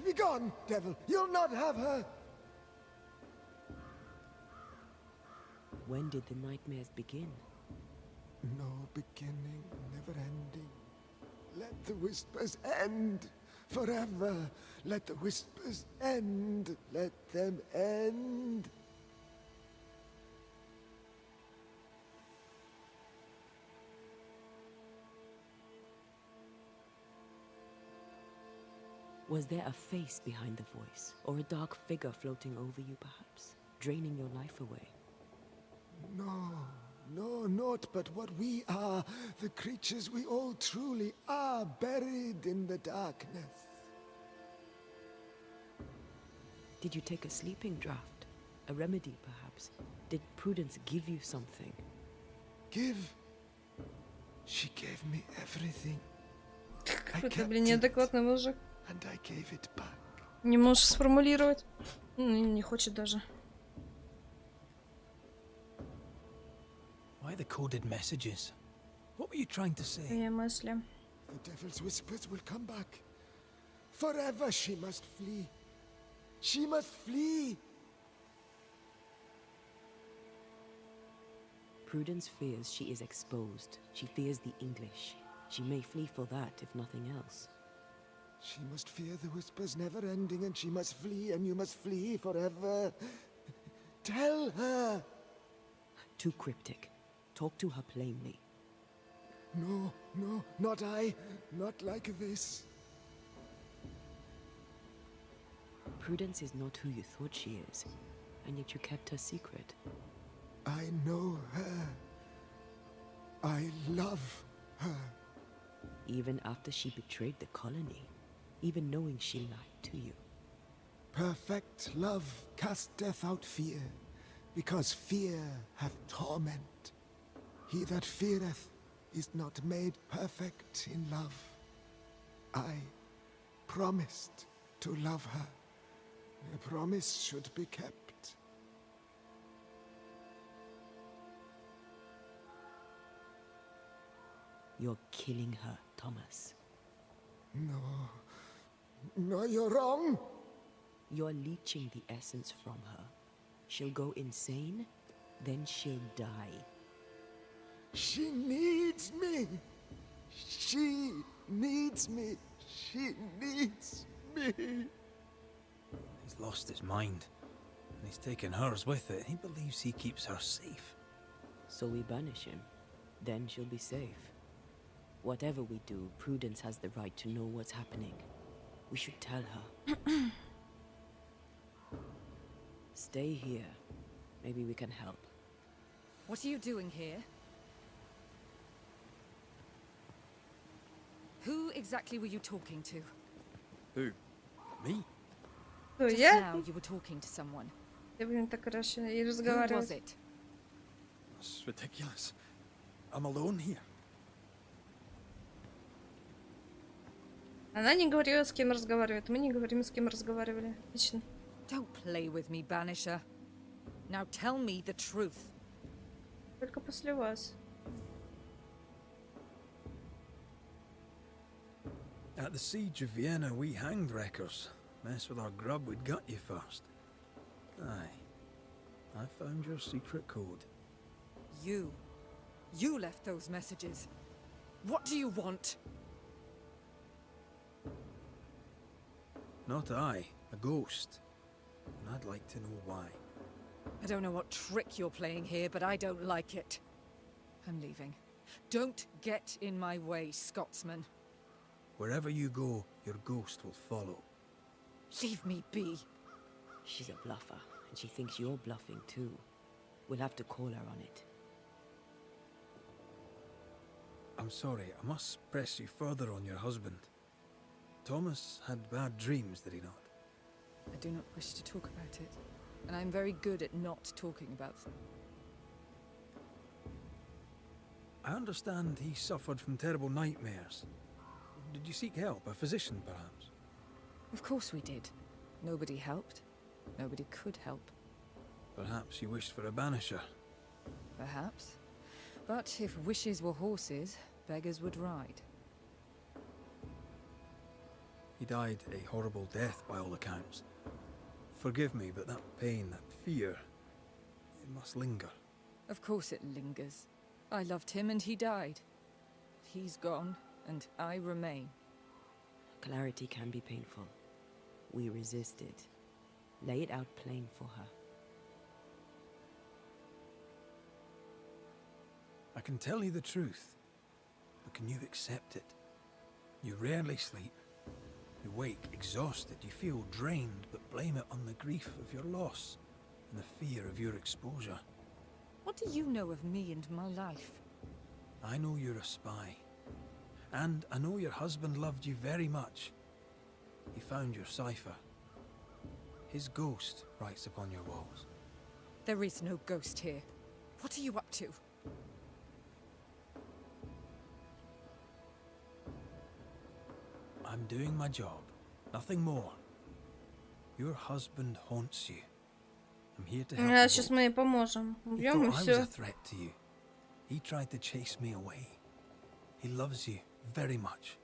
Begone, devil. You'll not have her. When did the nightmares begin? No beginning, never ending. Let the whispers end forever. Let the whispers end. Let them end. Was there a face behind the voice, or a dark figure floating over you, perhaps, draining your life away? No, no, naught but what we are, the creatures we all truly are, buried in the darkness. Did you take a sleeping draught? A remedy, perhaps? Did Prudence give you something? Give? She gave me everything. Какой-то, блин, неадекватный мужик. And I gave it back. Не можешь сформулировать. Не хочет даже. Why the coded messages? What were you trying to say? Твои мысли. The devil's whispers will come back. Forever she must flee. She must flee. Prudence fears she is exposed. She fears the English. She may flee for that, if nothing else. She must fear the whispers never ending, and she must flee, and you must flee forever. Tell her. Too cryptic. Talk to her plainly. No, no, not I. Not like this. Prudence is not who you thought she is, and yet you kept her secret. I know her. I love her. Even after she betrayed the colony, even knowing she lied to you. Perfect love casteth out fear, because fear hath torment. He that feareth is not made perfect in love. I promised to love her. A promise should be kept. You're killing her, Thomas. No, you're wrong. You're leeching the essence from her. She'll go insane, then she'll die. She needs me. She needs me. She needs me. He's lost his mind, and he's taken hers with it. He believes he keeps her safe. So we banish him, then she'll be safe. Whatever we do, Prudence has the right to know what's happening. We should tell her. Stay here. Maybe we can help. What are you doing here? Who exactly were you talking to? Who? Me? Just я? now you were talking to someone. Я, блин, так хорошо и Who was разговаривать. it? It's ridiculous. I'm alone here. Она не говорила, с кем разговаривает. Мы не говорим, с кем разговаривали. Отлично. Don't play with me, Banisher. Now tell me the truth. Только после вас. At the siege of Vienna, we hanged wreckers. Mess with our grub, we'd gut you first. Aye. I found your secret code. You left those messages. What do you want? Not I, a ghost. And I'd like to know why. I don't know what trick you're playing here, but I don't like it. I'm leaving. Don't get in my way, Scotsman. Wherever you go, your ghost will follow. Leave me be. She's a bluffer, and she thinks you're bluffing too. We'll have to call her on it. I'm sorry, I must press you further on your husband. Thomas had bad dreams, did he not? I do not wish to talk about it, and I'm very good at not talking about them. I understand he suffered from terrible nightmares. Did you seek help? A physician, perhaps? Of course we did. Nobody helped. Nobody could help. Perhaps you wished for a banisher. Perhaps. But if wishes were horses, beggars would ride. He died a horrible death by all accounts. Forgive me, but that pain, that fear, it must linger. Of course it lingers. I loved him and he died. He's gone, and I remain. Clarity can be painful. We resisted. Lay it out plain for her. I can tell you the truth, but can you accept it? You rarely sleep. You wake exhausted, you feel drained, but blame it on the grief of your loss and the fear of your exposure. What do you know of me and my life? I know you're a spy. And I know your husband loved you very much. He found your cipher. His ghost writes upon your walls. There is no ghost here. What are you up to? I'm doing my job. Nothing more. Your husband haunts you. I'm here to help you. Сейчас мы ей поможем. He Убьем и thought I was все. a threat to you. He tried to chase me away. He loves you very much,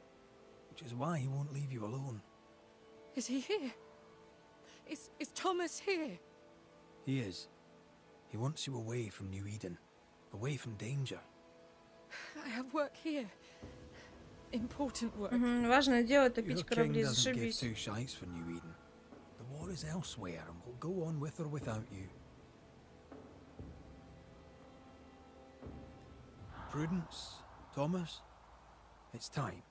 which is why he won't leave you alone. Is he here? Is Thomas here? He is. He wants you away from New Eden, away from danger. I have work here. Important work. Важное дело топить Your king корабли, doesn't give зашибись. two shites for New Eden. The war is elsewhere and will go on with or without you. Prudence, Thomas, it's time.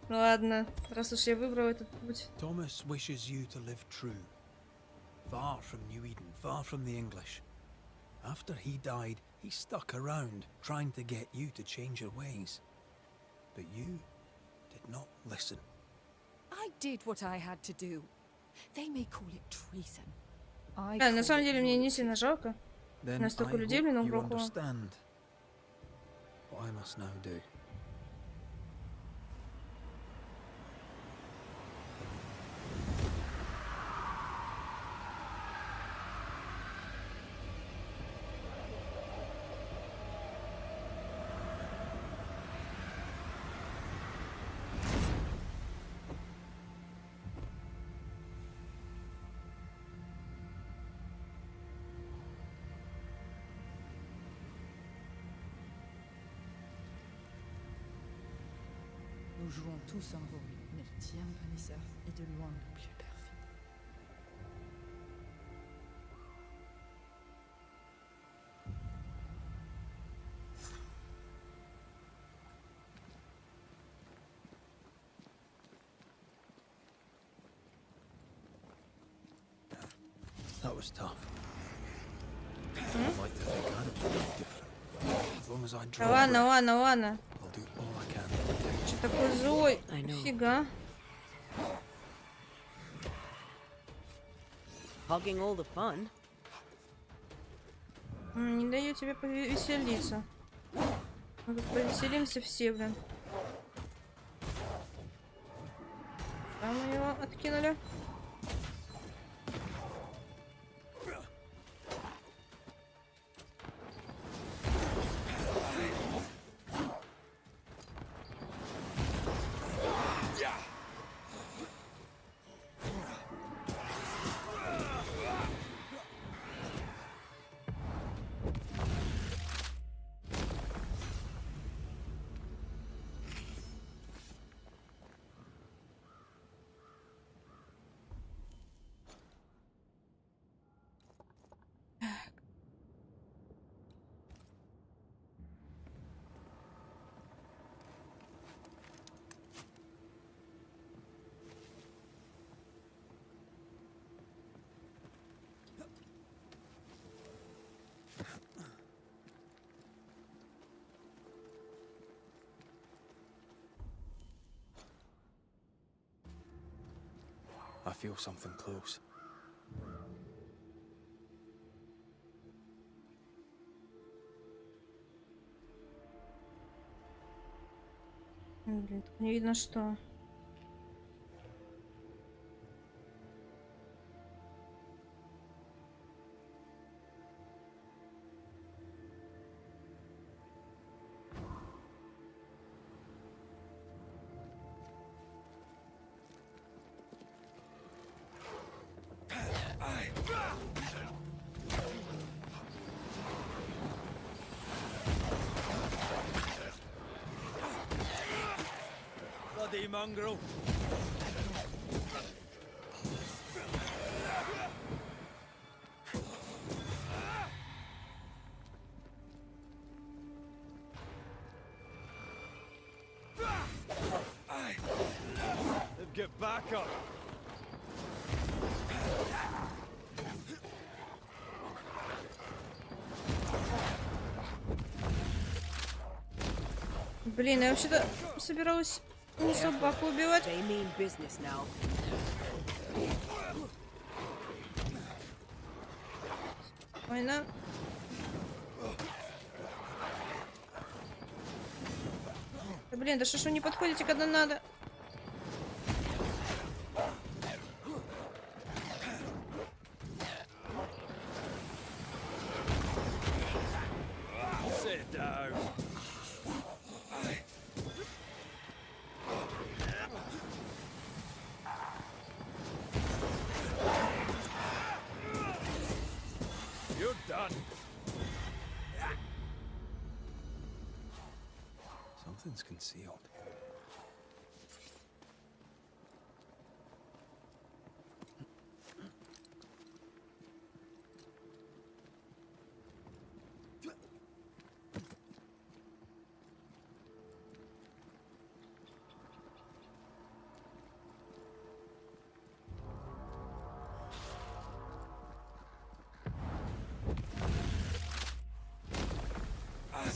Ладно, раз уж я выбрал этот путь. Thomas wishes you to live true, far from New Eden, far from the English. After he died, he stuck around, trying to get you to change your ways. But you did not listen. I did what I had to do. They may call it treason. На самом деле мне не сильно жалко. Then Настолько I людей, блин, hope you угрохало. understand what I must now do. Nous jouons tous un rôle, mais le tien, Banishers, est de loin le plus perfide. That was tough. I'd like to think I'd be different. As long as I Да draw ладно, breath, ладно, ладно. I'll do all I can to protect Что такой злой? I know. Фига. Hogging all the fun. Не даю тебе повеселиться. Мы тут повеселимся все, блин. Там мы его откинули. I feel something close. Блин, тут не видно что. Bloody mongrel. Get back up. Блин, я вообще-то собиралась не собаку убивать. They mean business now. Война. Да блин, да что ж вы не подходите, когда надо? Sit down. You're done. Something's concealed.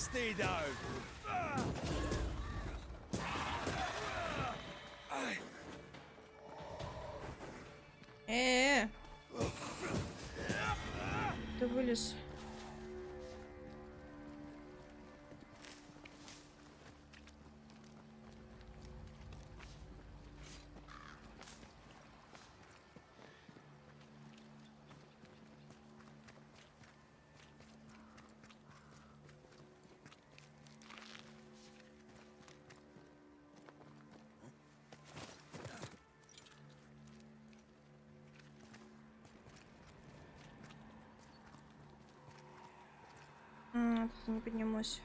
nasty though. Ты вылез. Тут не поднимусь.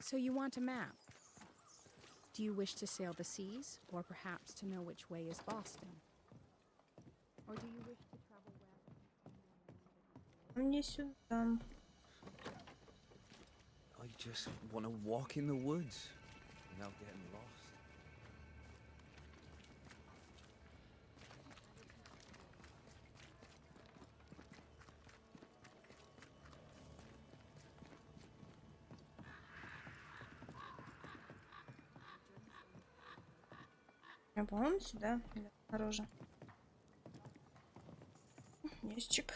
So you want a map? Do you wish to sail the seas, or perhaps to know which way is Boston? Or do you wish to travel west? Мне сюда. I just want to walk in the woods without getting lost. По-моему, сюда. Да, дороже. Ящик.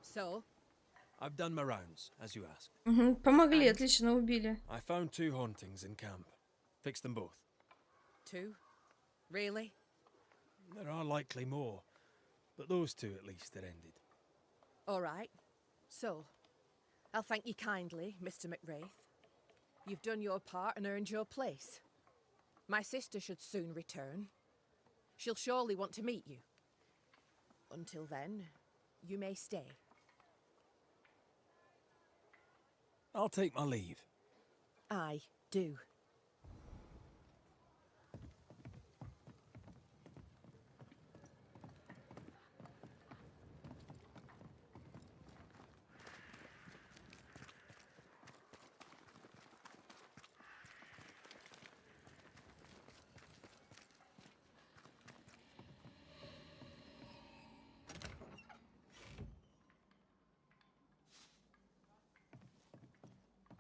So? I've done my rounds, as you asked. Помогли, отлично, убили. I found 2 hauntings in camp. Fixed them both. 2? Really? There are likely more, but those 2 at least are ended. All right. So, I'll thank you kindly, Mr. McWraith. You've done your part and earned your place. My sister should soon return. She'll surely want to meet you. Until then, you may stay. I'll take my leave. I do.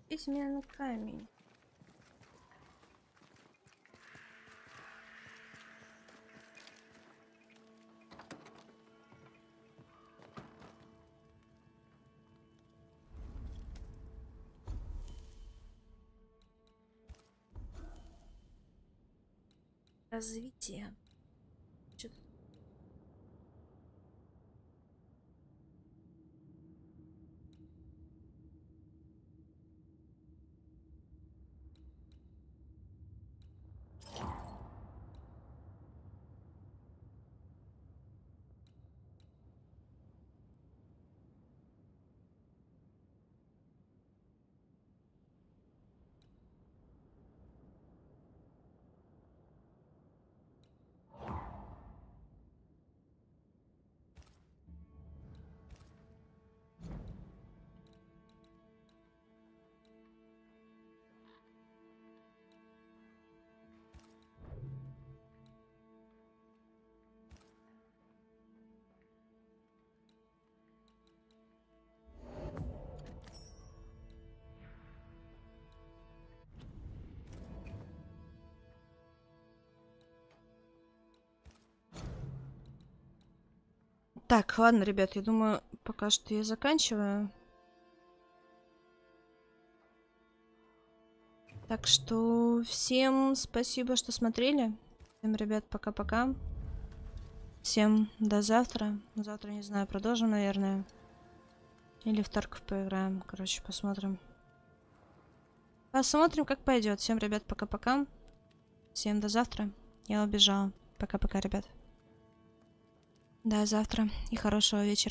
Изменный камень. Развитие. Что-то. Так, ладно, ребят, я думаю, пока что я заканчиваю. Так что всем спасибо, что смотрели. Всем, ребят, пока-пока. Всем до завтра. Завтра, не знаю, продолжим, наверное. Или в Тарков поиграем. Короче, посмотрим. Посмотрим, как пойдет. Всем, ребят, пока-пока. Всем до завтра. Я убежала. Пока-пока, ребят. До завтра и хорошего вечера.